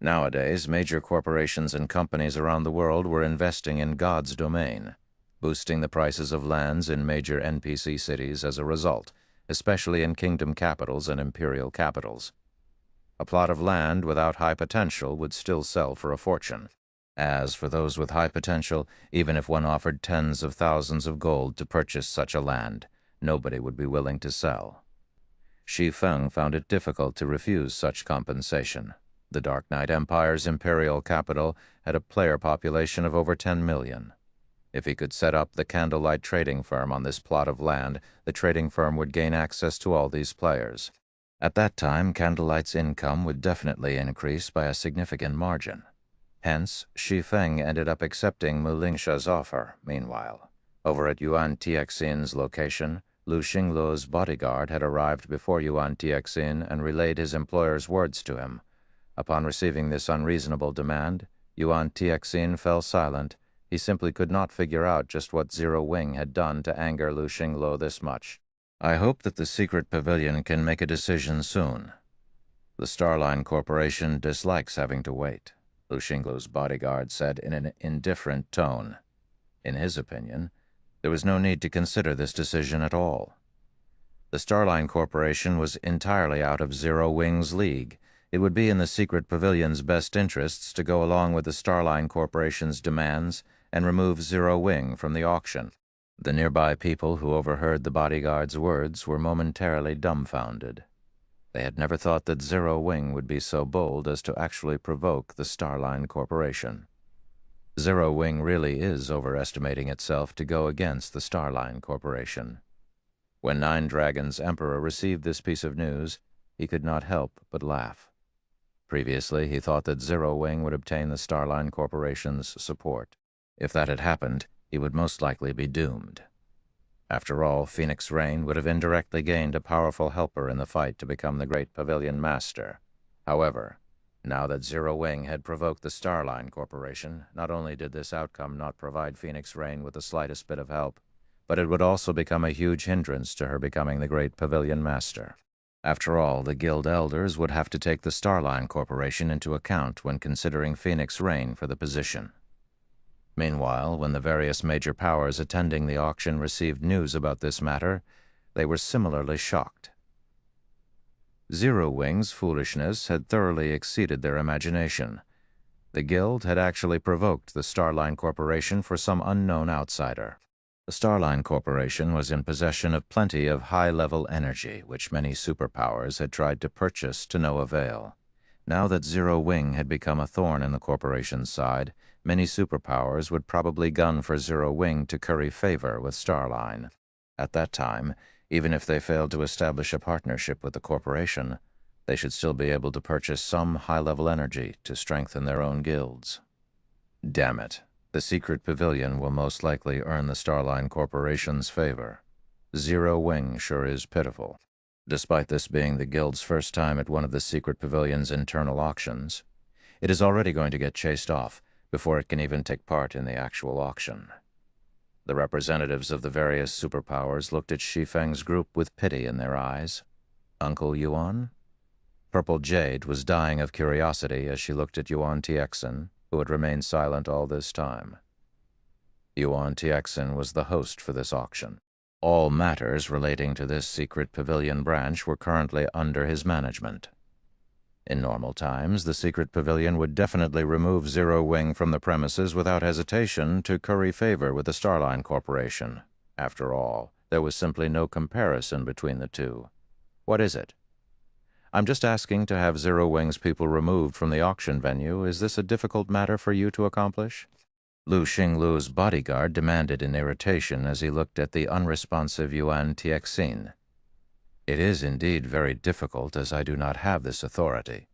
Nowadays, major corporations and companies around the world were investing in God's domain, boosting the prices of lands in major NPC cities as a result, especially in kingdom capitals and imperial capitals. A plot of land without high potential would still sell for a fortune. As for those with high potential, even if one offered tens of thousands of gold to purchase such a land, nobody would be willing to sell. Shi Feng found it difficult to refuse such compensation. The Dark Knight Empire's imperial capital had a player population of over 10 million. If he could set up the Candlelight trading firm on this plot of land, the trading firm would gain access to all these players. At that time, Candlelight's income would definitely increase by a significant margin. Hence, Shi Feng ended up accepting Mu Lingsha's offer. Meanwhile, over at Yuan Tixin's location, Lu Xinglu's bodyguard had arrived before Yuan Tixin and relayed his employer's words to him. Upon receiving this unreasonable demand, Yuan Tixin fell silent. He simply could not figure out just what Zero Wing had done to anger Lu Xinglu this much. I hope that the secret pavilion can make a decision soon. The Starline Corporation dislikes having to wait, Lu Xinglu's bodyguard said in an indifferent tone. In his opinion, there was no need to consider this decision at all. The Starline Corporation was entirely out of Zero Wing's league. It would be in the secret pavilion's best interests to go along with the Starline Corporation's demands and remove Zero Wing from the auction. The nearby people who overheard the bodyguard's words were momentarily dumbfounded. They had never thought that Zero Wing would be so bold as to actually provoke the Starline Corporation. Zero Wing really is overestimating itself to go against the Starline Corporation. When Nine Dragons' Emperor received this piece of news, he could not help but laugh. Previously, he thought that Zero Wing would obtain the Starline Corporation's support. If that had happened, he would most likely be doomed. After all, Phoenix Rain would have indirectly gained a powerful helper in the fight to become the Great Pavilion Master. However, now that Zero Wing had provoked the Starline Corporation, not only did this outcome not provide Phoenix Rain with the slightest bit of help, but it would also become a huge hindrance to her becoming the Great Pavilion Master. After all, the Guild Elders would have to take the Starline Corporation into account when considering Phoenix Rain for the position. Meanwhile, when the various major powers attending the auction received news about this matter, they were similarly shocked. Zero Wing's foolishness had thoroughly exceeded their imagination. The Guild had actually provoked the Starline Corporation for some unknown outsider. The Starline Corporation was in possession of plenty of high-level energy, which many superpowers had tried to purchase to no avail. Now that Zero Wing had become a thorn in the corporation's side, many superpowers would probably gun for Zero Wing to curry favor with Starline. At that time, even if they failed to establish a partnership with the corporation, they should still be able to purchase some high-level energy to strengthen their own guilds. Damn it. The secret pavilion will most likely earn the Starline Corporation's favor. Zero Wing sure is pitiful. Despite this being the Guild's first time at one of the secret pavilion's internal auctions, it is already going to get chased off before it can even take part in the actual auction. The representatives of the various superpowers looked at Shi Feng's group with pity in their eyes. Uncle Yuan? Purple Jade was dying of curiosity as she looked at Yuan Tiexin, who had remained silent all this time. Yuan Tiexin was the host for this auction. All matters relating to this secret pavilion branch were currently under his management. In normal times, the secret pavilion would definitely remove Zero Wing from the premises without hesitation to curry favor with the Starline Corporation. After all, there was simply no comparison between the two. What is it? I'm just asking to have Zero Wing's people removed from the auction venue. Is this a difficult matter for you to accomplish? Lu Xinglu's bodyguard demanded in irritation as he looked at the unresponsive Yuan Tiexin. It is indeed very difficult, as I do not have this authority.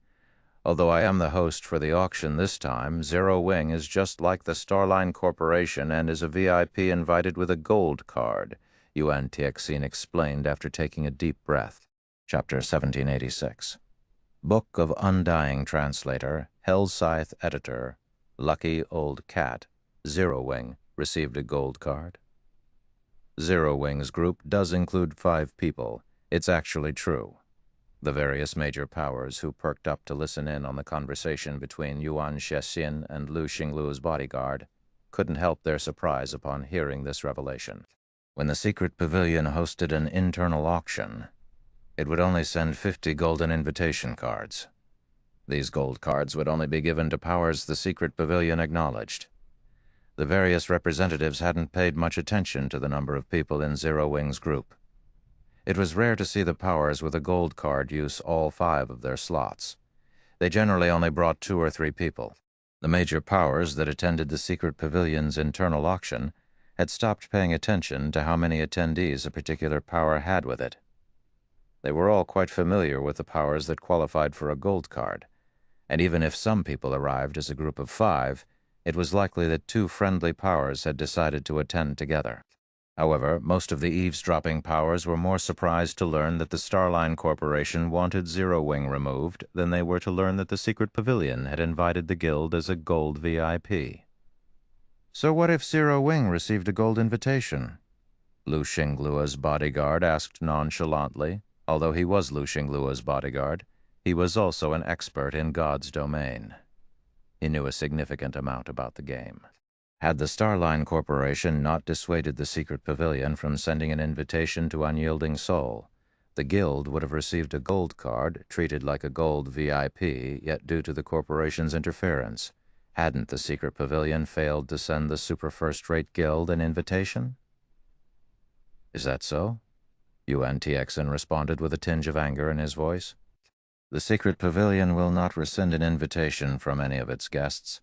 Although I am the host for the auction this time, Zero Wing is just like the Starline Corporation and is a VIP invited with a gold card, Yuan Tiexin explained after taking a deep breath. Chapter 1786. Book of Undying Translator, Hellscythe Editor, Lucky Old Cat, Zero Wing, received a gold card. Zero Wing's group does include 5 people. It's actually true. The various major powers who perked up to listen in on the conversation between Yuan Shexin and Lu Xinglu's bodyguard couldn't help their surprise upon hearing this revelation. When the secret pavilion hosted an internal auction, it would only send 50 golden invitation cards. These gold cards would only be given to powers the secret pavilion acknowledged. The various representatives hadn't paid much attention to the number of people in Zero Wing's group. It was rare to see the powers with a gold card use all 5 of their slots. They generally only brought 2 or 3 people. The major powers that attended the secret pavilion's internal auction had stopped paying attention to how many attendees a particular power had with it. They were all quite familiar with the powers that qualified for a gold card, and even if some people arrived as a group of 5, it was likely that 2 friendly powers had decided to attend together. However, most of the eavesdropping powers were more surprised to learn that the Starline Corporation wanted Zero Wing removed than they were to learn that the secret pavilion had invited the guild as a gold VIP. So what if Zero Wing received a gold invitation? Lu Xinglu's bodyguard asked nonchalantly. Although he was Lu Xinglu's bodyguard, He was also an expert in God's domain. He knew a significant amount about the game. Had the Starline Corporation not dissuaded the secret pavilion from sending an invitation to Unyielding Soul, the Guild would have received a gold card, treated like a gold VIP, yet due to the corporation's interference, hadn't the secret pavilion failed to send the super first-rate Guild an invitation? Is that so? Yuan Tixin responded with a tinge of anger in his voice. The secret pavilion will not rescind an invitation from any of its guests,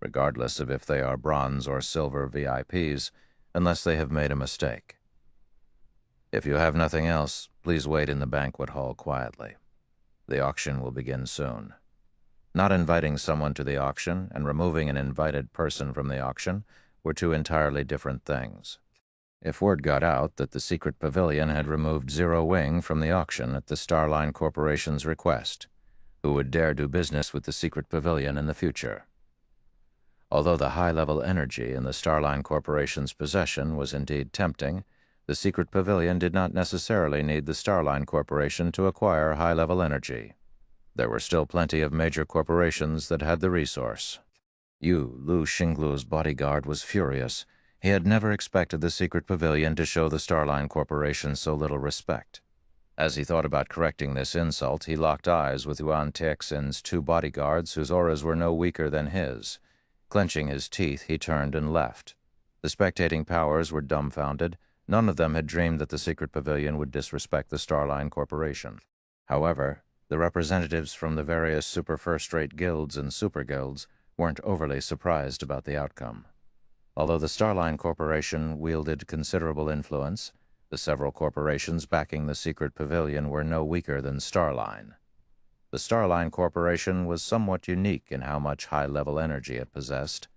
regardless of if they are bronze or silver VIPs, unless they have made a mistake. If you have nothing else, please wait in the banquet hall quietly. The auction will begin soon. Not inviting someone to the auction and removing an invited person from the auction were two entirely different things. If word got out that the secret pavilion had removed Zero Wing from the auction at the Starline Corporation's request, who would dare do business with the secret pavilion in the future? Although the high-level energy in the Starline Corporation's possession was indeed tempting, the secret pavilion did not necessarily need the Starline Corporation to acquire high-level energy. There were still plenty of major corporations that had the resource. Lu Xinglu's bodyguard was furious. He had never expected the secret pavilion to show the Starline Corporation so little respect. As he thought about correcting this insult, he locked eyes with Yuan Tixin's two bodyguards whose auras were no weaker than his. Clenching his teeth, he turned and left. The spectating powers were dumbfounded. None of them had dreamed that the secret pavilion would disrespect the Starline Corporation. However, the representatives from the various super first-rate guilds and super guilds weren't overly surprised about the outcome. Although the Starline Corporation wielded considerable influence, the several corporations backing the secret pavilion were no weaker than Starline. The Starline Corporation was somewhat unique in how much high-level energy it possessed,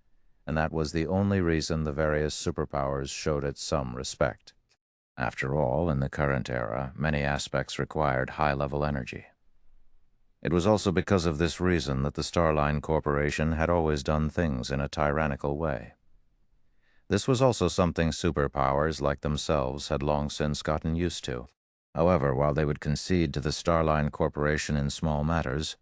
and that was the only reason the various superpowers showed it some respect. After all, in the current era, many aspects required high-level energy. It was also because of this reason that the Starline Corporation had always done things in a tyrannical way. This was also something superpowers like themselves had long since gotten used to. However, while they would concede to the Starline Corporation in small matters,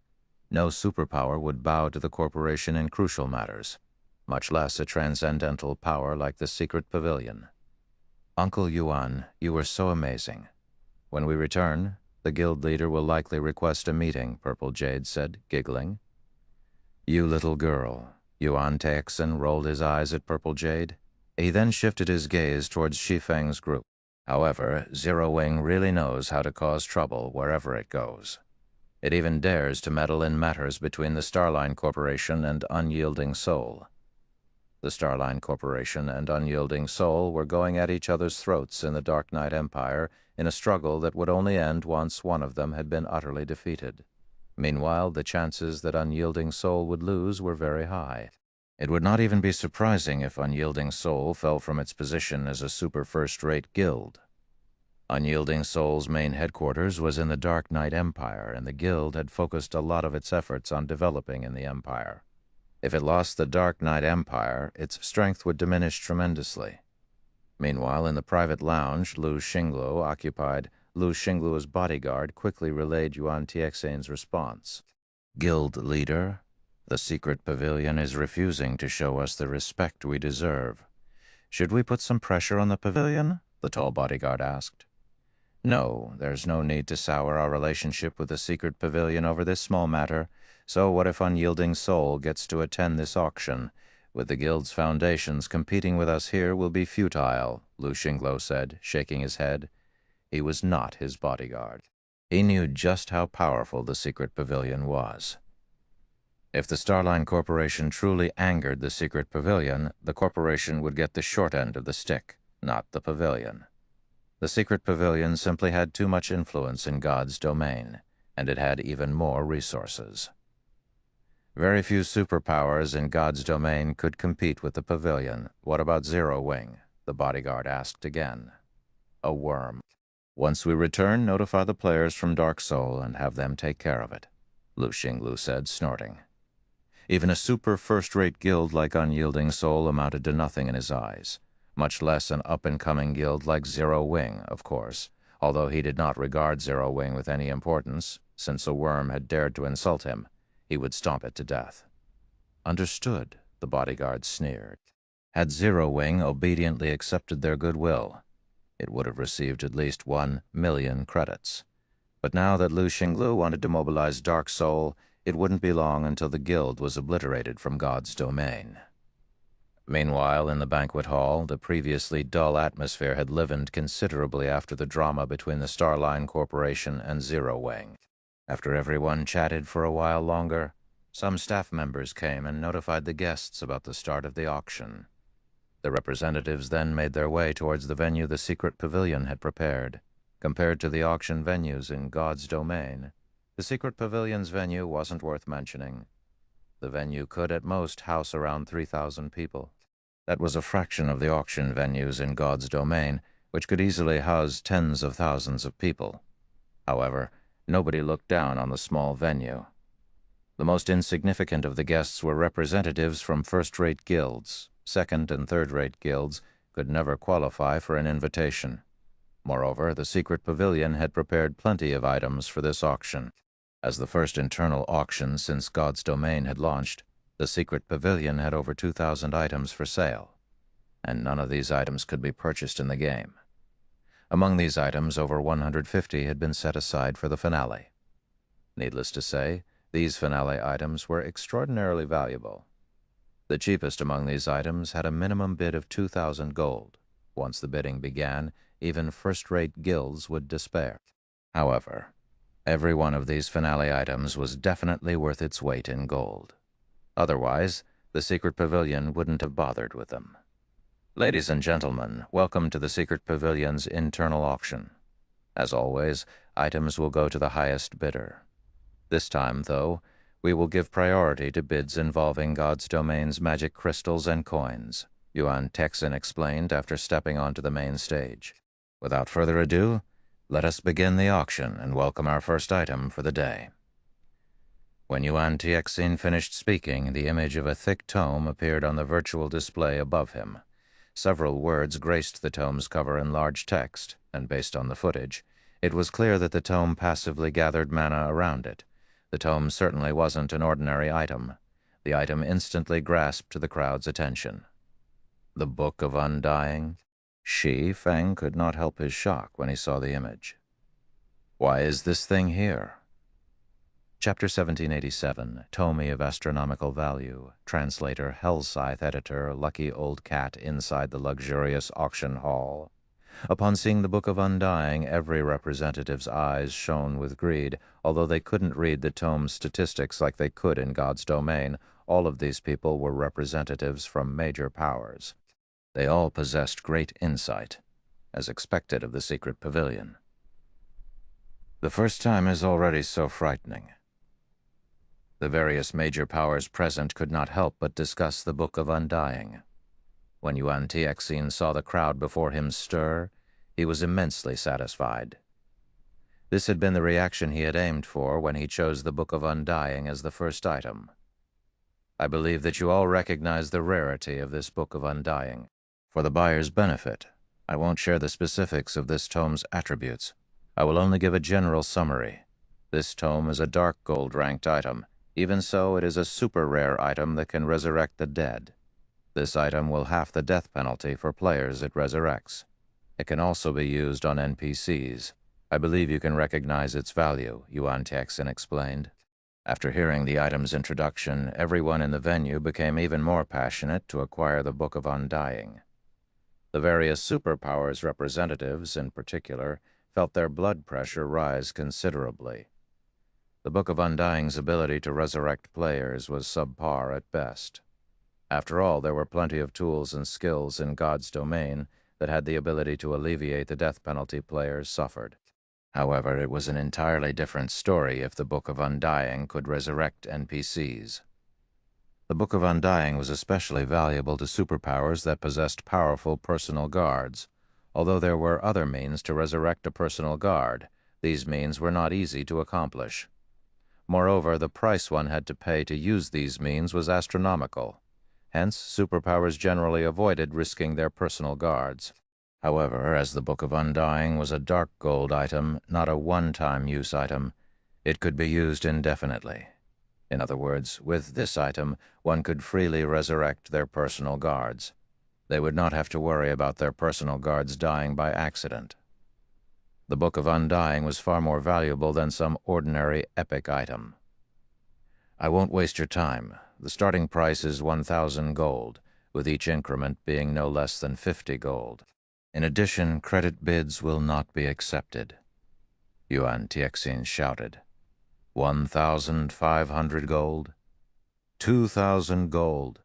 no superpower would bow to the corporation in crucial matters, much less a transcendental power like the secret pavilion. Uncle Yuan, you were so amazing. When we return, the guild leader will likely request a meeting, Purple Jade said, giggling. You little girl. Yuan Tixin rolled his eyes at Purple Jade. He then shifted his gaze towards Shi Feng's group. However, Zero Wing really knows how to cause trouble wherever it goes. It even dares to meddle in matters between the Starline Corporation and Unyielding Soul. The Starline Corporation and Unyielding Soul were going at each other's throats in the Dark Knight Empire in a struggle that would only end once one of them had been utterly defeated. Meanwhile, the chances that Unyielding Soul would lose were very high. It would not even be surprising if Unyielding Soul fell from its position as a super first-rate guild. Unyielding Soul's main headquarters was in the Dark Knight Empire, and the guild had focused a lot of its efforts on developing in the empire. If it lost the Dark Knight Empire, its strength would diminish tremendously. Meanwhile, in the private lounge Lu Xinglu occupied, Lu Xinglu's bodyguard quickly relayed Yuan Tixin's response. Guild leader, the secret pavilion is refusing to show us the respect we deserve. Should we put some pressure on the pavilion? The tall bodyguard asked. No, there's no need to sour our relationship with the secret pavilion over this small matter. So what if Unyielding Soul gets to attend this auction? With the guild's foundations competing with us here will be futile, Lu Xinglu said, shaking his head. He was not his bodyguard. He knew just how powerful the secret pavilion was. If the Starline Corporation truly angered the secret pavilion, the corporation would get the short end of the stick, not the pavilion. The secret pavilion simply had too much influence in God's domain, and it had even more resources. Very few superpowers in God's domain could compete with the pavilion. What about Zero Wing? The bodyguard asked again. A worm. Once we return, notify the players from Dark Soul and have them take care of it, Lu Xinglu said, snorting. Even a super first-rate guild like Unyielding Soul amounted to nothing in his eyes, much less an up-and-coming guild like Zero Wing, of course, Although he did not regard Zero Wing with any importance, since a worm had dared to insult him, he would stomp it to death. Understood, the bodyguard sneered. Had Zero Wing obediently accepted their goodwill, it would have received at least 1,000,000 credits. But now that Lu Xinglu wanted to mobilize Dark Soul, it wouldn't be long until the guild was obliterated from God's domain. Meanwhile, in the banquet hall, the previously dull atmosphere had livened considerably after the drama between the Starline Corporation and Zero Wing. After everyone chatted for a while longer, some staff members came and notified the guests about the start of the auction. The representatives then made their way towards the venue the secret pavilion had prepared. Compared to the auction venues in God's domain, the secret pavilion's venue wasn't worth mentioning. The venue could at most house around 3,000 people. That was a fraction of the auction venues in God's domain, which could easily house tens of thousands of people. However, nobody looked down on the small venue. The most insignificant of the guests were representatives from first-rate guilds. Second- and third-rate guilds could never qualify for an invitation. Moreover, the secret pavilion had prepared plenty of items for this auction. As the first internal auction since God's domain had launched, the secret pavilion had over 2,000 items for sale, and none of these items could be purchased in the game. Among these items, over 150 had been set aside for the finale. Needless to say, these finale items were extraordinarily valuable. The cheapest among these items had a minimum bid of 2,000 gold. Once the bidding began, even first-rate guilds would despair. However, every one of these finale items was definitely worth its weight in gold. Otherwise, the secret pavilion wouldn't have bothered with them. Ladies and gentlemen, welcome to the secret pavilion's internal auction. As always, items will go to the highest bidder. This time, though, we will give priority to bids involving God's domain's magic crystals and coins, Yuan Texin explained after stepping onto the main stage. Without further ado, let us begin the auction and welcome our first item for the day. When Yuan Texin finished speaking, the image of a thick tome appeared on the virtual display above him. Several words graced the tome's cover in large text, and based on the footage, it was clear that the tome passively gathered mana around it. The tome certainly wasn't an ordinary item. The item instantly grasped the crowd's attention. The Book of Undying? Shi Feng could not help his shock when he saw the image. Why is this thing here? Chapter 1787, Tomy of Astronomical Value. Translator, Hellscythe Editor, Lucky Old Cat inside the luxurious auction hall. Upon seeing the Book of Undying, every representative's eyes shone with greed. Although they couldn't read the tome's statistics like they could in God's domain, all of these people were representatives from major powers. They all possessed great insight, as expected of the secret pavilion. The first time is already so frightening. The various major powers present could not help but discuss the Book of Undying. When Yuan Texin saw the crowd before him stir, he was immensely satisfied. This had been the reaction he had aimed for when he chose the Book of Undying as the first item. I believe that you all recognize the rarity of this Book of Undying. For the buyer's benefit, I won't share the specifics of this tome's attributes. I will only give a general summary. This tome is a dark gold ranked item. Even so, it is a super rare item that can resurrect the dead. This item will halve the death penalty for players it resurrects. It can also be used on NPCs. I believe you can recognize its value, Yuan Texin explained. After hearing the item's introduction, everyone in the venue became even more passionate to acquire the Book of Undying. The various superpowers representatives, in particular, felt their blood pressure rise considerably. The Book of Undying's ability to resurrect players was subpar at best. After all, there were plenty of tools and skills in God's domain that had the ability to alleviate the death penalty players suffered. However, it was an entirely different story if the Book of Undying could resurrect NPCs. The Book of Undying was especially valuable to superpowers that possessed powerful personal guards. Although there were other means to resurrect a personal guard, these means were not easy to accomplish. Moreover, the price one had to pay to use these means was astronomical. Hence, superpowers generally avoided risking their personal guards. However, as the Book of Undying was a dark gold item, not a one-time use item, it could be used indefinitely. In other words, with this item, one could freely resurrect their personal guards. They would not have to worry about their personal guards dying by accident. The Book of Undying was far more valuable than some ordinary epic item. I won't waste your time. The starting price is 1,000 gold, with each increment being no less than 50 gold. In addition, credit bids will not be accepted. Yuan Tixin shouted. 1,500 gold, 2,000 gold,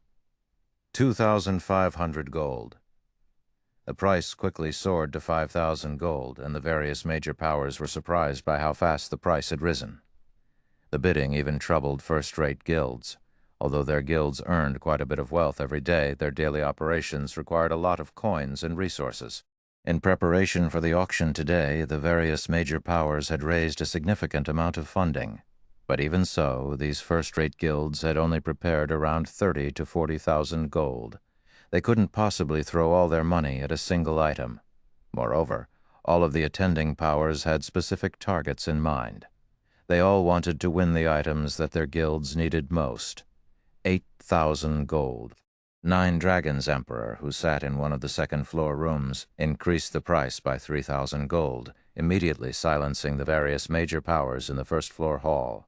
2,500 gold. The price quickly soared to 5,000 gold, and the various major powers were surprised by how fast the price had risen. The bidding even troubled first-rate guilds. Although their guilds earned quite a bit of wealth every day, their daily operations required a lot of coins and resources. In preparation for the auction today, the various major powers had raised a significant amount of funding. But even so, these first-rate guilds had only prepared around 30 to 40,000 gold. They couldn't possibly throw all their money at a single item. Moreover, all of the attending powers had specific targets in mind. They all wanted to win the items that their guilds needed most. 8,000 gold. Nine Dragons Emperor, who sat in one of the second-floor rooms, increased the price by 3,000 gold, immediately silencing the various major powers in the first-floor hall.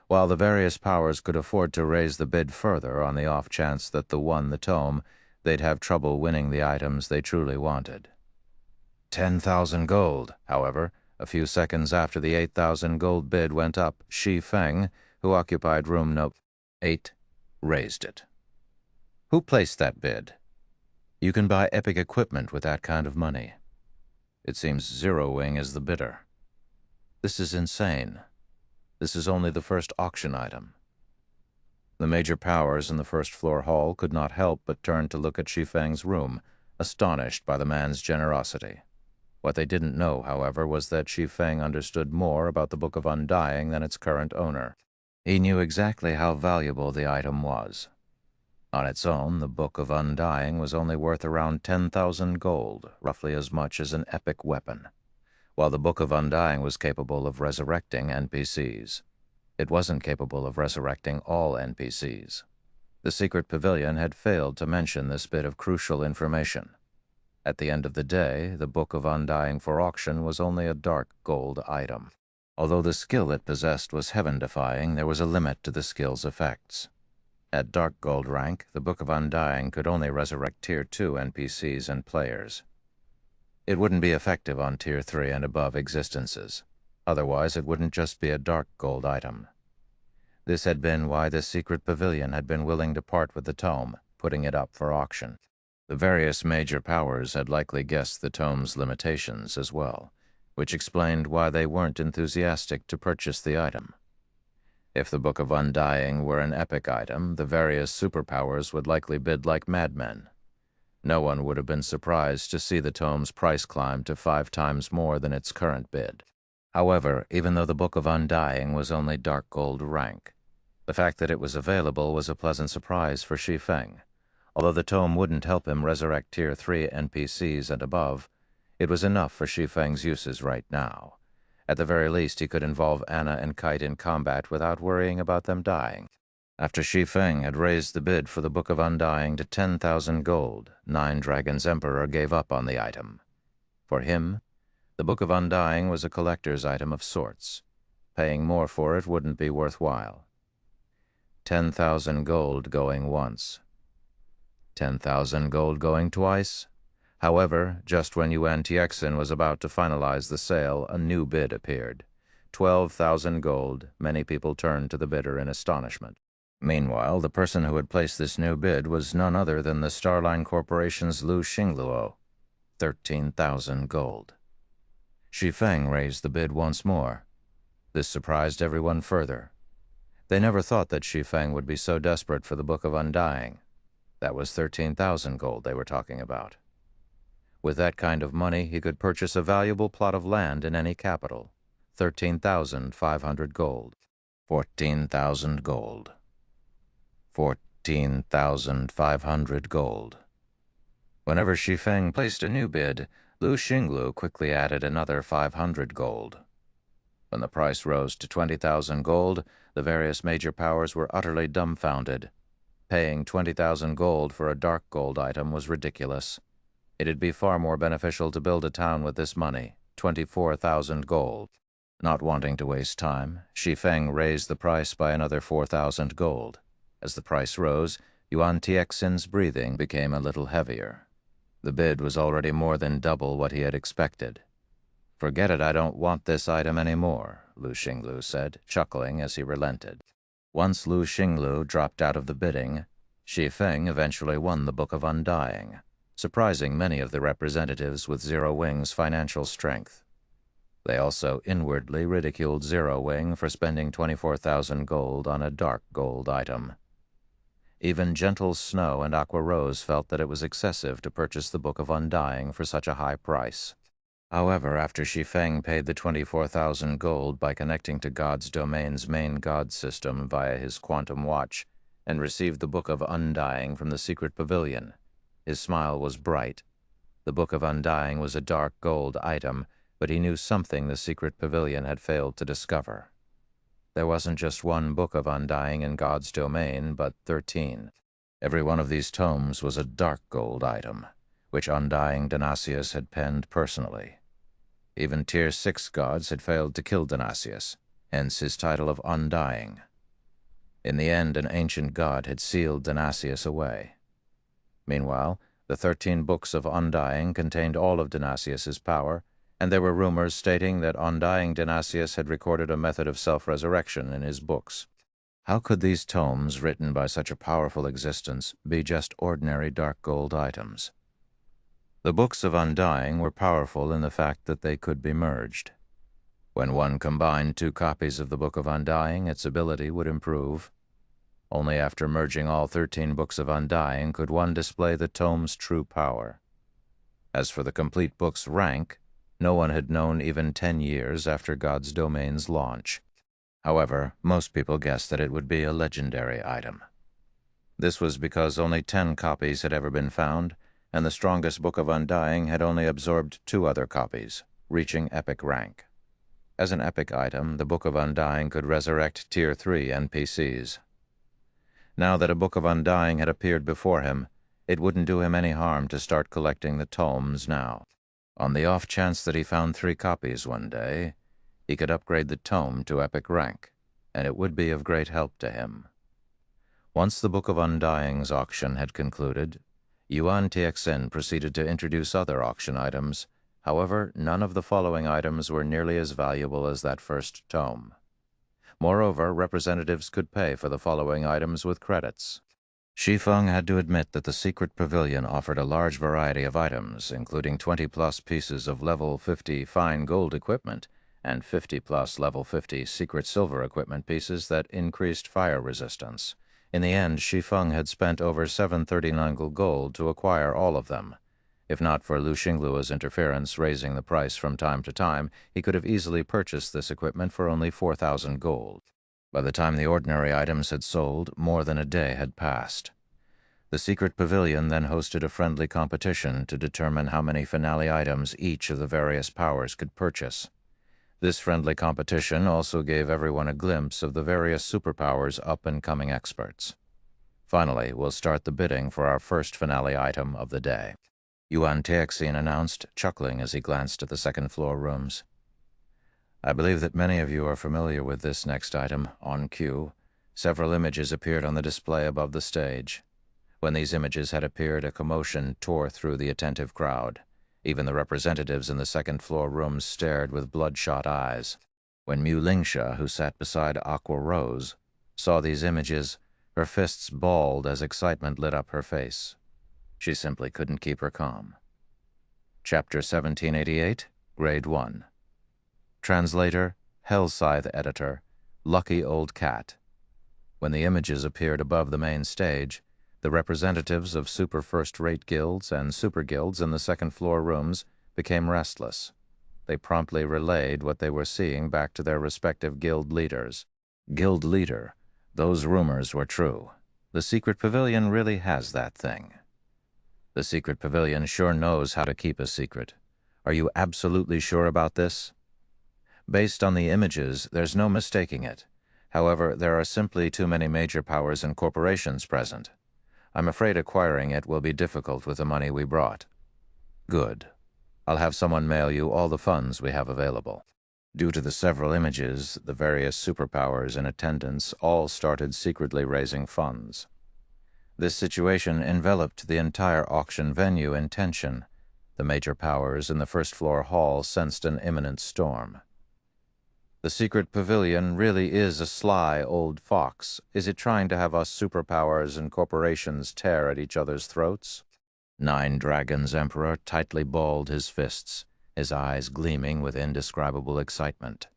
While the various powers could afford to raise the bid further on the off chance that they won the tome, they'd have trouble winning the items they truly wanted. 10,000 gold, however. A few seconds after the 8,000 gold bid went up, Shi Feng, who occupied room No. 8, raised it. Who placed that bid? You can buy epic equipment with that kind of money. It seems Zero Wing is the bidder. This is insane. This is only the first auction item. The major powers in the first-floor hall could not help but turn to look at Shi Feng's room, astonished by the man's generosity. What they didn't know, however, was that Shi Feng understood more about the Book of Undying than its current owner. He knew exactly how valuable the item was. On its own, the Book of Undying was only worth around 10,000 gold, roughly as much as an epic weapon, while the Book of Undying was capable of resurrecting NPCs. It wasn't capable of resurrecting all NPCs. The secret pavilion had failed to mention this bit of crucial information. At the end of the day, the Book of Undying for auction was only a dark gold item. Although the skill it possessed was heaven-defying, there was a limit to the skill's effects. At dark gold rank, the Book of Undying could only resurrect Tier 2 NPCs and players. It wouldn't be effective on Tier 3 and above existences. Otherwise, it wouldn't just be a dark gold item. This had been why the secret pavilion had been willing to part with the tome, putting it up for auction. The various major powers had likely guessed the tome's limitations as well, which explained why they weren't enthusiastic to purchase the item. If the Book of Undying were an epic item, the various superpowers would likely bid like madmen. No one would have been surprised to see the tome's price climb to 5 times more than its current bid. However, even though the Book of Undying was only dark gold rank, the fact that it was available was a pleasant surprise for Shi Feng. Although the tome wouldn't help him resurrect Tier 3 NPCs and above, it was enough for Shi Feng's uses right now. At the very least, he could involve Anna and Kite in combat without worrying about them dying. After Shi Feng had raised the bid for the Book of Undying to 10,000 gold, Nine Dragons Emperor gave up on the item. For him, the Book of Undying was a collector's item of sorts. Paying more for it wouldn't be worthwhile. 10,000 gold going once. 10,000 gold going twice. However, just when Yuan Tixin was about to finalize the sale, a new bid appeared. 12,000 gold. Many people turned to the bidder in astonishment. Meanwhile, the person who had placed this new bid was none other than the Starline Corporation's Lu Xingluo. 13,000 gold. Shi Feng raised the bid once more. This surprised everyone further. They never thought that Shi Feng would be so desperate for the Book of Undying. That was 13,000 gold they were talking about. With that kind of money, he could purchase a valuable plot of land in any capital. 13,500 gold. 14,000 gold. 14,500 gold. Whenever Shi Feng placed a new bid, Lu Xinglu quickly added another 500 gold. When the price rose to 20,000 gold, the various major powers were utterly dumbfounded. Paying 20,000 gold for a dark gold item was ridiculous. It'd be far more beneficial to build a town with this money, 24,000 gold. Not wanting to waste time, Shi Feng raised the price by another 4,000 gold. As the price rose, Yuan Tixin's breathing became a little heavier. The bid was already more than double what he had expected. "Forget it, I don't want this item anymore," Lu Xinglu said, chuckling as he relented. Once Lu Xinglu dropped out of the bidding, Shi Feng eventually won the Book of Undying, surprising many of the representatives with Zero Wing's financial strength. They also inwardly ridiculed Zero Wing for spending 24,000 gold on a dark gold item. Even Gentle Snow and Aqua Rose felt that it was excessive to purchase the Book of Undying for such a high price. However, after Shi Feng paid the 24,000 gold by connecting to God's Domain's main God system via his quantum watch and received the Book of Undying from the secret pavilion, his smile was bright. The Book of Undying was a dark gold item, but he knew something the secret pavilion had failed to discover. There wasn't just one Book of Undying in God's domain, but 13. Every one of these tomes was a dark gold item, which Undying Dionysius had penned personally. Even Tier 6 gods had failed to kill Dionysius, hence his title of Undying. In the end, an ancient god had sealed Dionysius away. Meanwhile, the 13 books of Undying contained all of Dionysius's power, and there were rumors stating that Undying Dionysius had recorded a method of self-resurrection in his books. How could these tomes, written by such a powerful existence, be just ordinary dark gold items? The books of Undying were powerful in the fact that they could be merged. When one combined 2 copies of the Book of Undying, its ability would improve. Only after merging all 13 books of Undying could one display the tome's true power. As for the complete book's rank, no one had known even 10 years after God's Domain's launch. However, most people guessed that it would be a legendary item. This was because only 10 copies had ever been found, and the strongest Book of Undying had only absorbed 2 other copies, reaching epic rank. As an epic item, the Book of Undying could resurrect Tier 3 NPCs. Now that a Book of Undying had appeared before him, it wouldn't do him any harm to start collecting the tomes now. On the off chance that he found 3 copies one day, he could upgrade the tome to epic rank, and it would be of great help to him. Once the Book of Undying's auction had concluded, Yuan Tixin proceeded to introduce other auction items. However, none of the following items were nearly as valuable as that first tome. Moreover, representatives could pay for the following items with credits. Shi Feng had to admit that the secret pavilion offered a large variety of items, including 20-plus pieces of level 50 fine gold equipment and 50-plus level 50 secret silver equipment pieces that increased fire resistance. In the end, Shi Feng had spent over 739 gold to acquire all of them. If not for Lu Xinglu's interference raising the price from time to time, he could have easily purchased this equipment for only 4,000 gold. By the time the ordinary items had sold, more than a day had passed. The secret pavilion then hosted a friendly competition to determine how many finale items each of the various powers could purchase. This friendly competition also gave everyone a glimpse of the various superpowers' up-and-coming experts. Finally, we'll start the bidding for our first finale item of the day, Yuan Tixin announced, chuckling as he glanced at the second-floor rooms. I believe that many of you are familiar with this next item. On cue, several images appeared on the display above the stage. When these images had appeared, a commotion tore through the attentive crowd. Even the representatives in the second-floor rooms stared with bloodshot eyes. When Mu Lingsha, who sat beside Aqua Rose, saw these images, her fists balled as excitement lit up her face. She simply couldn't keep her calm. Chapter 1788, Grade 1. Translator, Hellscythe Editor, Lucky Old Cat. When the images appeared above the main stage, the representatives of super first-rate guilds and super guilds in the second-floor rooms became restless. They promptly relayed what they were seeing back to their respective guild leaders. Guild leader, those rumors were true. The secret pavilion really has that thing. The secret pavilion sure knows how to keep a secret. Are you absolutely sure about this? Based on the images, there's no mistaking it. However, there are simply too many major powers and corporations present. I'm afraid acquiring it will be difficult with the money we brought. Good. I'll have someone mail you all the funds we have available. Due to the several images, the various superpowers in attendance all started secretly raising funds. This situation enveloped the entire auction venue in tension. The major powers in the first-floor hall sensed an imminent storm. The secret pavilion really is a sly old fox. Is it trying to have us superpowers and corporations tear at each other's throats? Nine Dragons Emperor tightly balled his fists, his eyes gleaming with indescribable excitement.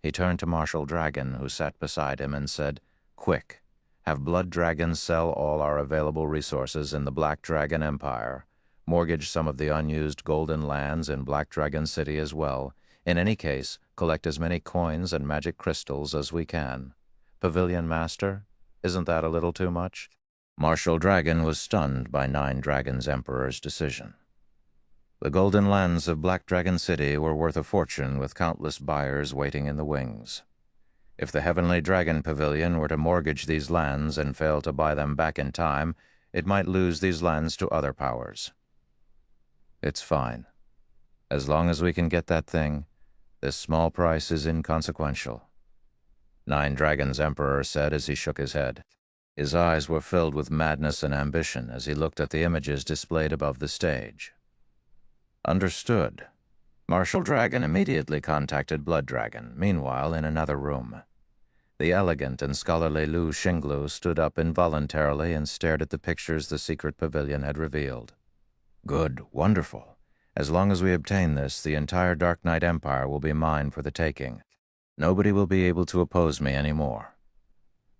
He turned to Marshal Dragon, who sat beside him, and said, "Quick, have Blood Dragon sell all our available resources in the Black Dragon Empire, mortgage some of the unused golden lands in Black Dragon City as well. In any case, collect as many coins and magic crystals as we can. Pavilion Master, isn't that a little too much?" Marshal Dragon was stunned by Nine Dragons Emperor's decision. The golden lands of Black Dragon City were worth a fortune, with countless buyers waiting in the wings. If the Heavenly Dragon Pavilion were to mortgage these lands and fail to buy them back in time, it might lose these lands to other powers. It's fine. As long as we can get that thing, this small price is inconsequential, Nine Dragons Emperor said as he shook his head. His eyes were filled with madness and ambition as he looked at the images displayed above the stage. Understood. Marshal Dragon immediately contacted Blood Dragon, meanwhile in another room. The elegant and scholarly Lu Xinglu stood up involuntarily and stared at the pictures the secret pavilion had revealed. Good, wonderful. As long as we obtain this, the entire Dark Knight Empire will be mine for the taking. Nobody will be able to oppose me anymore.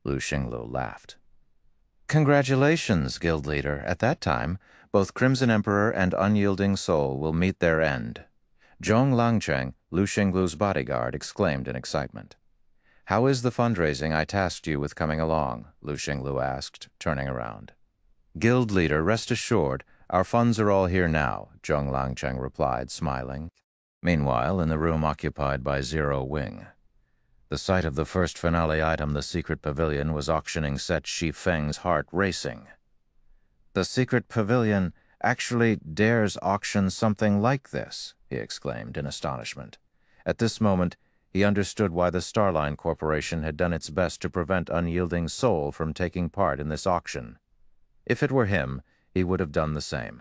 Lu Xinglu laughed. Congratulations, Guild Leader. At that time, both Crimson Emperor and Unyielding Soul will meet their end. Zhong Langcheng, Lu Xinglu's bodyguard, exclaimed in excitement. How is the fundraising I tasked you with coming along? Lu Xinglu asked, turning around. Guild Leader, rest assured, our funds are all here now, Zhong Langcheng replied, smiling. Meanwhile, in the room occupied by Zero Wing, the sight of the first finale item, the secret pavilion, was auctioning set Shi Feng's heart racing. The secret pavilion actually dares auction something like this, he exclaimed in astonishment. At this moment, he understood why the Starline Corporation had done its best to prevent Unyielding Soul from taking part in this auction. If it were him, he would have done the same.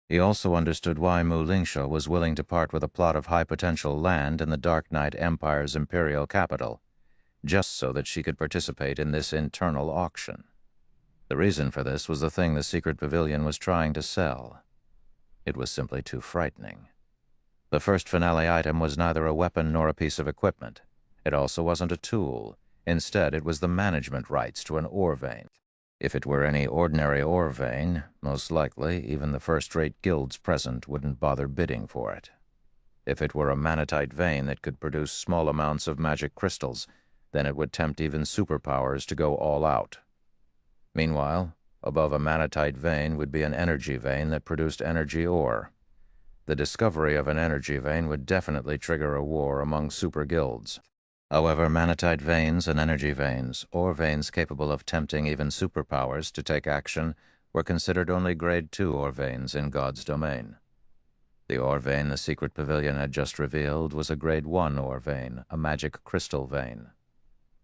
He also understood why Mu Lingsha was willing to part with a plot of high-potential land in the Dark Knight Empire's imperial capital, just so that she could participate in this internal auction. The reason for this was the thing the secret pavilion was trying to sell. It was simply too frightening. The first finale item was neither a weapon nor a piece of equipment. It also wasn't a tool. Instead, it was the management rights to an ore vein. If it were any ordinary ore vein, most likely even the first-rate guilds present wouldn't bother bidding for it. If it were a manatite vein that could produce small amounts of magic crystals, then it would tempt even superpowers to go all out. Meanwhile, above a manatite vein would be an energy vein that produced energy ore. The discovery of an energy vein would definitely trigger a war among super guilds. However, manatite veins and energy veins, or veins capable of tempting even superpowers to take action, were considered only Grade 2 ore veins in God's domain. The ore vein the secret pavilion had just revealed was a Grade 1 ore vein, a magic crystal vein.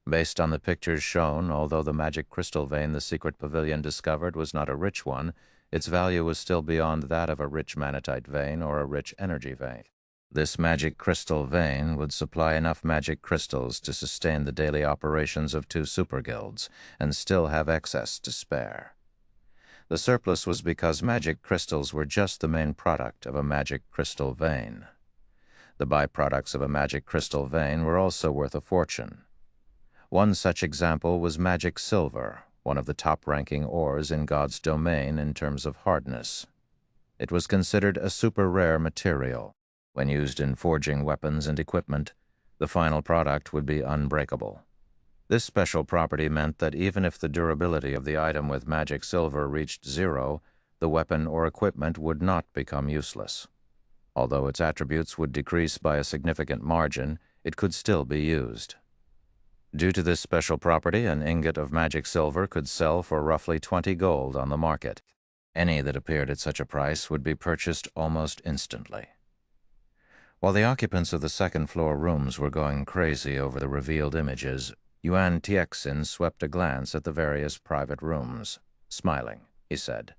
Based on the pictures shown, although the magic crystal vein the secret pavilion discovered was not a rich one, its value was still beyond that of a rich manatite vein or a rich energy vein. This magic crystal vein would supply enough magic crystals to sustain the daily operations of 2 super guilds, and still have excess to spare. The surplus was because magic crystals were just the main product of a magic crystal vein. The byproducts of a magic crystal vein were also worth a fortune. One such example was magic silver, one of the top-ranking ores in God's domain in terms of hardness. It was considered a super-rare material. When used in forging weapons and equipment, the final product would be unbreakable. This special property meant that even if the durability of the item with magic silver reached 0, the weapon or equipment would not become useless. Although its attributes would decrease by a significant margin, it could still be used. Due to this special property, an ingot of magic silver could sell for roughly 20 gold on the market. Any that appeared at such a price would be purchased almost instantly. While the occupants of the second-floor rooms were going crazy over the revealed images, Yuan Tiexin swept a glance at the various private rooms. Smiling, he said,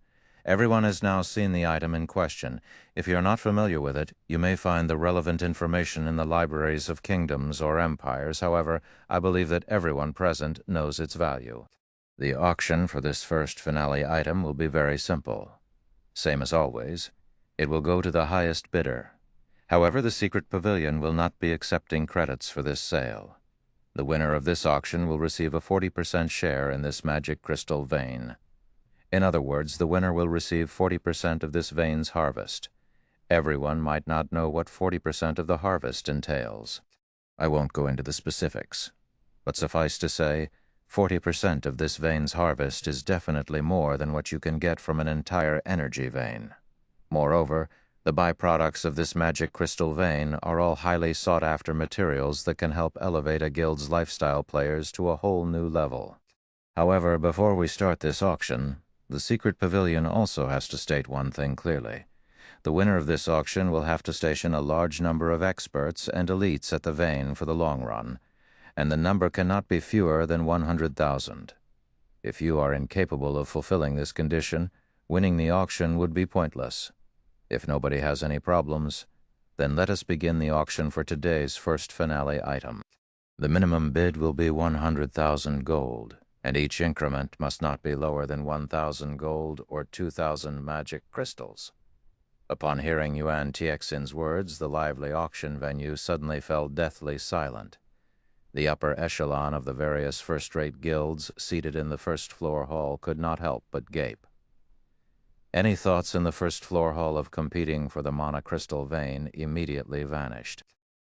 "Everyone has now seen the item in question. If you're not familiar with it, you may find the relevant information in the libraries of kingdoms or empires. However, I believe that everyone present knows its value. The auction for this first finale item will be very simple. Same as always, it will go to the highest bidder. However, the secret pavilion will not be accepting credits for this sale. The winner of this auction will receive a 40% share in this magic crystal vein. In other words, the winner will receive 40% of this vein's harvest. Everyone might not know what 40% of the harvest entails. I won't go into the specifics, but suffice to say, 40% of this vein's harvest is definitely more than what you can get from an entire energy vein. Moreover, the byproducts of this magic crystal vein are all highly sought-after materials that can help elevate a guild's lifestyle players to a whole new level. However, before we start this auction, the secret pavilion also has to state one thing clearly. The winner of this auction will have to station a large number of experts and elites at the vein for the long run, and the number cannot be fewer than 100,000. If you are incapable of fulfilling this condition, winning the auction would be pointless. If nobody has any problems, then let us begin the auction for today's first finale item. The minimum bid will be 100,000 gold, and each increment must not be lower than 1,000 gold or 2,000 magic crystals." Upon hearing Yuan Tiexin's words, the lively auction venue suddenly fell deathly silent. The upper echelon of the various first-rate guilds seated in the first-floor hall could not help but gape. Any thoughts in the first-floor hall of competing for the monocrystal vein immediately vanished.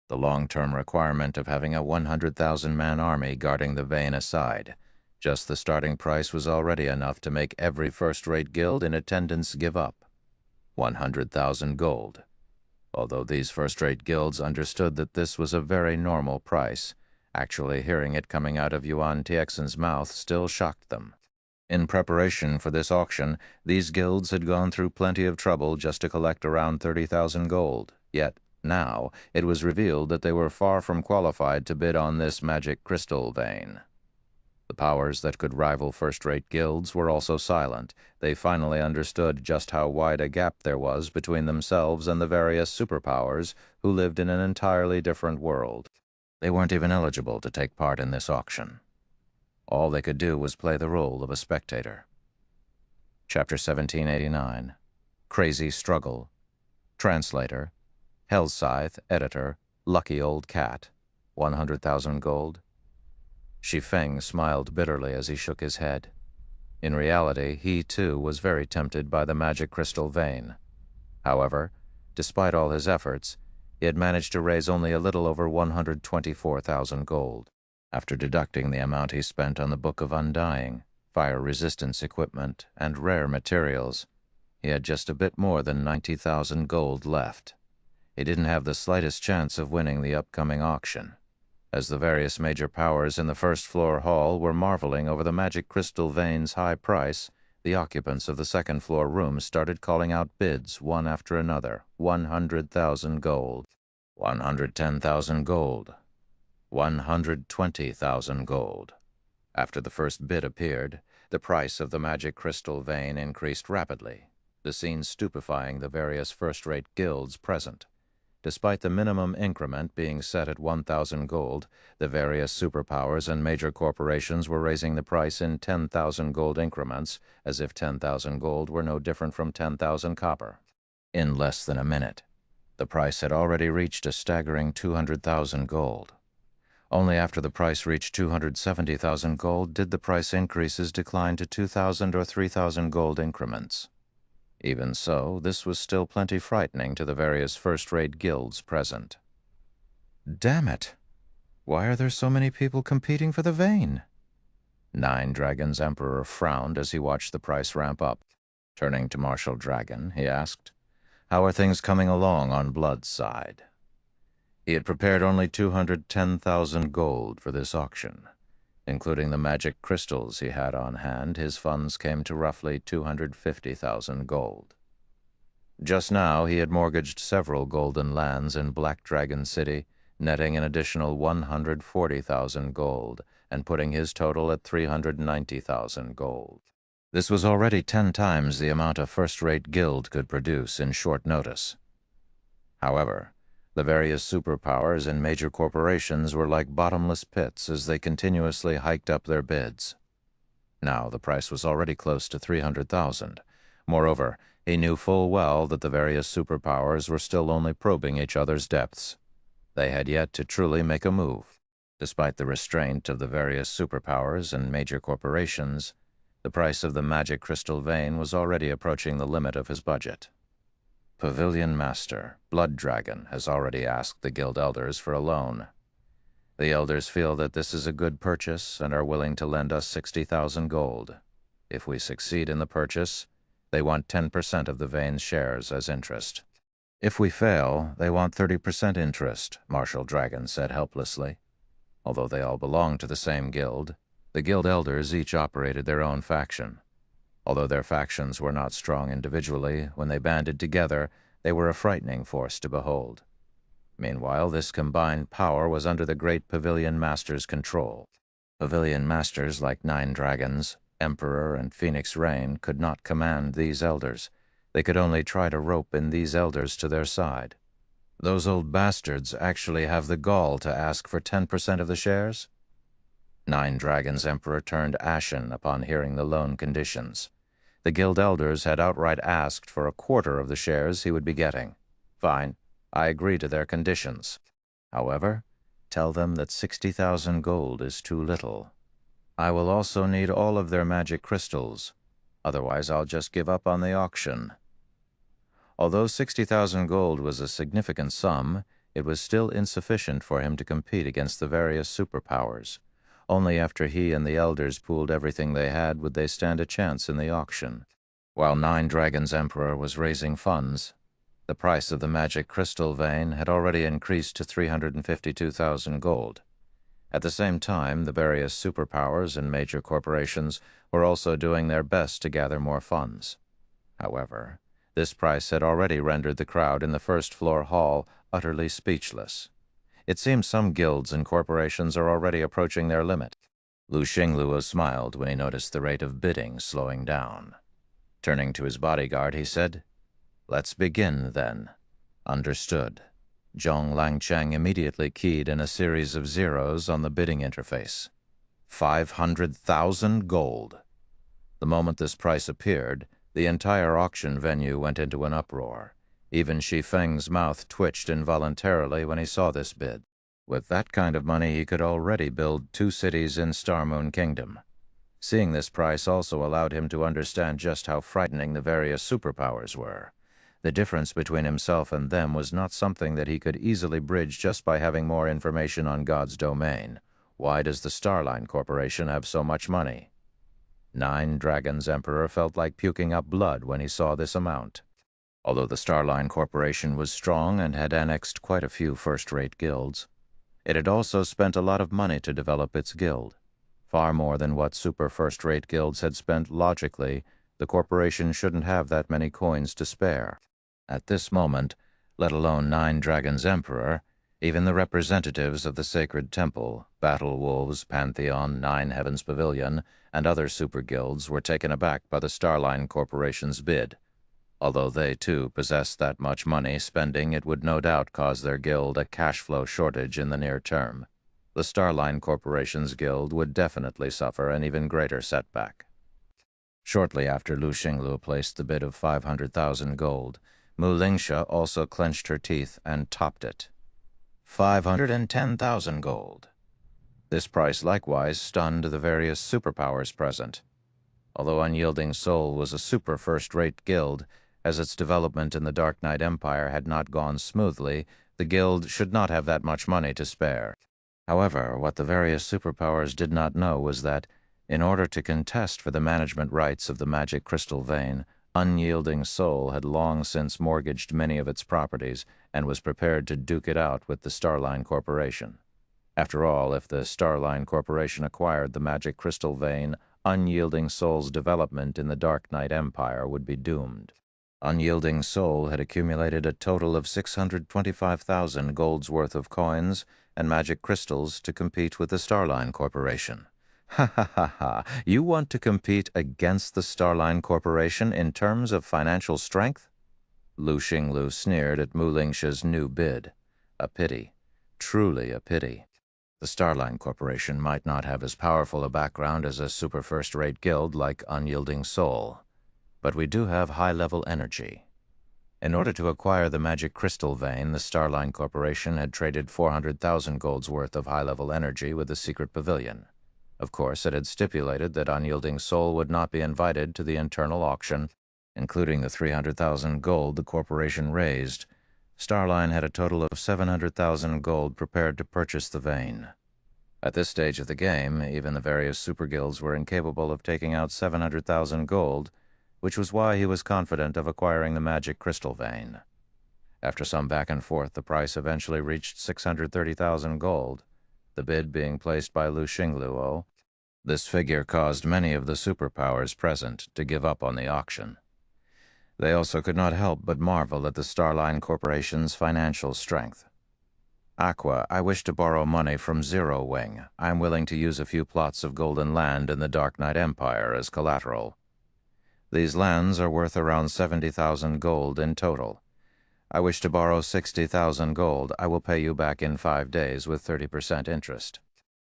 The long-term requirement of having a 100,000-man army guarding the vein aside, just the starting price was already enough to make every first-rate guild in attendance give up. 100,000 gold. Although these first-rate guilds understood that this was a very normal price, actually hearing it coming out of Yuan Tiexin's mouth still shocked them. In preparation for this auction, these guilds had gone through plenty of trouble just to collect around 30,000 gold. Yet, now, it was revealed that they were far from qualified to bid on this magic crystal vein. The powers that could rival first-rate guilds were also silent. They finally understood just how wide a gap there was between themselves and the various superpowers who lived in an entirely different world. They weren't even eligible to take part in this auction. All they could do was play the role of a spectator. Chapter 1789. Crazy Struggle. Translator. Hellscythe, Editor, Lucky Old Cat. 100,000 gold. Shi Feng smiled bitterly as he shook his head. In reality, he too was very tempted by the magic crystal vein. However, despite all his efforts, he had managed to raise only a little over 124,000 gold. After deducting the amount he spent on the Book of Undying, fire resistance equipment, and rare materials, he had just a bit more than 90,000 gold left. He didn't have the slightest chance of winning the upcoming auction. As the various major powers in the first-floor hall were marveling over the magic crystal vein's high price, the occupants of the second-floor rooms started calling out bids one after another. 100,000 gold, 110,000 gold, 120,000 gold. After the first bid appeared, the price of the magic crystal vein increased rapidly, the scene stupefying the various first-rate guilds present. Despite the minimum increment being set at 1,000 gold, the various superpowers and major corporations were raising the price in 10,000 gold increments, as if 10,000 gold were no different from 10,000 copper. In less than a minute, the price had already reached a staggering 200,000 gold. Only after the price reached 270,000 gold did the price increases decline to 2,000 or 3,000 gold increments. Even so, this was still plenty frightening to the various first-rate guilds present. "Damn it! Why are there so many people competing for the vein?" Nine Dragons' Emperor frowned as he watched the price ramp up. Turning to Marshal Dragon, he asked, "How are things coming along on Blood's side?" He had prepared only 210,000 gold for this auction. Including the magic crystals he had on hand, his funds came to roughly 250,000 gold. Just now, he had mortgaged several golden lands in Black Dragon City, netting an additional 140,000 gold and putting his total at 390,000 gold. This was already 10 times the amount a first-rate guild could produce in short notice. However, the various superpowers and major corporations were like bottomless pits as they continuously hiked up their bids. Now the price was already close to 300,000. Moreover, he knew full well that the various superpowers were still only probing each other's depths. They had yet to truly make a move. Despite the restraint of the various superpowers and major corporations, the price of the magic crystal vein was already approaching the limit of his budget. Pavilion Master, Blood Dragon, has already asked the guild elders for a loan. The elders feel that this is a good purchase and are willing to lend us 60,000 gold. If we succeed in the purchase, they want 10% of the vein's shares as interest. If we fail, they want 30% interest, Marshal Dragon said helplessly. Although they all belonged to the same guild, the guild elders each operated their own faction. Although their factions were not strong individually, when they banded together, they were a frightening force to behold. Meanwhile, this combined power was under the great Pavilion Master's control. Pavilion Masters like Nine Dragons, Emperor, and Phoenix Rain could not command these elders. They could only try to rope in these elders to their side. Those old bastards actually have the gall to ask for 10% of the shares? Nine Dragons' Emperor turned ashen upon hearing the loan conditions. The guild elders had outright asked for a quarter of the shares he would be getting. Fine, I agree to their conditions. However, tell them that 60,000 gold is too little. I will also need all of their magic crystals. Otherwise, I'll just give up on the auction. Although 60,000 gold was a significant sum, it was still insufficient for him to compete against the various superpowers. Only after he and the elders pooled everything they had would they stand a chance in the auction. While Nine Dragons' Emperor was raising funds, the price of the magic crystal vein had already increased to 352,000 gold. At the same time, the various superpowers and major corporations were also doing their best to gather more funds. However, this price had already rendered the crowd in the first-floor hall utterly speechless. It seems some guilds and corporations are already approaching their limit. Lu Xingluo smiled when he noticed the rate of bidding slowing down. Turning to his bodyguard, he said, "Let's begin, then." Understood. Zhong Langcheng immediately keyed in a series of zeros on the bidding interface. 500,000 gold. The moment this price appeared, the entire auction venue went into an uproar. Even Shi Feng's mouth twitched involuntarily when he saw this bid. With that kind of money, he could already build 2 cities in Starmoon Kingdom. Seeing this price also allowed him to understand just how frightening the various superpowers were. The difference between himself and them was not something that he could easily bridge just by having more information on God's domain. Why does the Starline Corporation have so much money? Nine Dragons' Emperor felt like puking up blood when he saw this amount. Although the Starline Corporation was strong and had annexed quite a few first-rate guilds, it had also spent a lot of money to develop its guild. Far more than what super first-rate guilds had spent logically, the corporation shouldn't have that many coins to spare. At this moment, let alone Nine Dragons' Emperor, even the representatives of the Sacred Temple, Battle Wolves, Pantheon, Nine Heavens Pavilion, and other super guilds were taken aback by the Starline Corporation's bid. Although they, too, possessed that much money, spending it would no doubt cause their guild a cash flow shortage in the near term. The Starline Corporation's guild would definitely suffer an even greater setback. Shortly after Lu Xingluo placed the bid of 500,000 gold, Mu Lingsha also clenched her teeth and topped it. 510,000 gold. This price likewise stunned the various superpowers present. Although Unyielding Soul was a super first-rate guild, as its development in the Dark Knight Empire had not gone smoothly, the guild should not have that much money to spare. However, what the various superpowers did not know was that, in order to contest for the management rights of the magic crystal vein, Unyielding Soul had long since mortgaged many of its properties and was prepared to duke it out with the Starline Corporation. After all, if the Starline Corporation acquired the magic crystal vein, Unyielding Soul's development in the Dark Knight Empire would be doomed. Unyielding Soul had accumulated a total of 625,000 gold's worth of coins and magic crystals to compete with the Starline Corporation. Ha ha ha ha! You want to compete against the Starline Corporation in terms of financial strength? Lu Xinglu sneered at Mu Lingsha's new bid. A pity. Truly a pity. The Starline Corporation might not have as powerful a background as a super first-rate guild like Unyielding Soul, but we do have high-level energy. In order to acquire the magic crystal vein, the Starline Corporation had traded 400,000 gold's worth of high-level energy with the secret pavilion. Of course, it had stipulated that Unyielding Soul would not be invited to the internal auction, including the 300,000 gold the corporation raised. Starline had a total of 700,000 gold prepared to purchase the vein. At this stage of the game, even the various super guilds were incapable of taking out 700,000 gold, which was why he was confident of acquiring the magic crystal vein. After some back and forth, the price eventually reached 630,000 gold, the bid being placed by Lu Xingluo. This figure caused many of the superpowers present to give up on the auction. They also could not help but marvel at the Starline Corporation's financial strength. Aqua, I wish to borrow money from Zero Wing. I am willing to use a few plots of golden land in the Dark Knight Empire as collateral. These lands are worth around 70,000 gold in total. I wish to borrow 60,000 gold. I will pay you back in 5 days with 30% interest.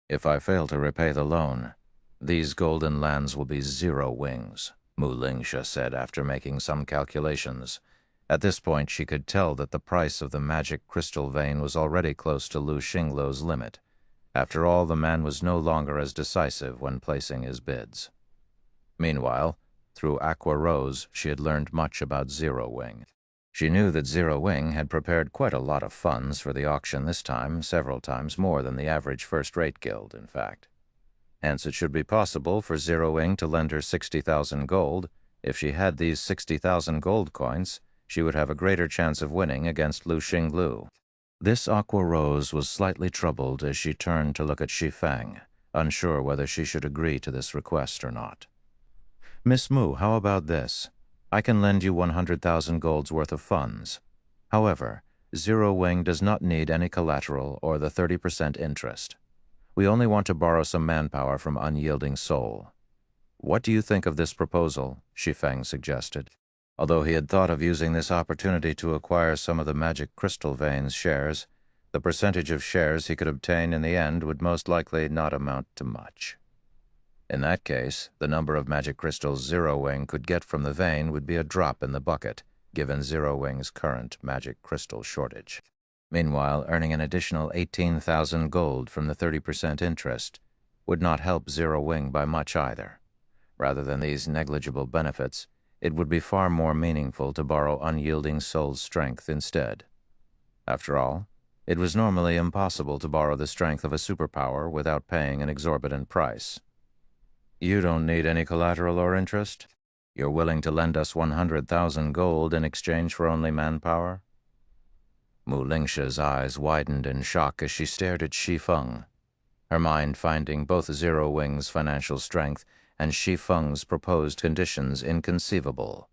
If I fail to repay the loan, these golden lands will be Zero Wings, Mu Lingsha said after making some calculations. At this point, she could tell that the price of the magic crystal vein was already close to Lu Xingluo's limit. After all, the man was no longer as decisive when placing his bids. Meanwhile, through Aqua Rose, she had learned much about Zero Wing. She knew that Zero Wing had prepared quite a lot of funds for the auction this time, several times more than the average first-rate guild, in fact. Hence, it should be possible for Zero Wing to lend her 60,000 gold. If she had these 60,000 gold coins, she would have a greater chance of winning against Lu Xinglu. This Aqua Rose was slightly troubled as she turned to look at Shi Feng, unsure whether she should agree to this request or not. Miss Mu, how about this? I can lend you 100,000 gold's worth of funds. However, Zero Wing does not need any collateral or the 30% interest. We only want to borrow some manpower from Unyielding Soul. What do you think of this proposal? Shi Feng suggested. Although he had thought of using this opportunity to acquire some of the magic crystal vein's shares, the percentage of shares he could obtain in the end would most likely not amount to much. In that case, the number of magic crystals Zero Wing could get from the vein would be a drop in the bucket, given Zero Wing's current magic crystal shortage. Meanwhile, earning an additional 18,000 gold from the 30% interest would not help Zero Wing by much either. Rather than these negligible benefits, it would be far more meaningful to borrow Unyielding Soul's strength instead. After all, it was normally impossible to borrow the strength of a superpower without paying an exorbitant price. You don't need any collateral or interest? You're willing to lend us 100,000 gold in exchange for only manpower? Mu Lingsha's eyes widened in shock as she stared at Shi Feng, her mind finding both Zero Wing's financial strength and Shi Feng's proposed conditions inconceivable.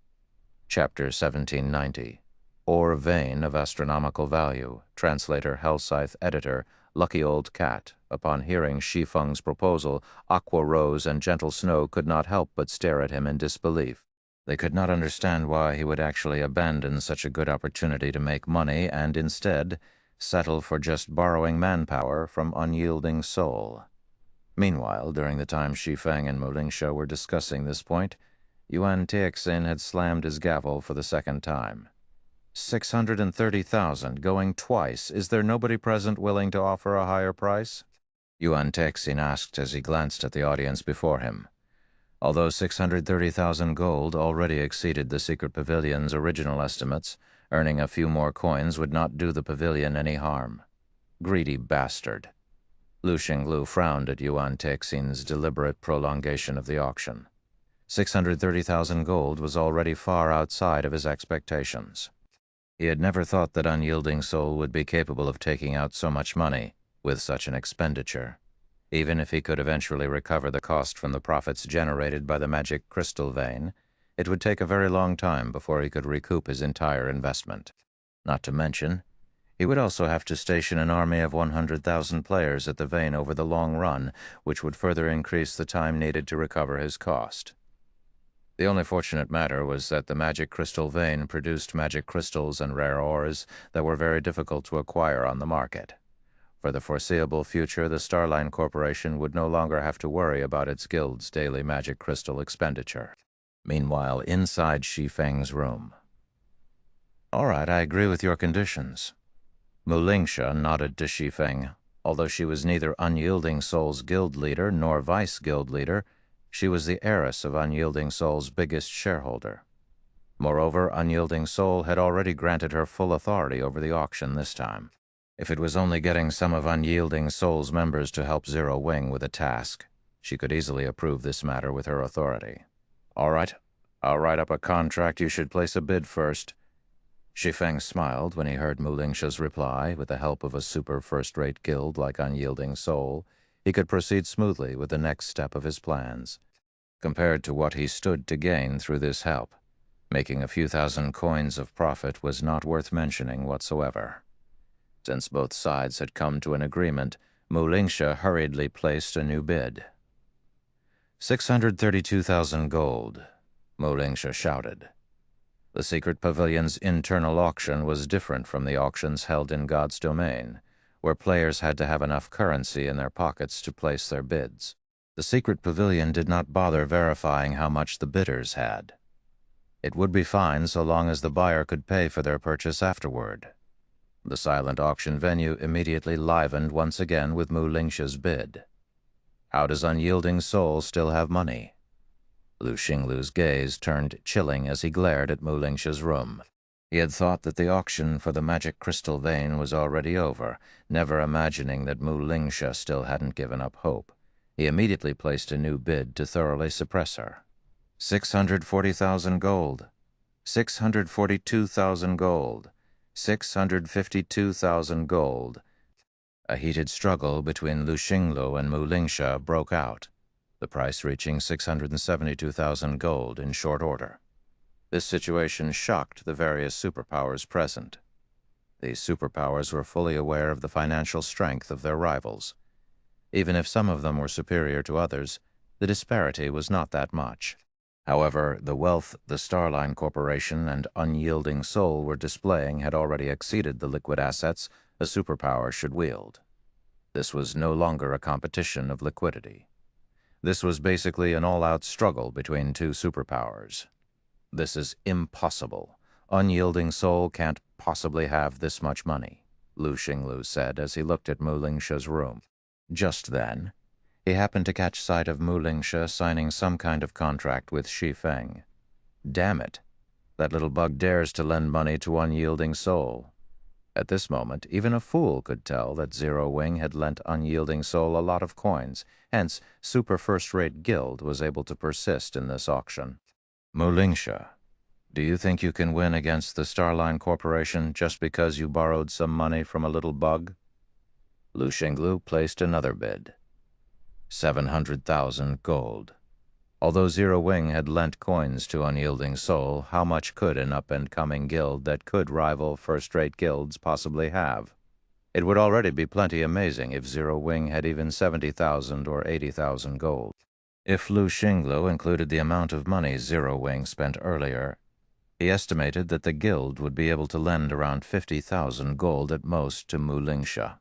Chapter 1790. Ore Vein of Astronomical Value. Translator Hellscythe Editor Lucky Old Cat. Upon hearing Shi Feng's proposal, Aqua Rose and Gentle Snow could not help but stare at him in disbelief. They could not understand why he would actually abandon such a good opportunity to make money and instead settle for just borrowing manpower from Unyielding Soul. Meanwhile, during the time Shi Feng and Mu Lingsha were discussing this point, Yuan Teixin had slammed his gavel for the second time. 630,000, going twice. Is there nobody present willing to offer a higher price? Yuan Teixin asked as he glanced at the audience before him. Although 630,000 gold already exceeded the secret pavilion's original estimates, earning a few more coins would not do the pavilion any harm. Greedy bastard. Lu Xinglu frowned at Yuan Teixin's deliberate prolongation of the auction. 630,000 gold was already far outside of his expectations. He had never thought that Unyielding Soul would be capable of taking out so much money with such an expenditure. Even if he could eventually recover the cost from the profits generated by the magic crystal vein, it would take a very long time before he could recoup his entire investment. Not to mention, he would also have to station an army of 100,000 players at the vein over the long run, which would further increase the time needed to recover his cost. The only fortunate matter was that the magic crystal vein produced magic crystals and rare ores that were very difficult to acquire on the market. For the foreseeable future, the Starline Corporation would no longer have to worry about its guild's daily magic crystal expenditure. Meanwhile, inside Shi Feng's room. "All right, I agree with your conditions." Mulingsha nodded to Shi Feng. Although she was neither Unyielding Soul's guild leader nor vice guild leader, she was the heiress of Unyielding Soul's biggest shareholder. Moreover, Unyielding Soul had already granted her full authority over the auction this time. If it was only getting some of Unyielding Soul's members to help Zero Wing with a task, she could easily approve this matter with her authority. "All right, I'll write up a contract. You should place a bid first." Shi Feng smiled when he heard Mulingsha's reply. With the help of a super first-rate guild like Unyielding Soul, he could proceed smoothly with the next step of his plans. Compared to what he stood to gain through this help, making a few thousand coins of profit was not worth mentioning whatsoever. Since both sides had come to an agreement, Mulingsha hurriedly placed a new bid. 632,000 gold, Mulingsha shouted. The secret pavilion's internal auction was different from the auctions held in God's domain, where players had to have enough currency in their pockets to place their bids. The secret pavilion did not bother verifying how much the bidders had. It would be fine so long as the buyer could pay for their purchase afterward. The silent auction venue immediately livened once again with Mulingsha's bid. "How does Unyielding Soul still have money?" Lu Xinglu's gaze turned chilling as he glared at Mulingsha's room. He had thought that the auction for the magic crystal vein was already over, never imagining that Mulingsha still hadn't given up hope. He immediately placed a new bid to thoroughly suppress her. 640,000 gold, 642,000 gold, 652,000 gold. A heated struggle between Lu Xinglu and Mulingsha broke out, the price reaching 672,000 gold in short order. This situation shocked the various superpowers present. These superpowers were fully aware of the financial strength of their rivals. Even if some of them were superior to others, the disparity was not that much. However, the wealth the Starline Corporation and Unyielding Soul were displaying had already exceeded the liquid assets a superpower should wield. This was no longer a competition of liquidity. This was basically an all-out struggle between two superpowers. "This is impossible. Unyielding Soul can't possibly have this much money," Lu Xinglu said as he looked at Mulingsha's room. Just then, he happened to catch sight of Mulingsha signing some kind of contract with Shi Feng. Damn it! That little bug dares to lend money to Unyielding Soul. At this moment, even a fool could tell that Zero Wing had lent Unyielding Soul a lot of coins, hence Super First-Rate Guild was able to persist in this auction. "Mulingsha, do you think you can win against the Starline Corporation just because you borrowed some money from a little bug?" Lu Xinglu placed another bid. 700,000 gold. Although Zero Wing had lent coins to Unyielding Soul, how much could an up-and-coming guild that could rival first-rate guilds possibly have? It would already be plenty amazing if Zero Wing had even 70,000 or 80,000 gold. If Lu Xinglu included the amount of money Zero Wing spent earlier, he estimated that the guild would be able to lend around 50,000 gold at most to Mulingsha.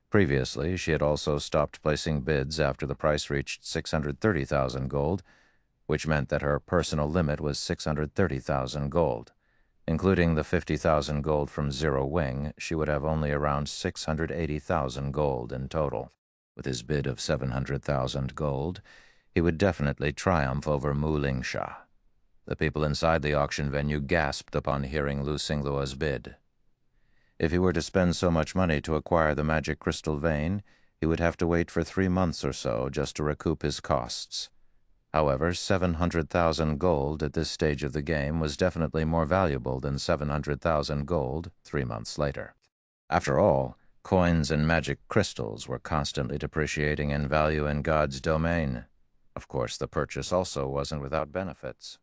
Previously, she had also stopped placing bids after the price reached 630,000 gold, which meant that her personal limit was 630,000 gold. Including the 50,000 gold from Zero Wing, she would have only around 680,000 gold in total. With his bid of 700,000 gold, he would definitely triumph over Mulingsha. The people inside the auction venue gasped upon hearing Lu Xinglu's bid. If he were to spend so much money to acquire the magic crystal vein, he would have to wait for 3 months or so just to recoup his costs. However, 700,000 gold at this stage of the game was definitely more valuable than 700,000 gold 3 months later. After all, coins and magic crystals were constantly depreciating in value in God's domain. Of course, the purchase also wasn't without benefits.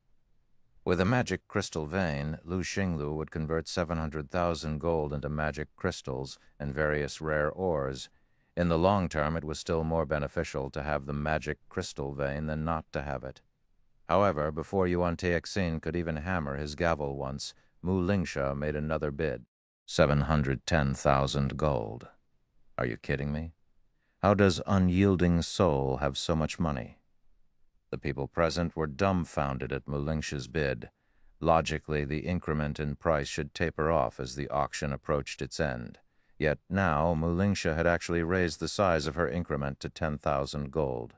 With a magic crystal vein, Lu Xinglu would convert 700,000 gold into magic crystals and various rare ores. In the long term, it was still more beneficial to have the magic crystal vein than not to have it. However, before Yuan Teixin could even hammer his gavel once, Mu Lingsha made another bid. 710,000 gold. Are you kidding me? How does unyielding soul have so much money? The people present were dumbfounded at Mu Lingsha's bid. Logically, the increment in price should taper off as the auction approached its end. Yet now, Mu Lingsha had actually raised the size of her increment to 10,000 gold.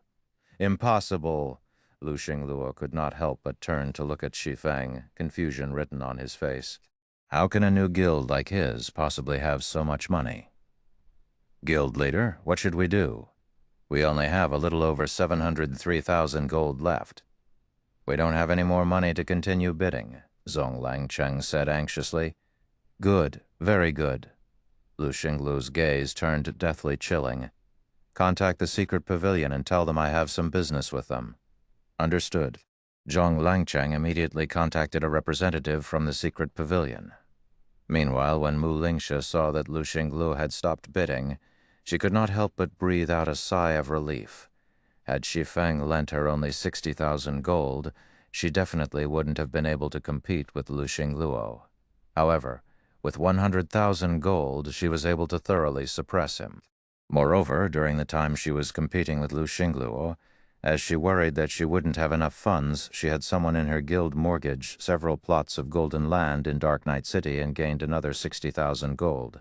Impossible! Lu Xingluo could not help but turn to look at Shi Feng, confusion written on his face. How can a new guild like his possibly have so much money? Guild leader, what should we do? We only have a little over 703,000 gold left. We don't have any more money to continue bidding, Zhong Langcheng said anxiously. Good, very good. Lu Xinglu's gaze turned deathly chilling. Contact the secret pavilion and tell them I have some business with them. Understood. Zhong Langcheng immediately contacted a representative from the secret pavilion. Meanwhile, when Mu Lingsha saw that Lu Xinglu had stopped bidding, she could not help but breathe out a sigh of relief. Had Shi Feng lent her only 60,000 gold, she definitely wouldn't have been able to compete with Lu Xingluo. However, with 100,000 gold, she was able to thoroughly suppress him. Moreover, during the time she was competing with Lu Xingluo, as she worried that she wouldn't have enough funds, she had someone in her guild mortgage several plots of golden land in Dark Knight City and gained another 60,000 gold.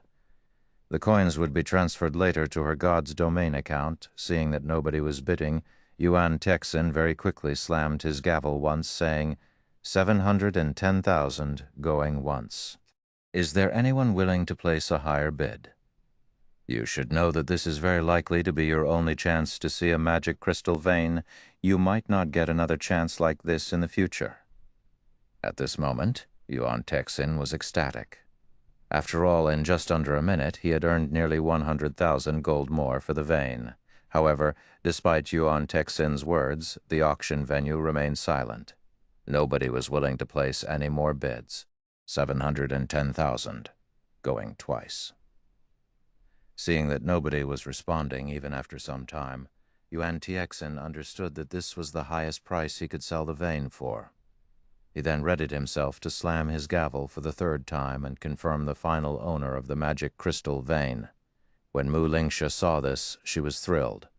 The coins would be transferred later to her God's domain account. Seeing that nobody was bidding, Yuan Teixin very quickly slammed his gavel once, saying, 710,000 going once. Is there anyone willing to place a higher bid? You should know that this is very likely to be your only chance to see a magic crystal vein. You might not get another chance like this in the future. At this moment, Yuan Teixin was ecstatic. After all, in just under a minute, he had earned nearly 100,000 gold more for the vein. However, despite Yuan Teixin's words, the auction venue remained silent. Nobody was willing to place any more bids. 710,000, going twice. Seeing that nobody was responding even after some time, Yuan Teixin understood that this was the highest price he could sell the vein for. He then readied himself to slam his gavel for the third time and confirm the final owner of the magic crystal vein. When Mu Lingsha saw this, she was thrilled.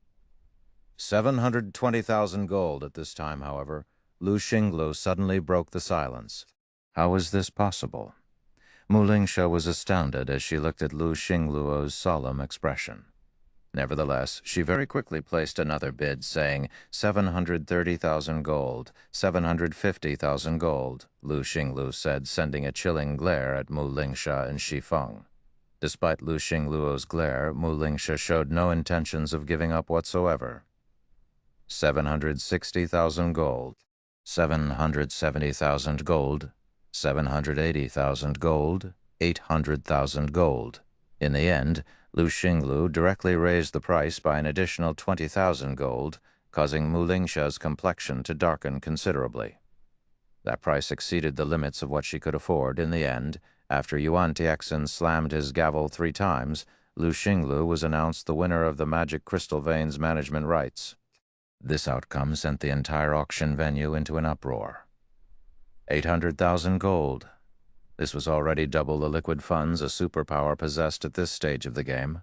720,000 gold at this time, however. Lu Xinglu suddenly broke the silence. How was this possible? Mu Lingsha was astounded as she looked at Lu Xingluo's solemn expression. Nevertheless, she very quickly placed another bid, saying 730,000 gold, 750,000 gold, Lu Xinglu said, sending a chilling glare at Mu Lingsha and Shi Feng. Despite Lu Xingluo's glare, Mu Lingsha showed no intentions of giving up whatsoever. 760,000 gold, 770,000 gold, 780,000 gold, 800,000 gold. In the end, Lu Xinglu directly raised the price by an additional 20,000 gold, causing Mu Lingsha's complexion to darken considerably. That price exceeded the limits of what she could afford. In the end, after Yuan Teixin slammed his gavel 3 times, Lu Xinglu was announced the winner of the Magic Crystal Vein's management rights. This outcome sent the entire auction venue into an uproar. 800,000 gold. This was already double the liquid funds a superpower possessed at this stage of the game.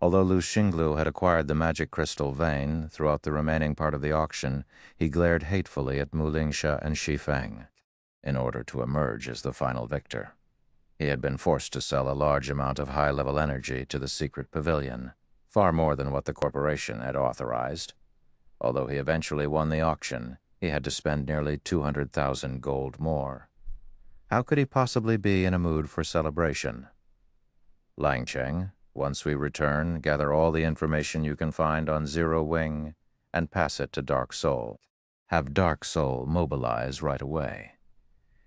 Although Lu Xinglu had acquired the magic crystal vein, throughout the remaining part of the auction, he glared hatefully at Mu Lingsha and Shi Feng, in order to emerge as the final victor. He had been forced to sell a large amount of high-level energy to the secret pavilion, far more than what the corporation had authorized. Although he eventually won the auction, he had to spend nearly 200,000 gold more. How could he possibly be in a mood for celebration? Langcheng, once we return, gather all the information you can find on Zero Wing and pass it to Dark Soul. have Dark Soul mobilize right away.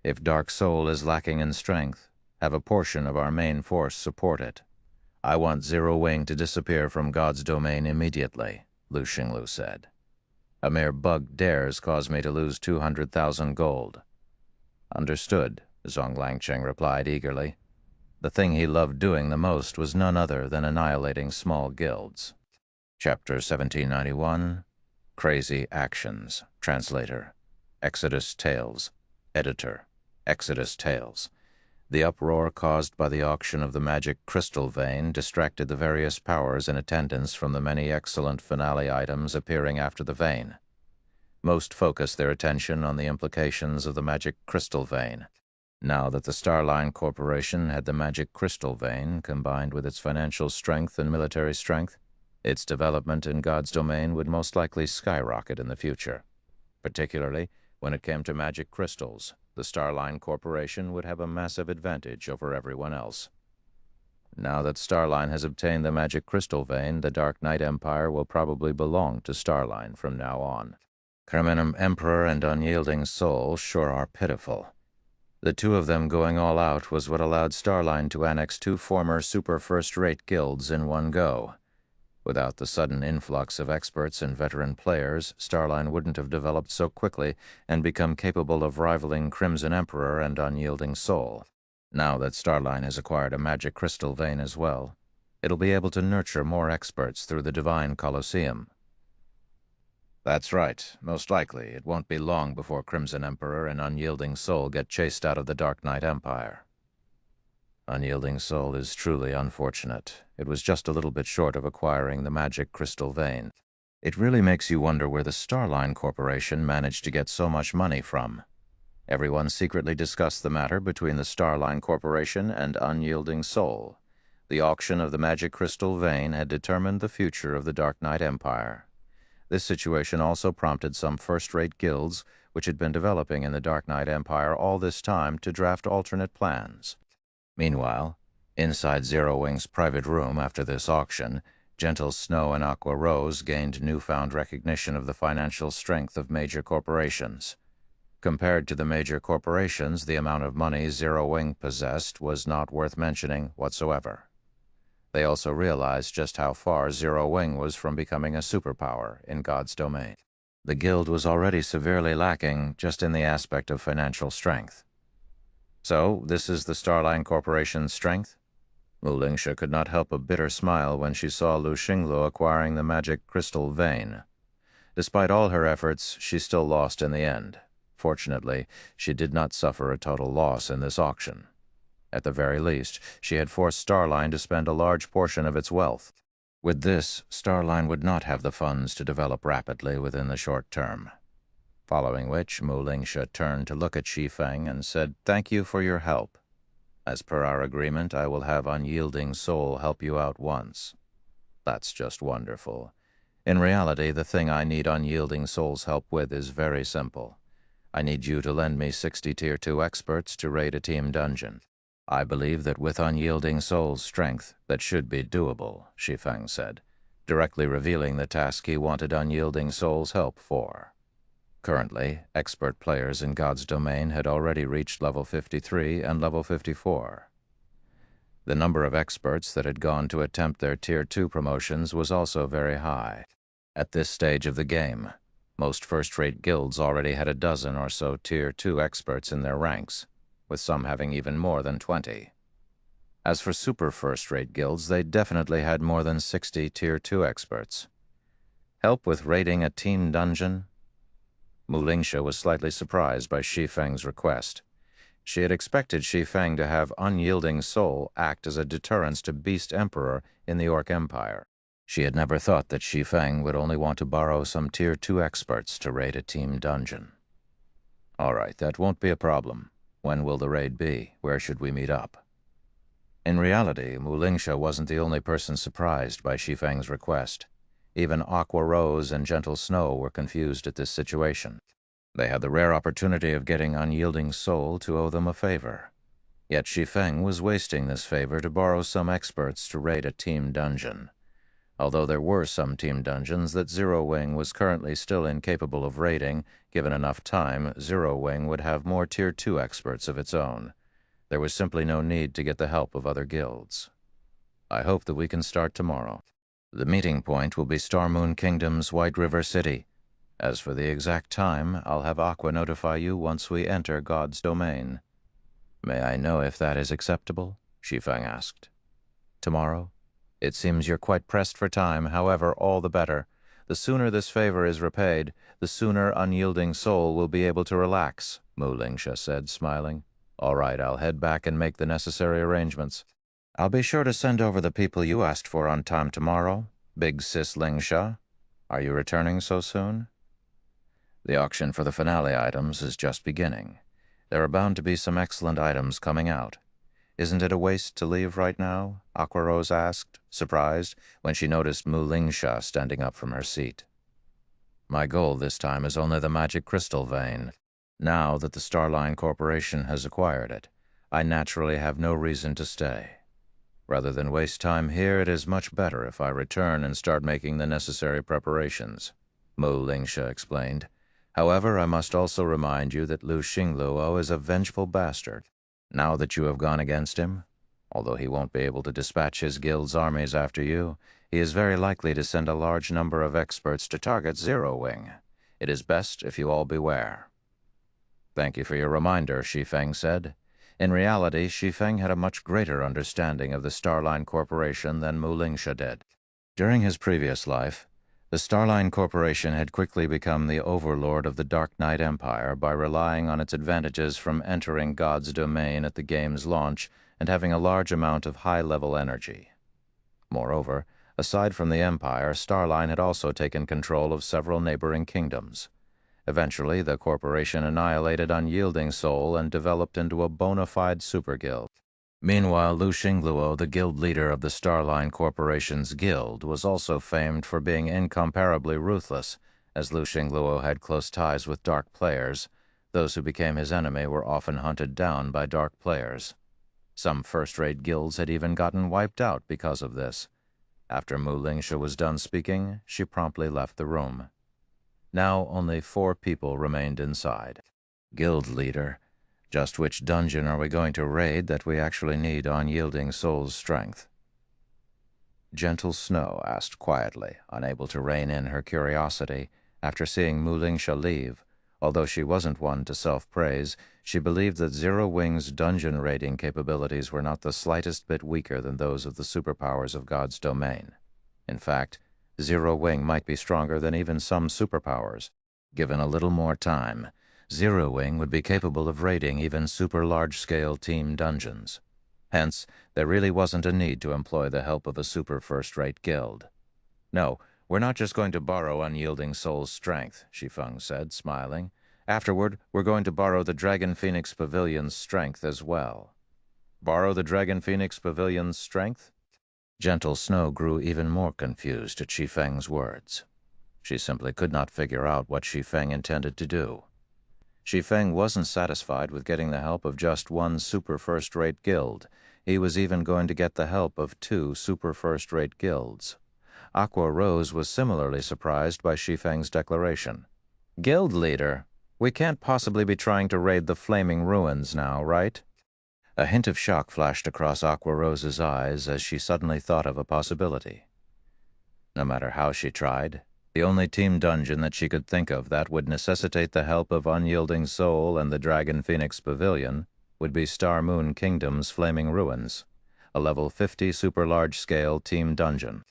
If Dark Soul is lacking in strength, have a portion of our main force support it. I want Zero Wing to disappear from God's domain immediately, Lu Xinglu said. A mere bug dares cause me to lose 200,000 gold. Understood, Zhong Langcheng replied eagerly. The thing he loved doing the most was none other than annihilating small guilds. Chapter 1791, Crazy Actions. Translator, Exodus Tales. Editor, Exodus Tales. The uproar caused by the auction of the magic crystal vein distracted the various powers in attendance from the many excellent finale items appearing after the vein. Most focused their attention on the implications of the magic crystal vein. Now that the Starline Corporation had the magic crystal vein combined with its financial strength and military strength, its development in God's domain would most likely skyrocket in the future. Particularly when it came to magic crystals, the Starline Corporation would have a massive advantage over everyone else. Now that Starline has obtained the magic crystal vein, the Dark Knight Empire will probably belong to Starline from now on. Criminum Emperor and Unyielding Soul sure are pitiful. The two of them going all out was what allowed Starline to annex two former super first-rate guilds in one go. Without the sudden influx of experts and veteran players, Starline wouldn't have developed so quickly and become capable of rivaling Crimson Emperor and Unyielding Soul. Now that Starline has acquired a magic crystal vein as well, it'll be able to nurture more experts through the Divine Colosseum. That's right. Most likely, it won't be long before Crimson Emperor and Unyielding Soul get chased out of the Dark Knight Empire. Unyielding Soul is truly unfortunate. It was just a little bit short of acquiring the magic crystal vein. It really makes you wonder where the Starline Corporation managed to get so much money from. Everyone secretly discussed the matter between the Starline Corporation and Unyielding Soul. The auction of the magic crystal vein had determined the future of the Dark Knight Empire. This situation also prompted some first-rate guilds, which had been developing in the Dark Knight Empire all this time, to draft alternate plans. Meanwhile, inside Zero Wing's private room after this auction, Gentle Snow and Aqua Rose gained newfound recognition of the financial strength of major corporations. Compared to the major corporations, the amount of money Zero Wing possessed was not worth mentioning whatsoever. They also realized just how far Zero Wing was from becoming a superpower in God's domain. The guild was already severely lacking just in the aspect of financial strength. So, this is the Starline Corporation's strength? Mulingsha could not help a bitter smile when she saw Lu Xinglu acquiring the magic crystal vein. Despite all her efforts, she still lost in the end. Fortunately, she did not suffer a total loss in this auction. At the very least, she had forced Starline to spend a large portion of its wealth. With this, Starline would not have the funds to develop rapidly within the short term. Following which, Mulingsha turned to look at Shi Feng and said, "Thank you for your help. As per our agreement, I will have Unyielding Soul help you out once." That's just wonderful. In reality, the thing I need Unyielding Soul's help with is very simple. I need you to lend me 60 Tier 2 experts to raid a team dungeon. I believe that with Unyielding Soul's strength, that should be doable, Shi Feng said, directly revealing the task he wanted Unyielding Soul's help for. Currently, expert players in God's domain had already reached level 53 and level 54. The number of experts that had gone to attempt their Tier 2 promotions was also very high. At this stage of the game, most first-rate guilds already had a dozen or so Tier 2 experts in their ranks, with some having even more than 20. As for super first-rate guilds, they definitely had more than 60 Tier 2 experts. Help with raiding a team dungeon? Mulingsha was slightly surprised by Shi Feng's request. She had expected Shi Feng to have Unyielding Soul act as a deterrence to Beast Emperor in the Orc Empire. She had never thought that Shi Feng would only want to borrow some Tier 2 experts to raid a team dungeon. All right, that won't be a problem. When will the raid be? Where should we meet up? In reality, Mulingsha wasn't the only person surprised by Shi Feng's request. Even Aqua Rose and Gentle Snow were confused at this situation. They had the rare opportunity of getting Unyielding Soul to owe them a favor. Yet Shi Feng was wasting this favor to borrow some experts to raid a team dungeon. Although there were some team dungeons that Zero Wing was currently still incapable of raiding, given enough time, Zero Wing would have more Tier 2 experts of its own. There was simply no need to get the help of other guilds. I hope that we can start tomorrow. The meeting point will be Star Moon Kingdom's White River City. As for the exact time, I'll have Aqua notify you once we enter God's domain. May I know if that is acceptable? Shi Feng asked. Tomorrow? It seems you're quite pressed for time, however, all the better. The sooner this favor is repaid, the sooner Unyielding Soul will be able to relax, Mu Lingsha said, smiling. All right, I'll head back and make the necessary arrangements. I'll be sure to send over the people you asked for on time tomorrow. Big Sis Lingsha. Are you returning so soon? The auction for the finale items is just beginning. There are bound to be some excellent items coming out. Isn't it a waste to leave right now? Aqua Rose asked, surprised, when she noticed Mu Lingsha standing up from her seat. My goal this time is only the magic crystal vein. Now that the Starline Corporation has acquired it, I naturally have no reason to stay. Rather than waste time here, it is much better if I return and start making the necessary preparations, Mu Lingsha explained. However, I must also remind you that Lu Xingluo is a vengeful bastard. Now that you have gone against him, although he won't be able to dispatch his guild's armies after you, he is very likely to send a large number of experts to target Zero Wing. It is best if you all beware. Thank you for your reminder, Shi Feng said. In reality, Shi Feng had a much greater understanding of the Starline Corporation than Mu Lingsha did. During his previous life, the Starline Corporation had quickly become the overlord of the Dark Knight Empire by relying on its advantages from entering God's domain at the game's launch and having a large amount of high-level energy. Moreover, aside from the Empire, Starline had also taken control of several neighboring kingdoms. Eventually, the corporation annihilated Unyielding Soul and developed into a bona fide super guild. Meanwhile, Lu Xingluo, the guild leader of the Starline Corporation's guild, was also famed for being incomparably ruthless. As Lu Xingluo had close ties with dark players, those who became his enemy were often hunted down by dark players. Some first-rate guilds had even gotten wiped out because of this. After Mu Lingsha was done speaking, she promptly left the room. Now only 4 people remained inside. Guild leader, just which dungeon are we going to raid that we actually need Unyielding Soul's strength? Gentle Snow asked quietly, unable to rein in her curiosity. After seeing Mu Lingsha leave, although she wasn't one to self-praise, she believed that Zero Wing's dungeon raiding capabilities were not the slightest bit weaker than those of the superpowers of God's domain. In fact, Zero Wing might be stronger than even some superpowers. Given a little more time, Zero Wing would be capable of raiding even super large-scale team dungeons. Hence, there really wasn't a need to employ the help of a super first-rate guild. No, we're not just going to borrow Unyielding Soul's strength, Shi Feng said, smiling. Afterward, we're going to borrow the Dragon Phoenix Pavilion's strength as well. Borrow the Dragon Phoenix Pavilion's strength? Gentle Snow grew even more confused at Shi Feng's words. She simply could not figure out what Shi Feng intended to do. Shi Feng wasn't satisfied with getting the help of just one super first-rate guild. He was even going to get the help of 2 super first-rate guilds. Aqua Rose was similarly surprised by Shi Feng's declaration. Guild leader, we can't possibly be trying to raid the Flaming Ruins now, right? A hint of shock flashed across Aqua Rose's eyes as she suddenly thought of a possibility. No matter how she tried, the only team dungeon that she could think of that would necessitate the help of Unyielding Soul and the Dragon Phoenix Pavilion would be Star Moon Kingdom's Flaming Ruins, a level 50 super large-scale team dungeon.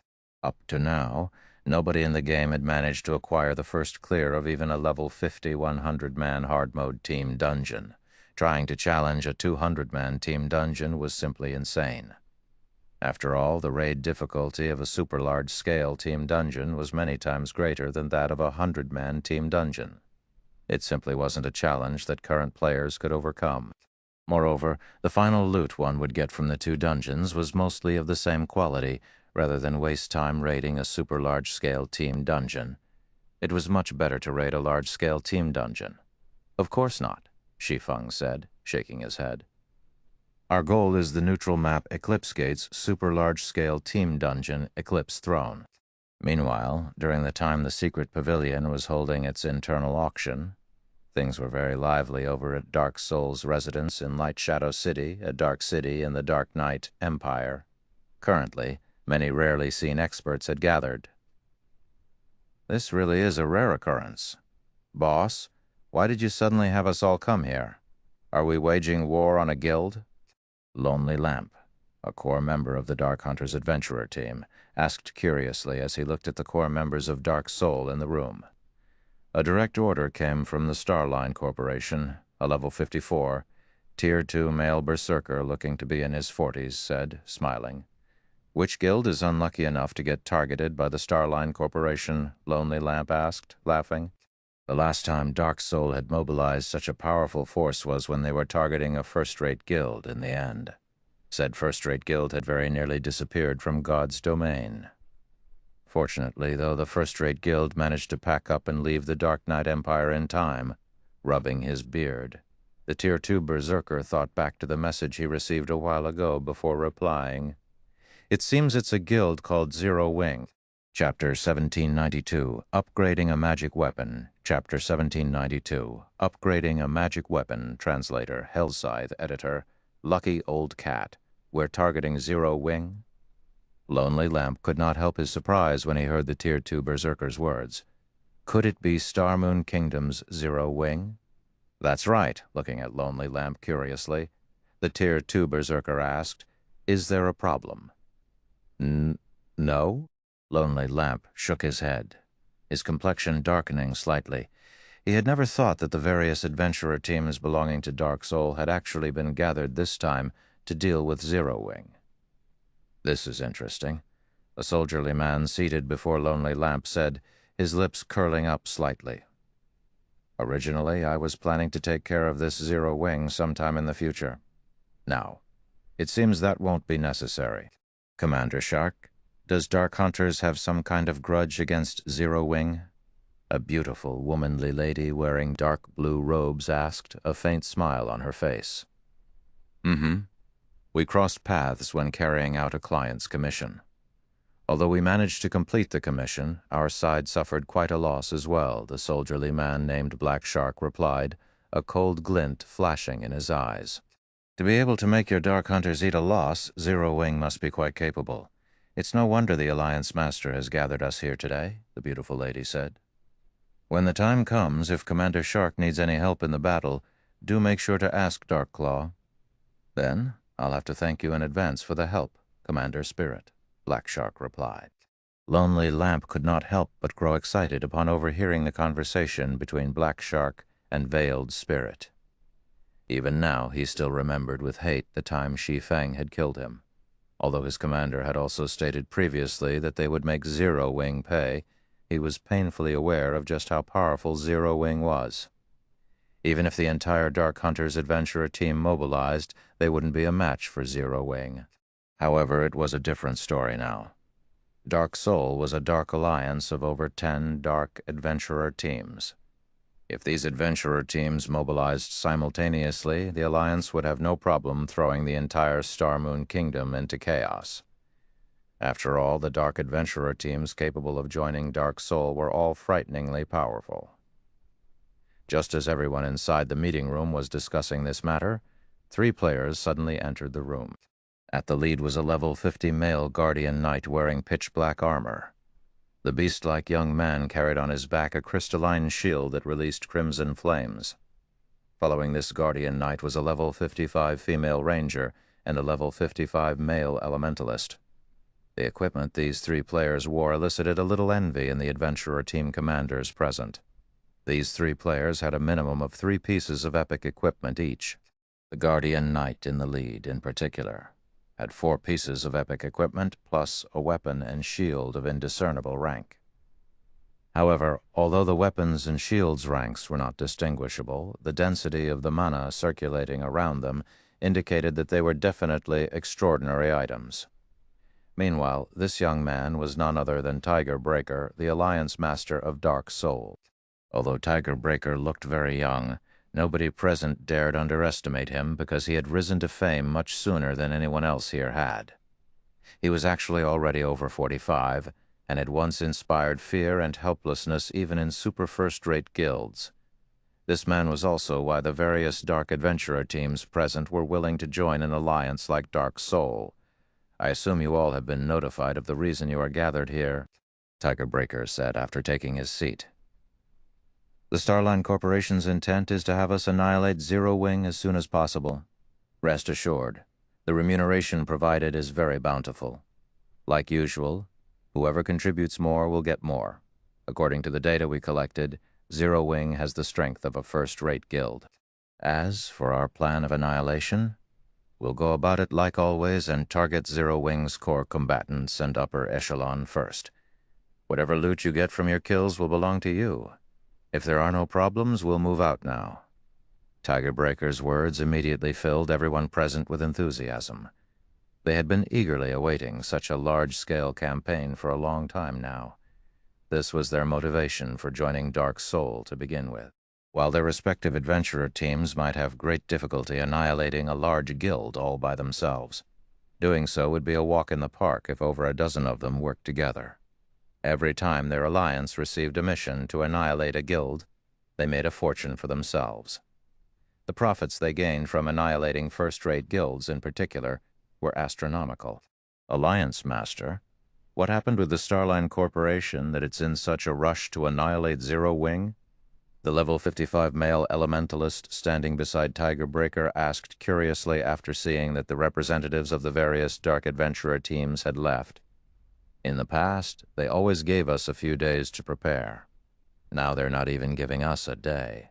Up to now, nobody in the game had managed to acquire the first clear of even a level 50 100-man hard-mode team dungeon. Trying to challenge a 200-man team dungeon was simply insane. After all, the raid difficulty of a super large-scale team dungeon was many times greater than that of a 100-man team dungeon. It simply wasn't a challenge that current players could overcome. Moreover, the final loot one would get from the 2 dungeons was mostly of the same quality. Rather than waste time raiding a super large-scale team dungeon, it was much better to raid a large-scale team dungeon. Of course not, Shi Feng said, shaking his head. Our goal is the neutral map Eclipse Gate's super large-scale team dungeon, Eclipse Throne. Meanwhile, during the time the secret pavilion was holding its internal auction, things were very lively over at Dark Soul's residence in Light Shadow City, a dark city in the Dark Knight Empire. Currently, many rarely seen experts had gathered. This really is a rare occurrence. Boss, why did you suddenly have us all come here? Are we waging war on a guild? Lonely Lamp, a core member of the Dark Hunters Adventurer team, asked curiously as he looked at the core members of Dark Soul in the room. A direct order came from the Starline Corporation, a level 54, Tier 2 male berserker looking to be in his 40s, said, smiling. Which guild is unlucky enough to get targeted by the Starline Corporation? Lonely Lamp asked, laughing. The last time Dark Soul had mobilized such a powerful force was when they were targeting a first-rate guild in the end. Said first-rate guild had very nearly disappeared from God's domain. Fortunately, though, the first-rate guild managed to pack up and leave the Dark Knight Empire in time, rubbing his beard. The Tier 2 berserker thought back to the message he received a while ago before replying. It seems it's a guild called Zero Wing. Chapter 1792, Upgrading a Magic Weapon. Chapter 1792, Upgrading a Magic Weapon. Translator, Hellscythe, Editor, Lucky Old Cat. We're targeting Zero Wing? Lonely Lamp could not help his surprise when he heard the Tier 2 berserker's words. Could it be Star Moon Kingdom's Zero Wing? That's right, looking at Lonely Lamp curiously. The Tier 2 berserker asked, Is there a problem? No? Lonely Lamp shook his head, his complexion darkening slightly. He had never thought that the various adventurer teams belonging to Dark Soul had actually been gathered this time to deal with Zero Wing. This is interesting. A soldierly man seated before Lonely Lamp said, his lips curling up slightly. Originally, I was planning to take care of this Zero Wing sometime in the future. Now, it seems that won't be necessary. Commander Shark, does Dark Hunters have some kind of grudge against Zero Wing? A beautiful, womanly lady wearing dark blue robes asked, a faint smile on her face. We crossed paths when carrying out a client's commission. Although we managed to complete the commission, our side suffered quite a loss as well, the soldierly man named Black Shark replied, a cold glint flashing in his eyes. To be able to make your Dark Hunters eat a loss, Zero Wing must be quite capable. It's no wonder the Alliance Master has gathered us here today, the beautiful lady said. When the time comes, if Commander Shark needs any help in the battle, do make sure to ask Dark Claw. Then, I'll have to thank you in advance for the help, Commander Spirit, Black Shark replied. Lonely Lamp could not help but grow excited upon overhearing the conversation between Black Shark and Veiled Spirit. Even now, he still remembered with hate the time Shi Feng had killed him. Although his commander had also stated previously that they would make Zero Wing pay, he was painfully aware of just how powerful Zero Wing was. Even if the entire Dark Hunters Adventurer team mobilized, they wouldn't be a match for Zero Wing. However, it was a different story now. Dark Soul was a dark alliance of over 10 Dark Adventurer teams. If these adventurer teams mobilized simultaneously, the Alliance would have no problem throwing the entire Star Moon Kingdom into chaos. After all, the Dark Adventurer teams capable of joining Dark Soul were all frighteningly powerful. Just as everyone inside the meeting room was discussing this matter, 3 players suddenly entered the room. At the lead was a level 50 male Guardian Knight wearing pitch-black armor. The beast-like young man carried on his back a crystalline shield that released crimson flames. Following this Guardian Knight was a level 55 female ranger and a level 55 male elementalist. The equipment these 3 players wore elicited a little envy in the adventurer team commanders present. These 3 players had a minimum of 3 pieces of epic equipment each. The Guardian Knight in the lead, in particular, had 4 pieces of epic equipment plus a weapon and shield of indiscernible rank. However, although the weapons and shields ranks were not distinguishable, the density of the mana circulating around them indicated that they were definitely extraordinary items. Meanwhile, this young man was none other than Tiger Breaker, the Alliance Master of Dark Soul. Although Tiger Breaker looked very young, nobody present dared underestimate him because he had risen to fame much sooner than anyone else here had. He was actually already over 45, and had once inspired fear and helplessness even in super first-rate guilds. This man was also why the various Dark Adventurer teams present were willing to join an alliance like Dark Soul. I assume you all have been notified of the reason you are gathered here, Tiger Breaker said after taking his seat. The Starline Corporation's intent is to have us annihilate Zero Wing as soon as possible. Rest assured, the remuneration provided is very bountiful. Like usual, whoever contributes more will get more. According to the data we collected, Zero Wing has the strength of a first-rate guild. As for our plan of annihilation, we'll go about it like always and target Zero Wing's core combatants and upper echelon first. Whatever loot you get from your kills will belong to you. If there are no problems, we'll move out now. Tiger Breaker's words immediately filled everyone present with enthusiasm. They had been eagerly awaiting such a large-scale campaign for a long time now. This was their motivation for joining Dark Soul to begin with. While their respective adventurer teams might have great difficulty annihilating a large guild all by themselves, doing so would be a walk in the park if over a dozen of them worked together. Every time their alliance received a mission to annihilate a guild, they made a fortune for themselves. The profits they gained from annihilating first-rate guilds in particular were astronomical. Alliance Master, what happened with the Starline Corporation that it's in such a rush to annihilate Zero Wing? The level 55 male elementalist standing beside Tiger Breaker asked curiously after seeing that the representatives of the various Dark Adventurer teams had left. In the past, they always gave us a few days to prepare. Now they're not even giving us a day.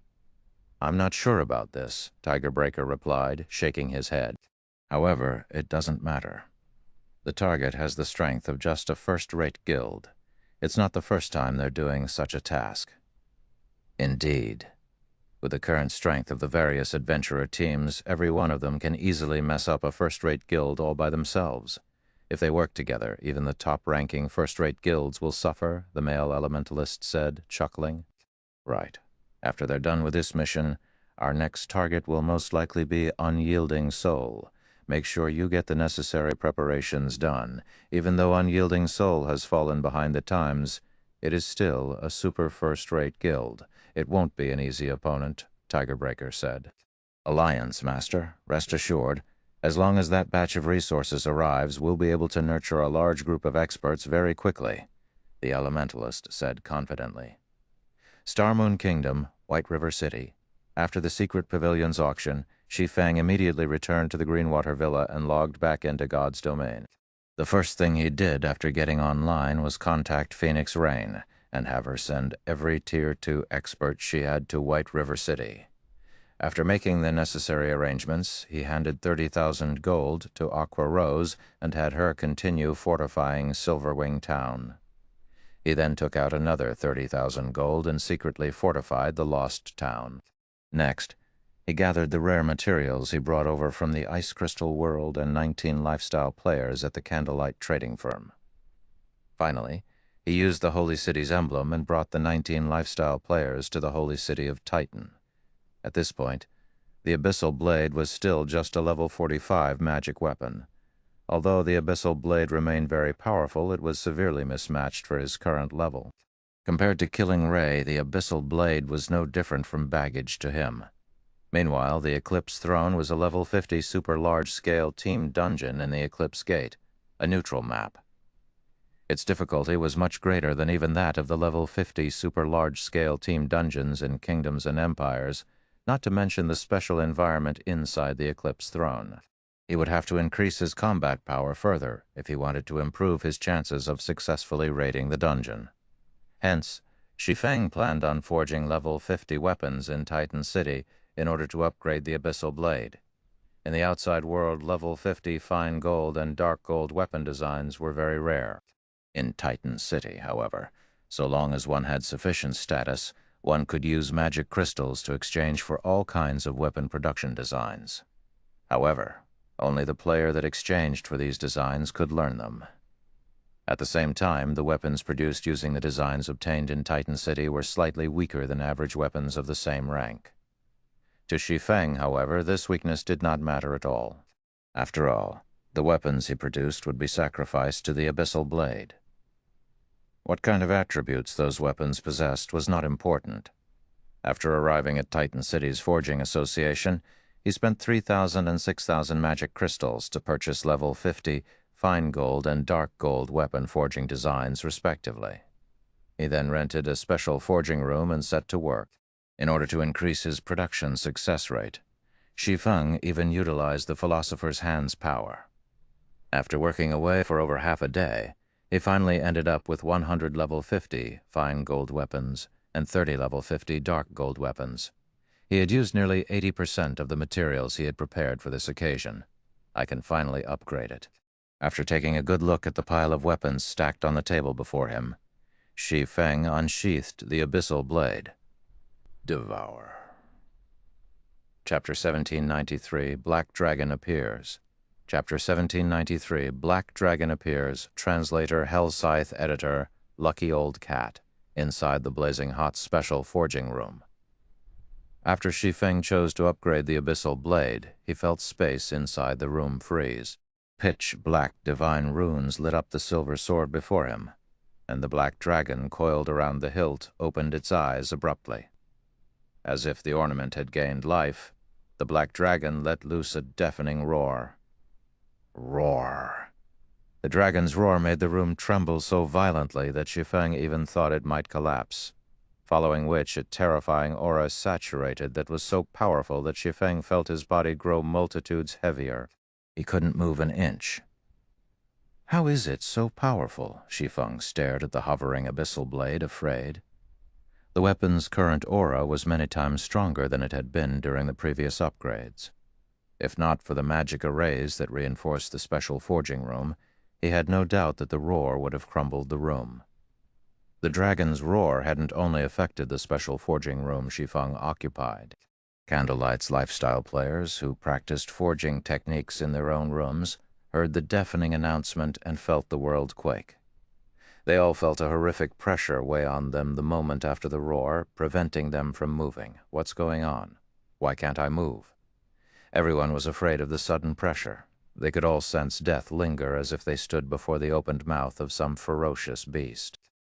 I'm not sure about this, Tiger Breaker replied, shaking his head. However, it doesn't matter. The target has the strength of just a first-rate guild. It's not the first time they're doing such a task. Indeed. With the current strength of the various adventurer teams, every one of them can easily mess up a first-rate guild all by themselves. If they work together, even the top-ranking first-rate guilds will suffer, the male elementalist said, chuckling. Right. After they're done with this mission, our next target will most likely be Unyielding Soul. Make sure you get the necessary preparations done. Even though Unyielding Soul has fallen behind the times, it is still a super first-rate guild. It won't be an easy opponent, Tiger Breaker said. Alliance Master, rest assured, as long as that batch of resources arrives, we'll be able to nurture a large group of experts very quickly, the elementalist said confidently. Starmoon Kingdom, White River City. After the secret pavilion's auction, Shi Feng immediately returned to the Greenwater Villa and logged back into God's domain. The first thing he did after getting online was contact Phoenix Rain and have her send every Tier 2 expert she had to White River City. After making the necessary arrangements, he handed 30,000 gold to Aqua Rose and had her continue fortifying Silverwing Town. He then took out another 30,000 gold and secretly fortified the Lost Town. Next, he gathered the rare materials he brought over from the Ice Crystal World and 19 lifestyle players at the Candlelight Trading Firm. Finally, he used the Holy City's emblem and brought the 19 lifestyle players to the Holy City of Titan. At this point, the Abyssal Blade was still just a level 45 magic weapon. Although the Abyssal Blade remained very powerful, it was severely mismatched for his current level. Compared to Killing Ray, the Abyssal Blade was no different from baggage to him. Meanwhile, the Eclipse Throne was a level 50 super large-scale team dungeon in the Eclipse Gate, a neutral map. Its difficulty was much greater than even that of the level 50 super large-scale team dungeons in Kingdoms and Empires, not to mention the special environment inside the Eclipse Throne. He would have to increase his combat power further if he wanted to improve his chances of successfully raiding the dungeon. Hence, Shi Feng planned on forging level 50 weapons in Titan City in order to upgrade the Abyssal Blade. In the outside world, level 50 fine gold and dark gold weapon designs were very rare. In Titan City, however, so long as one had sufficient status, one could use magic crystals to exchange for all kinds of weapon production designs. However, only the player that exchanged for these designs could learn them. At the same time, the weapons produced using the designs obtained in Titan City were slightly weaker than average weapons of the same rank. To Shi Feng, however, this weakness did not matter at all. After all, the weapons he produced would be sacrificed to the Abyssal Blade. What kind of attributes those weapons possessed was not important. After arriving at Titan City's Forging Association, he spent 3,000 and 6,000 magic crystals to purchase level 50 fine gold and dark gold weapon forging designs, respectively. He then rented a special forging room and set to work. In order to increase his production success rate, Shi Feng even utilized the Philosopher's Hand's power. After working away for over half a day, he finally ended up with 100 level 50 fine gold weapons and 30 level 50 dark gold weapons. He had used nearly 80% of the materials he had prepared for this occasion. I can finally upgrade it. After taking a good look at the pile of weapons stacked on the table before him, Shi Feng unsheathed the abyssal blade. Devour. Chapter 1793, Black Dragon Appears. Chapter 1793, Black Dragon Appears, translator, Hellscythe editor, Lucky Old Cat, inside the blazing hot special forging room. After Shi Feng chose to upgrade the abyssal blade, he felt space inside the room freeze. Pitch-black divine runes lit up the silver sword before him, and the black dragon coiled around the hilt opened its eyes abruptly. As if the ornament had gained life, the black dragon let loose a deafening roar. Roar. The dragon's roar made the room tremble so violently that Shi Feng even thought it might collapse, following which a terrifying aura saturated that was so powerful that Shi Feng felt his body grow multitudes heavier. He couldn't move an inch. How is it so powerful? Shi Feng stared at the hovering abyssal blade, afraid. The weapon's current aura was many times stronger than it had been during the previous upgrades. If not for the magic arrays that reinforced the special forging room, he had no doubt that the roar would have crumbled the room. The dragon's roar hadn't only affected the special forging room Shi Feng occupied. Candlelight's lifestyle players, who practiced forging techniques in their own rooms, heard the deafening announcement and felt the world quake. They all felt a horrific pressure weigh on them the moment after the roar, preventing them from moving. What's going on? Why can't I move? Everyone was afraid of the sudden pressure. They could all sense death linger as if they stood before the opened mouth of some ferocious beast.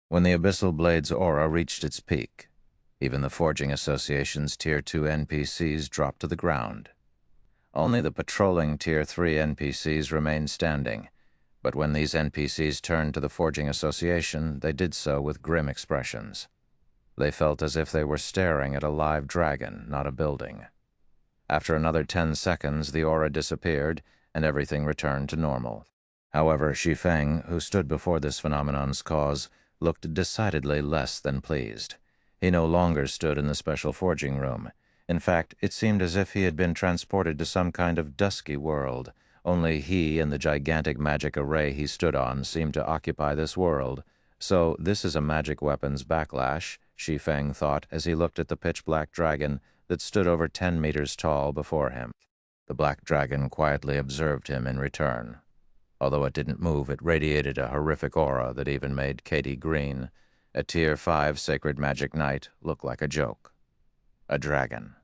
When the abyssal blade's aura reached its peak, even the Forging Association's Tier 2 NPCs dropped to the ground. Only the patrolling Tier 3 NPCs remained standing, but when these NPCs turned to the Forging Association, they did so with grim expressions. They felt as if they were staring at a live dragon, not a building. After another 10 seconds, the aura disappeared, and everything returned to normal. However, Shi Feng, who stood before this phenomenon's cause, looked decidedly less than pleased. He no longer stood in the special forging room. In fact, it seemed as if he had been transported to some kind of dusky world. Only he and the gigantic magic array he stood on seemed to occupy this world. So this is a magic weapon's backlash, Shi Feng thought as he looked at the pitch-black dragon that stood over 10 meters tall before him. The black dragon quietly observed him in return. Although it didn't move, it radiated a horrific aura that even made Katie Green, a Tier 5 sacred magic knight, look like a joke. A dragon.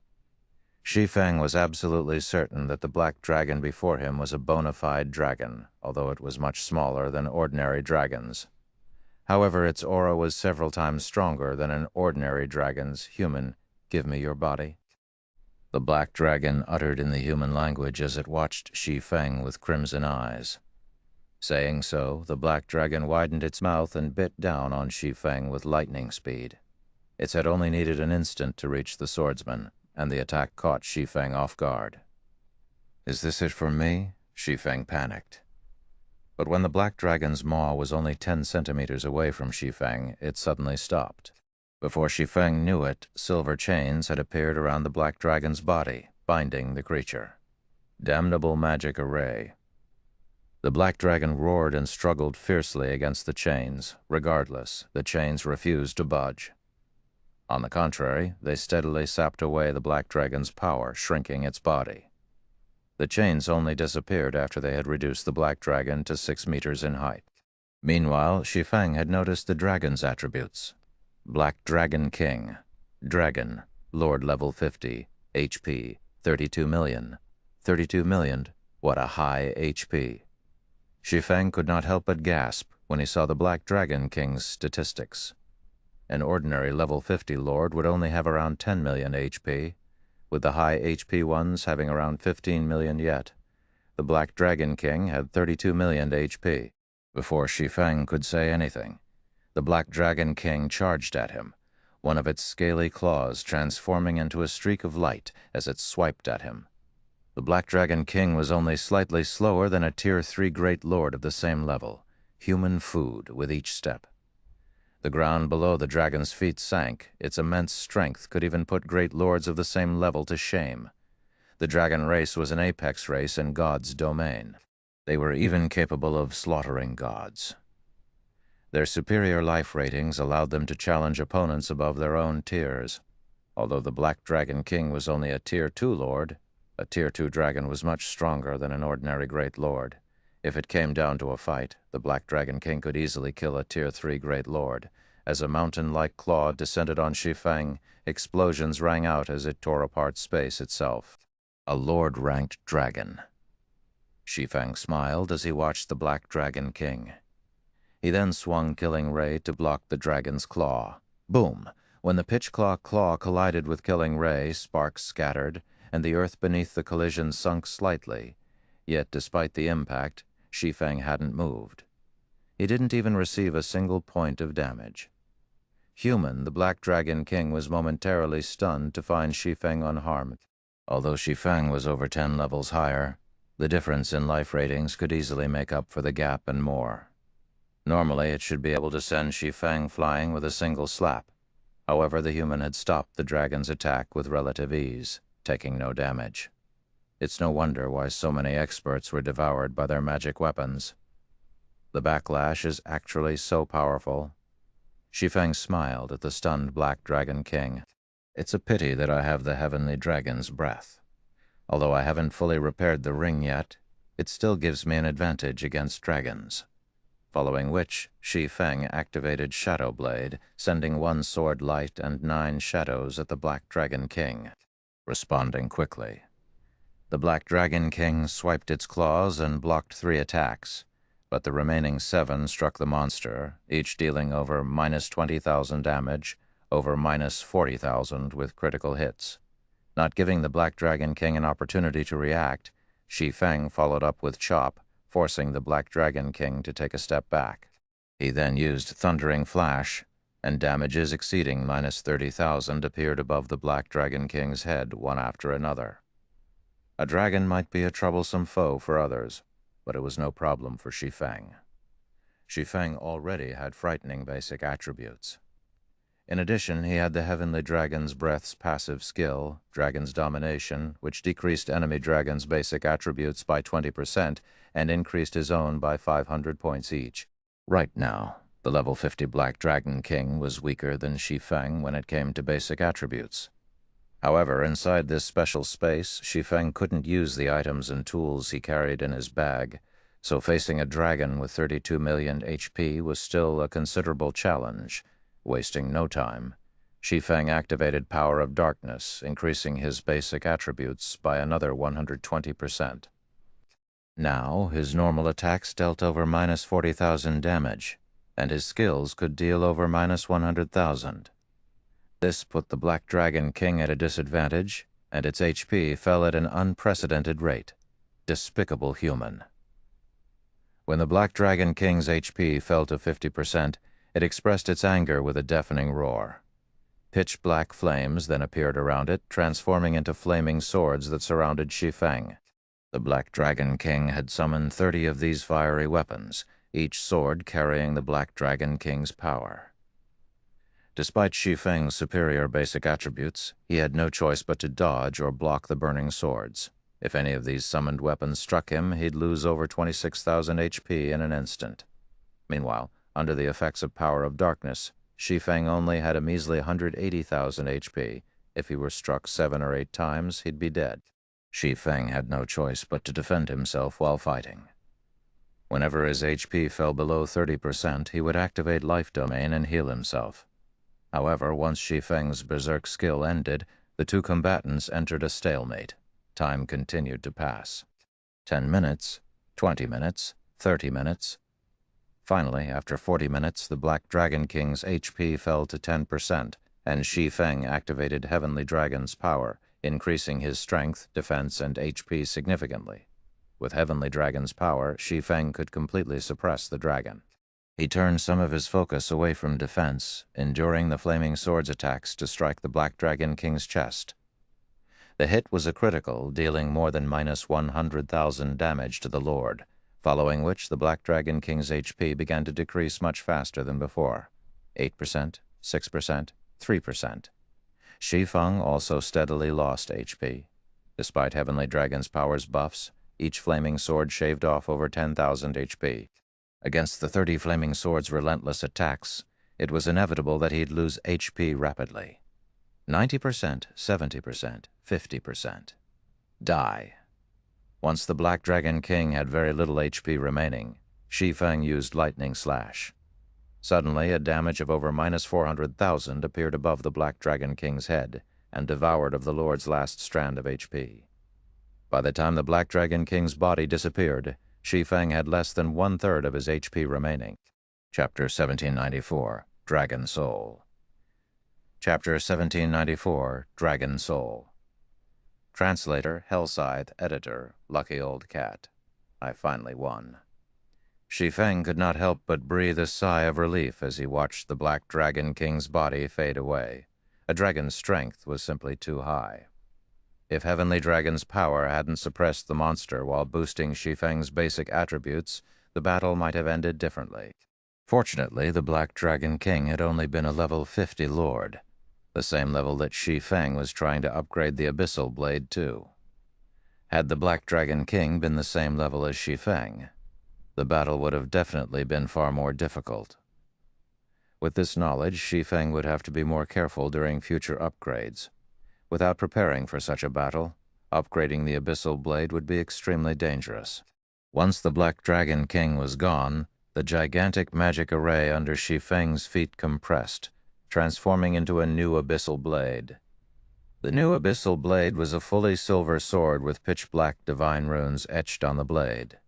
Shi Feng was absolutely certain that the black dragon before him was a bona fide dragon, although it was much smaller than ordinary dragons. However, its aura was several times stronger than an ordinary dragon's. Human, give me your body. The black dragon uttered in the human language as it watched Shi Feng with crimson eyes. Saying so, the black dragon widened its mouth and bit down on Shi Feng with lightning speed. Its head only needed an instant to reach the swordsman, and the attack caught Shi Feng off guard. Is this it for me? Shi Feng panicked. But when the black dragon's maw was only 10 centimeters away from Shi Feng, it suddenly stopped. Before Shi Feng knew it, silver chains had appeared around the black dragon's body, binding the creature. Damnable magic array. The black dragon roared and struggled fiercely against the chains. Regardless, the chains refused to budge. On the contrary, they steadily sapped away the black dragon's power, shrinking its body. The chains only disappeared after they had reduced the black dragon to 6 meters in height. Meanwhile, Shi Feng had noticed the dragon's attributes. Black Dragon King. Dragon. Lord level 50. HP. 32 million. 32 million. What a high HP. Shi Feng could not help but gasp. when he saw the Black Dragon King's statistics. An ordinary level 50 lord would only have around 10 million HP, with the high HP ones having around 15 million yet. The Black Dragon King had 32 million HP. Before Shi Feng could say anything, the Black Dragon King charged at him, one of its scaly claws transforming into a streak of light as it swiped at him. The Black Dragon King was only slightly slower than a Tier 3 Great Lord of the same level, human food with each step. The ground below the dragon's feet sank. Its immense strength could even put great lords of the same level to shame. The dragon race was an apex race in God's domain. They were even capable of slaughtering gods. Their superior life ratings allowed them to challenge opponents above their own tiers. Although the Black Dragon King was only a Tier 2 lord, a Tier 2 dragon was much stronger than an ordinary Great Lord. If it came down to a fight, the Black Dragon King could easily kill a Tier 3 Great Lord. As a mountain-like claw descended on Shi Feng, explosions rang out as it tore apart space itself. A Lord-ranked dragon. Shi Feng smiled as he watched the Black Dragon King. He then swung Killing Ray to block the dragon's claw. Boom! When the pitch-claw claw collided with Killing Ray, sparks scattered, and the earth beneath the collision sunk slightly. Yet, despite the impact, Shi Feng hadn't moved. He didn't even receive a single point of damage. Human, the Black Dragon King was momentarily stunned to find Shi Feng unharmed. Although Shi Feng was over 10 levels higher, the difference in life ratings could easily make up for the gap and more. Normally, it should be able to send Shi Feng flying with a single slap. However, the human had stopped the dragon's attack with relative ease, taking no damage. It's no wonder why so many experts were devoured by their magic weapons. The backlash is actually so powerful. Shi Feng smiled at the stunned Black Dragon King. It's a pity that I have the heavenly dragon's breath. Although I haven't fully repaired the ring yet, it still gives me an advantage against dragons. Following which, Shi Feng activated Shadow Blade, sending 1 sword light and 9 shadows at the Black Dragon King, responding quickly. The Black Dragon King swiped its claws and blocked 3 attacks, but the remaining 7 struck the monster, each dealing over -20,000 damage, over -40,000 with critical hits. Not giving the Black Dragon King an opportunity to react, Shi Feng followed up with Chop, forcing the Black Dragon King to take a step back. He then used Thundering Flash, and damages exceeding -30,000 appeared above the Black Dragon King's head one after another. A dragon might be a troublesome foe for others, but it was no problem for Shi Feng. Shi Feng already had frightening basic attributes. In addition, he had the Heavenly Dragon's Breath's passive skill, Dragon's Domination, which decreased enemy dragons' basic attributes by 20% and increased his own by 500 points each. Right now, the level 50 Black Dragon King was weaker than Shi Feng when it came to basic attributes. However, inside this special space, Shi Feng couldn't use the items and tools he carried in his bag, so facing a dragon with 32 million HP was still a considerable challenge. Wasting no time, Shi Feng activated Power of Darkness, increasing his basic attributes by another 120%. Now, his normal attacks dealt over -40,000 damage, and his skills could deal over -100,000. This put the Black Dragon King at a disadvantage, and its HP fell at an unprecedented rate. Despicable human. When the Black Dragon King's HP fell to 50%, it expressed its anger with a deafening roar. Pitch-black flames then appeared around it, transforming into flaming swords that surrounded Shi Feng. The Black Dragon King had summoned 30 of these fiery weapons, each sword carrying the Black Dragon King's power. Despite Shi Feng's superior basic attributes, he had no choice but to dodge or block the burning swords. If any of these summoned weapons struck him, he'd lose over 26,000 HP in an instant. Meanwhile, under the effects of Power of Darkness, Shi Feng only had a measly 180,000 HP. If he were struck 7 or 8 times, he'd be dead. Shi Feng had no choice but to defend himself while fighting. Whenever his HP fell below 30%, he would activate Life Domain and heal himself. However, once Shi Feng's berserk skill ended, the 2 combatants entered a stalemate. Time continued to pass. 10 minutes, 20 minutes, 30 minutes. Finally, after 40 minutes, the Black Dragon King's HP fell to 10%, and Shi Feng activated Heavenly Dragon's power, increasing his strength, defense, and HP significantly. With Heavenly Dragon's power, Shi Feng could completely suppress the dragon. He turned some of his focus away from defense, enduring the Flaming Sword's attacks to strike the Black Dragon King's chest. The hit was a critical, dealing more than minus 100,000 damage to the Lord, following which the Black Dragon King's HP began to decrease much faster than before. 8%, 6%, 3%. Shi Feng also steadily lost HP. Despite Heavenly Dragon's powers buffs, each Flaming Sword shaved off over 10,000 HP. Against the 30 Flaming Sword's relentless attacks, it was inevitable that he'd lose HP rapidly. 90%, 70%, 50%. Die. Once the Black Dragon King had very little HP remaining, Shi Feng used Lightning Slash. Suddenly, a damage of over minus 400,000 appeared above the Black Dragon King's head and devoured of the Lord's last strand of HP. By the time the Black Dragon King's body disappeared, Shi Feng had less than 1/3 of his HP remaining. Chapter 1794, Dragon Soul. Chapter 1794, Dragon Soul. Translator, Hellscythe, Editor, Lucky Old Cat. I finally won. Shi Feng could not help but breathe a sigh of relief as he watched the Black Dragon King's body fade away. A dragon's strength was simply too high. If Heavenly Dragon's power hadn't suppressed the monster while boosting Shi Feng's basic attributes, the battle might have ended differently. Fortunately, the Black Dragon King had only been a level 50 lord, the same level that Shi Feng was trying to upgrade the Abyssal Blade to. Had the Black Dragon King been the same level as Shi Feng, the battle would have definitely been far more difficult. With this knowledge, Shi Feng would have to be more careful during future upgrades. Without preparing for such a battle, upgrading the Abyssal Blade would be extremely dangerous. Once the Black Dragon King was gone, the gigantic magic array under Shi Feng's feet compressed, transforming into a new Abyssal Blade. The new Abyssal Blade was a fully silver sword with pitch-black divine runes etched on the blade.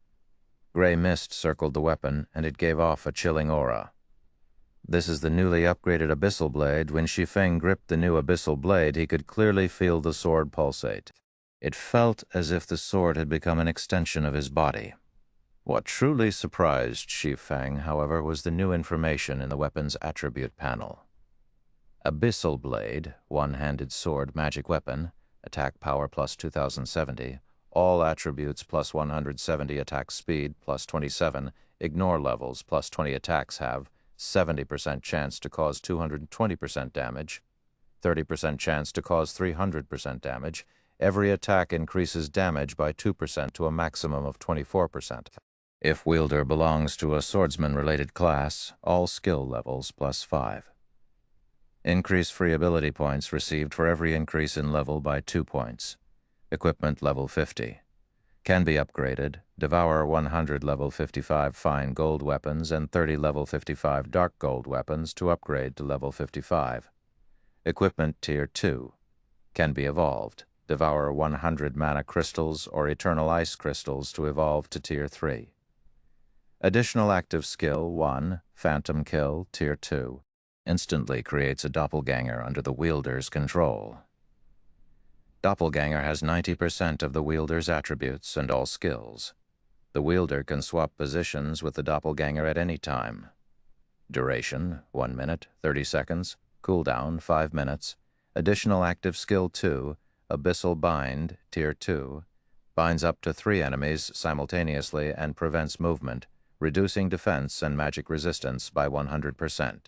Gray mist circled the weapon, and it gave off a chilling aura. This is the newly upgraded Abyssal Blade. When Shi Feng gripped the new Abyssal Blade, he could clearly feel the sword pulsate. It felt as if the sword had become an extension of his body. What truly surprised Shi Feng, however, was the new information in the weapon's attribute panel. Abyssal Blade, one-handed sword magic weapon, attack power plus 2070, all attributes plus 170 attack speed plus 27, ignore levels plus 20 attacks have 70% chance to cause 220% damage, 30% chance to cause 300% damage. Every attack increases damage by 2% to a maximum of 24%. If wielder belongs to a swordsman-related class, all skill levels plus 5. Increase free ability points received for every increase in level by 2 points. Equipment level 50. Can be upgraded. Devour 100 level 55 fine gold weapons and 30 level 55 dark gold weapons to upgrade to level 55. Equipment tier 2. Can be evolved. Devour 100 mana crystals or eternal ice crystals to evolve to tier 3. Additional active skill 1, Phantom Kill, tier 2. Instantly creates a doppelganger under the wielder's control. Doppelganger has 90% of the wielder's attributes and all skills. The wielder can swap positions with the doppelganger at any time. Duration, 1 minute, 30 seconds. Cooldown, 5 minutes. Additional active skill 2, Abyssal Bind, tier 2. Binds up to 3 enemies simultaneously and prevents movement, reducing defense and magic resistance by 100%.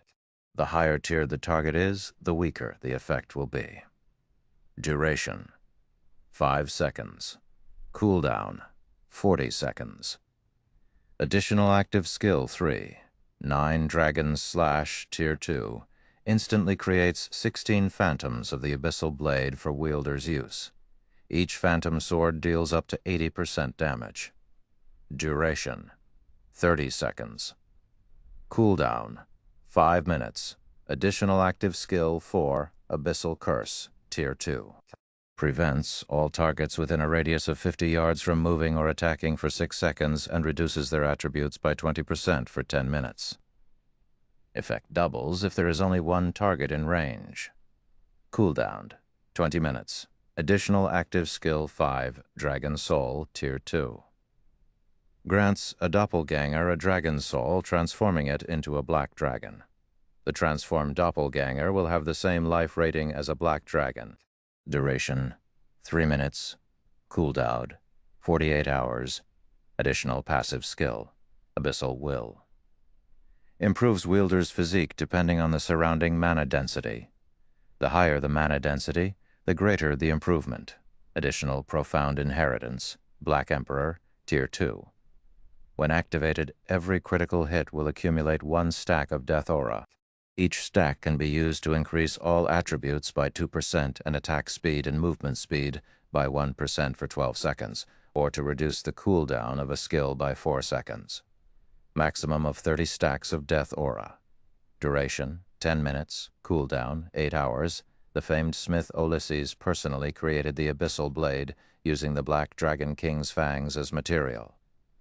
The higher tier the target is, the weaker the effect will be. Duration, 5 seconds. Cooldown, 40 seconds. Additional active skill 3, 9 Dragon Slash, tier 2. Instantly creates 16 phantoms of the Abyssal Blade for wielder's use. Each phantom sword deals up to 80% damage. Duration, 30 seconds. Cooldown, 5 minutes. Additional active skill 4, Abyssal Curse, tier 2. Prevents all targets within a radius of 50 yards from moving or attacking for 6 seconds and reduces their attributes by 20% for 10 minutes. Effect doubles if there is only one target in range. Cooldown, 20 minutes. Additional active skill 5, Dragon Soul, Tier 2. Grants a doppelganger a dragon soul, transforming it into a black dragon. The transformed doppelganger will have the same life rating as a black dragon. Duration, 3 minutes. Cooldown, 48 hours. Additional passive skill, Abyssal Will. Improves wielder's physique depending on the surrounding mana density. The higher the mana density, the greater the improvement. Additional Profound Inheritance, Black Emperor, Tier 2. When activated, every critical hit will accumulate 1 stack of Death Aura. Each stack can be used to increase all attributes by 2% and attack speed and movement speed by 1% for 12 seconds, or to reduce the cooldown of a skill by 4 seconds. Maximum of 30 stacks of Death Aura. Duration, 10 minutes. Cooldown, 8 hours. The famed smith Ulysses personally created the Abyssal Blade using the Black Dragon King's fangs as material.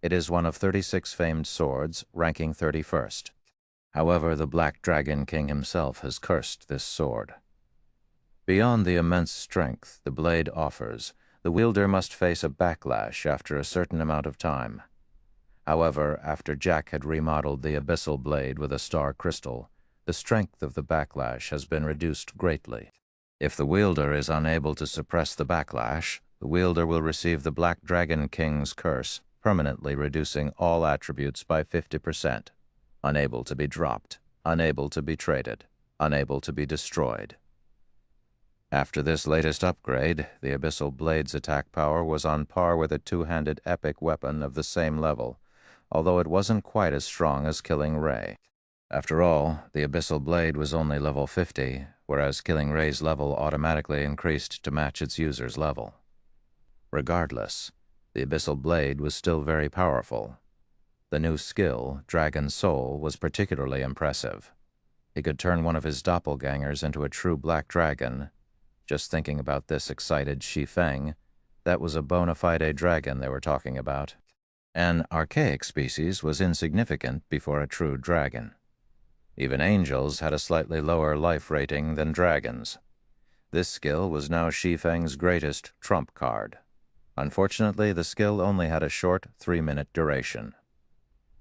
It is one of 36 famed swords, ranking 31st. However, the Black Dragon King himself has cursed this sword. Beyond the immense strength the blade offers, the wielder must face a backlash after a certain amount of time. However, after Jack had remodeled the Abyssal Blade with a star crystal, the strength of the backlash has been reduced greatly. If the wielder is unable to suppress the backlash, the wielder will receive the Black Dragon King's curse, permanently reducing all attributes by 50%. Unable to be dropped, unable to be traded, unable to be destroyed. After this latest upgrade, the Abyssal Blade's attack power was on par with a two-handed epic weapon of the same level, although it wasn't quite as strong as Killing Ray. After all, the Abyssal Blade was only level 50, whereas Killing Ray's level automatically increased to match its user's level. Regardless, the Abyssal Blade was still very powerful. The new skill, Dragon Soul, was particularly impressive. He could turn one of his doppelgangers into a true black dragon. Just thinking about this excited Shi Feng. That was a bona fide dragon they were talking about. An archaic species was insignificant before a true dragon. Even angels had a slightly lower life rating than dragons. This skill was now Shi Feng's greatest trump card. Unfortunately, the skill only had a short 3-minute duration.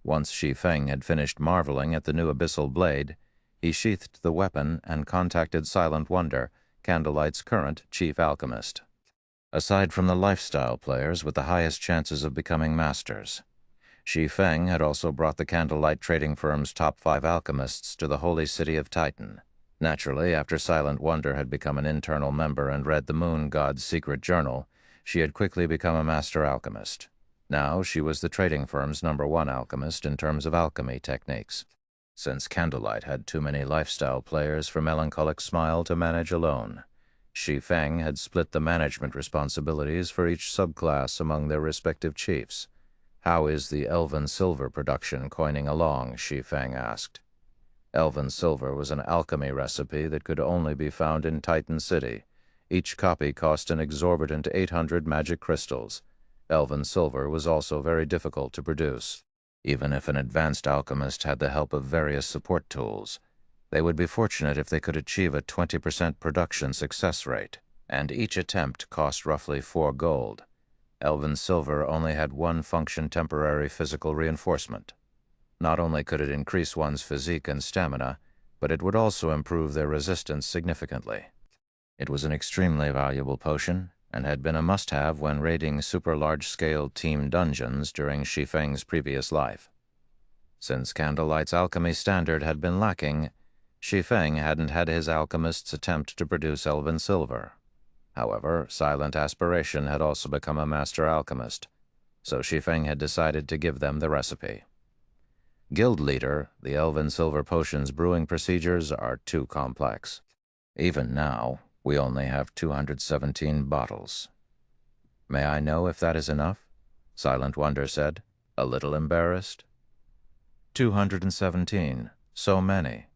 Once Shi Feng had finished marveling at the new Abyssal Blade, he sheathed the weapon and contacted Silent Wonder, Candlelight's current chief alchemist. Aside from the lifestyle players with the highest chances of becoming masters, Shi Feng had also brought the Candlelight trading firm's top 5 alchemists to the holy city of Titan. Naturally, after Silent Wonder had become an internal member and read the Moon God's secret journal, she had quickly become a master alchemist. Now she was the trading firm's #1 alchemist in terms of alchemy techniques. Since Candlelight had too many lifestyle players for Melancholic Smile to manage alone, Shi Feng had split the management responsibilities for each subclass among their respective chiefs. "How is the Elven Silver production coining along?" Shi Feng asked. Elven Silver was an alchemy recipe that could only be found in Titan City. Each copy cost an exorbitant 800 magic crystals. Elven Silver was also very difficult to produce. Even if an advanced alchemist had the help of various support tools, they would be fortunate if they could achieve a 20% production success rate, and each attempt cost roughly 4 gold. Elven Silver only had one function: temporary physical reinforcement. Not only could it increase one's physique and stamina, but it would also improve their resistance significantly. It was an extremely valuable potion, and had been a must-have when raiding super-large-scale team dungeons during Shi Feng's previous life. Since Candlelight's alchemy standard had been lacking, Shi Feng hadn't had his alchemists attempt to produce Elven Silver. However, Silent Aspiration had also become a master alchemist, so Shi Feng had decided to give them the recipe. Guild Leader, the Elven Silver potion's brewing procedures are too complex. Even now, we only have 217 bottles. "May I know if that is enough?" Silent Wonder said, a little embarrassed. 217. So many.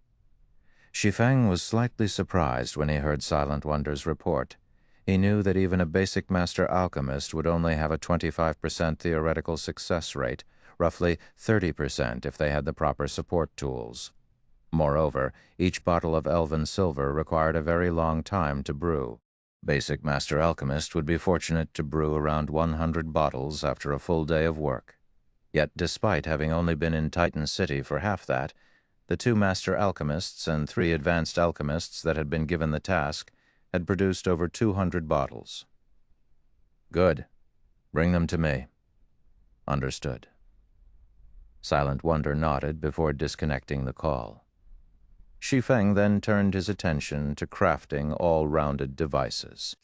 Shi Feng was slightly surprised when he heard Silent Wonder's report. He knew that even a basic master alchemist would only have a 25% theoretical success rate, roughly 30% if they had the proper support tools. Moreover, each bottle of elven silver required a very long time to brew. Basic master alchemist would be fortunate to brew around 100 bottles after a full day of work. Yet, despite having only been in Titan City for half that, the 2 master alchemists and 3 advanced alchemists that had been given the task had produced over 200 bottles. Good. Bring them to me. Understood. Silent Wonder nodded before disconnecting the call. Shi Feng then turned his attention to crafting all-rounded devices.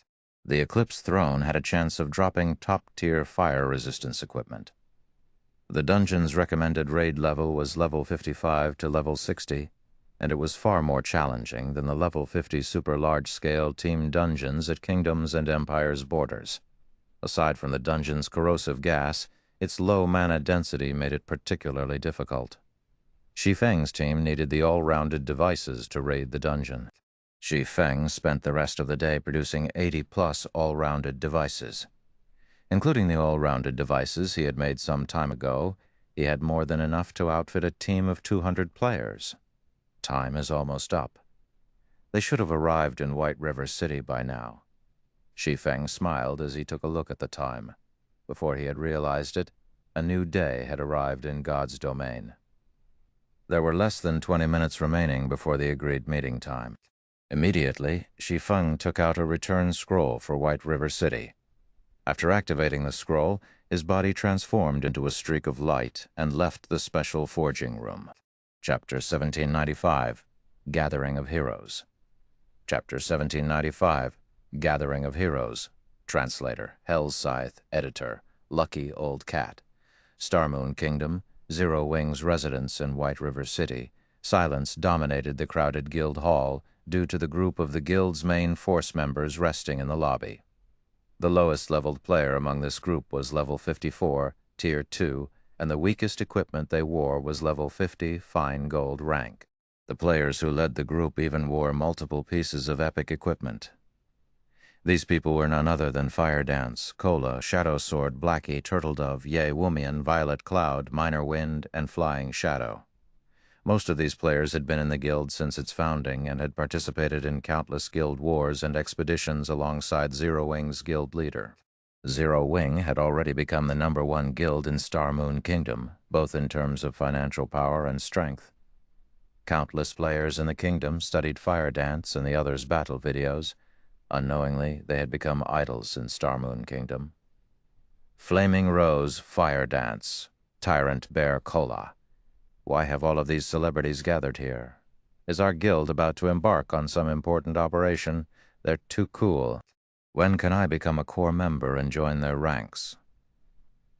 The Eclipse Throne had a chance of dropping top-tier fire resistance equipment. The dungeon's recommended raid level was level 55 to level 60, and it was far more challenging than the level 50 super large-scale team dungeons at Kingdoms and Empire's borders. Aside from the dungeon's corrosive gas, its low mana density made it particularly difficult. Shi Feng's team needed the all-rounded devices to raid the dungeon. Shi Feng spent the rest of the day producing 80-plus all-rounded devices. Including the all-rounded devices he had made some time ago, he had more than enough to outfit a team of 200 players. Time is almost up. They should have arrived in White River City by now. Shi Feng smiled as he took a look at the time. Before he had realized it, a new day had arrived in God's domain. There were less than 20 minutes remaining before the agreed meeting time. Immediately, Shi Feng took out a return scroll for White River City. After activating the scroll, his body transformed into a streak of light and left the special forging room. Chapter 1795, Gathering of Heroes. Chapter 1795, Gathering of Heroes. Translator, Hell's Scythe, Editor, Lucky Old Cat. Starmoon Kingdom, Zero Wing's residence in White River City. Silence dominated the crowded guild hall due to the group of the guild's main force members resting in the lobby. The lowest-leveled player among this group was level 54, Tier 2, and the weakest equipment they wore was level 50, Fine Gold rank. The players who led the group even wore multiple pieces of epic equipment. These people were none other than Fire Dance, Cola, Shadow Sword, Blackie, Turtledove, Ye, Woomian, Violet Cloud, Minor Wind, and Flying Shadow. Most of these players had been in the guild since its founding and had participated in countless guild wars and expeditions alongside Zero Wing's guild leader. Zero Wing had already become the #1 guild in Starmoon Kingdom, both in terms of financial power and strength. Countless players in the kingdom studied Fire Dance and the others' battle videos. Unknowingly, they had become idols in Starmoon Kingdom. Flaming Rose, Fire Dance, Tyrant Bear Cola. Why have all of these celebrities gathered here? Is our guild about to embark on some important operation? They're too cool. When can I become a core member and join their ranks?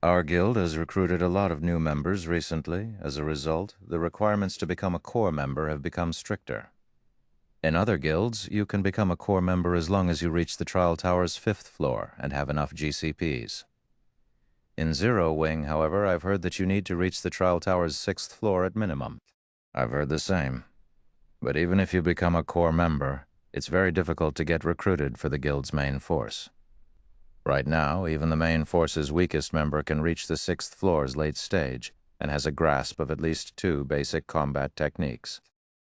Our guild has recruited a lot of new members recently. As a result, the requirements to become a core member have become stricter. In other guilds, you can become a core member as long as you reach the Trial Tower's 5th floor and have enough GCPs. In Zero Wing, however, I've heard that you need to reach the Trial Tower's 6th floor at minimum. I've heard the same. But even if you become a core member, it's very difficult to get recruited for the guild's main force. Right now, even the main force's weakest member can reach the 6th floor's late stage and has a grasp of at least 2 basic combat techniques.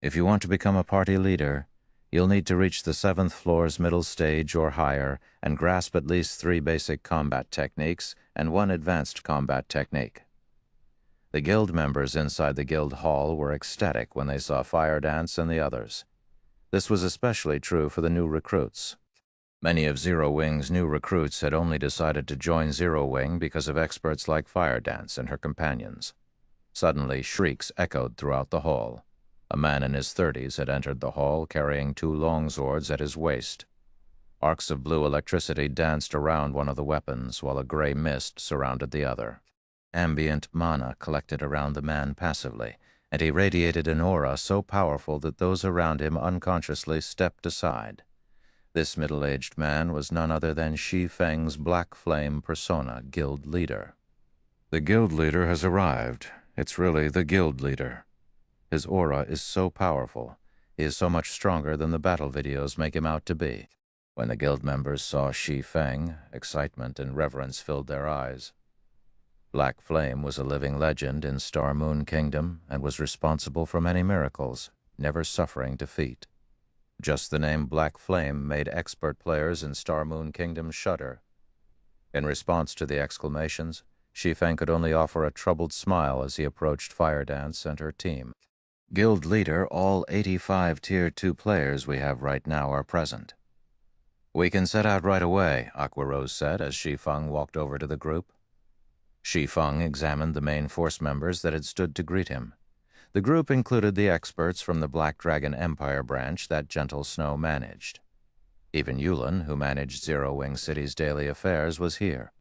If you want to become a party leader, you'll need to reach the 7th floor's middle stage or higher and grasp at least 3 basic combat techniques and 1 advanced combat technique. The guild members inside the guild hall were ecstatic when they saw Fire Dance and the others. This was especially true for the new recruits. Many of Zero Wing's new recruits had only decided to join Zero Wing because of experts like Fire Dance and her companions. Suddenly, shrieks echoed throughout the hall. A man in his 30s had entered the hall carrying 2 longswords at his waist. Arcs of blue electricity danced around one of the weapons while a gray mist surrounded the other. Ambient mana collected around the man passively, and he radiated an aura so powerful that those around him unconsciously stepped aside. This middle-aged man was none other than Shi Feng's Black Flame persona guild leader. The guild leader has arrived. It's really the guild leader. His aura is so powerful. He is so much stronger than the battle videos make him out to be. When the guild members saw Shi Feng, excitement and reverence filled their eyes. Black Flame was a living legend in Star Moon Kingdom and was responsible for many miracles, never suffering defeat. Just the name Black Flame made expert players in Star Moon Kingdom shudder. In response to the exclamations, Shi Feng could only offer a troubled smile as he approached Fire Dance and her team. Guild leader, all 85 Tier 2 players we have right now are present. We can set out right away, Aqua Rose said as Shi Feng walked over to the group. Shi Feng examined the main force members that had stood to greet him. The group included the experts from the Black Dragon Empire branch that Gentle Snow managed. Even Yulin, who managed Zero Wing City's daily affairs, was here.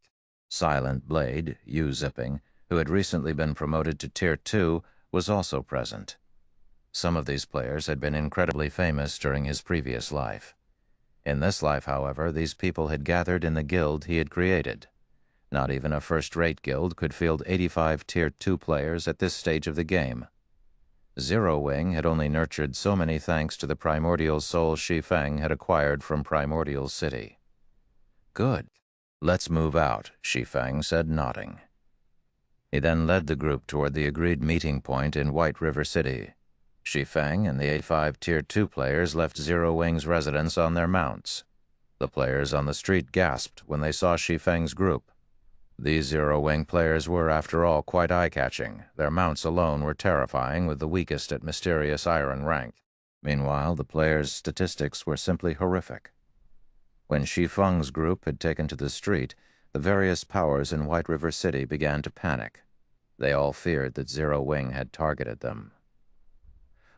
Silent Blade, U-Zipping, who had recently been promoted to Tier 2, was also present. Some of these players had been incredibly famous during his previous life. In this life, however, these people had gathered in the guild he had created. Not even a first-rate guild could field 85 Tier 2 players at this stage of the game. Zero Wing had only nurtured so many thanks to the primordial soul Shi Feng had acquired from Primordial City. Good. Let's move out, Shi Feng said, nodding. He then led the group toward the agreed meeting point in White River City. Shi Feng and the 85 Tier 2 players left Zero Wing's residence on their mounts. The players on the street gasped when they saw Shi Feng's group. These Zero Wing players were, after all, quite eye-catching. Their mounts alone were terrifying, with the weakest at mysterious iron rank. Meanwhile, the players' statistics were simply horrific. When Shi Feng's group had taken to the street, the various powers in White River City began to panic. They all feared that Zero Wing had targeted them.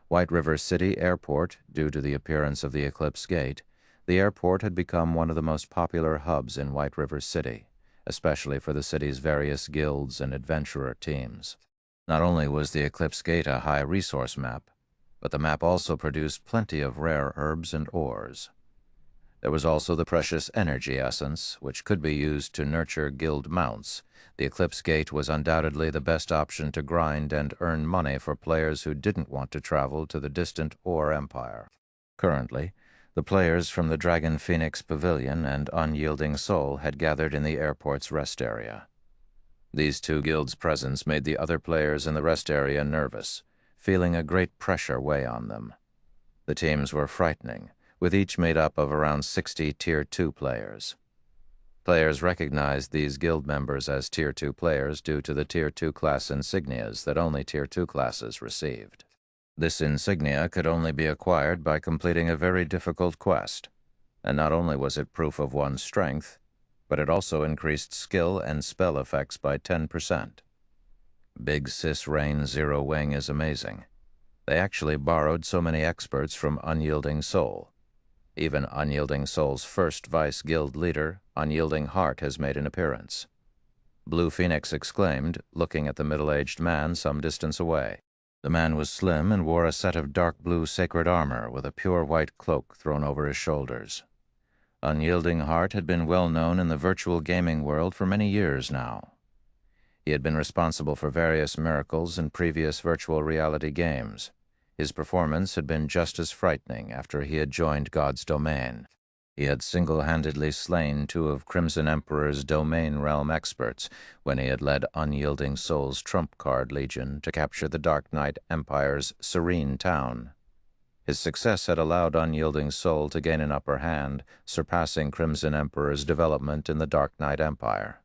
White River City Airport, due to the appearance of the Eclipse Gate, the airport had become one of the most popular hubs in White River City, especially for the city's various guilds and adventurer teams. Not only was the Eclipse Gate a high-resource map, but the map also produced plenty of rare herbs and ores. There was also the precious energy essence, which could be used to nurture guild mounts. The Eclipse Gate was undoubtedly the best option to grind and earn money for players who didn't want to travel to the distant Ore Empire. Currently, the players from the Dragon Phoenix Pavilion and Unyielding Soul had gathered in the airport's rest area. These two guilds' presence made the other players in the rest area nervous, feeling a great pressure weigh on them. The teams were frightening, with each made up of around 60 Tier 2 players. Players recognized these guild members as Tier 2 players due to the Tier 2 class insignias that only Tier 2 classes received. This insignia could only be acquired by completing a very difficult quest, and not only was it proof of one's strength, but it also increased skill and spell effects by 10%. Big Sis Rain Zero Wing is amazing. They actually borrowed so many experts from Unyielding Soul. Even Unyielding Soul's first Vice Guild leader, Unyielding Heart, has made an appearance. Blue Phoenix exclaimed, looking at the middle-aged man some distance away. The man was slim and wore a set of dark blue sacred armor with a pure white cloak thrown over his shoulders. Unyielding Heart had been well known in the virtual gaming world for many years now. He had been responsible for various miracles in previous virtual reality games. His performance had been just as frightening after he had joined God's domain. He had single-handedly slain two of Crimson Emperor's domain realm experts when he had led Unyielding Soul's trump card legion to capture the Dark Knight Empire's Serene Town. His success had allowed Unyielding Soul to gain an upper hand, surpassing Crimson Emperor's development in the Dark Knight Empire.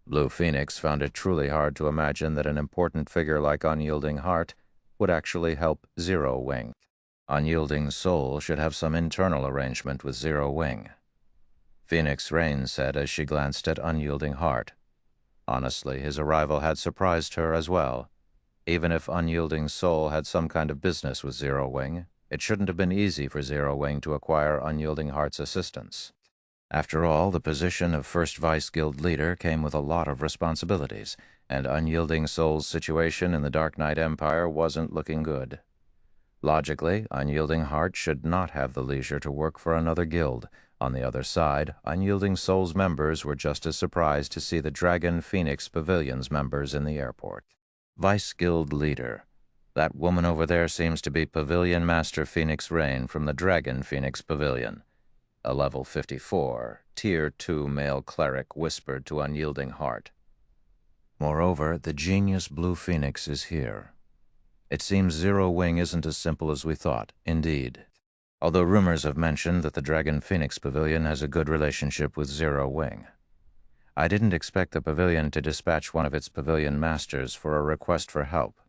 Blue Phoenix found it truly hard to imagine that an important figure like Unyielding Heart would actually help Zero Wing. Unyielding Soul should have some internal arrangement with Zero Wing. Phoenix Rain said as she glanced at Unyielding Heart. Honestly, his arrival had surprised her as well. Even if Unyielding Soul had some kind of business with Zero Wing, it shouldn't have been easy for Zero Wing to acquire Unyielding Heart's assistance. After all, the position of First Vice Guild leader came with a lot of responsibilities, and Unyielding Soul's situation in the Dark Knight Empire wasn't looking good. Logically, Unyielding Heart should not have the leisure to work for another guild. On the other side, Unyielding Soul's members were just as surprised to see the Dragon Phoenix Pavilion's members in the airport. Vice Guild leader. That woman over there seems to be Pavilion Master Phoenix Rain from the Dragon Phoenix Pavilion. A level 54, Tier 2 male cleric whispered to Unyielding Heart. Moreover, the genius Blue Phoenix is here. It seems Zero Wing isn't as simple as we thought, indeed. Although rumors have mentioned that the Dragon Phoenix Pavilion has a good relationship with Zero Wing. I didn't expect the pavilion to dispatch one of its pavilion masters for a request for help.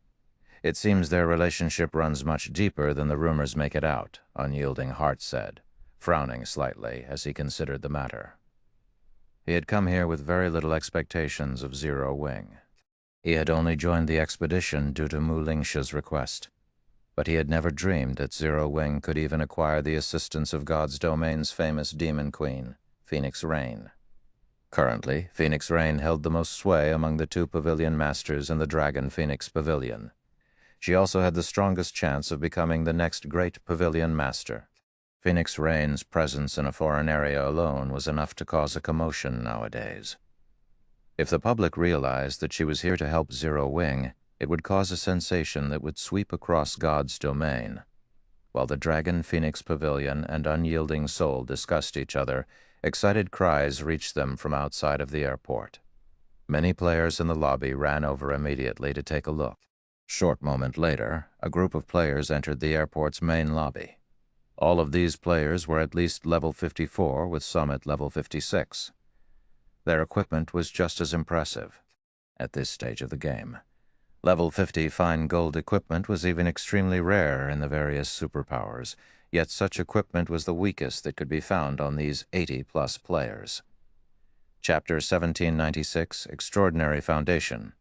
It seems their relationship runs much deeper than the rumors make it out, Unyielding Heart said, frowning slightly as he considered the matter. He had come here with very little expectations of Zero Wing. He had only joined the expedition due to Mu Lingsha's request, but he had never dreamed that Zero Wing could even acquire the assistance of God's Domain's famous demon queen, Phoenix Rain. Currently, Phoenix Rain held the most sway among the two pavilion masters in the Dragon Phoenix Pavilion. She also had the strongest chance of becoming the next great pavilion master. Phoenix Rain's presence in a foreign area alone was enough to cause a commotion nowadays. If the public realized that she was here to help Zero Wing, it would cause a sensation that would sweep across God's domain. While the Dragon Phoenix Pavilion and Unyielding Soul discussed each other, excited cries reached them from outside of the airport. Many players in the lobby ran over immediately to take a look. Short moment later, a group of players entered the airport's main lobby. All of these players were at least level 54, with some at level 56. Their equipment was just as impressive at this stage of the game. Level 50 fine gold equipment was even extremely rare in the various superpowers, yet such equipment was the weakest that could be found on these 80-plus players. Chapter 1796, Extraordinary Foundation.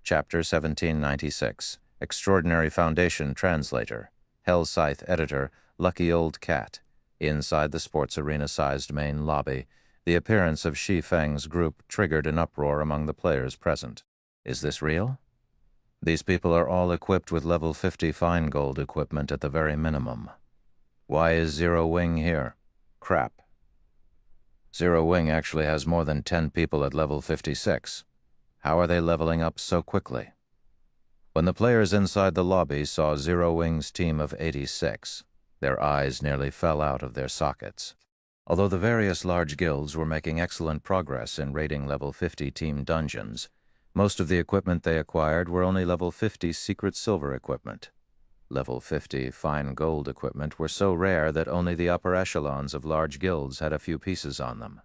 Chapter 1796, Extraordinary Foundation Translator, Hell Scythe Editor, Lucky Old Cat. Inside the sports arena-sized main lobby, the appearance of Shi Feng's group triggered an uproar among the players present. Is this real? These people are all equipped with level 50 fine gold equipment at the very minimum. Why is Zero Wing here? Crap. Zero Wing actually has more than 10 people at level 56. How are they leveling up so quickly? When the players inside the lobby saw Zero Wing's team of 86, their eyes nearly fell out of their sockets. Although the various large guilds were making excellent progress in raiding level 50 team dungeons, most of the equipment they acquired were only level 50 secret silver equipment. Level 50 fine gold equipment were so rare that only the upper echelons of large guilds had a few pieces on them.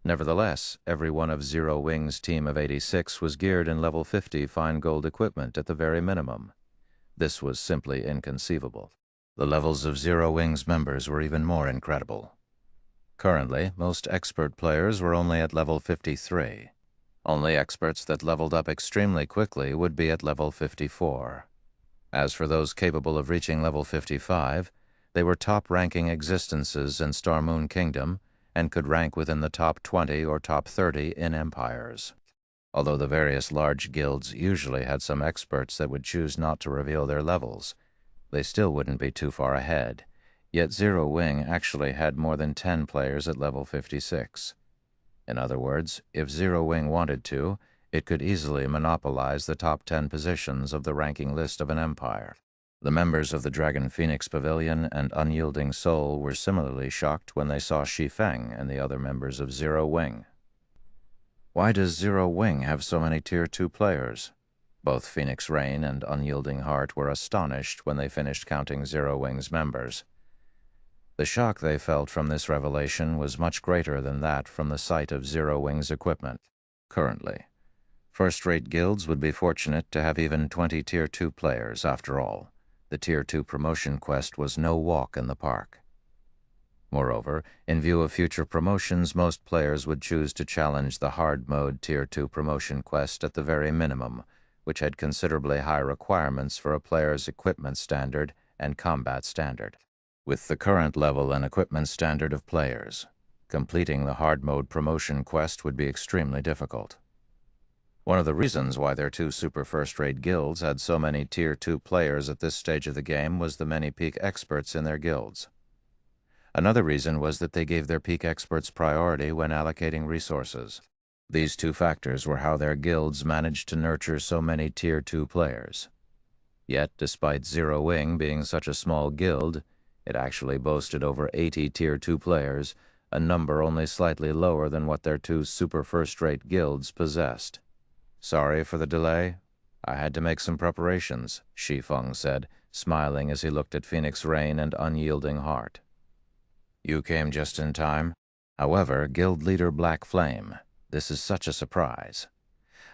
Nevertheless, every one of Zero Wing's team of 86 was geared in level 50 fine gold equipment at the very minimum. This was simply inconceivable. The levels of Zero Wing's members were even more incredible. Currently, most expert players were only at level 53. Only experts that leveled up extremely quickly would be at level 54. As for those capable of reaching level 55, they were top-ranking existences in Star Moon Kingdom and could rank within the top 20 or top 30 in empires. Although the various large guilds usually had some experts that would choose not to reveal their levels, they still wouldn't be too far ahead. Yet Zero Wing actually had more than 10 players at level 56. In other words, if Zero Wing wanted to, it could easily monopolize the top 10 positions of the ranking list of an empire. The members of the Dragon Phoenix Pavilion and Unyielding Soul were similarly shocked when they saw Shi Feng and the other members of Zero Wing. Why does Zero Wing have so many Tier 2 players? Both Phoenix Rain and Unyielding Heart were astonished when they finished counting Zero Wing's members. The shock they felt from this revelation was much greater than that from the sight of Zero Wing's equipment. Currently, first-rate guilds would be fortunate to have even 20 Tier 2 players, after all. The Tier 2 promotion quest was no walk in the park. Moreover, in view of future promotions, most players would choose to challenge the hard-mode Tier 2 promotion quest at the very minimum, which had considerably high requirements for a player's equipment standard and combat standard. With the current level and equipment standard of players, completing the hard-mode promotion quest would be extremely difficult. One of the reasons why their two super first-rate guilds had so many Tier 2 players at this stage of the game was the many peak experts in their guilds. Another reason was that they gave their peak experts priority when allocating resources. These two factors were how their guilds managed to nurture so many Tier 2 players. Yet, despite Zero Wing being such a small guild, It actually boasted over 80 Tier 2 players, a number only slightly lower than what their two super first-rate guilds possessed. "Sorry for the delay. I had to make some preparations," Shi Feng said, smiling as he looked at Phoenix Rain and Unyielding Heart. "You came just in time. However, Guild Leader Black Flame, this is such a surprise.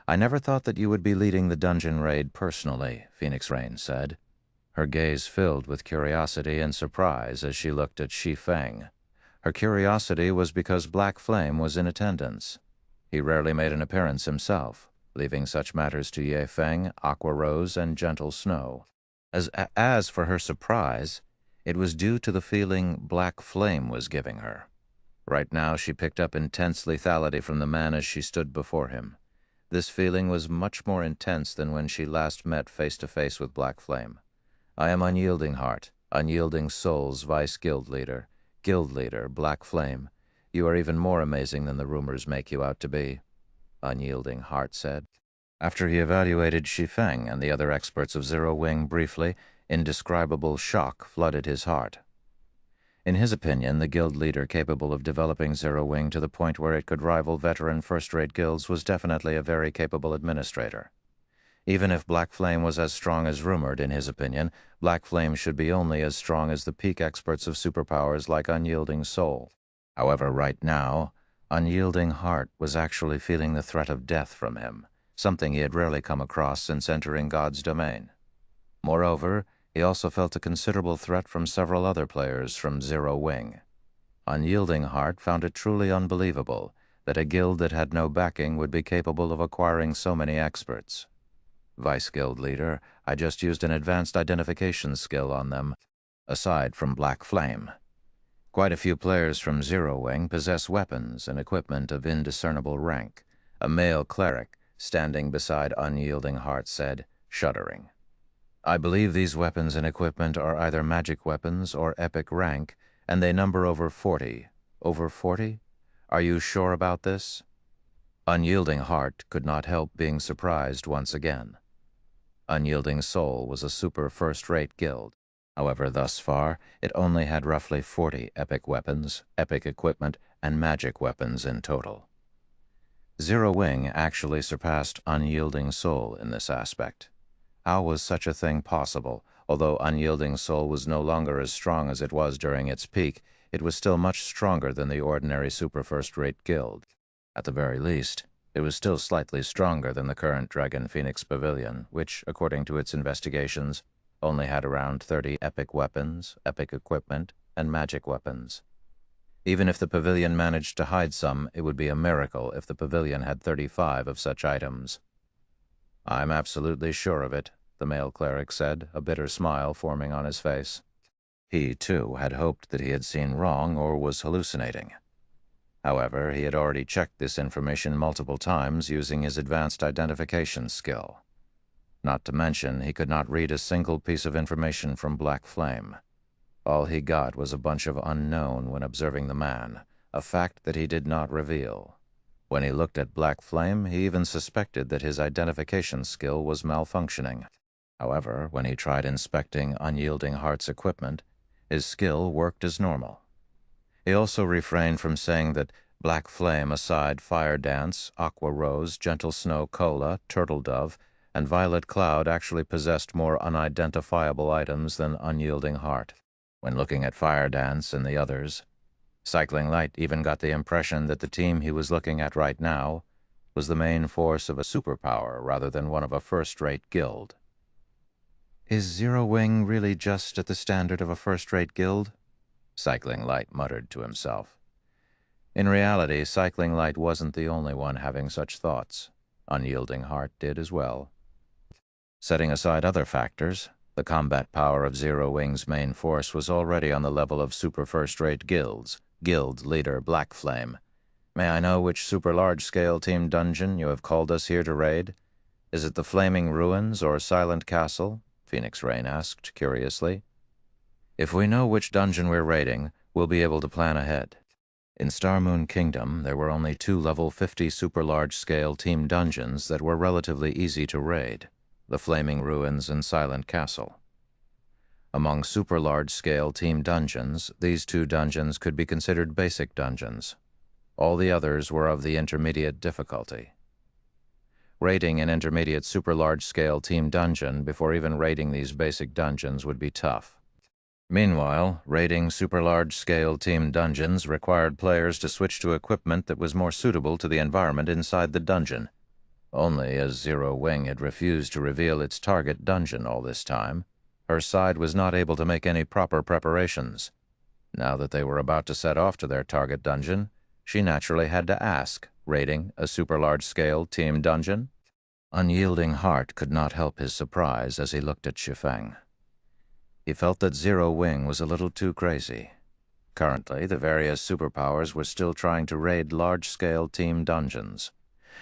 I never thought that you would be leading the dungeon raid personally," Phoenix Rain said. Her gaze filled with curiosity and surprise as she looked at Shi Feng. Her curiosity was because Black Flame was in attendance. He rarely made an appearance himself, leaving such matters to Ye Feng, Aqua Rose, and Gentle Snow. As for her surprise, it was due to the feeling Black Flame was giving her. Right now she picked up intense lethality from the man as she stood before him. This feeling was much more intense than when she last met face-to-face with Black Flame. "I am Unyielding Heart, Unyielding Soul's Vice Guild Leader. Guild Leader, Black Flame. You are even more amazing than the rumors make you out to be," Unyielding Heart said. After he evaluated Shi Feng and the other experts of Zero Wing briefly, indescribable shock flooded his heart. In his opinion, the guild leader capable of developing Zero Wing to the point where it could rival veteran first-rate guilds was definitely a very capable administrator. Even if Black Flame was as strong as rumored, in his opinion, Black Flame should be only as strong as the peak experts of superpowers like Unyielding Soul. However, right now, Unyielding Heart was actually feeling the threat of death from him, something he had rarely come across since entering God's domain. Moreover, he also felt a considerable threat from several other players from Zero Wing. Unyielding Heart found it truly unbelievable that a guild that had no backing would be capable of acquiring so many experts. "Vice Guild Leader, I just used an advanced identification skill on them, aside from Black Flame. Quite a few players from Zero Wing possess weapons and equipment of indiscernible rank," a male cleric standing beside Unyielding Heart said, shuddering. "I believe these weapons and equipment are either magic weapons or epic rank, and they number over 40. Over 40? Are you sure about this?" Unyielding Heart could not help being surprised once again. Unyielding Soul was a super first-rate guild. However, thus far, it only had roughly 40 epic weapons, epic equipment, and magic weapons in total. Zero Wing actually surpassed Unyielding Soul in this aspect. How was such a thing possible? Although Unyielding Soul was no longer as strong as it was during its peak, it was still much stronger than the ordinary super first-rate guild. At the very least, it was still slightly stronger than the current Dragon Phoenix Pavilion, which, according to its investigations, only had around 30 epic weapons, epic equipment, and magic weapons. Even if the pavilion managed to hide some, it would be a miracle if the pavilion had 35 of such items. "I'm absolutely sure of it," the male cleric said, a bitter smile forming on his face. He, too, had hoped that he had seen wrong or was hallucinating. However, he had already checked this information multiple times using his advanced identification skill. Not to mention, he could not read a single piece of information from Black Flame. All he got was a bunch of unknown when observing the man, a fact that he did not reveal. When he looked at Black Flame, he even suspected that his identification skill was malfunctioning. However, when he tried inspecting Unyielding Heart's equipment, his skill worked as normal. He also refrained from saying that Black Flame aside Fire Dance, Aqua Rose, Gentle Snow Cola, Turtle Dove, and Violet Cloud actually possessed more unidentifiable items than Unyielding Heart. When looking at Fire Dance and the others, Cycling Light even got the impression that the team he was looking at right now was the main force of a superpower rather than one of a first-rate guild. "Is Zero Wing really just at the standard of a first-rate guild?" Cycling Light muttered to himself. In reality, Cycling Light wasn't the only one having such thoughts. Unyielding Heart did as well. Setting aside other factors, the combat power of Zero Wing's main force was already on the level of super first-rate guilds. Guild Leader Black Flame. "May I know which super large-scale team dungeon you have called us here to raid? Is it the Flaming Ruins or Silent Castle?" Phoenix Rain asked curiously. "If we know which dungeon we're raiding, we'll be able to plan ahead." In Star Moon Kingdom, there were only 2 level 50 super large-scale team dungeons that were relatively easy to raid: the Flaming Ruins and Silent Castle. Among super-large-scale team dungeons, these 2 dungeons could be considered basic dungeons. All the others were of the intermediate difficulty. Raiding an intermediate super-large-scale team dungeon before even raiding these basic dungeons would be tough. Meanwhile, raiding super-large-scale team dungeons required players to switch to equipment that was more suitable to the environment inside the dungeon. Only as Zero Wing had refused to reveal its target dungeon all this time, her side was not able to make any proper preparations. Now that they were about to set off to their target dungeon, she naturally had to ask, raiding a super-large-scale team dungeon? Unyielding Heart could not help his surprise as he looked at Shi Feng. He felt that Zero Wing was a little too crazy. Currently, the various superpowers were still trying to raid large-scale team dungeons.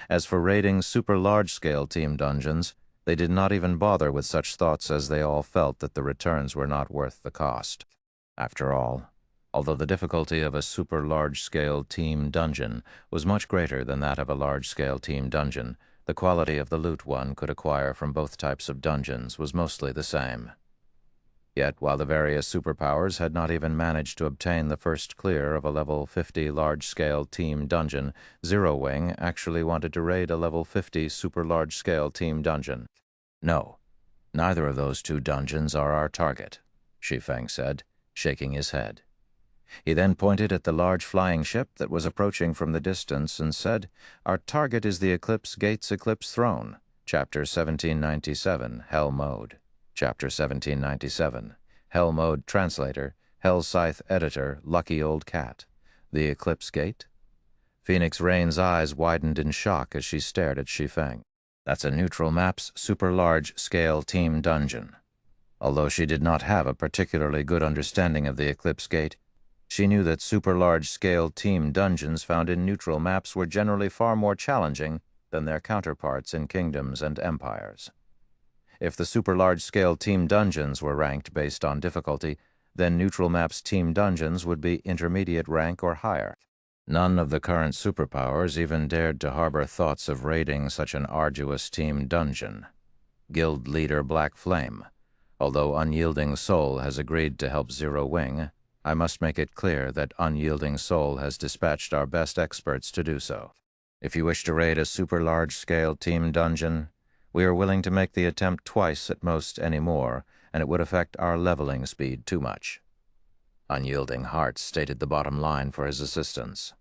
As for raiding super-large-scale team dungeons, they did not even bother with such thoughts as they all felt that the returns were not worth the cost. After all, although the difficulty of a super-large-scale team dungeon was much greater than that of a large-scale team dungeon, the quality of the loot one could acquire from both types of dungeons was mostly the same. Yet, while the various superpowers had not even managed to obtain the first clear of a level 50 large-scale team dungeon, Zero Wing actually wanted to raid a level 50 super-large-scale team dungeon. "No, neither of those 2 dungeons are our target," Shi Feng said, shaking his head. He then pointed at the large flying ship that was approaching from the distance and said, "Our target is the Eclipse Gate's Eclipse Throne, Chapter 1797, Hell Mode. Chapter 1797, Hell Mode Translator, Hell Scythe Editor, Lucky Old Cat. The Eclipse Gate?" Phoenix Rain's eyes widened in shock as she stared at Shi Feng. "That's a neutral map's super-large-scale team dungeon." Although she did not have a particularly good understanding of the Eclipse Gate, she knew that super-large-scale team dungeons found in neutral maps were generally far more challenging than their counterparts in kingdoms and empires. If the super-large-scale team dungeons were ranked based on difficulty, then neutral maps team dungeons would be intermediate rank or higher. None of the current superpowers even dared to harbor thoughts of raiding such an arduous team dungeon. Guild leader Black Flame, although Unyielding Soul has agreed to help Zero Wing, I must make it clear that Unyielding Soul has dispatched our best experts to do so. If you wish to raid a super-large-scale team dungeon, we are willing to make the attempt twice at most anymore, and it would affect our leveling speed too much. Unyielding Heart stated the bottom line for his assistance.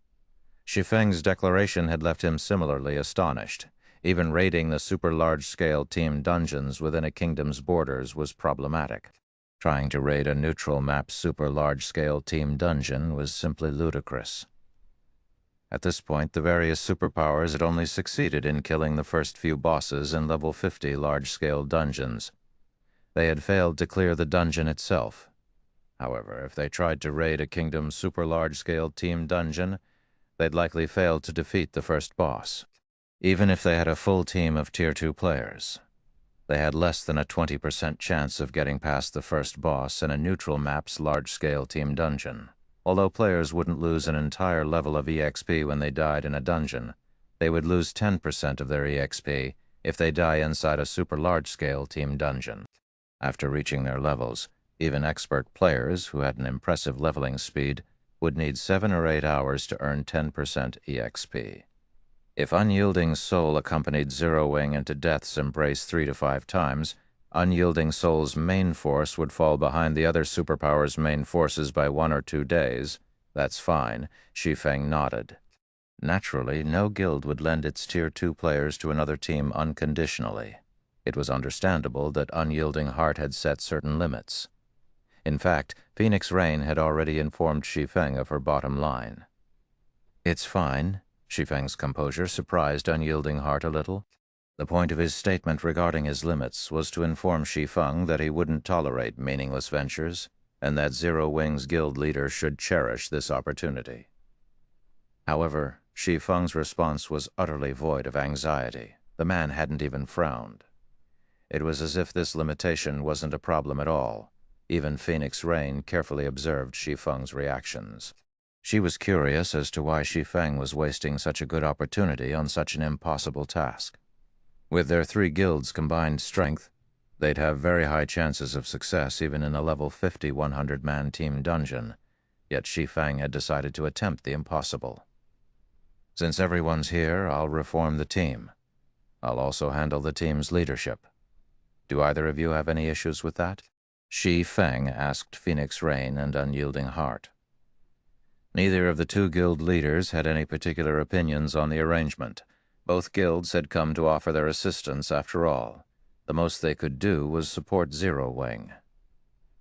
Shi Feng's declaration had left him similarly astonished. Even raiding the super-large-scale team dungeons within a kingdom's borders was problematic. Trying to raid a neutral map super-large-scale team dungeon was simply ludicrous. At this point, the various superpowers had only succeeded in killing the first few bosses in level 50 large-scale dungeons. They had failed to clear the dungeon itself. However, if they tried to raid a kingdom's super-large-scale team dungeon, they'd likely fail to defeat the first boss. Even if they had a full team of Tier 2 players, they had less than a 20% chance of getting past the first boss in a neutral map's large-scale team dungeon. Although players wouldn't lose an entire level of EXP when they died in a dungeon, they would lose 10% of their EXP if they die inside a super-large-scale team dungeon. After reaching their levels, even expert players who had an impressive leveling speed would need 7 or 8 hours to earn 10% EXP. If Unyielding Soul accompanied Zero Wing into Death's Embrace 3 to 5 times, Unyielding Soul's main force would fall behind the other superpower's main forces by 1 or 2 days. That's fine, Shi Feng nodded. Naturally, no guild would lend its Tier 2 players to another team unconditionally. It was understandable that Unyielding Heart had set certain limits. In fact, Phoenix Rain had already informed Shi Feng of her bottom line. "It's fine." Shi Feng's composure surprised Unyielding Heart a little. The point of his statement regarding his limits was to inform Shi Feng that he wouldn't tolerate meaningless ventures, and that Zero Wing's guild leader should cherish this opportunity. However, Shi Feng's response was utterly void of anxiety. The man hadn't even frowned. It was as if this limitation wasn't a problem at all. Even Phoenix Rain carefully observed Shi Feng's reactions. She was curious as to why Shi Feng was wasting such a good opportunity on such an impossible task. With their 3 guilds' combined strength, They'd have very high chances of success even in a level 50 100-man team dungeon, yet Shi Feng had decided to attempt the impossible. Since everyone's here, I'll reform the team. I'll also handle the team's leadership. Do either of you have any issues with that? Shi Feng asked Phoenix Rain and Unyielding Heart. Neither of the two guild leaders had any particular opinions on the arrangement. Both guilds had come to offer their assistance after all. The most they could do was support Zero Wing.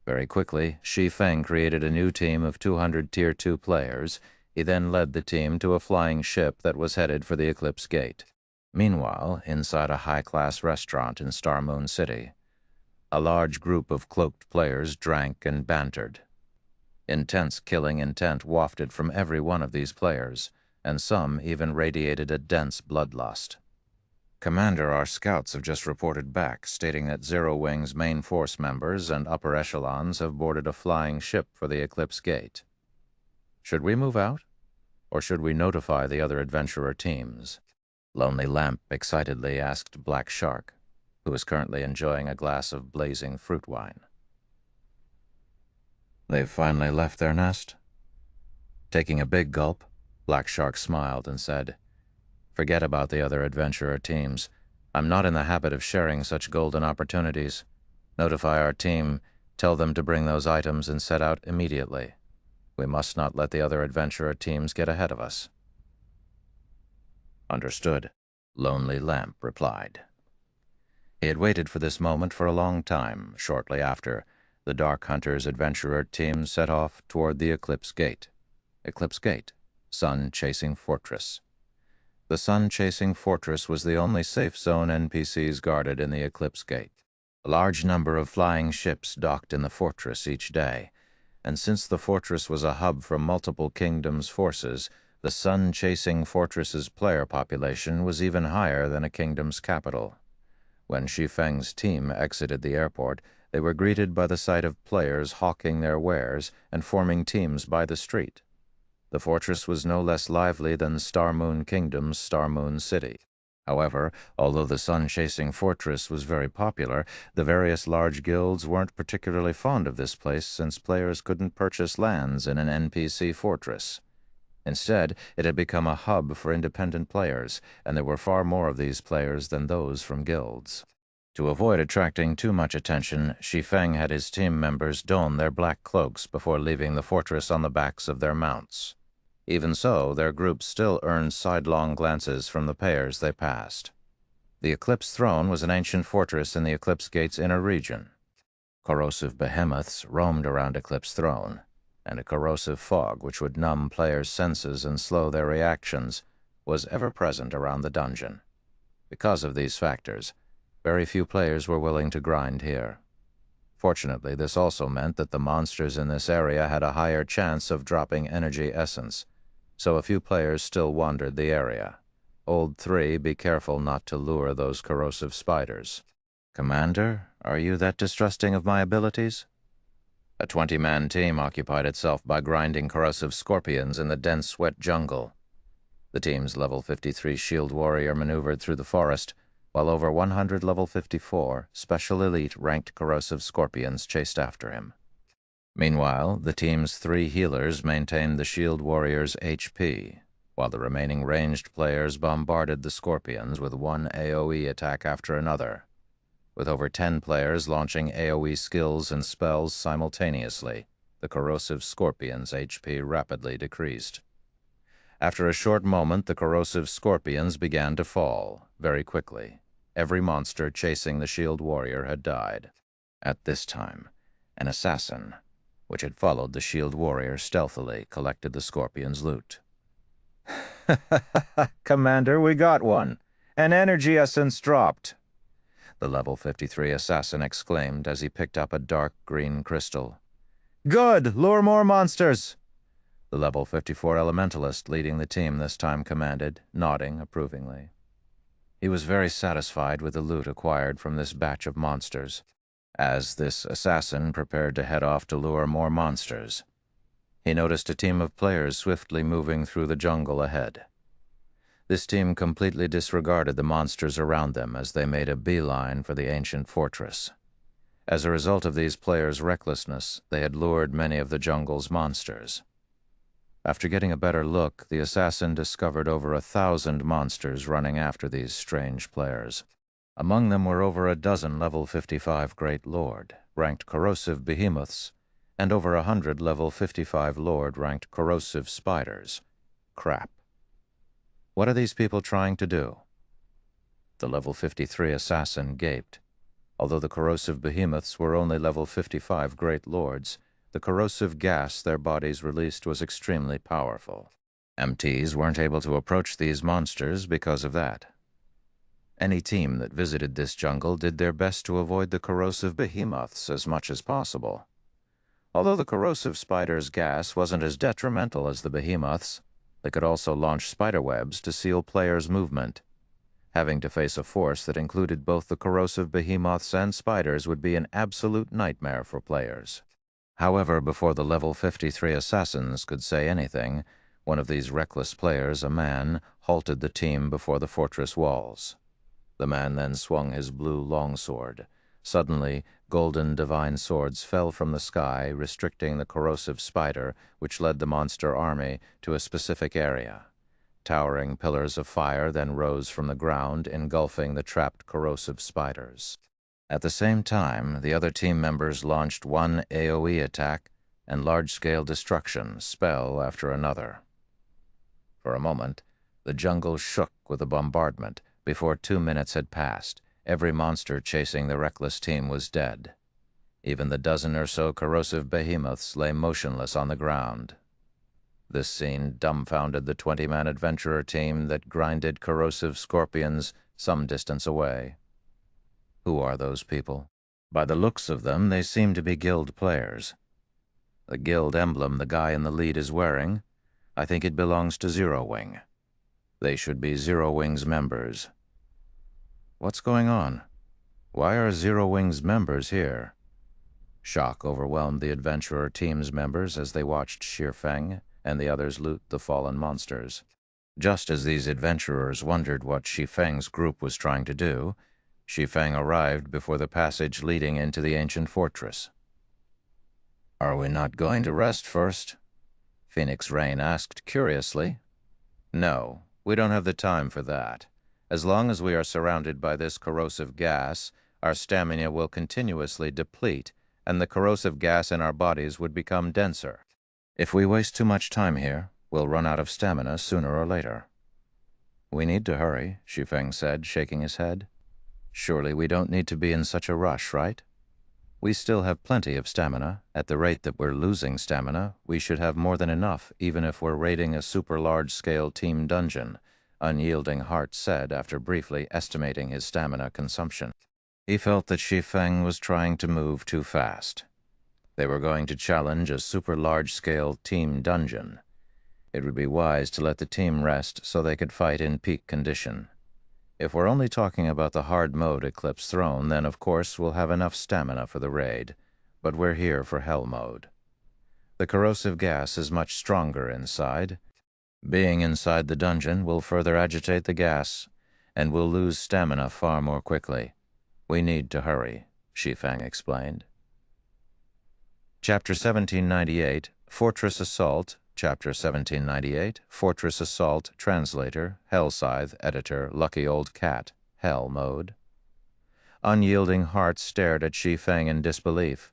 Very quickly, Shi Feng created a new team of 200 Tier 2 players. He then led the team to a flying ship that was headed for the Eclipse Gate. Meanwhile, inside a high-class restaurant in Star Moon City, a large group of cloaked players drank and bantered. Intense killing intent wafted from every one of these players, and some even radiated a dense bloodlust. Commander, our scouts have just reported back, stating that Zero Wing's main force members and upper echelons have boarded a flying ship for the Eclipse Gate. Should we move out, or should we notify the other adventurer teams? Lonely Lamp excitedly asked Black Shark, who is currently enjoying a glass of blazing fruit wine. They've finally left their nest? Taking a big gulp, Black Shark smiled and said, "Forget about the other adventurer teams. I'm not in the habit of sharing such golden opportunities. Notify our team, tell them to bring those items and set out immediately. We must not let the other adventurer teams get ahead of us." Understood, Lonely Lamp replied. He had waited for this moment for a long time. Shortly after, the Dark Hunter's adventurer team set off toward the Eclipse Gate. Eclipse Gate, Sun-Chasing Fortress. The Sun-Chasing Fortress was the only safe zone NPCs guarded in the Eclipse Gate. A large number of flying ships docked in the fortress each day, and since the fortress was a hub for multiple kingdoms' forces, the Sun-Chasing Fortress's player population was even higher than a kingdom's capital. When Shi Feng's team exited the airport, they were greeted by the sight of players hawking their wares and forming teams by the street. The fortress was no less lively than Star Moon Kingdom's Star Moon City. However, although the Sun-Chasing Fortress was very popular, the various large guilds weren't particularly fond of this place since players couldn't purchase lands in an NPC fortress. Instead, it had become a hub for independent players, and there were far more of these players than those from guilds. To avoid attracting too much attention, Shi Feng had his team members don their black cloaks before leaving the fortress on the backs of their mounts. Even so, their groups still earned sidelong glances from the players they passed. The Eclipse Throne was an ancient fortress in the Eclipse Gate's inner region. Corrosive behemoths roamed around Eclipse Throne, and a corrosive fog which would numb players' senses and slow their reactions was ever present around the dungeon. Because of these factors, very few players were willing to grind here. Fortunately, this also meant that the monsters in this area had a higher chance of dropping energy essence, so a few players still wandered the area. Old 3, be careful not to lure those corrosive spiders. Commander, are you that distrusting of my abilities? A 20-man team occupied itself by grinding corrosive scorpions in the dense, wet jungle. The team's level 53 shield warrior maneuvered through the forest, while over 100 level 54 special elite ranked corrosive scorpions chased after him. Meanwhile, the team's 3 healers maintained the shield warrior's HP, while the remaining ranged players bombarded the scorpions with one AoE attack after another. With over 10 players launching AoE skills and spells simultaneously, the corrosive scorpion's HP rapidly decreased. After a short moment, the corrosive scorpions began to fall, very quickly. Every monster chasing the shield warrior had died. At this time, an assassin, which had followed the shield warrior stealthily, collected the scorpion's loot. Commander, we got one. An energy essence dropped. The level 53 assassin exclaimed as he picked up a dark green crystal. Good! Lure more monsters! The level 54 elementalist leading the team this time commanded, nodding approvingly. He was very satisfied with the loot acquired from this batch of monsters. As this assassin prepared to head off to lure more monsters, he noticed a team of players swiftly moving through the jungle ahead. This team completely disregarded the monsters around them as they made a beeline for the ancient fortress. As a result of these players' recklessness, they had lured many of the jungle's monsters. After getting a better look, the assassin discovered over 1,000 monsters running after these strange players. Among them were over a dozen level 55 Great Lord, ranked corrosive behemoths, and over 100 level 55 Lord ranked corrosive spiders. Crap. What are these people trying to do? The level 53 assassin gaped. Although the corrosive behemoths were only level 55 Great Lords, the corrosive gas their bodies released was extremely powerful. MTs weren't able to approach these monsters because of that. Any team that visited this jungle did their best to avoid the corrosive behemoths as much as possible. Although the corrosive spiders' gas wasn't as detrimental as the behemoths, they could also launch spiderwebs to seal players' movement. Having to face a force that included both the corrosive behemoths and spiders would be an absolute nightmare for players. However, before the level 53 assassins could say anything, one of these reckless players, a man, halted the team before the fortress walls. The man then swung his blue longsword. Suddenly, golden divine swords fell from the sky, restricting the corrosive spider, which led the monster army, to a specific area. Towering pillars of fire then rose from the ground, engulfing the trapped corrosive spiders. At the same time, the other team members launched one AoE attack and large-scale destruction, spell after another. For a moment, the jungle shook with the bombardment. Before 2 minutes had passed, every monster chasing the reckless team was dead. Even the dozen or so corrosive behemoths lay motionless on the ground. This scene dumbfounded the 20-man adventurer team that grinded corrosive scorpions some distance away. Who are those people? By the looks of them, they seem to be guild players. The guild emblem the guy in the lead is wearing, I think it belongs to Zero Wing. They should be Zero Wing's members. What's going on? Why are Zero Wing's members here? Shock overwhelmed the adventurer team's members as they watched Shi Feng and the others loot the fallen monsters. Just as these adventurers wondered what Shi Feng's group was trying to do, Shi Feng arrived before the passage leading into the ancient fortress. "Are we not going to rest first?" Phoenix Rain asked curiously. "No, we don't have the time for that. As long as we are surrounded by this corrosive gas, our stamina will continuously deplete, and the corrosive gas in our bodies would become denser. If we waste too much time here, we'll run out of stamina sooner or later." "We need to hurry," Shi Feng said, shaking his head. "Surely we don't need to be in such a rush, right? We still have plenty of stamina. At the rate that we're losing stamina, we should have more than enough even if we're raiding a super large-scale team dungeon," Unyielding Heart said after briefly estimating his stamina consumption. He felt that Shi Feng was trying to move too fast. They were going to challenge a super large-scale team dungeon. It would be wise to let the team rest so they could fight in peak condition. If we're only talking about the hard mode Eclipse Throne, then of course we'll have enough stamina for the raid, but we're here for Hell mode. The corrosive gas is much stronger inside. Being inside the dungeon will further agitate the gas, and we'll lose stamina far more quickly. We need to hurry, Shi Feng explained. Chapter 1798, Fortress Assault. Chapter 1798, Fortress Assault, Translator, Hellscythe, Editor, Lucky Old Cat, Hell Mode. Unyielding Heart stared at Shi Feng in disbelief.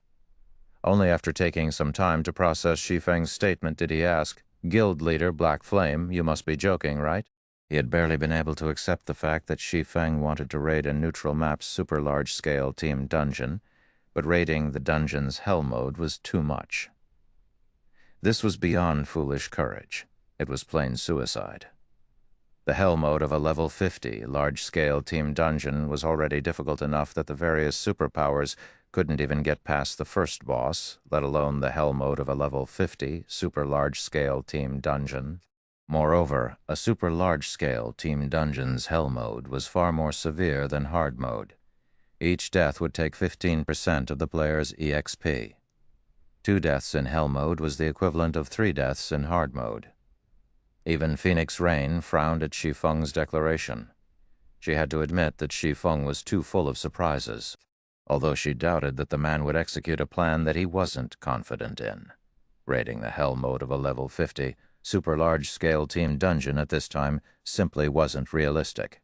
Only after taking some time to process Shi Feng's statement did he ask, "Guild Leader Black Flame, you must be joking, right?" He had barely been able to accept the fact that Shi Feng wanted to raid a neutral map's super large-scale team dungeon, but raiding the dungeon's Hell Mode was too much. This was beyond foolish courage. It was plain suicide. The Hell Mode of a level 50 large-scale team dungeon was already difficult enough that the various superpowers couldn't even get past the first boss, let alone the Hell Mode of a level 50 super large-scale team dungeon. Moreover, a super large-scale team dungeon's Hell Mode was far more severe than Hard Mode. Each death would take 15% of the player's EXP. 2 deaths in Hell Mode was the equivalent of 3 deaths in Hard Mode. Even Phoenix Rain frowned at Shi Feng's declaration. She had to admit that Shi Feng was too full of surprises. although she doubted that the man would execute a plan that he wasn't confident in. Raiding the hell mode of a level 50, super large-scale team dungeon at this time simply wasn't realistic.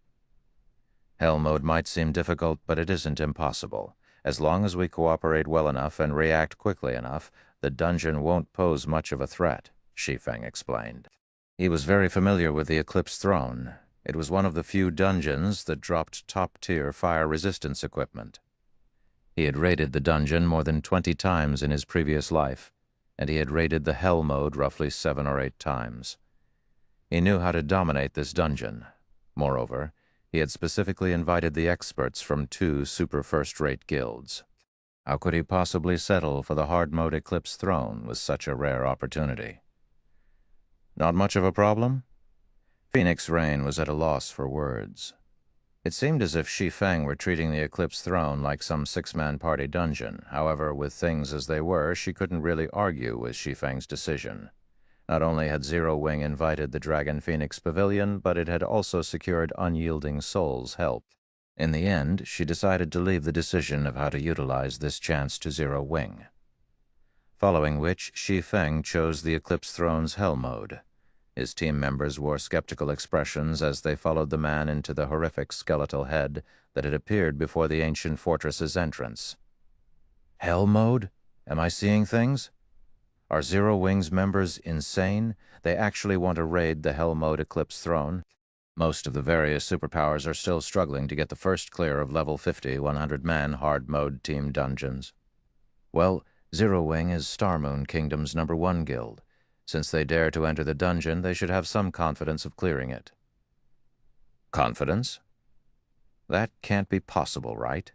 Hell mode might seem difficult, but it isn't impossible. As long as we cooperate well enough and react quickly enough, the dungeon won't pose much of a threat, Shi Feng explained. He was very familiar with the Eclipse Throne. It was one of the few dungeons that dropped top-tier fire resistance equipment. He had raided the dungeon more than 20 times in his previous life, and he had raided the Hell mode roughly 7 or 8 times. He knew how to dominate this dungeon. Moreover, he had specifically invited the experts from 2 super first-rate guilds. How could he possibly settle for the hard-mode Eclipse Throne with such a rare opportunity? Not much of a problem? Phoenix Rain was at a loss for words. It seemed as if Shi Feng were treating the Eclipse Throne like some 6-man party dungeon. However, with things as they were, she couldn't really argue with Shi Feng's decision. Not only had Zero Wing invited the Dragon Phoenix Pavilion, but it had also secured Unyielding Soul's help. In the end, she decided to leave the decision of how to utilize this chance to Zero Wing. Following which, Shi Feng chose the Eclipse Throne's Hell mode. His team members wore skeptical expressions as they followed the man into the horrific skeletal head that had appeared before the ancient fortress's entrance. Hell mode? Am I seeing things? Are Zero Wing's members insane? They actually want to raid the Hell mode Eclipse Throne. Most of the various superpowers are still struggling to get the first clear of level 50, 100-man hard mode team dungeons. Well, Zero Wing is Star Moon Kingdom's #1 guild. Since they dare to enter the dungeon, they should have some confidence of clearing it. Confidence? That can't be possible, right?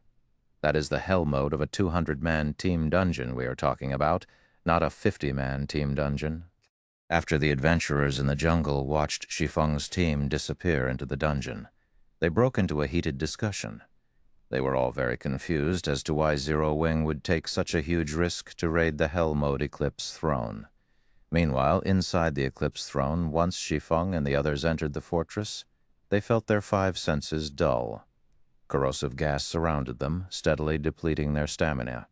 That is the Hell mode of a 200-man team dungeon we are talking about, not a 50-man team dungeon. After the adventurers in the jungle watched Shi Feng's team disappear into the dungeon, they broke into a heated discussion. They were all very confused as to why Zero Wing would take such a huge risk to raid the Hell mode Eclipse Throne. Meanwhile, inside the Eclipse Throne, once Shi Feng and the others entered the fortress, they felt their 5 senses dull. Corrosive gas surrounded them, steadily depleting their stamina.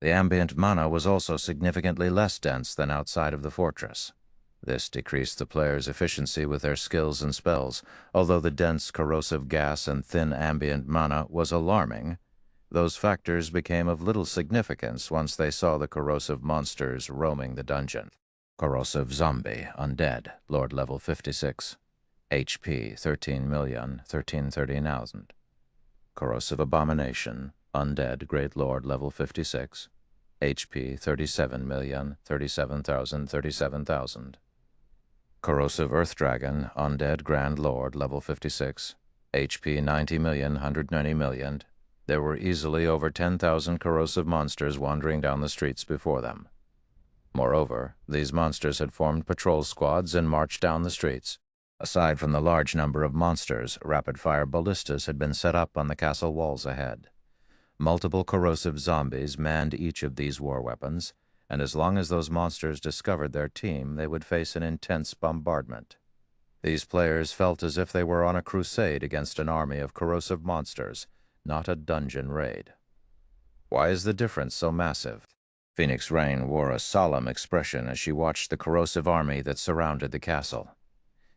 The ambient mana was also significantly less dense than outside of the fortress. This decreased the players' efficiency with their skills and spells. Although the dense corrosive gas and thin ambient mana was alarming, those factors became of little significance once they saw the corrosive monsters roaming the dungeon. Corrosive Zombie, Undead, Lord level 56. HP 13,1330,000. Corrosive Abomination, Undead, Great Lord level 56. HP 37,037,037,000. Corrosive Earth Dragon, Undead, Grand Lord level 56. HP 90,190,000,000. There were easily over 10,000 corrosive monsters wandering down the streets before them. Moreover, these monsters had formed patrol squads and marched down the streets. Aside from the large number of monsters, rapid-fire ballistas had been set up on the castle walls ahead. Multiple corrosive zombies manned each of these war weapons, and as long as those monsters discovered their team, they would face an intense bombardment. These players felt as if they were on a crusade against an army of corrosive monsters, not a dungeon raid. Why is the difference so massive? Phoenix Rain wore a solemn expression as she watched the corrosive army that surrounded the castle.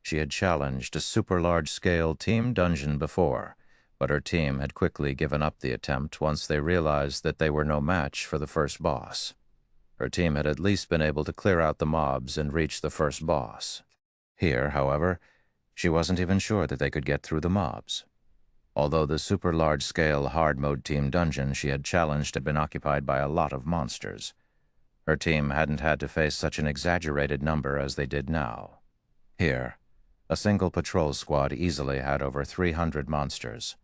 She had challenged a super-large-scale team dungeon before, but her team had quickly given up the attempt once they realized that they were no match for the first boss. Her team had at least been able to clear out the mobs and reach the first boss. Here, however, she wasn't even sure that they could get through the mobs. Although the super-large-scale hard-mode team dungeon she had challenged had been occupied by a lot of monsters, her team hadn't had to face such an exaggerated number as they did now. Here, a single patrol squad easily had over 300 monsters.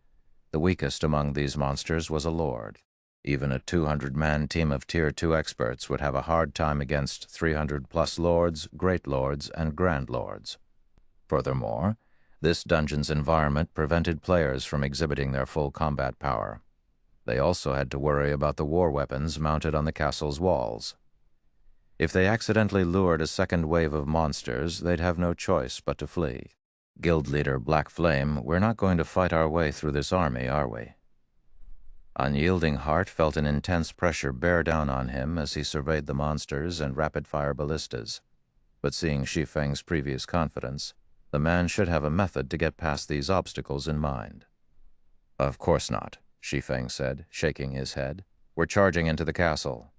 The weakest among these monsters was a lord. Even a 200-man team of Tier 2 experts would have a hard time against 300-plus lords, great lords, and grand lords. Furthermore, this dungeon's environment prevented players from exhibiting their full combat power. They also had to worry about the war weapons mounted on the castle's walls. If they accidentally lured a second wave of monsters, they'd have no choice but to flee. Guild leader Black Flame, we're not going to fight our way through this army, are we? Unyielding Heart felt an intense pressure bear down on him as he surveyed the monsters and rapid-fire ballistas. But seeing Shi Feng's previous confidence, the man should have a method to get past these obstacles in mind. "Of course not," Shi Feng said, shaking his head. "We're charging into the castle."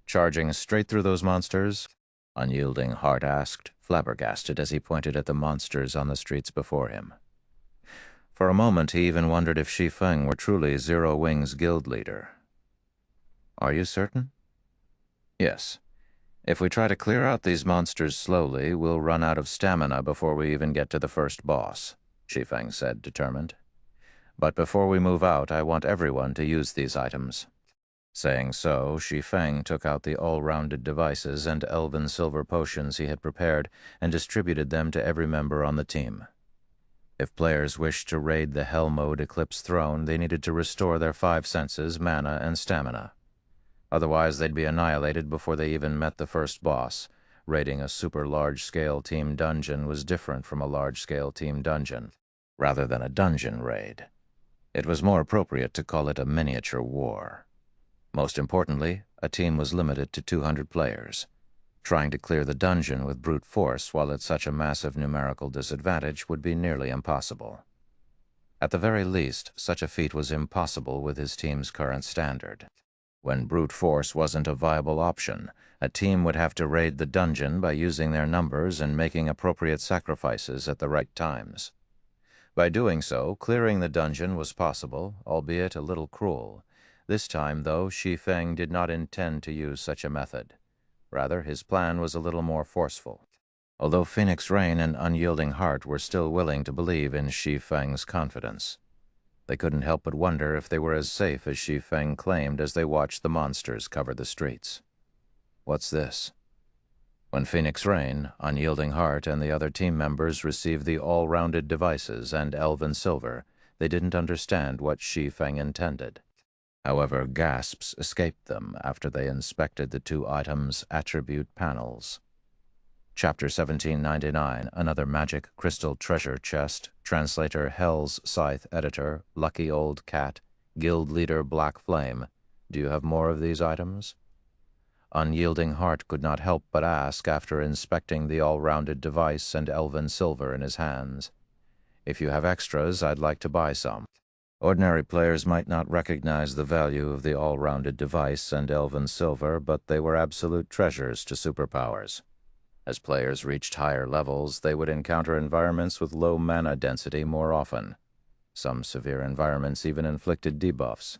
"Charging straight through those monsters?" Unyielding Heart asked, flabbergasted as he pointed at the monsters on the streets before him. For a moment he even wondered if Shi Feng were truly Zero Wing's guild leader. "Are you certain?" "Yes. If we try to clear out these monsters slowly, we'll run out of stamina before we even get to the first boss," Shi Feng said, determined. "But before we move out, I want everyone to use these items." Saying so, Shi Feng took out the all-rounded devices and elven silver potions he had prepared and distributed them to every member on the team. If players wished to raid the Hell Mode Eclipse Throne, they needed to restore their 5 senses, mana, and stamina. Otherwise, they'd be annihilated before they even met the first boss. Raiding a super large-scale team dungeon was different from a large-scale team dungeon, rather than a dungeon raid. It was more appropriate to call it a miniature war. Most importantly, a team was limited to 200 players. Trying to clear the dungeon with brute force while at such a massive numerical disadvantage would be nearly impossible. At the very least, such a feat was impossible with his team's current standard. When brute force wasn't a viable option, a team would have to raid the dungeon by using their numbers and making appropriate sacrifices at the right times. By doing so, clearing the dungeon was possible, albeit a little cruel. This time, though, Shi Feng did not intend to use such a method. Rather, his plan was a little more forceful. Although Phoenix Rain and Unyielding Heart were still willing to believe in Shi Feng's confidence, they couldn't help but wonder if they were as safe as Shi Feng claimed as they watched the monsters cover the streets. "What's this?" When Phoenix Rain, Unyielding Heart, and the other team members received the all-rounded devices and elven silver, they didn't understand what Shi Feng intended. However, gasps escaped them after they inspected the 2 items' attribute panels. Chapter 1799, Another Magic Crystal Treasure Chest, Translator Hell's Scythe Editor, Lucky Old Cat, Guild Leader Black Flame. "Do you have more of these items?" Unyielding Heart could not help but ask after inspecting the all-rounded device and elven silver in his hands. "If you have extras, I'd like to buy some." Ordinary players might not recognize the value of the all-rounded device and elven silver, but they were absolute treasures to superpowers. As players reached higher levels, they would encounter environments with low mana density more often. Some severe environments even inflicted debuffs.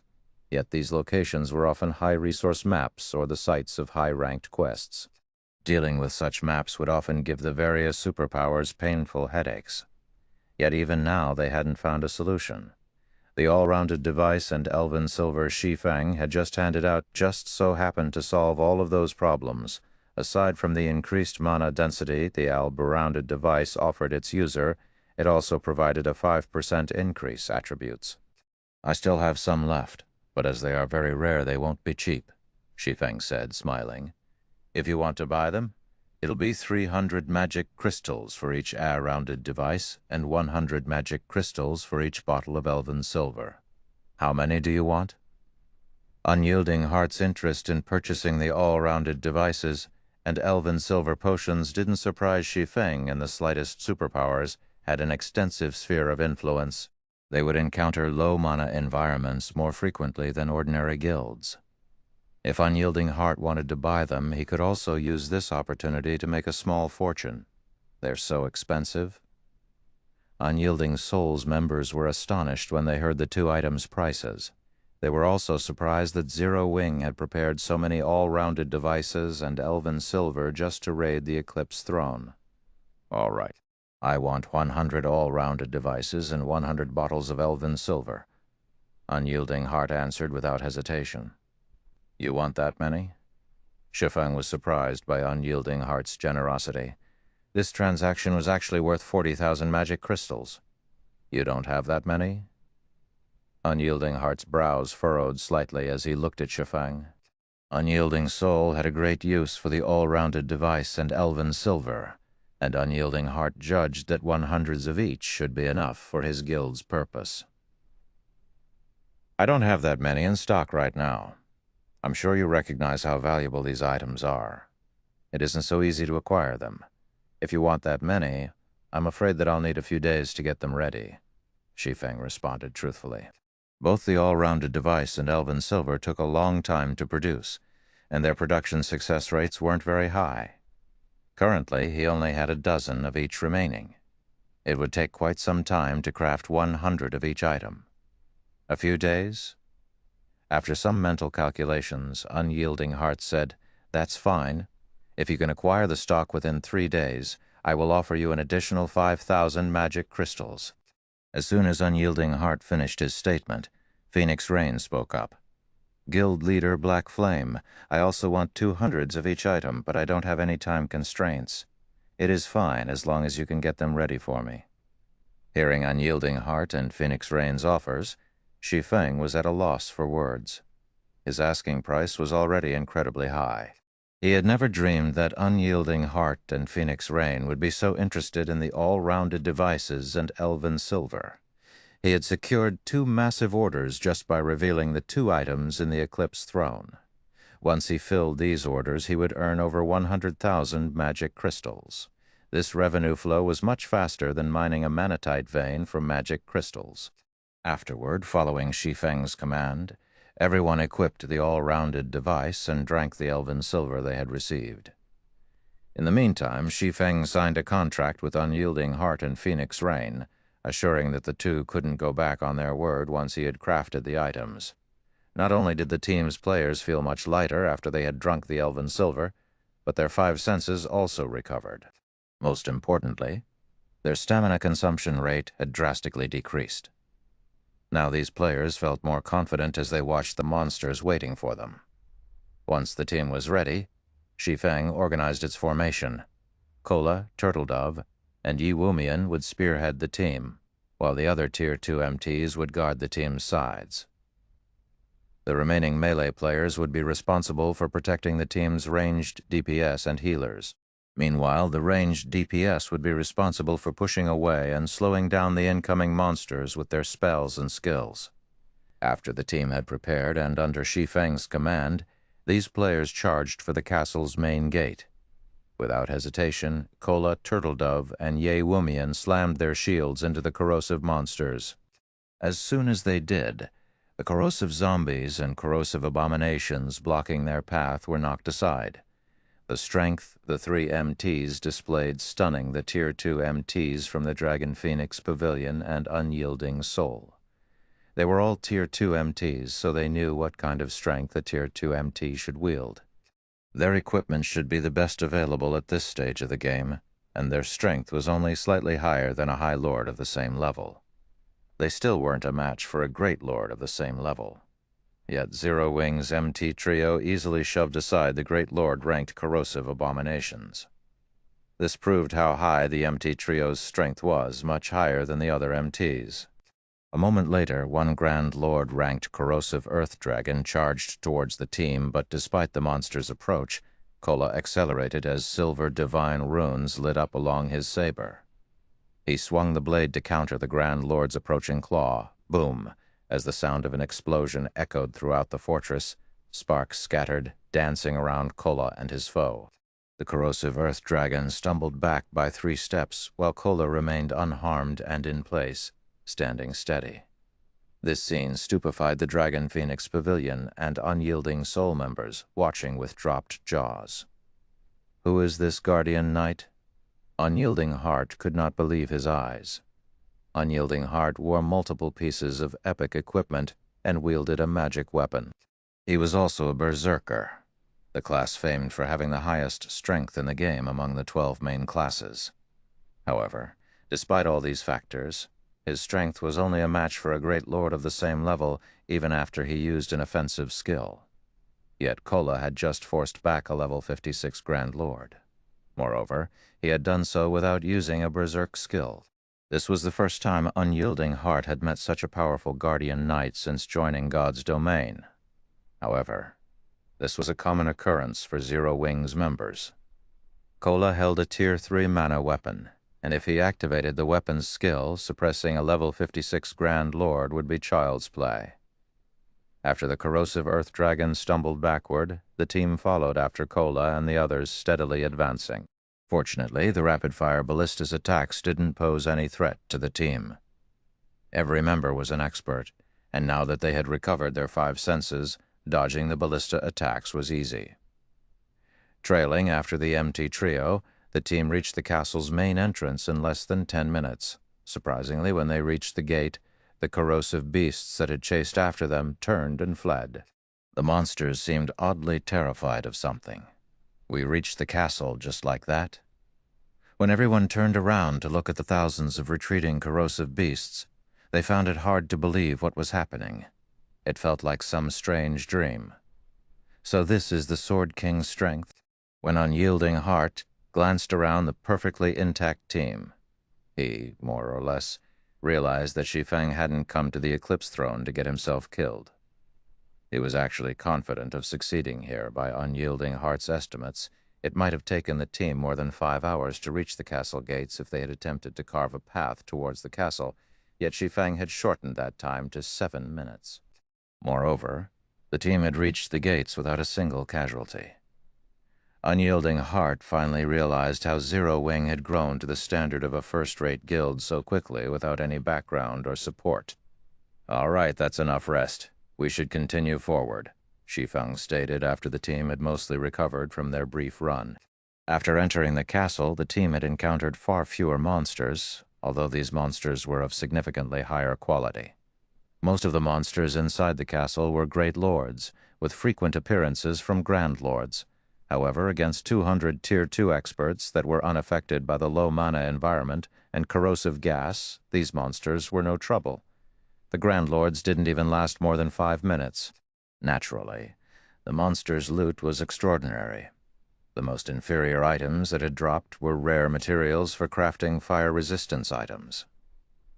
Yet these locations were often high-resource maps or the sites of high-ranked quests. Dealing with such maps would often give the various superpowers painful headaches. Yet even now they hadn't found a solution. The all-rounded device and elven silver Shi Feng had just handed out just so happened to solve all of those problems. Aside from the increased mana density the all-rounded device offered its user, it also provided a 5% increase attributes. "I still have some left, but as they are very rare, they won't be cheap," Shi Feng said, smiling. "If you want to buy them, it'll be 300 magic crystals for each all-rounded device and 100 magic crystals for each bottle of elven silver. How many do you want?" Unyielding Heart's interest in purchasing the all-rounded devices and elven silver potions didn't surprise Shi Feng, and the slightest superpowers had an extensive sphere of influence. They would encounter low-mana environments more frequently than ordinary guilds. If Unyielding Heart wanted to buy them, he could also use this opportunity to make a small fortune. They're so expensive. Unyielding Soul's members were astonished when they heard the 2 items' prices. They were also surprised that Zero Wing had prepared so many all-rounded devices and elven silver just to raid the Eclipse Throne. "All right. I want 100 all-rounded devices and 100 bottles of elven silver," Unyielding Heart answered without hesitation. "You want that many?" Shi Feng was surprised by Unyielding Heart's generosity. This transaction was actually worth 40,000 magic crystals. "You don't have that many?" Unyielding Heart's brows furrowed slightly as he looked at Shi Feng. Unyielding Soul had a great use for the all-rounded device and elven silver, and Unyielding Heart judged that 100s of each should be enough for his guild's purpose. I don't have that many in stock right now. I'm sure you recognize how valuable these items are. It isn't so easy to acquire them. If you want that many, I'm afraid that I'll need a few days to get them ready, Shi Feng responded truthfully. Both the all-rounded device and Elven Silver took a long time to produce, and their production success rates weren't very high. Currently, he only had a dozen of each remaining. It would take quite some time to craft 100 of each item. A few days? After some mental calculations, Unyielding Heart said, "That's fine. If you can acquire the stock within 3 days, I will offer you an additional 5,000 magic crystals." As soon as Unyielding Heart finished his statement, Phoenix Rain spoke up. "Guild leader Black Flame, I also want 200s of each item, but I don't have any time constraints. It is fine as long as you can get them ready for me." Hearing Unyielding Heart and Phoenix Rain's offers, Shi Feng was at a loss for words. His asking price was already incredibly high. He had never dreamed that Unyielding Heart and Phoenix Rain would be so interested in the all-rounded devices and Elven Silver. He had secured 2 massive orders just by revealing the 2 items in the Eclipse Throne. Once he filled these orders, he would earn over 100,000 magic crystals. This revenue flow was much faster than mining a manatite vein for magic crystals. Afterward, following Shi Feng's command, everyone equipped the all-rounded device and drank the Elven Silver they had received. In the meantime, Shi Feng signed a contract with Unyielding Heart and Phoenix Rain, assuring that the two couldn't go back on their word once he had crafted the items. Not only did the team's players feel much lighter after they had drunk the Elven Silver, but their 5 senses also recovered. Most importantly, their stamina consumption rate had drastically decreased. Now these players felt more confident as they watched the monsters waiting for them. Once the team was ready, Shi Feng organized its formation. Kola, Turtledove, and Yi Wumian would spearhead the team, while the other Tier 2 MTs would guard the team's sides. The remaining melee players would be responsible for protecting the team's ranged DPS and healers. Meanwhile, the ranged DPS would be responsible for pushing away and slowing down the incoming monsters with their spells and skills. After the team had prepared and under Shi Feng's command, these players charged for the castle's main gate. Without hesitation, Kola, Turtledove, and Yi Wumian slammed their shields into the corrosive monsters. As soon as they did, the corrosive zombies and corrosive abominations blocking their path were knocked aside. The strength the 3 MTs displayed stunning the Tier 2 MTs from the Dragon Phoenix Pavilion and Unyielding Soul. They were all Tier 2 MTs, so they knew what kind of strength a Tier 2 MT should wield. Their equipment should be the best available at this stage of the game, and their strength was only slightly higher than a High Lord of the same level. They still weren't a match for a Great Lord of the same level. Yet Zero Wing's MT trio easily shoved aside the Great Lord-ranked corrosive abominations. This proved how high the MT trio's strength was, much higher than the other MTs. A moment later, one Grand Lord-ranked corrosive Earth Dragon charged towards the team, but despite the monster's approach, Kola accelerated as silver divine runes lit up along his saber. He swung the blade to counter the Grand Lord's approaching claw. Boom! As the sound of an explosion echoed throughout the fortress, sparks scattered, dancing around Kola and his foe. The corrosive Earth Dragon stumbled back by 3 steps, while Kola remained unharmed and in place, standing steady. This scene stupefied the Dragon Phoenix Pavilion and Unyielding Soul members, watching with dropped jaws. Who is this Guardian Knight? Unyielding Heart could not believe his eyes. Unyielding Heart wore multiple pieces of epic equipment and wielded a magic weapon. He was also a berserker, the class famed for having the highest strength in the game among the 12 main classes. However, despite all these factors, his strength was only a match for a Great Lord of the same level even after he used an offensive skill. Yet Kola had just forced back a level 56 Grand Lord. Moreover, he had done so without using a berserk skill. This was the first time Unyielding Heart had met such a powerful Guardian Knight since joining God's domain. However, this was a common occurrence for Zero Wing's members. Kola held a Tier 3 mana weapon, and if he activated the weapon's skill, suppressing a level 56 Grand Lord would be child's play. After the corrosive earth dragon stumbled backward, the team followed after Kola and the others, steadily advancing. Fortunately, the rapid-fire ballista's attacks didn't pose any threat to the team. Every member was an expert, and now that they had recovered their 5 senses, dodging the ballista attacks was easy. Trailing after the empty trio, the team reached the castle's main entrance in less than 10 minutes. Surprisingly, when they reached the gate, the corrosive beasts that had chased after them turned and fled. The monsters seemed oddly terrified of something. We reached the castle just like that. When everyone turned around to look at the thousands of retreating corrosive beasts, they found it hard to believe what was happening. It felt like some strange dream. So this is the Sword King's strength? When Unyielding Heart glanced around the perfectly intact team, he, more or less, realized that Shi Feng hadn't come to the Eclipse Throne to get himself killed. He was actually confident of succeeding here. By Unyielding Heart's estimates, it might have taken the team more than 5 hours to reach the castle gates if they had attempted to carve a path towards the castle, yet Shi Feng had shortened that time to 7 minutes. Moreover, the team had reached the gates without a single casualty. Unyielding Heart finally realized how Zero Wing had grown to the standard of a first-rate guild so quickly without any background or support. "All right, that's enough rest. We should continue forward," Shi Feng stated after the team had mostly recovered from their brief run. After entering the castle, the team had encountered far fewer monsters, although these monsters were of significantly higher quality. Most of the monsters inside the castle were great lords, with frequent appearances from grand lords. However, against 200 Tier 2 experts that were unaffected by the low-mana environment and corrosive gas, these monsters were no trouble. The Grand Lords didn't even last more than 5 minutes. Naturally, the monsters' loot was extraordinary. The most inferior items that had dropped were rare materials for crafting fire resistance items.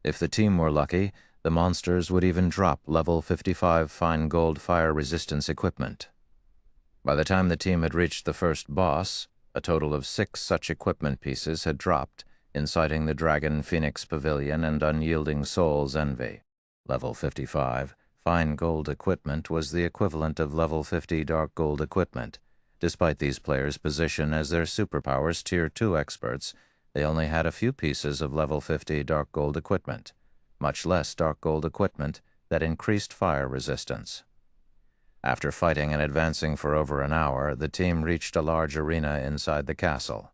If the team were lucky, the monsters would even drop level 55 fine gold fire resistance equipment. By the time the team had reached the first boss, a total of 6 such equipment pieces had dropped, inciting the Dragon Phoenix Pavilion and Unyielding Soul's envy. Level 55 fine gold equipment was the equivalent of level 50 dark gold equipment. Despite these players' position as their superpowers Tier 2 experts, they only had a few pieces of level 50 dark gold equipment, much less dark gold equipment that increased fire resistance. After fighting and advancing for over an hour, the team reached a large arena inside the castle.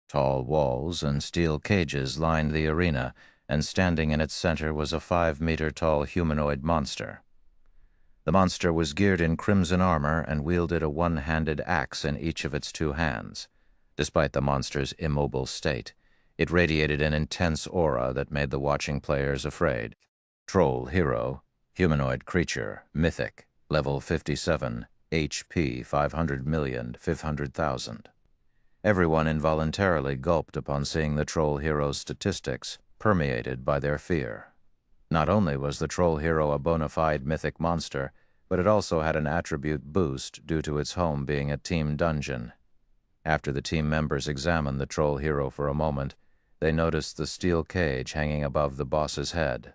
Tall walls and steel cages lined the arena, and standing in its center was a 5-meter-tall humanoid monster. The monster was geared in crimson armor and wielded a one-handed axe in each of its 2 hands. Despite the monster's immobile state, it radiated an intense aura that made the watching players afraid. Troll Hero, humanoid creature, mythic, level 57, HP 500,500,000. Everyone involuntarily gulped upon seeing the Troll Hero's statistics, permeated by their fear. Not only was the Troll Hero a bona fide mythic monster, but it also had an attribute boost due to its home being a team dungeon. After the team members examined the Troll Hero for a moment, they noticed the steel cage hanging above the boss's head.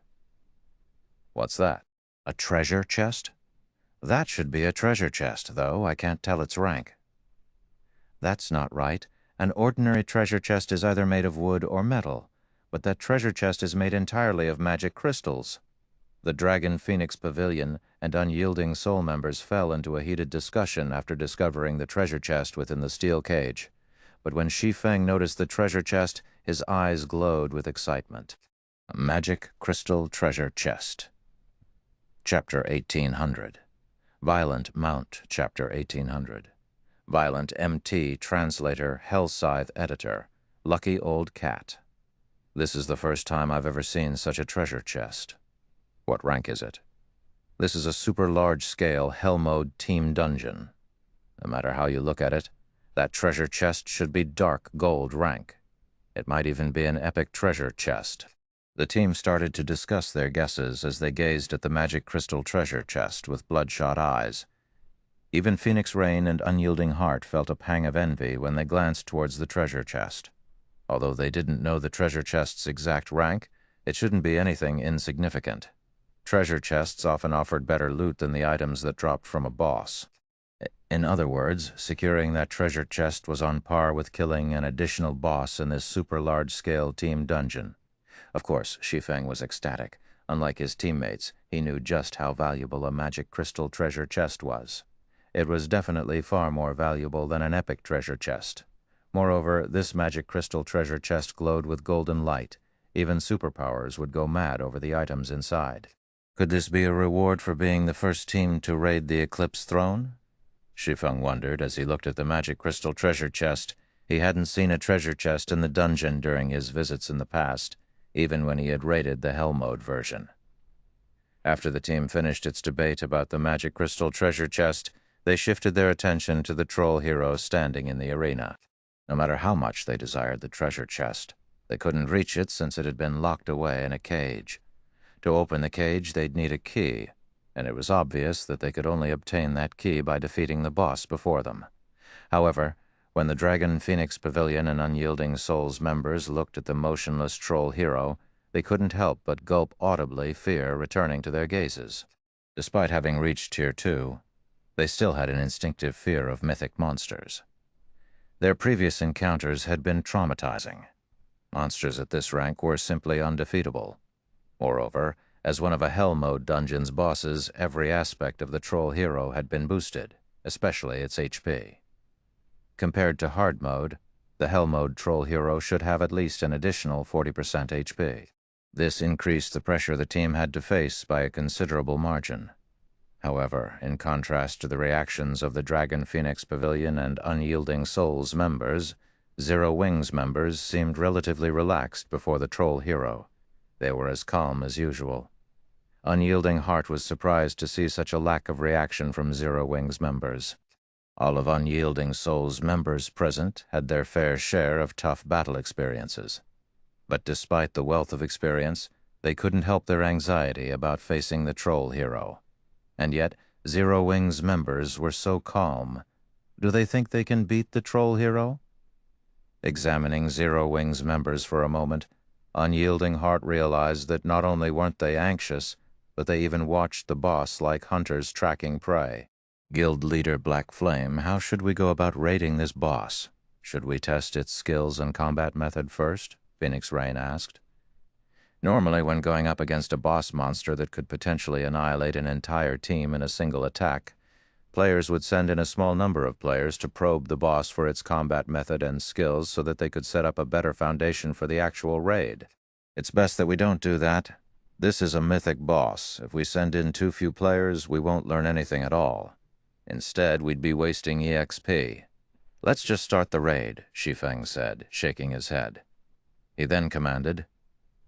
"What's that? A treasure chest?" "That should be a treasure chest, though I can't tell its rank." "That's not right. An ordinary treasure chest is either made of wood or metal, but that treasure chest is made entirely of magic crystals." The Dragon Phoenix Pavilion and Unyielding Soul members fell into a heated discussion after discovering the treasure chest within the steel cage. But when Shi Feng noticed the treasure chest, his eyes glowed with excitement. A magic crystal treasure chest. Chapter 1800. Violent Mount, Chapter 1800. Violent MT, Translator, Hellscythe Editor, Lucky Old Cat. This is the first time I've ever seen such a treasure chest. What rank is it? This is a super large-scale Hell Mode team dungeon. No matter how you look at it, that treasure chest should be dark gold rank. It might even be an epic treasure chest. The team started to discuss their guesses as they gazed at the magic crystal treasure chest with bloodshot eyes. Even Phoenix Rain and Unyielding Heart felt a pang of envy when they glanced towards the treasure chest. Although they didn't know the treasure chest's exact rank, it shouldn't be anything insignificant. treasure chests often offered better loot than the items that dropped from a boss. In other words, securing that treasure chest was on par with killing an additional boss in this super large-scale team dungeon. Of course, Shi Feng was ecstatic. Unlike his teammates, he knew just how valuable a magic crystal treasure chest was. It was definitely far more valuable than an epic treasure chest. Moreover, this magic crystal treasure chest glowed with golden light. Even superpowers would go mad over the items inside. Could this be a reward for being the first team to raid the Eclipse Throne? Shi Feng wondered as he looked at the magic crystal treasure chest. He hadn't seen a treasure chest in the dungeon during his visits in the past, even when he had raided the Hell Mode version. After the team finished its debate about the magic crystal treasure chest, they shifted their attention to the troll hero standing in the arena. No matter how much they desired the treasure chest, they couldn't reach it since it had been locked away in a cage. To open the cage, they'd need a key, and it was obvious that they could only obtain that key by defeating the boss before them. However, when the Dragon Phoenix Pavilion and Unyielding Souls members looked at the motionless troll hero, they couldn't help but gulp audibly, fear returning to their gazes. Despite having reached Tier 2, they still had an instinctive fear of mythic monsters. Their previous encounters had been traumatizing. Monsters at this rank were simply undefeatable. Moreover, as one of a Hell Mode dungeon's bosses, every aspect of the troll hero had been boosted, especially its HP. Compared to Hard Mode, the Hell Mode troll hero should have at least an additional 40% HP. This increased the pressure the team had to face by a considerable margin. However, in contrast to the reactions of the Dragon Phoenix Pavilion and Unyielding Souls members, Zero Wings members seemed relatively relaxed before the troll hero. They were as calm as usual. Unyielding Heart was surprised to see such a lack of reaction from Zero Wings members. All of Unyielding Souls members present had their fair share of tough battle experiences. But despite the wealth of experience, they couldn't help their anxiety about facing the troll hero. And yet, Zero Wings members were so calm. Do they think they can beat the troll hero? Examining Zero Wings members for a moment, Unyielding Heart realized that not only weren't they anxious, but they even watched the boss like hunters tracking prey. Guild leader Black Flame, how should we go about raiding this boss? Should we test its skills and combat method first? Phoenix Rain asked. Normally, when going up against a boss monster that could potentially annihilate an entire team in a single attack, players would send in a small number of players to probe the boss for its combat method and skills so that they could set up a better foundation for the actual raid. It's best that we don't do that. This is a mythic boss. If we send in too few players, we won't learn anything at all. Instead, we'd be wasting EXP. Let's just start the raid, Shi Feng said, shaking his head. He then commanded,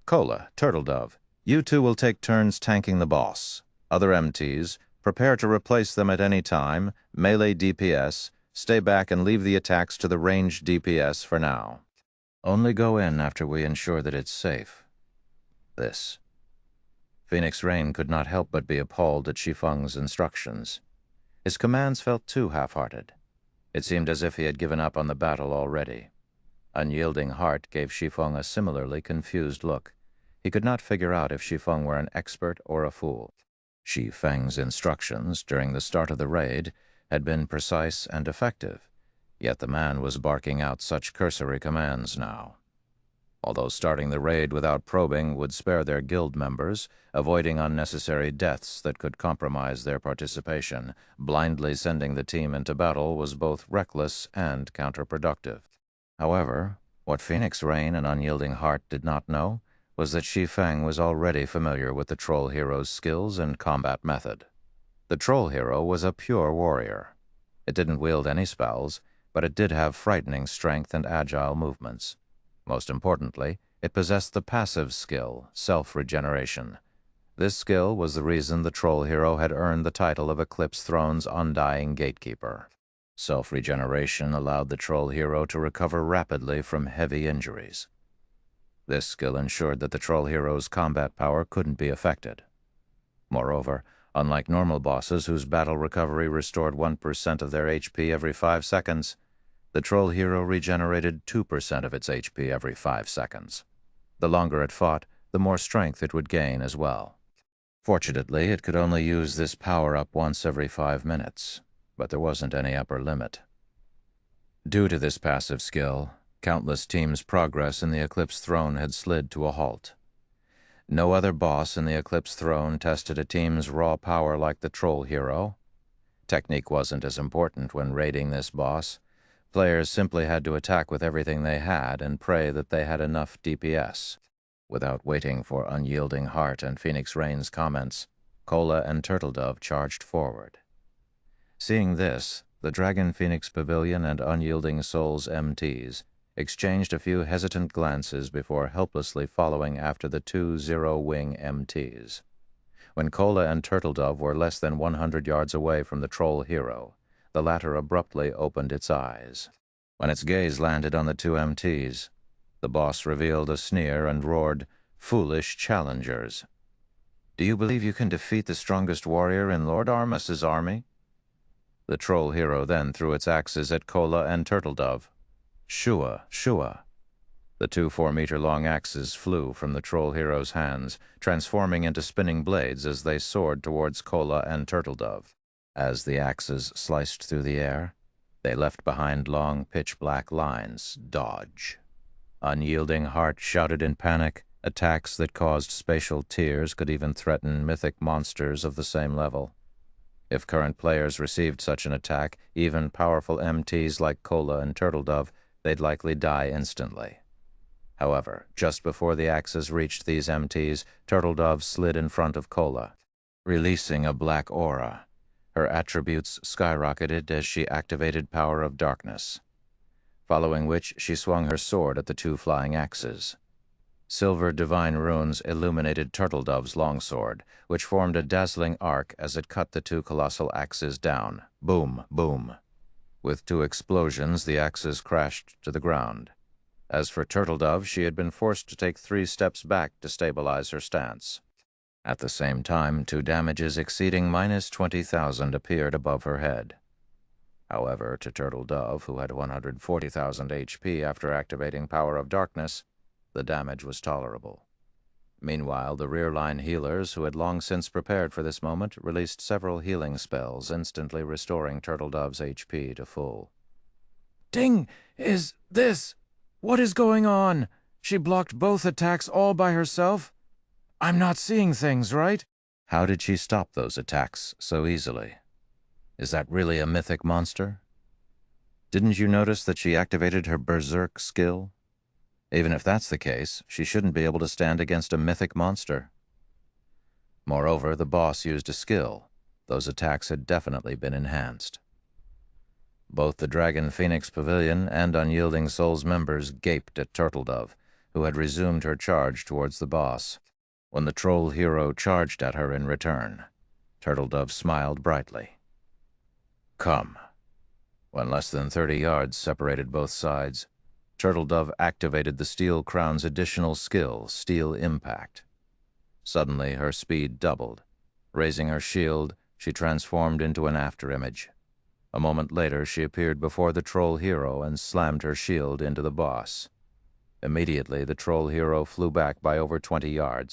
Cola, Turtle Dove, you two will take turns tanking the boss. Other MTs, prepare to replace them at any time. Melee DPS, stay back and leave the attacks to the ranged DPS for now. Only go in after we ensure that it's safe. This. Phoenix Rain could not help but be appalled at Shi Feng's instructions. His commands felt too half-hearted. It seemed as if he had given up on the battle already. Unyielding Heart gave Shi Feng a similarly confused look. He could not figure out if Shi Feng were an expert or a fool. Shi Feng's instructions during the start of the raid had been precise and effective, yet the man was barking out such cursory commands now. Although starting the raid without probing would spare their guild members, avoiding unnecessary deaths that could compromise their participation, blindly sending the team into battle was both reckless and counterproductive. However, what Phoenix Rain and Unyielding Heart did not know was that Shi Feng was already familiar with the troll hero's skills and combat method. The troll hero was a pure warrior. It didn't wield any spells, but it did have frightening strength and agile movements. Most importantly, it possessed the passive skill, self-regeneration. This skill was the reason the troll hero had earned the title of Eclipse Throne's undying gatekeeper. Self-regeneration allowed the troll hero to recover rapidly from heavy injuries. This skill ensured that the troll hero's combat power couldn't be affected. Moreover, unlike normal bosses whose battle recovery restored 1% of their HP every 5 seconds, the troll hero regenerated 2% of its HP every 5 seconds. The longer it fought, the more strength it would gain as well. Fortunately, it could only use this power-up once every 5 minutes, but there wasn't any upper limit. Due to this passive skill, countless teams' progress in the Eclipse Throne had slid to a halt. No other boss in the Eclipse Throne tested a team's raw power like the Troll Hero. Technique wasn't as important when raiding this boss. Players simply had to attack with everything they had and pray that they had enough DPS. Without waiting for Unyielding Heart and Phoenix Rain's comments, Cola and Turtledove charged forward. Seeing this, the Dragon Phoenix Pavilion and Unyielding Soul's MTs exchanged a few hesitant glances before helplessly following after the two Zero-Wing MTs. When Cola and Turtledove were less than 100 yards away from the Troll Hero, the latter abruptly opened its eyes. When its gaze landed on the two MTs, the boss revealed a sneer and roared, "Foolish challengers! Do you believe you can defeat the strongest warrior in Lord Armus's army?" The Troll Hero then threw its axes at Cola and Turtledove. Shua, shua. The two 4-meter-long axes flew from the Troll Hero's hands, transforming into spinning blades as they soared towards Cola and Turtledove. As the axes sliced through the air, they left behind long, pitch-black lines. Dodge. Unyielding Heart shouted in panic. Attacks that caused spatial tears could even threaten mythic monsters of the same level. If current players received such an attack, even powerful MTs like Cola and Turtledove, they'd likely die instantly. However, just before the axes reached these MTs, Turtledove slid in front of Cola, releasing a black aura. Her attributes skyrocketed as she activated Power of Darkness, following which she swung her sword at the two flying axes. Silver divine runes illuminated Turtledove's longsword, which formed a dazzling arc as it cut the two colossal axes down. Boom, boom. With two explosions, the axes crashed to the ground. As for Turtledove, she had been forced to take 3 steps back to stabilize her stance. At the same time, 2 damages exceeding -20,000 appeared above her head. However, to Turtledove, who had 140,000 HP after activating Power of Darkness, the damage was tolerable. Meanwhile, the rear-line healers, who had long since prepared for this moment, released several healing spells, instantly restoring Turtledove's HP to full. "Ding! Is this... What is going on? She blocked both attacks all by herself? I'm not seeing things, right?" How did she stop those attacks so easily? Is that really a mythic monster? Didn't you notice that she activated her Berserk skill? Even if that's the case, she shouldn't be able to stand against a mythic monster. Moreover, the boss used a skill. Those attacks had definitely been enhanced. Both the Dragon Phoenix Pavilion and Unyielding Soul's members gaped at Turtledove, who had resumed her charge towards the boss. When the Troll Hero charged at her in return, Turtledove smiled brightly. "Come." When less than 30 yards separated both sides, Turtledove activated the Steel Crown's additional skill, Steel Impact. Suddenly, her speed doubled. Raising her shield, she transformed into an afterimage. A moment later, she appeared before the Troll Hero and slammed her shield into the boss. Immediately, the Troll Hero flew back by over 20 yards.